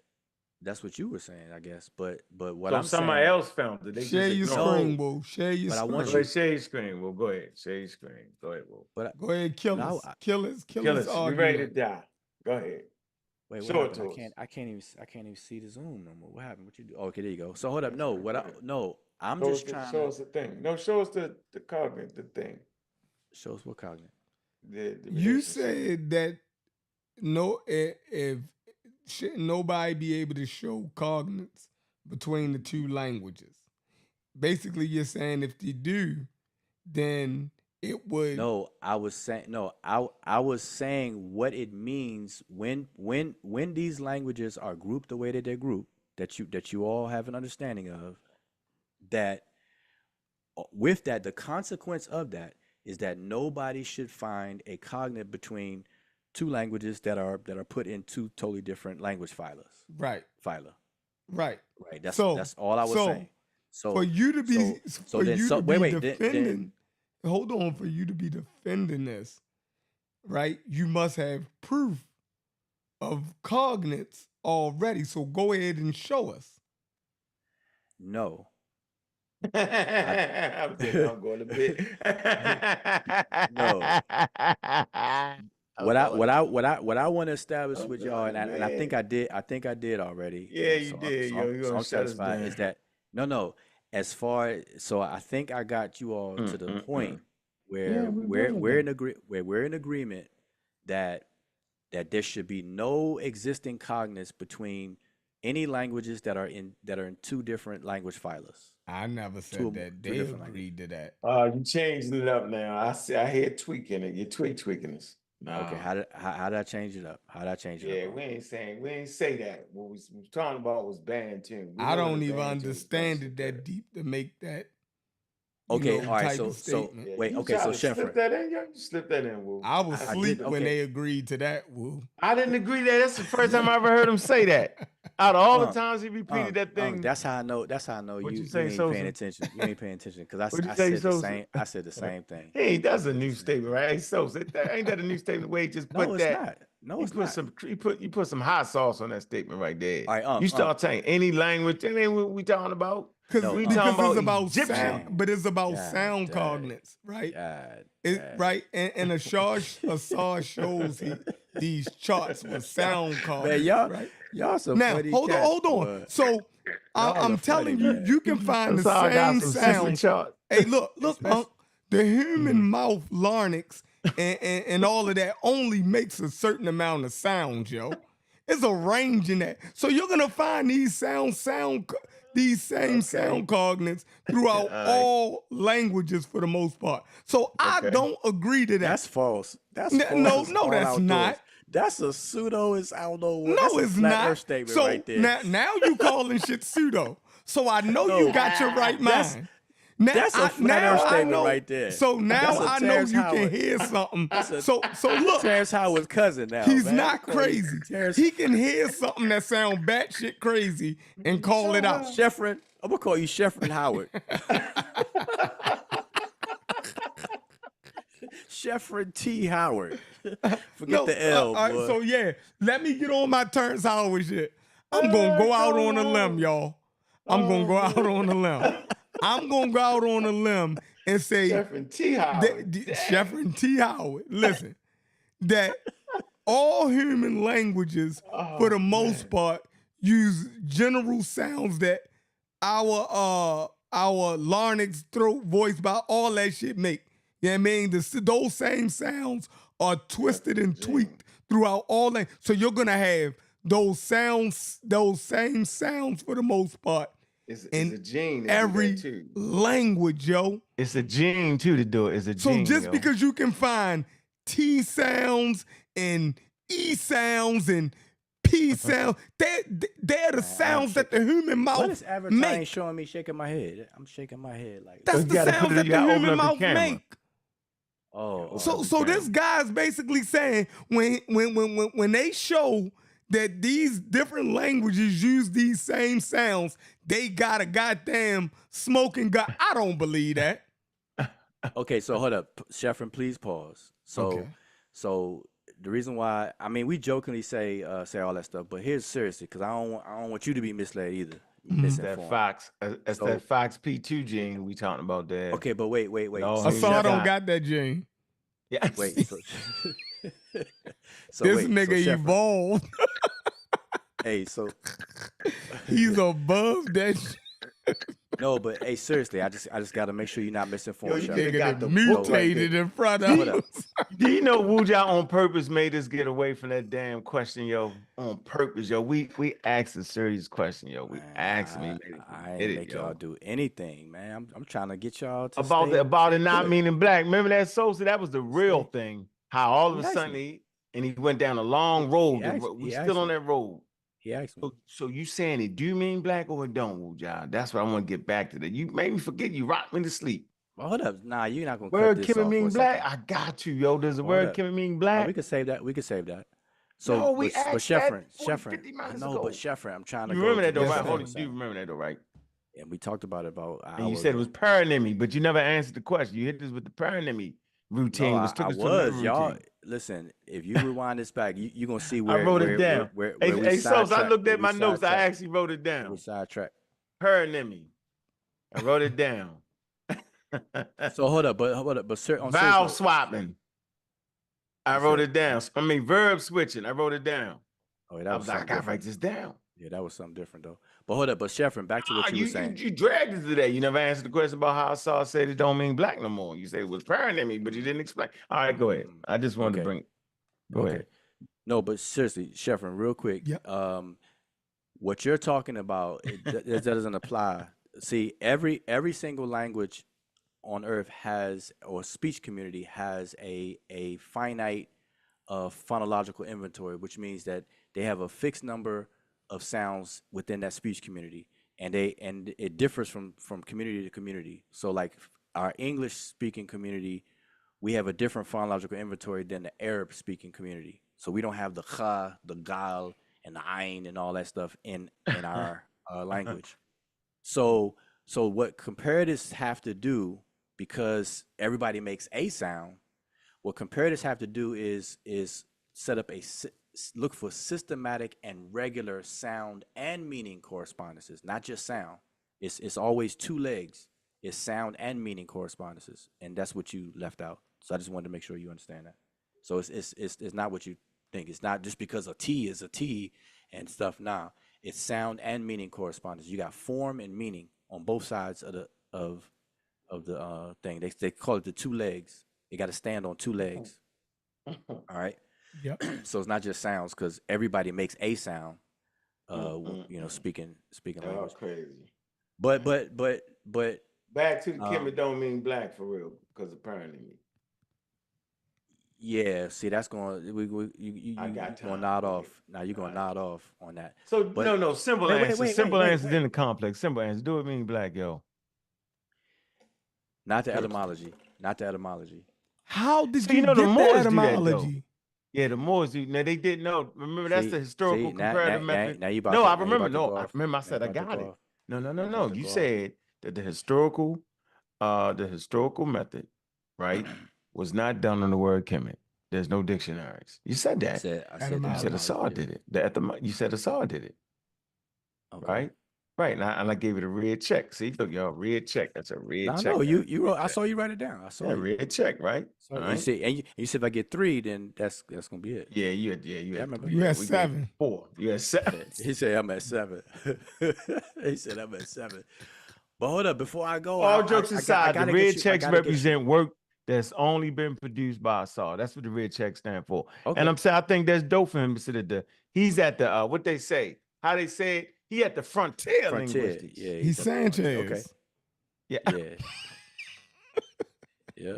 S5: That's what you were saying, I guess. But what
S2: So
S5: I'm
S2: somebody
S5: saying,
S2: else found it. They
S1: Share
S2: just
S1: your
S2: ignored
S1: screen,
S2: it.
S1: Will. Share your
S5: but I want
S1: screen.
S5: you.
S2: Share your screen. Well, go ahead. Share your screen. Go ahead, Will.
S5: But
S1: Go ahead, kill
S5: but
S1: us.
S5: I,
S1: Kill us. Kill
S2: Kill
S1: us.
S2: us. We ready to
S1: Argument.
S2: die. Go ahead.
S5: wait, what
S2: Show it
S5: happened?
S2: to us.
S5: I can't even see the Zoom no more. What happened? What you do? Oh, okay, there you go. So hold up.
S2: That's
S5: No,
S2: right.
S5: what I no, I'm
S2: Show
S5: just
S2: us
S5: trying
S2: show
S5: to
S2: us the thing. No, show us the cognate, the thing.
S5: show us what cognate.
S2: The
S1: You
S2: relationship.
S1: said that if should nobody be able to show cognates between the two languages. Basically, you're saying if they do, then it would.
S5: No, I was saying no. I was saying what it means when these languages are grouped the way that they're grouped, that you all have an understanding of. That with that, the consequence of that is that nobody should find a cognate between two languages that are put in two totally different language phylers.
S1: Right.
S5: Phyla.
S1: Right.
S5: Right. That's
S1: So
S5: all I was saying.
S1: for you to be
S5: Then
S1: hold on, for you to be defending this, right? You must have proof of cognates already. So go ahead and show us.
S5: no.
S2: I'm going to bed.
S5: No. What I want to establish
S2: I'm
S5: with y'all,
S2: going
S5: and
S2: to
S5: I think I
S2: bed.
S5: did already.
S2: Yeah,
S5: and
S2: you
S5: so
S2: did.
S5: So
S2: Yo, you gonna
S5: I'm
S2: shut us
S5: satisfied.
S2: down.
S5: Is that no? As far so I think I got you all to the point where we're in agreement that there should be no existing cognates between any languages that are in two different language phylers.
S1: I never said that. They agreed to that.
S2: You changing it up now. I see. I hear tweaking it. You're tweaking us.
S5: Okay, how did I change it up? How did I change it up?
S2: Yeah, we ain't say that. What we was talking about was Bantu.
S1: I don't even understand it that deep to make that.
S5: Okay, all right.
S1: Type of statement.
S5: Wait.
S2: You
S5: Okay, so
S2: slip
S5: Shenford.
S2: that in, yo. You slip that in, Will.
S1: I was asleep when
S5: okay.
S1: they agreed to that, Will.
S2: I didn't agree that. That's the first time I ever heard him say that. Out of all the times he repeated that thing.
S5: That's how I know.
S2: What'd
S5: you
S2: say,
S5: ain't
S2: Sosa?
S5: paying attention. You ain't paying attention because
S2: What'd you
S5: I
S2: say,
S5: said the
S2: Sosa?
S5: same. I said the same thing.
S2: Hey, that's a new statement, right? Hey, Sosa, ain't that a new statement? Wait, just put
S5: No, it's
S2: that.
S5: not. No,
S2: you
S5: it's
S2: put
S5: not.
S2: you put some hot sauce on that statement right there.
S5: All right,
S2: you start saying any language, that ain't what we talking about.
S1: Because
S2: We talking
S1: it's about
S2: Egyptian.
S1: sound, but it's about
S5: God,
S1: sound
S5: dang.
S1: cognates, right?
S5: God,
S1: Right, and Asar shows these charts with sound cognates,
S5: man,
S1: right?
S5: y'all some
S1: Now,
S5: funny
S1: hold
S5: cats,
S1: on.
S5: boy.
S1: So I'm telling you, you can find the
S2: Asar got
S1: same
S2: some sister
S1: sounds.
S2: chart.
S1: Hey, look, the human mouth larynx and all of that only makes a certain amount of sound, yo. It's a range in that. So you're gonna find these these same sound cognates throughout all languages for the most part. So I don't agree to that.
S5: That's false. That's false.
S1: No, that's not.
S5: That's a pseudo. I don't know what.
S1: No,
S5: That's
S1: it's
S5: a flat
S1: not.
S5: Earth statement
S1: So
S5: right there.
S1: now you calling shit pseudo. So I know you got your right mind.
S5: That's a flat Earth statement right there.
S1: So now I know you can hear something. So look,
S5: Terrence Howard's cousin now.
S1: he's
S5: man.
S1: not crazy. He can hear something that sounds batshit crazy and call it out.
S5: Sheffrin, I'm gonna call you Sheffrin Howard. Sheffrin T. Howard. Forget the L, boy.
S1: So yeah, let me get on my Terrence Howard shit. I'm gonna go out on a limb, y'all. I'm gonna go out on a limb. I'm gonna go out on a limb and say
S2: Sheffrin T. Howard.
S1: Sheffrin T. Howard. Listen, that all human languages, for the most part, use general sounds that our larynx, throat, voice, all that shit make. You know what I mean? Those same sounds are twisted and tweaked throughout all that. So you're gonna have those same sounds for the most part.
S2: It's a gene.
S1: Every language, yo.
S2: It's a gene too to do it. It's a
S1: So
S2: gene.
S1: just because you can find T sounds and E sounds and P sounds, they're the sounds that the human mouth
S5: What is advertising
S1: make.
S5: showing me shaking my head? I'm shaking my head like
S1: That's the sounds that the human mouth make.
S5: Oh.
S1: So this guy's basically saying when they show that these different languages use these same sounds, they got a goddamn smoking gun. I don't believe that.
S5: Okay, so hold up, Sheffrin, please pause. So the reason why, I mean, we jokingly say all that stuff, but here's seriously, because I don't want you to be misled either.
S2: That Fox, that's that Fox P2 gene we talking about there.
S5: Okay, but wait.
S1: Asar don't got that gene.
S2: Yeah.
S5: Wait.
S1: This nigga evolved.
S5: Hey, so
S1: he's above that shit.
S5: No, but hey, seriously, I just got to make sure you're not misinformed.
S2: You
S1: nigga
S2: got the
S1: mutated in front of us.
S2: Do you know Wuja on purpose made us get away from that damn question, yo? On purpose, yo. We asked a serious question, yo. We asked me.
S5: I ain't make y'all do anything, man. I'm trying to get y'all to
S2: about it not meaning black. Remember that Sosa? That was the real thing. How all of a sudden he went down a long road. We still on that road.
S5: He asked me.
S2: So you saying it do mean black or it don't, Wuja? That's what I want to get back to. That you made me forget. You rocked me to sleep.
S5: Well, hold up. Nah, you're not gonna
S2: word
S5: cut this
S2: can
S5: off
S2: mean
S5: for a
S2: black.
S5: second.
S2: I got you, yo. Does the word can mean black?
S5: Oh, we could save that. So,
S2: no,
S5: but Sheffrin,
S2: no,
S5: but Sheffrin, I'm trying to.
S2: You remember that though, right?
S5: Hold
S2: on, you remember that though, right?
S5: And we talked about it about.
S2: And you said it was paronymy, but you never answered the question. You hit this with the paronymy routine.
S5: No, y'all. Listen, if you rewind this back, you're gonna see where
S2: I wrote it down. Hey, so I looked at my notes. I actually wrote it down.
S5: We sidetrack.
S2: Paronymy. I wrote it down.
S5: So hold up, but
S2: vowel swapping. I wrote it down. I mean, verb switching. I wrote it down.
S5: Oh, that was
S2: I gotta write this down.
S5: Yeah, that was something different though. But hold up, but Sheffrin, back to what you were saying.
S2: You dragged us today. You never answered the question about how Saul said it don't mean black no more. You said it was paronymy, but you didn't explain. All right, go ahead. I just wanted to bring. Go ahead.
S5: No, but seriously, Sheffrin, real quick.
S1: Yeah.
S5: What you're talking about, that doesn't apply. See, every single language on earth has, or speech community has a finite phonological inventory, which means that they have a fixed number of sounds within that speech community, and it differs from community to community. So like our English speaking community, we have a different phonological inventory than the Arab speaking community. So we don't have the kha, the gal, and the ayn and all that stuff in our language. So what comparatives have to do, because everybody makes a sound, what comparatives have to do is set up look for systematic and regular sound and meaning correspondences, not just sound. It's always two legs. It's sound and meaning correspondences, and that's what you left out. So I just wanted to make sure you understand that. So it's not what you think. It's not just because a T is a T and stuff. Nah, it's sound and meaning correspondence. You got form and meaning on both sides of the thing. They call it the two legs. You got to stand on two legs. All right.
S1: Yep.
S5: So it's not just sounds, because everybody makes a sound. Speaking language.
S2: Crazy.
S5: But
S2: back to the Kemet don't mean black for real, because apparently.
S5: Yeah, see, that's going. You gonna nod off. Now you're gonna nod off on that.
S2: So no, simple answer. Simple answers in the complex. Simple answer. Do it mean black, yo?
S5: Not the etymology. Not the etymology.
S1: How did you get the etymology?
S2: Yeah, the Moors do. Now they didn't know. Remember, that's the historical comparative method.
S5: Now you about
S2: no,
S5: to,
S2: I remember.
S5: No,
S2: I remember. I said I got it. No. You said that the historical method, right, was not done on the word Kemet. There's no dictionaries. You said that.
S5: I said
S2: you said Assad did it. You said Assad did it. Okay. Right. Right. And I gave it a red check. See, look, y'all, red check. That's a red check.
S5: No, you wrote. I saw you write it down. I saw
S2: a red check, right?
S5: So you see, and you said if I get 3, then that's gonna be it.
S2: Yeah, you had
S1: you had 7.
S2: 4. You had 7.
S5: He said I'm at 7. He said I'm at 7. But hold up, before I go,
S2: all jokes aside, the red checks represent work that's only been produced by Assad. That's what the red checks stand for. Okay. And I'm saying I think that's dope for him to sit at he's at the what they say, how they say it. He at the frontier linguistics.
S5: Yeah,
S1: he's Sanchez.
S5: Okay.
S2: Yeah.
S5: Yeah.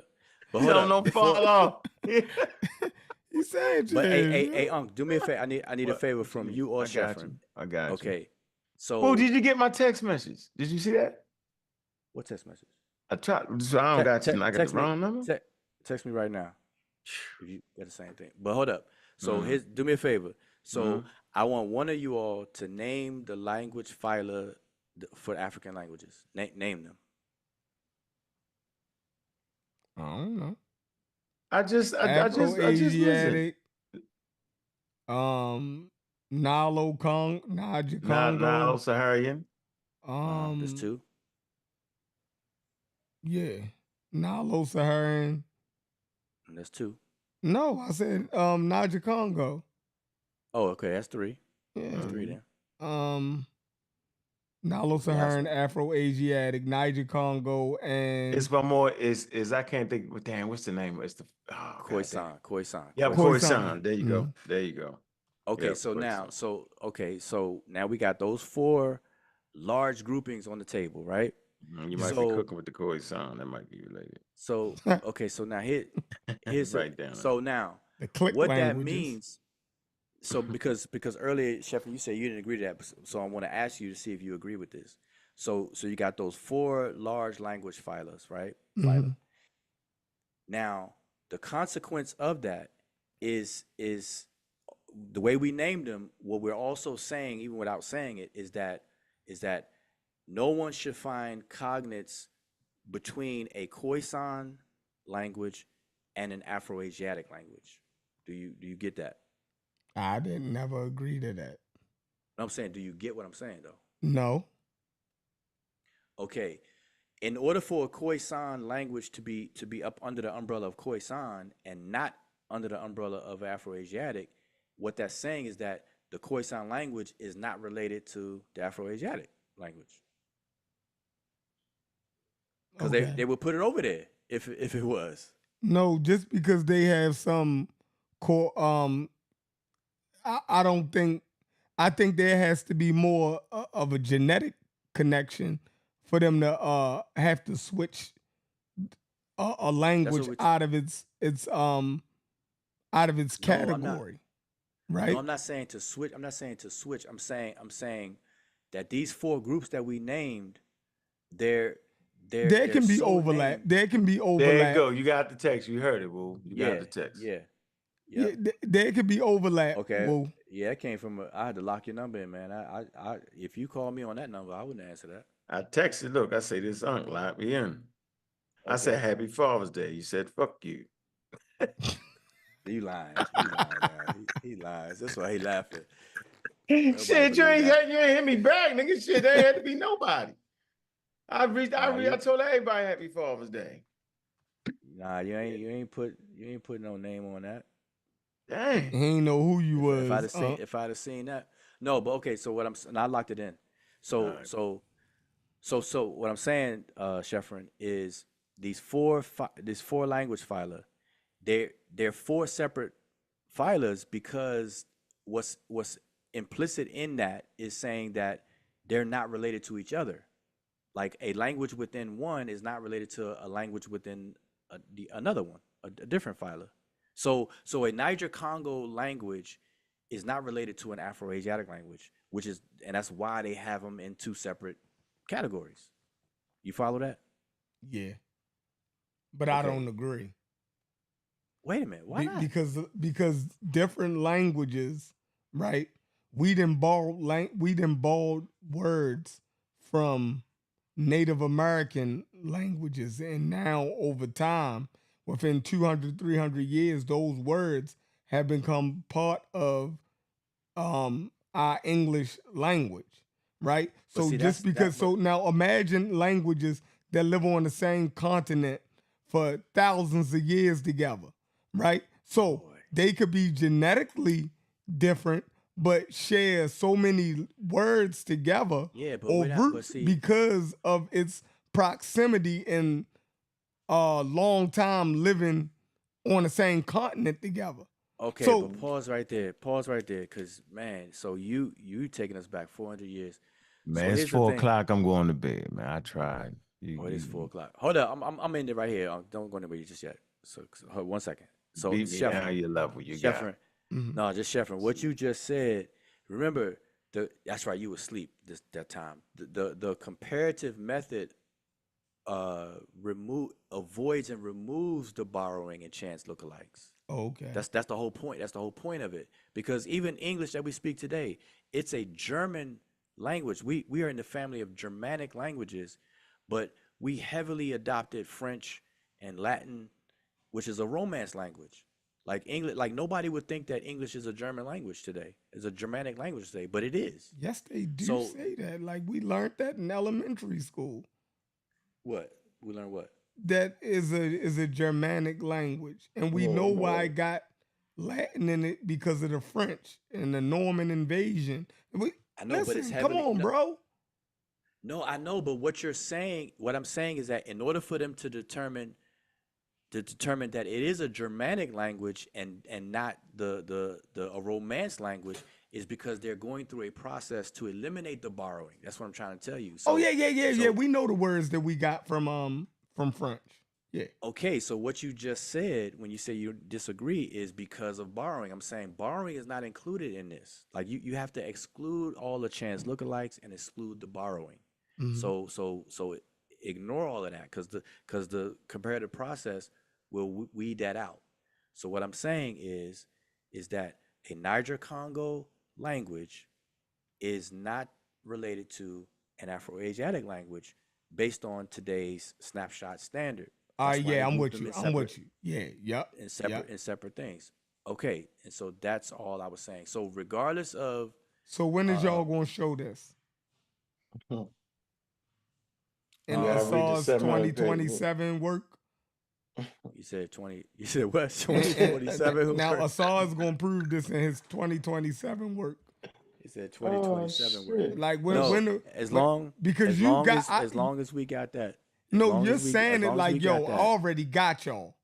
S2: But hold up, fall off.
S1: He's Sanchez.
S5: But hey, do me a favor. I need a favor from you or Sheffrin.
S2: I got you.
S5: Okay. So
S2: oh, did you get my text message? Did you see that?
S5: What text message?
S2: I tried. So I don't got you. I got the wrong number.
S5: Text me right now. If you got the same thing. But hold up. So do me a favor. So I want one of you all to name the language phyla for African languages. Name them.
S1: I don't know.
S2: I just listened. Nilo-Saharan.
S5: There's 2.
S1: Yeah. Nilo-Saharan.
S5: And that's 2.
S1: No, I said Niger Congo.
S5: Oh, okay, that's 3.
S1: Yeah.
S5: That's 3 then.
S1: Nilo-Saharan, Afro-Asiatic, Niger Congo, and
S2: it's one more. Is I can't think. Damn, what's the name? It's the
S5: Khoisan.
S2: Yeah, Khoisan. There you go. There you go.
S5: Okay, so now we got those 4 large groupings on the table, right?
S2: You might be cooking with the Khoisan. That might be related.
S5: So okay, so now here's
S2: right down.
S5: So now what that means. So because earlier, Sheffrin, you said you didn't agree to that, so I want to ask you to see if you agree with this. So you got those 4 large language phylas, right?
S1: Mm-hmm.
S5: Now the consequence of that is the way we named them. What we're also saying, even without saying it, is that no one should find cognates between a Khoisan language and an Afro-Asiatic language. Do you get that?
S1: I didn't never agree to that.
S5: I'm saying, do you get what I'm saying though?
S1: No.
S5: Okay. In order for a Khoisan language to be up under the umbrella of Khoisan and not under the umbrella of Afro-Asiatic, what that's saying is that the Khoisan language is not related to the Afro-Asiatic language. Because they would put it over there if it was.
S1: No, just because they have some core I don't think. I think there has to be more of a genetic connection for them to have to switch a language out of its category, right?
S5: No, I'm not saying to switch. I'm saying that these 4 groups that we named, there
S1: can be overlap. There can be overlap.
S2: There you go. You got the text. You heard it, Woo. You got the text.
S5: Yeah.
S1: Yep. Yeah, there could be overlap.
S5: Okay.
S1: Woo.
S5: Yeah, it came from. I had to lock your number in, man. I if you call me on that number, I wouldn't answer that.
S2: I texted. Look, I say this uncle, lock me in. Okay. I said Happy Father's Day. You said fuck you.
S5: You lying? Man. He lies. That's why he laughing.
S2: Shit, you ain't hit me back, nigga. Shit, there had to be nobody. I told everybody Happy Father's Day.
S5: Nah, you ain't put no name on that.
S2: Dang.
S1: He ain't know who you was.
S5: If I'd have seen that. No, but okay, so I locked it in. So
S2: Right.
S5: so what I'm saying, Sheffrin, is these four language phyla, they're four separate phylas because what's implicit in that is saying that they're not related to each other. Like a language within one is not related to a language within another one, a different phyla. So a Niger Congo language is not related to an Afro-Asiatic language, and that's why they have them in two separate categories. You follow that?
S1: Yeah. But
S5: Okay.
S1: I don't agree.
S5: Wait a minute. Why not?
S1: Because different languages, right? We done borrowed words from Native American languages, and now over time, within 200, 300 years, those words have become part of our English language, right?
S5: But
S1: So
S5: see,
S1: now imagine languages that live on the same continent for thousands of years together, right? So they could be genetically different, but share so many words together or roots because of its proximity and long time living on the same continent together.
S5: Okay, but pause right there, because man, so you taking us back 400 years.
S2: Man,
S5: so
S2: it's 4 o'clock. I'm going to bed, man. I tried.
S5: It is 4 o'clock. Hold up, I'm in it right here. Don't go anywhere just yet. So hold 1 second. So
S2: beat me down your level. You got it.
S5: No, just Sheffrin. What you just said. Remember, that's right. You were asleep that time. The comparative method avoids and removes the borrowing and chance lookalikes.
S1: Okay.
S5: That's the whole point. That's the whole point of it. Because even English that we speak today, it's a German language. We are in the family of Germanic languages, but we heavily adopted French and Latin, which is a Romance language. Like English, like nobody would think that English is a German language today. It's a Germanic language today, but it is.
S1: Yes, they do say that. Like we learned that in elementary school.
S5: What? We learned what?
S1: That is a Germanic language, and we know why it got Latin in it because of the French and the Norman invasion.
S5: I know, but it's heavily,
S1: come on, bro.
S5: No, I know, but what I'm saying is that in order for them to determine that it is a Germanic language and not a Romance language is because they're going through a process to eliminate the borrowing. That's what I'm trying to tell you. So,
S1: yeah. We know the words that we got from French. Yeah.
S5: Okay, so what you just said when you say you disagree is because of borrowing. I'm saying borrowing is not included in this. Like you have to exclude all the chance lookalikes and exclude the borrowing. Mm-hmm. So ignore all of that because the comparative process will weed that out. So what I'm saying is that a Niger Congo language is not related to an Afro-Asiatic language based on today's snapshot standard.
S1: I'm with you. Yeah, yep.
S5: In separate things. Okay, and so that's all I was saying. So regardless of.
S1: So when is y'all gonna show this? In Asar's 2027 work.
S5: You said 20. You said what? 2027.
S1: Now Asar's gonna prove this in his 2027 work.
S5: He said 2027 work.
S1: Like
S5: as long as we got that.
S1: No, you're saying it like I already got y'all.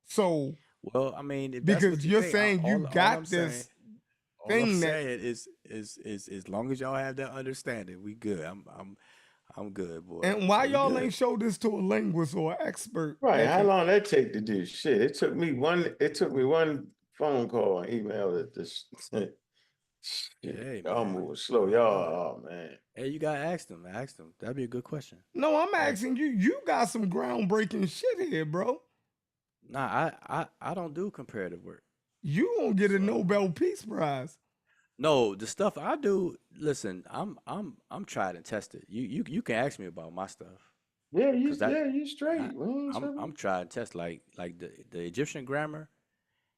S1: So
S5: well, I mean,
S1: because you're saying you got this thing.
S5: All I'm saying is as long as y'all have that understanding, we good. I'm good, boy.
S1: And why y'all ain't show this to a linguist or an expert?
S2: Right. How long that take to do? Shit. It took me one phone call and email at this.
S5: Hey,
S2: y'all move slow. Y'all, oh man.
S5: Hey, you gotta ask them. That'd be a good question.
S1: No, I'm asking you. You got some groundbreaking shit here, bro.
S5: Nah, I don't do comparative work.
S1: You gonna get a Nobel Peace Prize.
S5: No, the stuff I do. Listen, I'm tried and tested. You can ask me about my stuff.
S2: Yeah, you straight.
S5: I'm tried and tested. Like the Egyptian grammar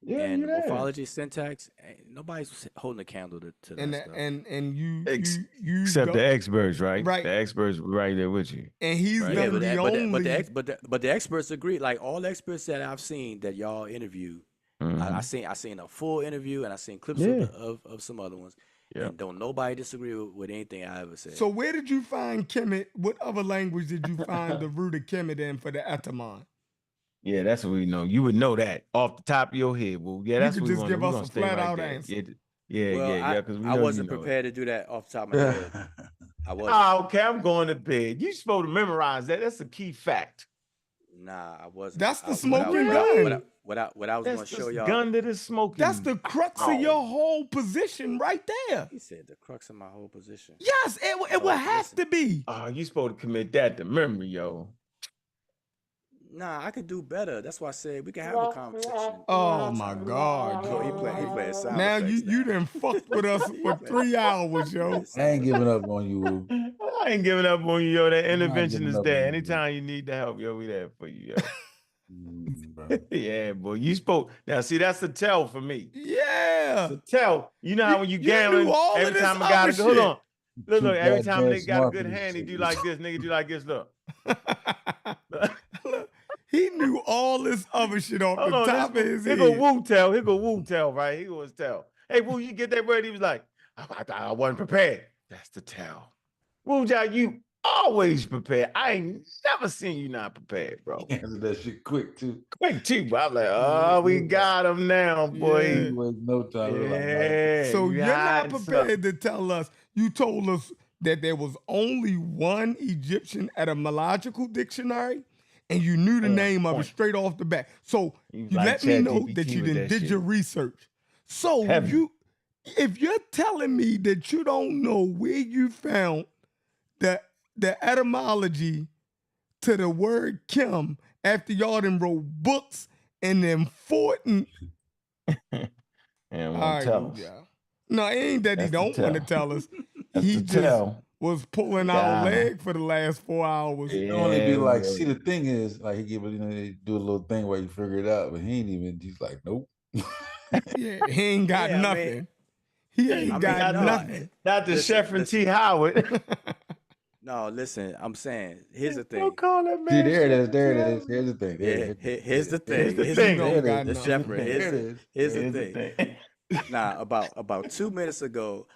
S2: Yeah,
S5: and
S2: you there.
S5: morphology, syntax. Nobody's holding a candle to that stuff.
S1: And you
S2: Except the experts, right?
S1: Right.
S2: The experts right there with you.
S1: And he's
S2: Right.
S1: done
S5: Yeah,
S1: the only.
S5: but the experts agree. Like all experts that I've seen that y'all interview, I seen a full interview and I seen clips of some other ones.
S2: Yeah.
S5: And don't nobody disagree with anything I ever said.
S1: So where did you find Kemet? What other language did you find the root of Kemet in for the etymon?
S2: Yeah, that's what we know. You would know that off the top of your head. Well, yeah, that's
S1: you
S2: what
S1: could
S2: we
S1: just
S2: want.
S1: give us a flat out answer.
S2: Yeah, because
S5: I wasn't prepared to do that off the top of my head. I wasn't.
S2: Oh, okay, I'm going to bed. You supposed to memorize that. That's a key fact.
S5: Nah, I wasn't.
S1: That's the smoking gun.
S5: What I was going to show y'all.
S2: Gun that is smoking.
S1: That's the crux of your whole position right there.
S5: He said the crux of my whole position.
S1: Yes, it will have to be.
S2: Oh, you supposed to commit that to memory, yo.
S5: Nah, I could do better. That's why I said we can have a conversation.
S1: Oh my God,
S5: Yo, he playing sound
S1: now
S5: effects
S1: you done fucked with us for 3 hours, yo.
S3: I ain't giving up on you.
S2: I ain't giving up on you, yo. That
S3: I'm not
S2: intervention
S3: giving
S2: is
S3: up
S2: there.
S3: on you,
S2: Anytime you need the help, yo, we there for you, yo.
S3: Bro.
S2: Yeah, boy. You spoke. Now, see, that's a tell for me.
S1: Yeah.
S2: It's a tell. You know how when you
S1: You
S2: gambling,
S1: knew all of
S2: every
S1: this
S2: time I got
S1: other
S2: to hold
S1: shit.
S2: on. Look, every time
S3: goddamn
S2: they got a
S3: smart
S2: good
S3: for this
S2: hand, he
S3: shit.
S2: do like this, nigga do like this, look.
S1: Look, he knew all this other shit off
S2: Hold
S1: the
S2: on,
S1: top of his head.
S2: Here go Woo tell, right? He was tell. Hey, Woo, you get that word? He was like, I wasn't prepared. That's the tell. Woo, you always prepared. I ain't never seen you not prepared, bro.
S3: He answered that shit quick too.
S2: Quick too, bro. I'm like, oh, we got him now, boy.
S3: He was no time.
S2: Yeah.
S1: So
S2: you
S1: you're not
S2: hiding
S1: prepared to tell us. You told us that there was only one Egyptian etymological dictionary, and you knew the name of it straight off the bat. So you
S2: like
S1: let me know
S2: ChatGPT
S1: that you
S2: with
S1: did
S2: that
S1: your
S2: shit.
S1: research. So
S2: Heavy.
S1: if you're telling me that you don't know where you found the etymology to the word Kim after y'all done wrote books and then fought and
S2: won't tell us.
S1: No, it ain't that
S2: That's
S1: he
S2: the
S1: don't want to
S2: tell.
S1: tell us.
S2: That's
S1: He
S2: the
S1: just
S2: tell.
S1: was pulling our leg for the last 4 hours.
S3: It only be like,
S2: Yeah,
S3: see, the thing is, like, he give it, they do a little thing where you figure it out, but he ain't even, he's like, nope.
S1: Yeah, he ain't got nothing. He ain't got nothing.
S2: Dr. Sheffrin T. Howard.
S5: No, listen, I'm saying, here's the thing.
S2: Don't call that man.
S3: See, there it is. Here's the thing.
S5: Here's the thing.
S2: Here's the thing.
S5: Here's the thing. Nah, about 2 minutes ago,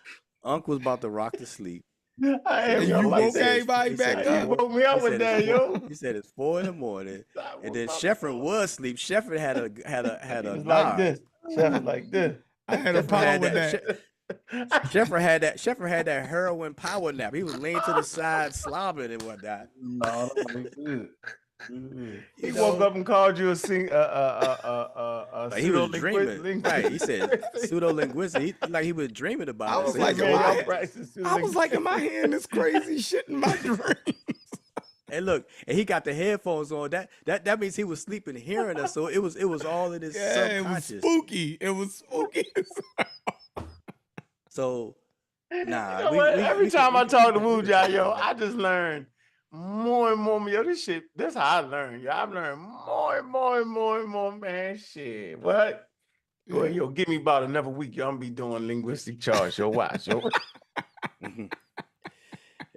S5: Unc was about to rock to sleep.
S1: And you woke everybody back up.
S2: You woke me up with that, yo.
S5: He said it's 4 a.m. And then Sheffrin was asleep. Sheffrin had a
S2: It's
S5: nod.
S2: like this. Sheffrin like this.
S1: I had a power with that.
S5: Sheffrin had that heroin power nap. He was laying to the side, slobbing and whatnot.
S3: No,
S2: He woke up and called you a
S5: he was dreaming. Right? He said pseudo-linguistic. He was dreaming about it.
S1: I was like, am I hearing this crazy shit in my dreams?
S5: And look, and he got the headphones on. That means he was sleeping, hearing us. So it was all in his subconscious.
S1: It was spooky. It was spooky.
S5: So, nah.
S2: You know every time I talk to Wu Jai, yo, I just learn more and more. Yo, this how I learn. Yo, I've learned more and more, man. Shit, what? Well, yo, give me about another week. Yo, I'm be doing linguistic charge. Yo, watch, yo.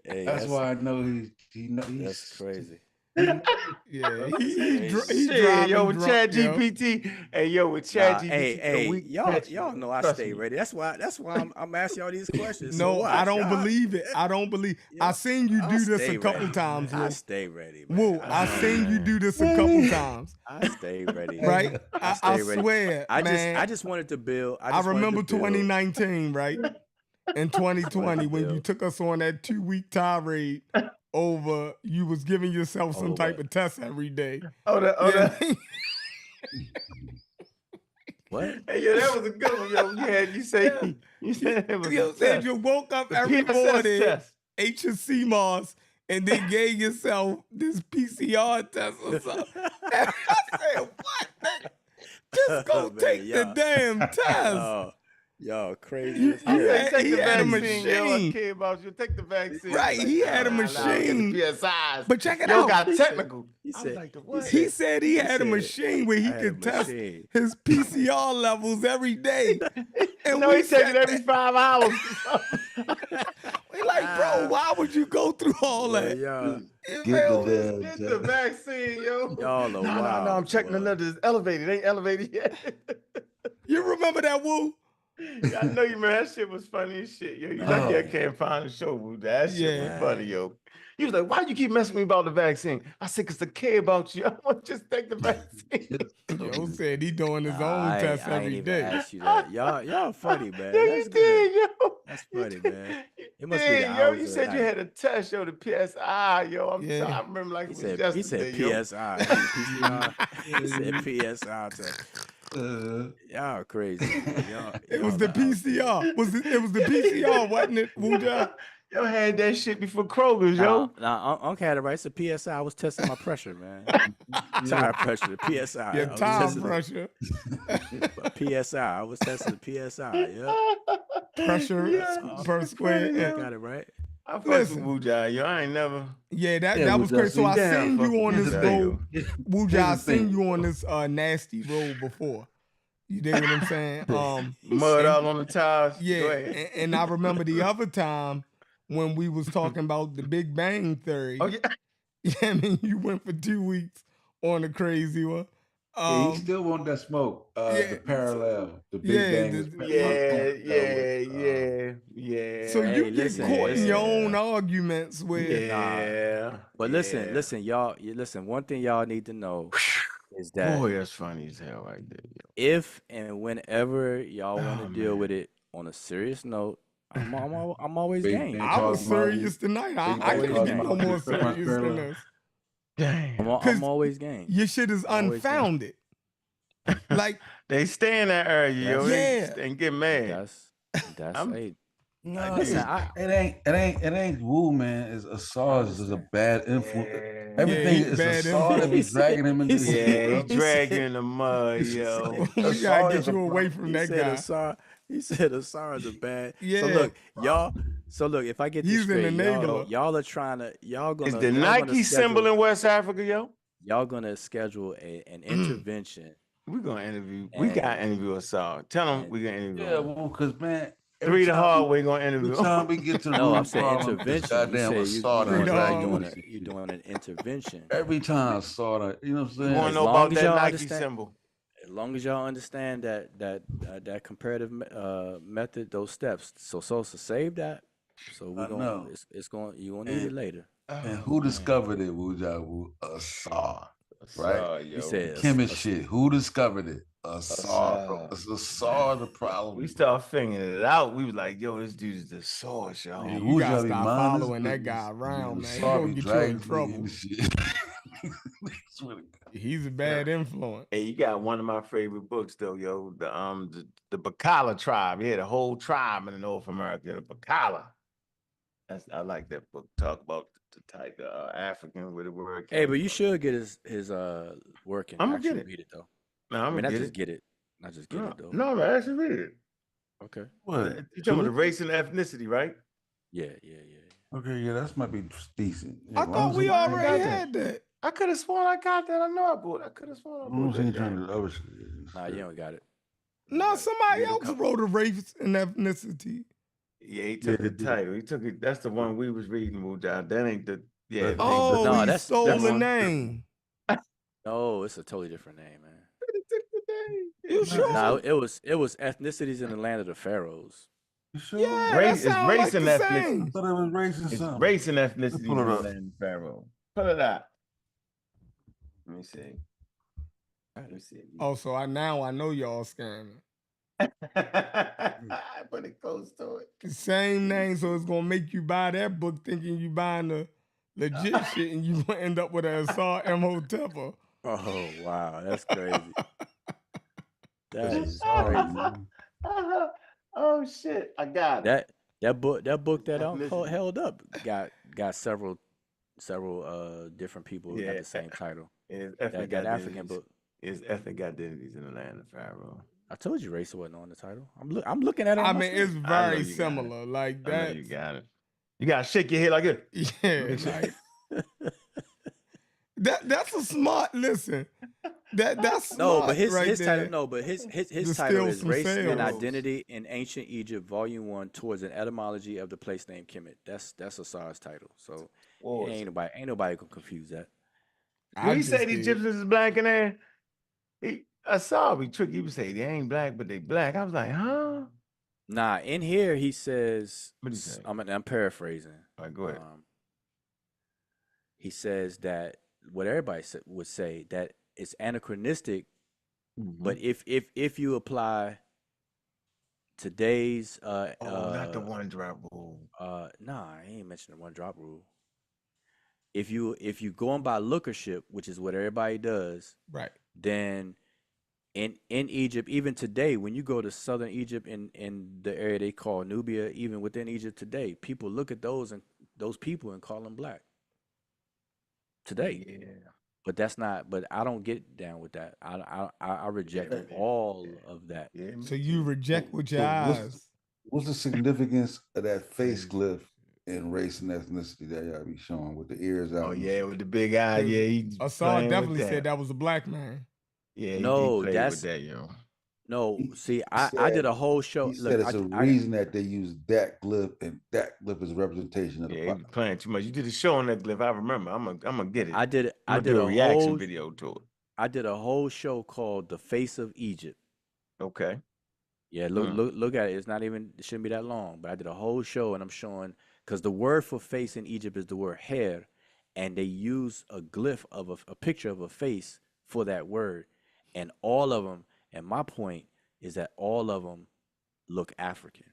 S5: Hey,
S3: that's why I know he's
S5: that's crazy.
S1: Yeah, he driving
S2: yo, with
S1: drunk,
S2: ChatGPT. Hey, yo, with ChatGPT.
S5: Hey, y'all know I stay ready. That's why I'm asking y'all these questions.
S1: No,
S5: so watch,
S1: I don't believe it. I don't believe. I seen you do this a couple times.
S5: I stay ready. Man.
S1: Whoa, I seen you do this a couple times.
S5: I stay ready.
S1: Right? I swear, man.
S5: I just wanted to build.
S1: I remember 2019, right? In 2020, when you took us on that 2-week tirade over, you was giving yourself some type of test every day.
S2: What? Hey, yeah, that was a good one, yo. You said it was
S1: you said you woke up every morning, ate your CMOS, and then gave yourself this PCR test or something. And I said, what? Just go take the damn test.
S5: Y'all crazy.
S1: He had a
S2: machine. Yo, I
S1: machine.
S2: care about you. Take the vaccine.
S1: Right, he had a machine.
S2: PSIs.
S1: But check it
S2: Yo
S1: out.
S2: got technical.
S5: He
S2: I was like, the what?
S1: He said he had a machine where he could test his PCR levels every day. And
S2: no, he take it every 5 hours.
S1: We like, bro, why would you go through all that?
S3: Get the
S2: vaccine, yo.
S5: Y'all are wild.
S2: No, I'm checking another. It's elevated. It ain't elevated yet.
S1: You remember that, Woo?
S2: Yeah, I know you remember that shit was funny as shit, yo. You lucky I can't find the show, Woo. That shit was funny, yo. He was like, why you keep messing with me about the vaccine? I said, because I care about you. I want to just take the vaccine.
S1: Yo said he doing his own test every day.
S5: Ask you that. Y'all funny, man.
S2: Yeah,
S5: That's
S2: you
S5: good.
S2: did, yo.
S5: That's funny, man.
S2: It must be the hours. You said you had a test, yo, the PSI, yo. I'm sorry. I remember like
S5: he
S2: it
S5: said,
S2: was yesterday,
S5: he said PSI. He said PSI test. Y'all crazy.
S1: It was the PCR. It was the PCR, wasn't it, Wuja?
S2: Yo had that shit before Kroger's, yo.
S5: Nah, Uncle had it right. It's a PSI. I was testing my pressure, man. Tire pressure, the PSI.
S1: Your tire pressure.
S5: PSI. I was testing the PSI. Yeah.
S1: Pressure per square inch.
S5: Got it right.
S2: I fucked with Wuja, yo. I ain't never.
S1: Yeah, that was crazy. So I seen you on this road. Wuja, I seen you on this nasty road before. You dig what I'm saying?
S2: Mud all on the tires.
S1: Yeah, and I remember the other time when we was talking about the Big Bang Theory.
S2: Oh, yeah.
S1: Yeah, I mean, you went for 2 weeks on a crazy one.
S3: He still want that smoke. The parallel, the Big Bang.
S2: Yeah.
S1: So you get caught in your own arguments with.
S5: But listen, y'all. Listen, one thing y'all need to know is that.
S2: Boy, that's funny as hell right there. Yo.
S5: If and whenever y'all want to deal with it on a serious note, I'm always game.
S1: I was serious tonight. I can't get no more serious than this.
S2: Dang.
S5: I'm always game.
S1: Your shit is unfounded. Like
S2: they stay in that area, yo. And get mad.
S5: That's
S3: No, it ain't Wu, man. It's Asar is a bad influence. Everything is Asar that be dragging him into
S2: he dragging in the mud, yo.
S1: We gotta get you away from that guy.
S5: He said Asar is a bad. So look, if I get this straight, y'all are trying to
S2: Is the Nike symbol in West Africa, yo?
S5: Y'all gonna schedule an intervention.
S2: We're gonna interview. We gotta interview Asar. Tell him we're gonna interview.
S3: Yeah, well, because man.
S2: 3 the hard way gonna interview.
S3: Every time we get to the
S5: I'm saying intervention.
S3: Goddamn
S5: you're doing an intervention.
S3: Every time Asar, you know what I'm saying?
S2: You wanna know about that Nike symbol?
S5: As long as y'all understand that comparative method, those steps. So save that. So we're gonna you gonna need it later.
S3: And who discovered it, Wuja? Asar. Right?
S2: You
S3: said chemist shit. Who discovered it? Asar. Asar the problem.
S2: We start figuring it out. We was like, yo, this dude's the source, yo.
S1: Yeah, you gotta stop following that guy around, man. He's gonna get you in trouble. He's a bad influence.
S2: Hey, you got one of my favorite books though, yo. The Bacala tribe. Yeah, the whole tribe in North America, the Bacala. I like that book. Talk about the type of African with the word.
S5: Hey, but you should get his work and
S2: I'm gonna
S5: actually
S2: get it.
S5: read it though.
S2: No, I'm gonna
S5: get it. Not just get it though.
S2: No, I'm actually read it.
S5: Okay.
S2: What? You talking about the race and ethnicity, right?
S5: Yeah.
S3: Okay, yeah, that might be decent. Yeah,
S1: I thought we already had that.
S2: I could have sworn I got that. I know I bought it. I could have sworn I bought it.
S5: Nah, you don't got it.
S1: No, somebody else wrote a race and ethnicity.
S2: Yeah, he took the title. He took it. That's the one we was reading, Mujah. That ain't the. Yeah.
S1: Oh, no, he stole the name.
S5: No, it's a totally different name, man.
S2: He took the name.
S1: You sure?
S5: No, it was ethnicities in the land of the pharaohs.
S3: You sure?
S1: Yeah,
S2: race
S1: that
S2: is race
S1: like
S2: and ethnicity.
S3: I thought it was race and
S2: It's
S3: something.
S2: race and ethnicity
S3: Pull it
S2: in the
S3: up.
S2: land of Pharaoh. Pull it out. Let me see.
S1: Oh, so I know y'all scamming.
S2: But it goes to it.
S1: The same name, so it's gonna make you buy that book thinking you buying the legit shit, and you gonna end up with a Asar Imhotep.
S5: Oh wow, that's crazy. That is crazy.
S2: Oh shit, I got
S5: it. That book that held up got several different people got the same title. That African book
S2: is ethnic identities in the land of Pharaoh.
S5: I told you race wasn't on the title. I'm looking at it.
S1: I mean, it's very similar. Like that.
S2: I know you got it. You gotta shake your head like it.
S1: Yeah. Like, That's a smart listen. That's smart.
S5: No, but his
S1: there.
S5: title. No, but his
S1: To
S5: title
S1: steal
S5: is
S1: some
S5: Race and
S1: sales.
S5: Identity in Ancient Egypt, Volume 1, towards an etymology of the place named Kemet. That's Asar's title. So ain't nobody gonna confuse that.
S2: When he say the Egyptians is black in there, I saw we trick. He would say they ain't black, but they black. I was like, huh?
S5: Nah, in here he says.
S2: What do you say?
S5: I'm paraphrasing.
S2: All right, go ahead.
S5: He says that what everybody would say, that it's anachronistic, but if you apply today's
S2: not the one drop rule.
S5: Nah, I ain't mentioning the one drop rule. If you going by lookership, which is what everybody does,
S1: right?
S5: Then in Egypt, even today, when you go to southern Egypt in the area they call Nubia, even within Egypt today, people look at those people and call them black. Today,
S2: yeah.
S5: But that's not. But I don't get down with that. I reject all of that.
S2: Yeah.
S1: So you reject with your eyes.
S3: What's the significance of that face glyph in race and ethnicity that y'all be showing with the ears out?
S2: Oh yeah, with the big eye. Yeah,
S1: Asar definitely said that was a black man.
S2: Yeah,
S5: no,
S2: he played with that, yo.
S5: No, see, I did a whole show.
S3: He said it's a reason that they use that glyph, and that glyph is a representation of the.
S2: Yeah, he playing too much. You did a show on that glyph. I remember. I'm gonna get it.
S5: I did
S2: a reaction video to it.
S5: I did a whole show called "The Face of Egypt."
S2: Okay.
S5: Yeah, look at it. It's not even. It shouldn't be that long. But I did a whole show, and I'm showing because the word for face in Egypt is the word hair, and they use a glyph of a picture of a face for that word, and all of them. And my point is that all of them look African.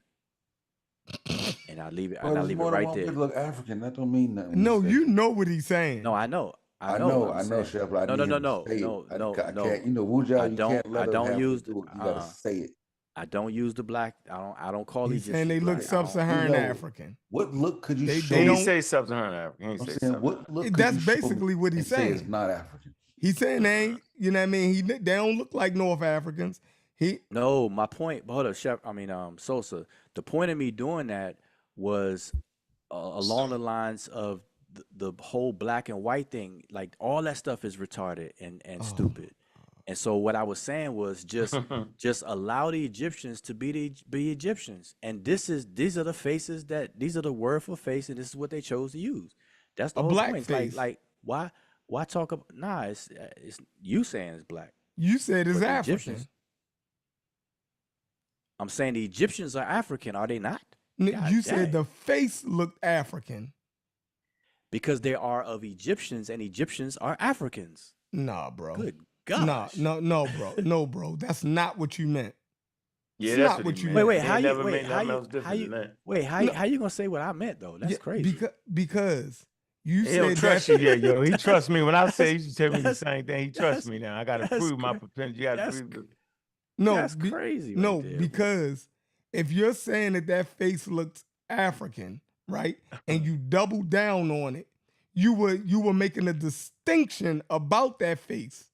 S5: And I leave it.
S3: Well,
S5: I leave it right there.
S3: Look African. That don't mean nothing.
S1: No, you know what he's saying.
S5: No, I know.
S3: I know, Chef. But
S5: no.
S3: I can't. You know, Wuja, you can't let
S5: I don't use.
S3: You gotta say it.
S5: I don't use the black. I don't call
S1: He's
S5: Egyptians.
S1: saying they look sub-Saharan African.
S3: What look could you show?
S2: They don't say sub-Saharan African.
S3: What look?
S1: That's basically what he's saying.
S3: It's not African.
S1: He's saying they ain't. You know what I mean? They don't look like North Africans.
S5: No, my point. Hold up, Chef. Sosa. The point of me doing that was along the lines of the whole black and white thing. Like all that stuff is retarded and stupid. And so what I was saying was just allow the Egyptians to be Egyptians. And these are the faces these are the word for face, and this is what they chose to use. That's the whole
S1: black
S5: point.
S1: face.
S5: Like why talk about? Nah, it's you saying it's black.
S1: You said it's African.
S5: Egyptians, I'm saying the Egyptians are African, are they not?
S1: You said the face looked African.
S5: Because they are of Egyptians, and Egyptians are Africans.
S1: Nah, bro.
S5: Good gosh.
S1: No, bro. No, bro. That's not what you meant.
S2: Yeah, that's not what you meant.
S5: Wait, how you gonna say what I meant though? That's crazy.
S1: Because you
S2: he
S1: said
S2: don't trust you, yo. He trusts me when I say you should tell me the same thing. He trusts me now. I gotta prove my potential. You gotta prove.
S1: No,
S5: that's crazy.
S1: No, because if you're saying that face looks African, right, and you double down on it, you were making a distinction about that face.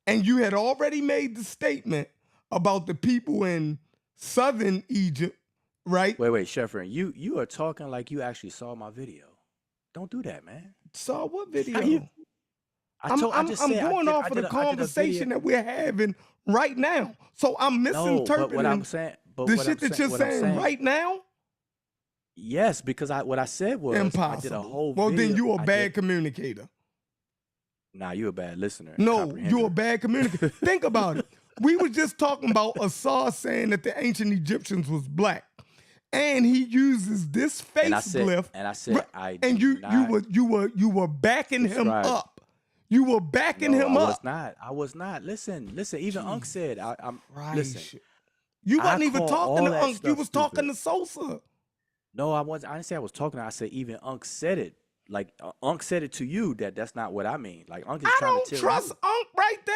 S1: And you had already made the statement about the people in southern Egypt, right?
S5: Wait, Sheffrin, you are talking like you actually saw my video. Don't do that, man.
S1: Saw what video? I'm going off of the conversation that we're having right now. So I'm misinterpreting
S5: what I'm saying,
S1: the shit that you're saying right now?
S5: Yes, because what I said was
S1: impossible.
S5: I did a whole
S1: well,
S5: video.
S1: Then you're a bad communicator.
S5: Nah, you're a bad listener.
S1: No, you're a bad communicator. Think about it. We were just talking about Asar saying that the ancient Egyptians was black. And he uses this face glyph.
S5: And I said
S1: you were backing him up. You were backing him up.
S5: I was not. Listen. Even Unc said, I'm right. Listen.
S1: You wasn't even talking to Unc. You was talking to Sosa.
S5: No, I wasn't. I didn't say I was talking. I said even Unc said it. Like Unc said it to you that's not what I mean. Like Unc is trying to tell you. I don't
S1: trust Unc right there.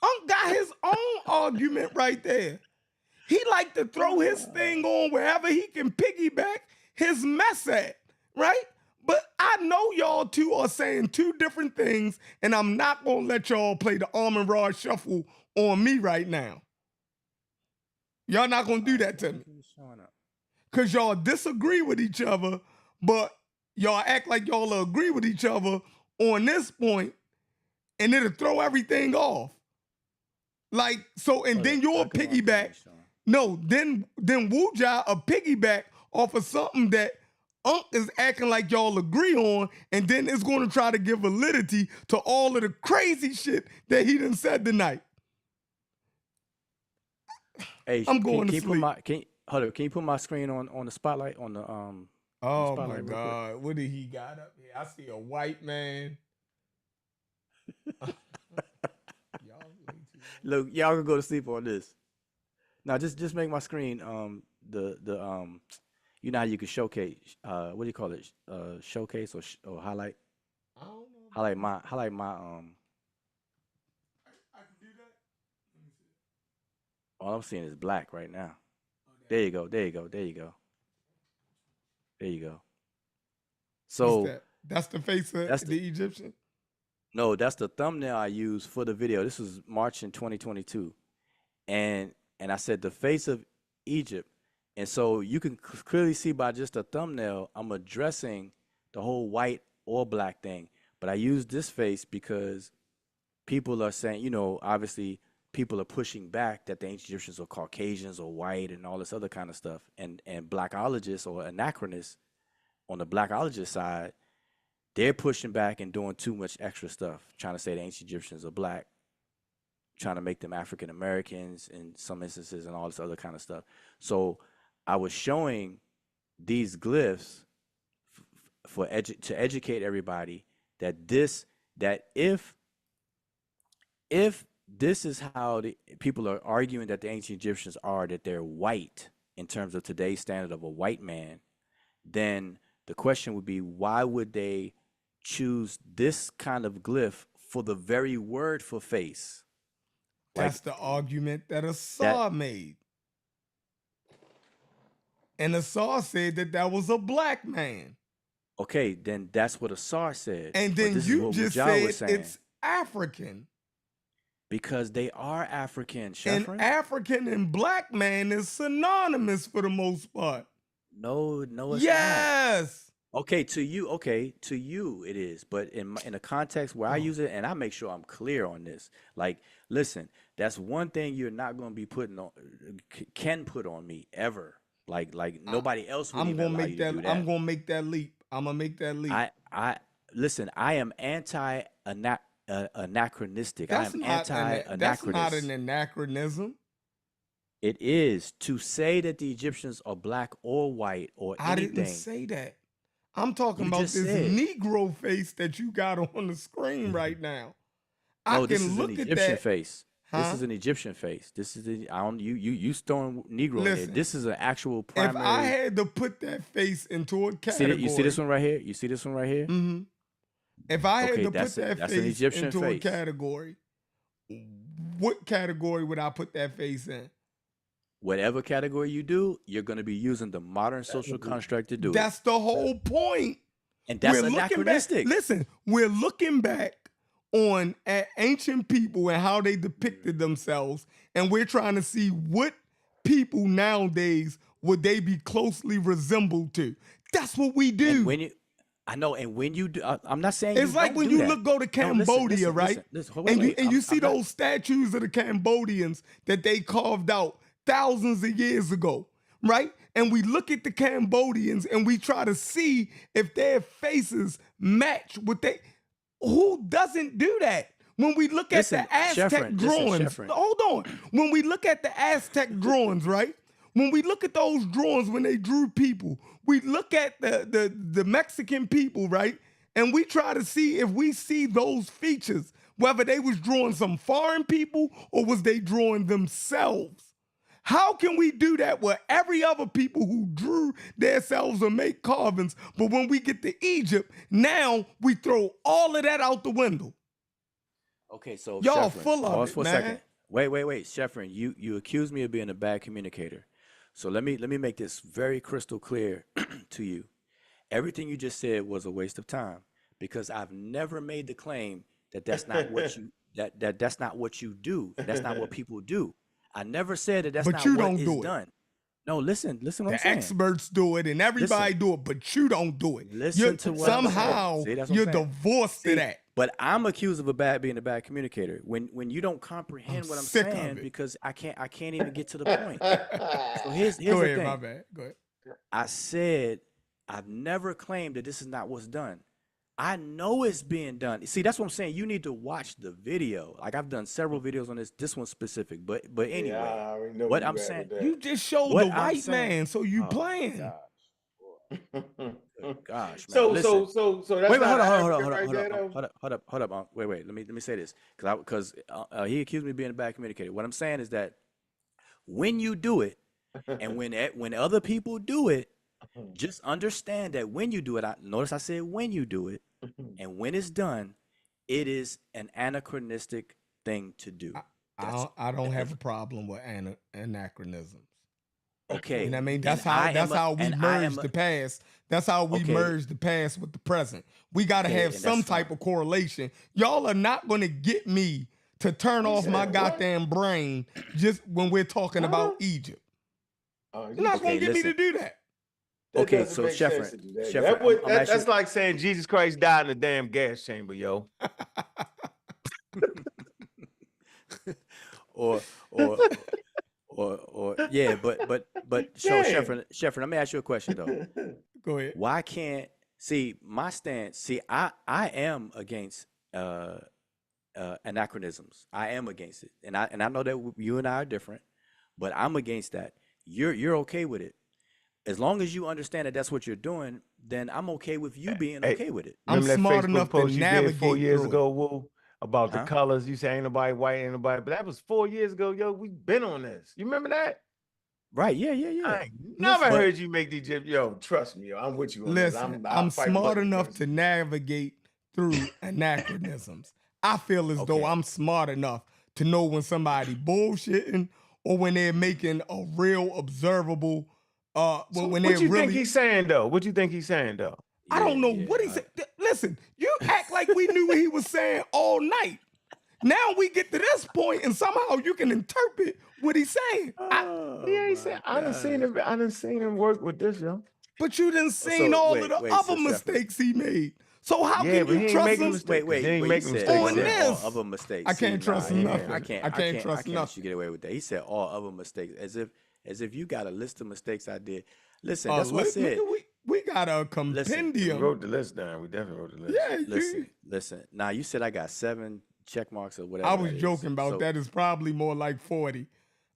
S1: Unc got his own argument right there. He like to throw his thing on wherever he can piggyback his mess at, right? But I know y'all two are saying two different things, and I'm not gonna let y'all play the almond rod shuffle on me right now. Y'all not gonna do that to me. Because y'all disagree with each other, but y'all act like y'all agree with each other on this point, and it'll throw everything off. Like, so, and then you'll piggyback. No, then Wuja a piggyback off of something that Unc is acting like y'all agree on, and then it's going to try to give validity to all of the crazy shit that he done said tonight.
S5: Hey,
S1: I'm going to sleep.
S5: Hold up, can you put my screen on the spotlight on the
S1: Oh my God, what did he got up here? I see a white man.
S5: Look, y'all can go to sleep on this. Now, just make my screen you know how you can showcase what do you call it? Showcase or highlight?
S1: I don't know.
S5: Highlight my
S1: I can do that. Let me see.
S5: all I'm seeing is black right now. There you go. There you go. There you go. There you go. So
S1: what's that? That's the face of the Egyptian?
S5: No, that's the thumbnail I used for the video. This was March in 2022. And I said the face of Egypt. And so you can clearly see by just a thumbnail, I'm addressing the whole white or black thing. But I use this face because people are saying, you know, obviously people are pushing back that the ancient Egyptians are Caucasians or white and all this other kind of stuff. And blackologists or anachronists on the blackologist side, they're pushing back and doing too much extra stuff, trying to say the ancient Egyptians are black, trying to make them African Americans in some instances and all this other kind of stuff. So I was showing these glyphs to educate everybody that if this is how the people are arguing that the ancient Egyptians are, that they're white in terms of today's standard of a white man, then the question would be, why would they choose this kind of glyph for the very word for face?
S1: That's the argument that Assar made. And Assar said that was a black man.
S5: Okay, then that's what Assar said.
S1: And then you just said it's African.
S5: Because they are African,
S1: Sheffrin. And African and black man is synonymous for the most part.
S5: No, it's not.
S1: Yes.
S5: Okay, to you it is. But in a context where I use it, and I make sure I'm clear on this. Like, listen, that's one thing you're not going to be can put on me ever. Like nobody else would even allow you to do that.
S1: I'm gonna make that leap. I'm gonna make that leap.
S5: Listen, I am anachronistic.
S1: That's
S5: I am anti-anachronist.
S1: That's not an anachronism.
S5: It is to say that the Egyptians are black or white or anything.
S1: I didn't say that. I'm talking about this Negro face that you got on the screen right now.
S5: No, this is an Egyptian face.
S1: Huh?
S5: This is an Egyptian face. This is you throwing Negro in there. This is an actual primary.
S1: If I had to put that face into a category,
S5: you see this one right here. You see this one right here.
S1: Mm-hmm. If I had to put that face into a category, what category would I put that face in?
S5: Whatever category you do, you're going to be using the modern social construct to do it.
S1: That's the whole point.
S5: And that's anachronistic.
S1: Listen, we're looking back on ancient people and how they depicted themselves, and we're trying to see what people nowadays would they be closely resembled to. That's what we do.
S5: And when you do, I'm not saying
S1: it's like when you go to Cambodia, right? And you see those statues of the Cambodians that they carved out thousands of years ago, right? And we look at the Cambodians and we try to see if their faces match what they. Who doesn't do that? When we look at the Aztec drawings, hold on. When we look at the Aztec drawings, right? When we look at those drawings when they drew people, we look at the Mexican people, right? And we try to see if we see those features, whether they was drawing some foreign people or was they drawing themselves. How can we do that with every other people who drew themselves or make carvings? But when we get to Egypt, now we throw all of that out the window.
S5: Okay, so
S1: y'all
S5: Sheffrin,
S1: full of
S5: pause
S1: it,
S5: for
S1: man.
S5: a second. Wait, Sheffrin, you accuse me of being a bad communicator. So let me make this very crystal clear to you. Everything you just said was a waste of time because I've never made the claim that that's not what you that's not what you do. That's not what people do. I never said that that's not what is done. No, listen what I'm
S1: The
S5: saying.
S1: experts do it and everybody do it, but you don't do it.
S5: Listen to what I'm saying.
S1: Somehow
S5: See, that's what
S1: you're
S5: I'm saying.
S1: divorced to that.
S5: But I'm accused of being a bad communicator when you don't comprehend what I'm saying because I can't even get to the point. So here's
S1: Go
S5: the
S1: ahead,
S5: thing.
S1: my bad. Go ahead.
S5: I said I've never claimed that this is not what's done. I know it's being done. See, that's what I'm saying. You need to watch the video. Like I've done several videos on this. This one's specific, but anyway,
S2: Yeah, I already know
S5: what
S2: where
S5: I'm
S2: you at
S5: saying.
S2: with that.
S1: You just showed
S5: What
S1: the
S5: I'm
S1: white
S5: saying-
S1: man, so you
S5: Oh,
S1: playing.
S5: Gosh, man.
S2: So
S5: Listen.
S2: so that's
S5: Wait,
S2: not
S5: hold
S2: accurate right there, though?
S5: up. Wait. Let me say this because he accused me of being a bad communicator. What I'm saying is that when you do it, and when other people do it, just understand that when you do it, notice I said when you do it, and when it's done, it is an anachronistic thing to do.
S1: I don't have a problem with anachronisms.
S5: Okay,
S1: you know what I mean? That's how we merge the past. That's how we
S5: Okay.
S1: merge the past with the present. We got to
S5: Okay,
S1: have
S5: and
S1: some
S5: that's
S1: type
S5: fine.
S1: of correlation. Y'all are not going to get me to turn off my goddamn brain just when we're talking about Egypt. You're not going to get me to do that.
S2: That
S5: Okay,
S2: doesn't
S5: so
S2: make sense
S5: Sheffrin,
S2: to do that.
S5: Sheffrin,
S2: That's like saying Jesus Christ died in a damn gas chamber, yo.
S5: or yeah, but so
S2: Damn.
S5: Sheffrin, let me ask you a question though.
S1: Go ahead.
S5: Why can't my stance? See, I am against anachronisms. I am against it, and I know that you and I are different, but I'm against that. You're okay with it. As long as you understand that that's what you're doing, then I'm okay with you being okay with it.
S1: I'm
S2: Remember that
S1: smart
S2: Facebook
S1: enough to
S2: post you did 4
S1: navigate
S2: years
S1: through
S2: ago, Woo, about the
S5: Huh?
S2: colors? You say ain't nobody white, ain't nobody, but that was 4 years ago, yo. We been on this. You remember that?
S5: Right? Yeah.
S2: I ain't never heard you make the Egypt. Yo, trust me, yo. I'm with you on this.
S1: Listen,
S2: I'll
S1: I'm
S2: fight
S1: smart
S2: buttons
S1: enough
S2: first.
S1: to navigate through anachronisms. I feel as though
S5: Okay.
S1: I'm smart enough to know when somebody bullshitting or when they're making a real observable.
S2: So
S1: when
S2: what
S1: they're
S2: you
S1: really.
S2: think he's saying though? What you think he's saying though?
S1: I don't know what he said. Listen, you act like we knew what he was saying all night. Now we get to this point, and somehow you can interpret what he's saying.
S2: He ain't saying. I done seen him work with this, yo.
S1: But you didn't seen all of the other mistakes he made. So how can
S2: but he
S1: you
S2: ain't
S1: trust
S2: making
S1: him?
S2: mistakes.
S5: Wait.
S2: He ain't
S5: He
S2: making
S5: said
S2: mistakes
S1: on
S2: this.
S1: this.
S5: all other mistakes.
S1: I can't trust nothing.
S5: I can't
S1: trust
S5: let you
S1: nothing.
S5: get away with that. He said all other mistakes, as if you got a list of mistakes I did. Listen, that's what I said.
S1: We got a compendium.
S2: We wrote the list down. We definitely wrote the list.
S1: Yeah,
S5: Listen. Now you said I got 7 check marks or whatever.
S1: I was joking about that. It's probably more like 40.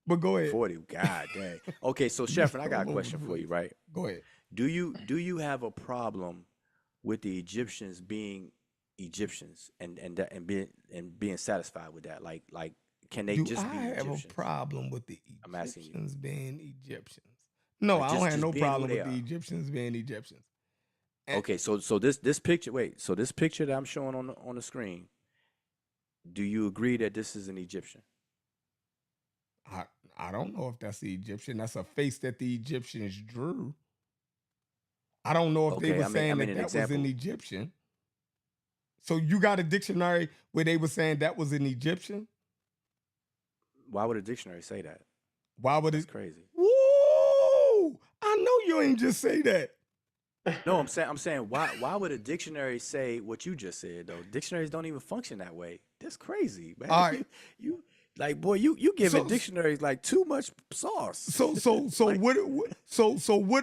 S1: But go ahead.
S5: 40. God dang. Okay, so Sheffrin, I got a question for you, right?
S1: Go ahead.
S5: Do you have a problem with the Egyptians being Egyptians and being satisfied with that? Like can they just be Egyptians?
S1: I have a problem with the
S5: I'm asking you.
S1: Egyptians being Egyptians. No, I don't have no problem with the Egyptians being Egyptians.
S5: Okay, so this picture, so this picture that I'm showing on the screen, do you agree that this is an Egyptian?
S1: I don't know if that's the Egyptian. That's a face that the Egyptians drew. I don't know if they were saying that was an Egyptian. So you got a dictionary where they were saying that was an Egyptian?
S5: Why would a dictionary say that?
S1: Why would
S5: That's crazy.
S1: Woo! I know you ain't just say that.
S5: No, I'm saying why would a dictionary say what you just said though? Dictionaries don't even function that way. That's crazy, man.
S1: All right.
S5: You like, boy, you giving dictionaries like too much sauce.
S1: So like, what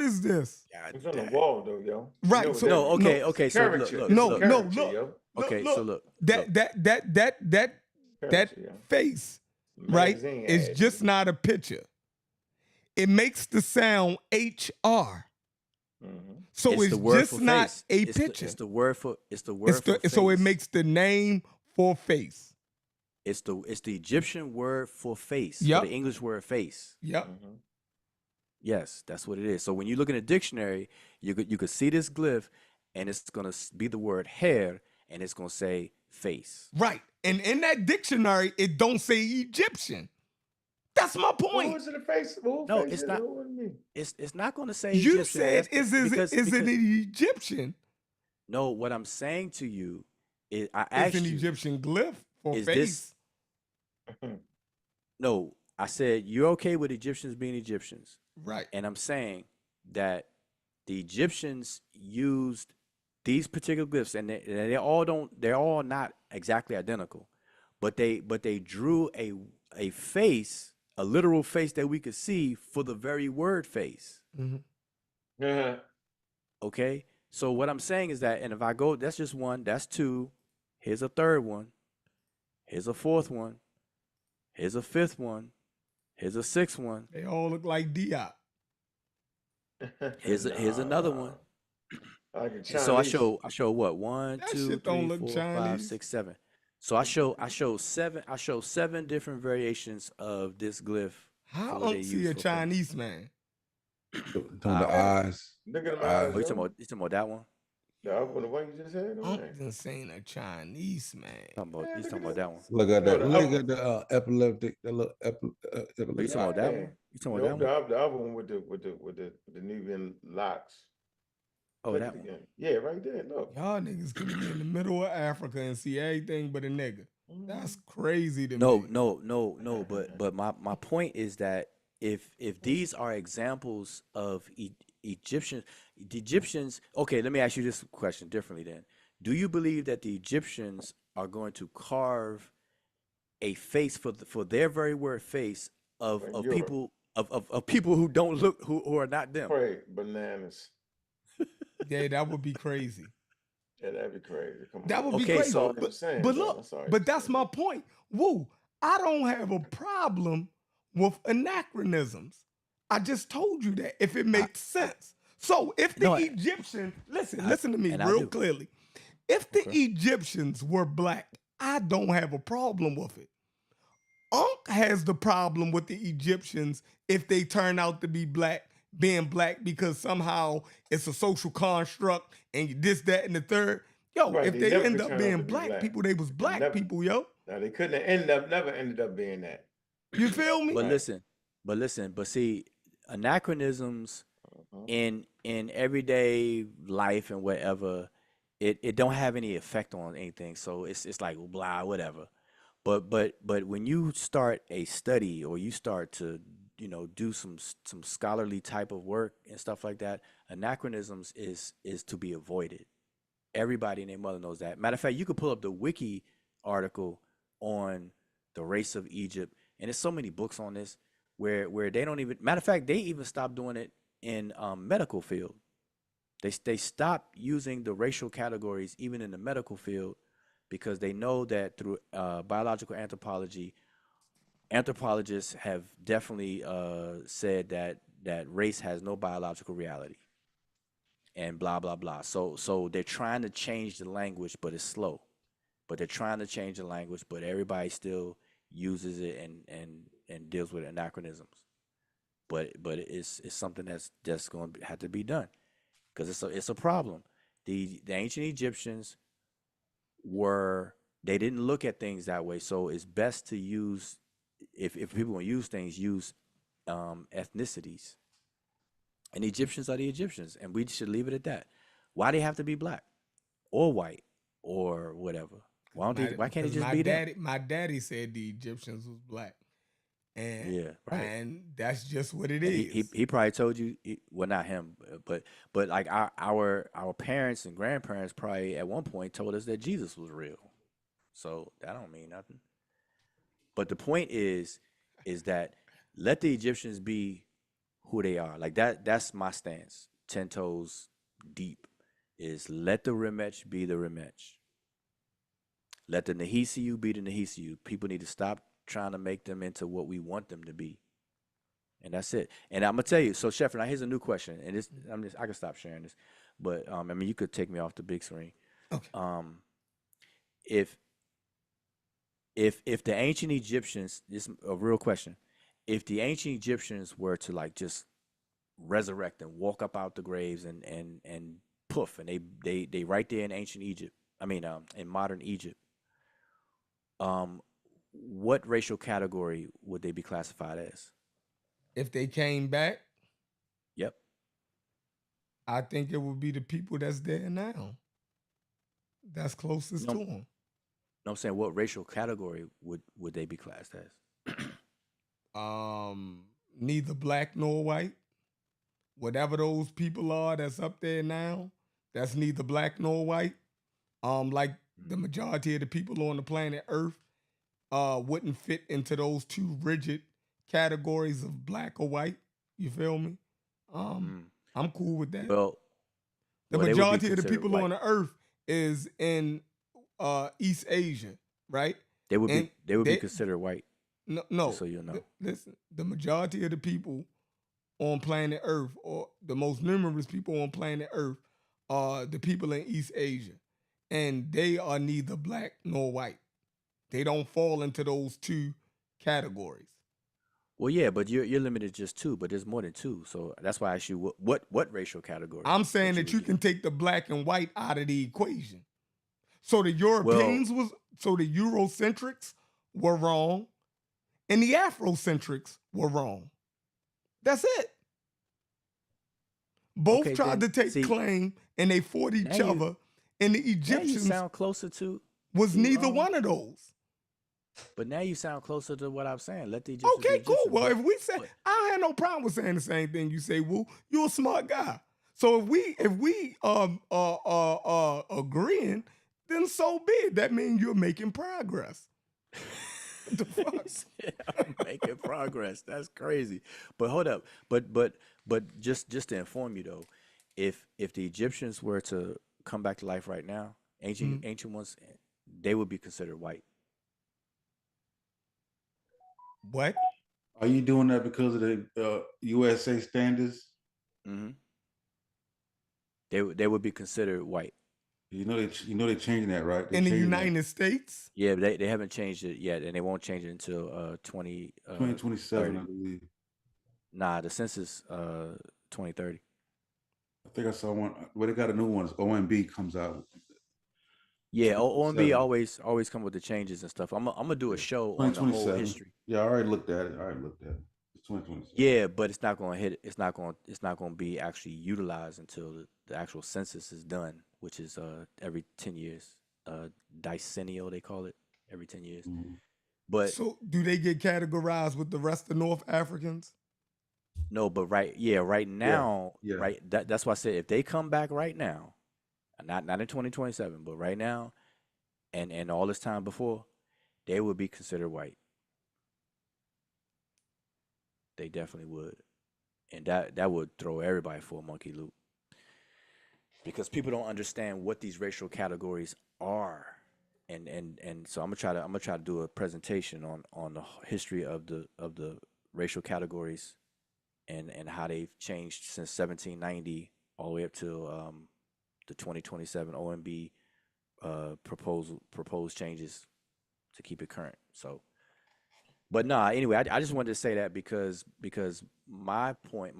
S1: is this?
S2: It's on the wall though, yo.
S1: Right.
S2: You know
S1: so
S5: okay. So look.
S1: Look.
S5: Okay, so look.
S1: That face, right, is just not a picture. It makes the sound HR. So it's just not a picture.
S5: It's the word for face.
S1: So it makes the name for face.
S5: It's the Egyptian word for face.
S1: Yep.
S5: For the English word face.
S1: Yep.
S5: Yes, that's what it is. So when you look in a dictionary, you could see this glyph, and it's gonna be the word hair, and it's gonna say face.
S1: Right. And in that dictionary, it don't say Egyptian. That's my point.
S2: What was it? A face?
S5: No, it's not. It's not gonna say
S1: you
S5: Egyptian.
S1: Said is it an Egyptian?
S5: No, what I'm saying to you is
S1: it's an Egyptian glyph for face.
S5: No, I said you're okay with Egyptians being Egyptians.
S1: Right.
S5: And I'm saying that the Egyptians used these particular glyphs, and they're all not exactly identical, but they drew a face, a literal face that we could see for the very word face.
S2: Yeah.
S5: Okay, so what I'm saying is that, and if I go, that's just one, that's two. Here's a third one. Here's a fourth one. Here's a fifth one. Here's a sixth one.
S1: They all look like Diop.
S5: Here's another one.
S2: Like a
S5: So I
S2: Chinese.
S5: show what? 1,
S1: That
S5: 2,
S1: shit don't
S5: 3,
S1: look
S5: 4, 5,
S1: Chinese.
S5: 6, 7. So I show seven different variations of this glyph.
S1: How
S5: for what they
S1: don't see
S5: use
S1: a
S5: for things.
S1: Chinese man?
S3: Doing the eyes.
S2: Look at them
S3: eyes.
S2: eyes.
S5: Oh, you talking about that one?
S2: The other one, the one you just had?
S1: I'm just saying a Chinese man.
S5: You talking about that one?
S3: Look at
S2: No,
S3: that. Look at the epileptic. The little
S5: You talking
S3: epileptic.
S5: about that one? You talking about that one?
S2: The other one with the Nubian locks.
S5: Oh,
S2: Look
S5: that
S2: at
S5: one.
S2: again. Yeah, right there. Look.
S1: Y'all niggas could be in the middle of Africa and see everything but a nigga. That's crazy to me.
S5: No. But my point is that if these are examples of Egyptians, the Egyptians. Okay, let me ask you this question differently. Then, do you believe that the Egyptians are going to carve a face for their very word face of people of people who don't look who are not them?
S2: Pray bananas.
S1: Yeah, that would be crazy.
S2: Yeah, that'd be crazy. Come on.
S1: That would be
S5: Okay,
S1: crazy.
S5: so-
S1: But look, but that's my point. Woo, I don't have a problem with anachronisms. I just told you that if it makes sense. So if the Egyptians, listen to me real clearly. If the Egyptians were black, I don't have a problem with it. Unc has the problem with the Egyptians if they turn out to be black, being black because somehow it's a social construct and this, that, and the third. Yo,
S2: Right,
S1: if
S2: they
S1: they
S2: never
S1: end
S2: could
S1: up
S2: turn out
S1: being
S2: to be
S1: black
S2: black.
S1: people, they was black
S2: Never.
S1: people, yo.
S2: Now they couldn't never ended up being that.
S1: You feel me?
S5: But listen, but see, anachronisms in everyday life and whatever, it don't have any effect on anything. So it's like blah, whatever. But when you start a study or you start to do some scholarly type of work and stuff like that, anachronisms is to be avoided. Everybody and their mother knows that. Matter of fact, you could pull up the wiki article on the race of Egypt, and there's so many books on this where they don't even. Matter of fact, they even stopped doing it in medical field. They stopped using the racial categories even in the medical field because they know that through biological anthropology, anthropologists have definitely said that race has no biological reality. And blah blah blah. So they're trying to change the language, but it's slow. But they're trying to change the language, but everybody still uses it and deals with anachronisms. But it's something that's going to have to be done because it's a problem. The ancient Egyptians they didn't look at things that way, so it's best to use if people want to use things, use ethnicities. And the Egyptians are the Egyptians, and we should leave it at that. Why they have to be black or white or whatever? Why can't it just be them?
S1: My daddy said the Egyptians was black. And
S5: Yeah, right.
S1: And that's just what it
S5: And
S1: is.
S5: he probably told you, well, not him, but like our parents and grandparents probably at one point told us that Jesus was real. So that don't mean nothing. But the point is that let the Egyptians be who they are. Like that's my stance. 10 toes deep is let the Remech be the Remech. Let the Nahisiu be the Nahisiu. People need to stop trying to make them into what we want them to be. And that's it. And I'm gonna tell you, so Shefford, now here's a new question. And this I can stop sharing this, but I mean you could take me off the big screen.
S1: Okay.
S5: If the ancient Egyptians, this is a real question. If the ancient Egyptians were to like just resurrect and walk up out the graves and poof, and they right there in ancient Egypt, in modern Egypt, what racial category would they be classified as?
S1: If they came back,
S5: Yep.
S1: I think it would be the people that's there now. That's closest to them.
S5: No, I'm saying what racial category would they be classed as?
S1: Neither black nor white. whatever those people are that's up there now, that's neither black nor white. Like the majority of the people on the planet Earth wouldn't fit into those two rigid categories of black or white. You feel me? I'm cool with that.
S5: Well,
S1: the majority of the people white. On the Earth is in East Asia, right?
S5: They would be considered white.
S1: No.
S5: Just so you know.
S1: Listen, the majority of the people on planet Earth, or the most numerous people on planet Earth, are the people in East Asia. And they are neither black nor white. They don't fall into those two categories.
S5: Well, yeah, but you're limited just two, but there's more than two. So that's why I asked you what racial category.
S1: I'm saying that you can take the black and white out of the equation. So the Europeans so the Eurocentrics were wrong, and the Afrocentrics were wrong. That's it. Both tried to take claim, and they fought each other. And the Egyptians
S5: sound closer to
S1: was neither one of those.
S5: But now you sound closer to what I'm saying. Let the Egyptians.
S1: Okay, cool. Well, if we say, I had no problem with saying the same thing you say, Woo. You're a smart guy. So if we agreeing, then so be it. That means you're making progress. What the fuck?
S5: I'm making progress. That's crazy. But hold up. But just to inform you though, if the Egyptians were to come back to life right now, ancient ones, they would be considered white.
S1: What?
S3: Are you doing that because of the USA standards?
S5: Mm-hmm. They would be considered white.
S3: You know they're changing that, right?
S1: In the United States?
S5: Yeah, but they haven't changed it yet, and they won't change it until
S3: 2027, I believe.
S5: Nah, the census 2030.
S3: I think I saw one. Well, they got a new one. OMB comes out.
S5: Yeah, OMB always come with the changes and stuff. I'm gonna do a show on the whole history.
S3: Yeah, I already looked at it. It's 2027.
S5: Yeah, but it's not gonna hit. It's not gonna be actually utilized until the actual census is done, which is every 10 years. Decennial they call it, every 10 years.
S3: Mm-hmm.
S5: But
S1: so do they get categorized with the rest of North Africans?
S5: No, but right now,
S3: yeah.
S5: Right. That's why I said if they come back right now, not in 2027, but right now, and all this time before, they would be considered white. They definitely would, and that would throw everybody for a monkey loop, because people don't understand what these racial categories are, and so I'm gonna try to do a presentation on the history of the racial categories. And how they've changed since 1790 all the way up to the 2027 OMB proposed changes to keep it current. So, but anyway, I just wanted to say that because my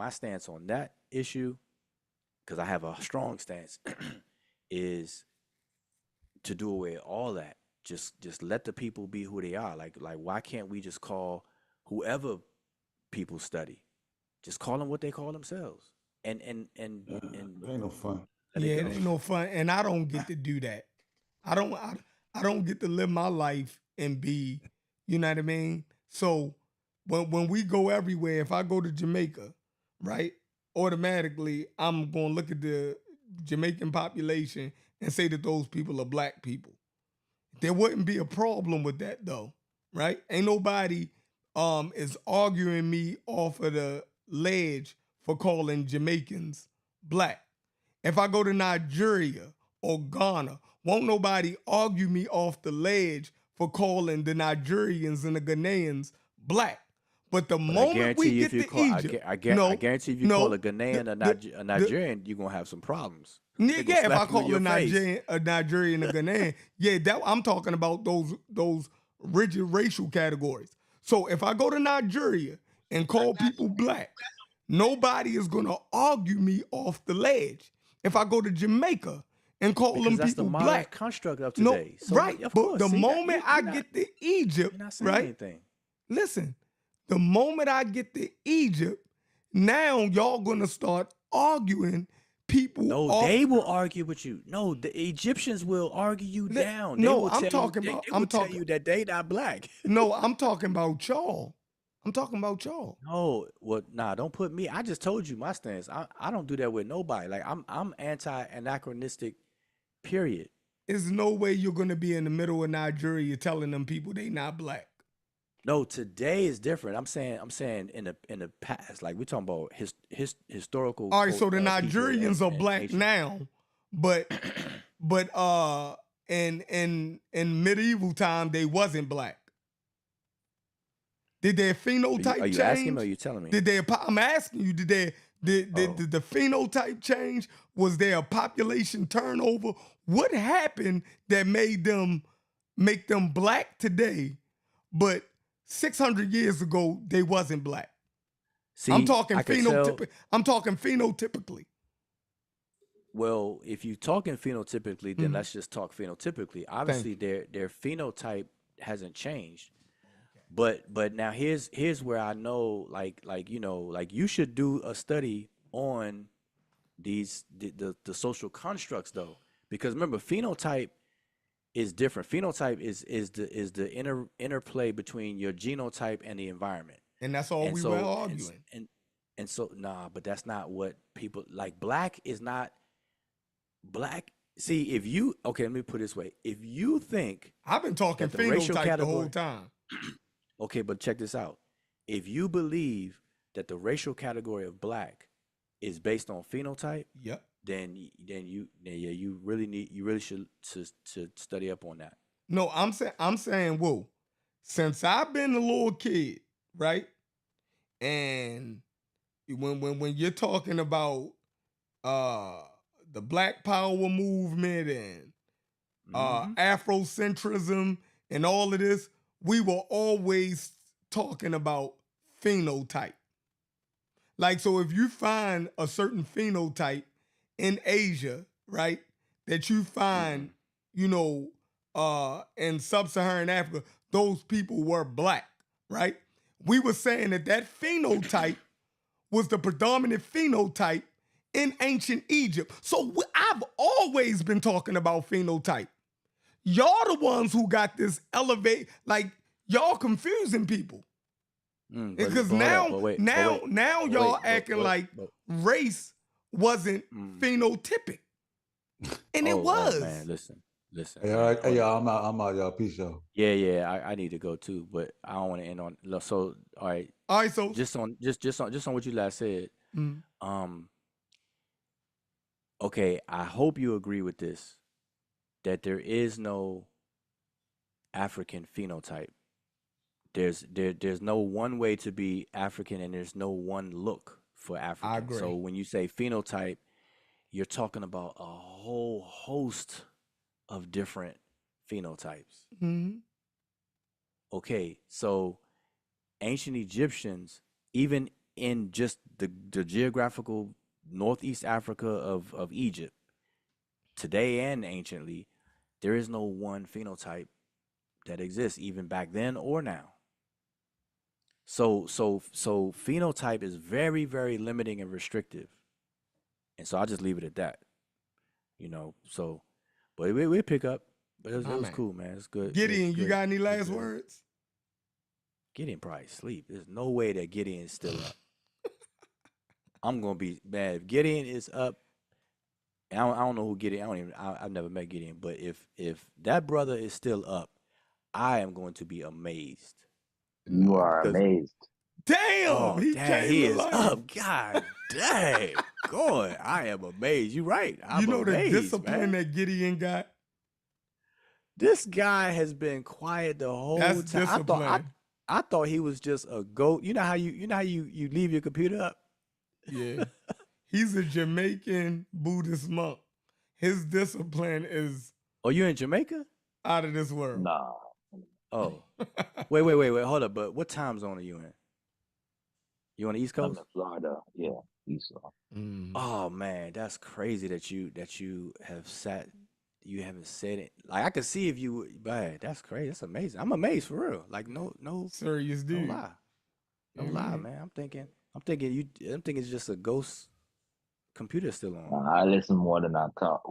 S5: stance on that issue, because I have a strong stance, is to do away with all that. Just let the people be who they are. Like why can't we just call whoever people study? Just call them what they call themselves, and
S3: it ain't no fun.
S1: Yeah, it ain't no fun, and I don't get to do that. I don't get to live my life and be, you know what I mean. So when we go everywhere, if I go to Jamaica, right, automatically I'm gonna look at the Jamaican population and say that those people are black people. There wouldn't be a problem with that though, right? Ain't nobody is arguing me off of the ledge for calling Jamaicans black. If I go to Nigeria or Ghana, won't nobody argue me off the ledge for calling the Nigerians and the Ghanaians black. But the moment we get to Egypt,
S5: I guarantee if you call a Ghanaian a Nigerian, you're gonna have some problems.
S1: Yeah, if I call a Nigerian and a Ghanaian, that I'm talking about those rigid racial categories. So if I go to Nigeria and call people black, nobody is going to argue me off the ledge. If I go to Jamaica and call them people black. That's the
S5: construct of today.
S1: No, so right, but the moment I get to Egypt, right?
S5: Anything.
S1: Listen, the moment I get to Egypt, now y'all going to start arguing people.
S5: No, they will argue with you. No, the Egyptians will argue you down.
S1: No, I'm talking about.
S5: They will tell you that they not black.
S1: No, I'm talking about y'all. I'm talking about y'all.
S5: No, well, nah, don't put me. I just told you my stance. I don't do that with nobody. Like I'm anti-anachronistic, period.
S1: There's no way you're gonna be in the middle of Nigeria telling them people they not black.
S5: No, today is different. I'm saying in the past, like we're talking about historical.
S1: All right, so the
S5: people
S1: Nigerians are
S5: and
S1: black
S5: nations.
S1: now, but in medieval time they wasn't black. Did their phenotype
S5: Are you
S1: change?
S5: asking me or are you telling me?
S1: I'm asking you, did the phenotype change? Was there a population turnover? What happened that made them make them black today, but 600 years ago they wasn't black?
S5: See,
S1: I'm talking
S5: I could tell.
S1: I'm talking phenotypically.
S5: Well, if you're talking phenotypically, then let's just talk phenotypically. Obviously, their phenotype hasn't changed. But now here's where I know like you should do a study on these the social constructs though, because remember phenotype is different. Phenotype is the interplay between your genotype and the environment.
S1: And that's all we were arguing.
S5: And so nah, but that's not what people like. Black is not black. See, if you okay, let me put it this way. If you think
S1: I've been talking phenotype the whole time.
S5: Okay, but check this out. If you believe that the racial category of black is based on phenotype,
S1: yep,
S5: then you really should study up on that.
S1: No, I'm saying, whoa, since I've been a little kid, right? And when you're talking about the Black Power movement and Afrocentrism and all of this, we were always talking about phenotype. Like, so if you find a certain phenotype in Asia, right, that you find, in sub-Saharan Africa, those people were black, right? We were saying that phenotype was the predominant phenotype in ancient Egypt. So I've always been talking about phenotype. Y'all the ones who got this elevate, like y'all confusing people. Because now y'all acting like race wasn't phenotypic. And it was.
S5: Oh, man, listen.
S3: Hey, all right, hey, y'all, I'm out, y'all. Peace, y'all.
S5: Yeah, I need to go too, but I don't want to end on. So, all right,
S1: so
S5: just on what you last said. Okay, I hope you agree with this, that there is no African phenotype. There's no one way to be African, and there's no one look for African.
S1: I agree.
S5: So when you say phenotype, you're talking about a whole host of different phenotypes. Okay, so ancient Egyptians, even in just the geographical Northeast Africa of Egypt, today and anciently, there is no one phenotype that exists, even back then or now. So phenotype is very, very limiting and restrictive. And so I'll just leave it at that. So but we pick up. But it was cool, man. It's good.
S1: Gideon, you got any last words?
S5: Gideon probably sleep. There's no way that Gideon is still up. I'm gonna be mad if Gideon is up. And I don't know who Gideon. I've never met Gideon, but if that brother is still up, I am going to be amazed.
S4: You are amazed.
S1: Damn,
S5: he is up. God dang, God, I am amazed. You're right. I'm amazed,
S1: the discipline that Gideon got.
S5: This guy has been quiet the whole time.
S1: Discipline.
S5: I thought he was just a goat. You know how you leave your computer up?
S1: Yeah. He's a Jamaican Buddhist monk. His discipline is.
S5: Oh, you in Jamaica?
S1: Out of this world.
S4: Nah.
S5: Oh. Wait. Hold up. But what time zone are you in? You on the East Coast?
S4: I'm in Florida. Yeah, East Coast.
S5: Oh man, that's crazy that you have sat. You haven't said it. Like I could see if you. But that's crazy. That's amazing. I'm amazed for real. Like no
S1: serious dude.
S5: No lie. No lie, man. I'm thinking it's just a ghost computer still on.
S4: I listen more than I talk.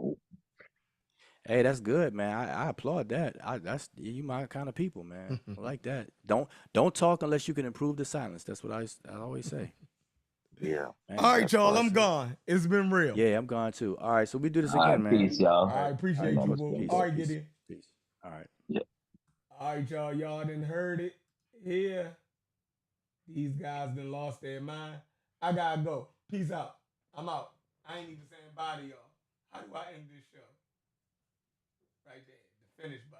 S5: Hey, that's good, man. I applaud that. That's you my kind of people, man. I like that. Don't talk unless you can improve the silence. That's what I always say.
S6: Yeah.
S5: Man,
S1: All right,
S5: that's
S1: y'all. I'm
S5: awesome.
S1: gone. It's been real.
S5: Yeah, I'm gone too. All right, so we do this
S6: All
S5: again,
S6: right,
S5: man.
S6: peace, y'all.
S1: I appreciate you, bro.
S5: Peace.
S1: All right,
S5: Peace.
S1: get in.
S5: Peace. All right.
S6: Yeah.
S1: All right, y'all. Y'all done heard it here. These guys done lost their mind. I gotta go. Peace out. I'm out. I ain't even saying bye to y'all. How do I end this show? Right there. The finish button.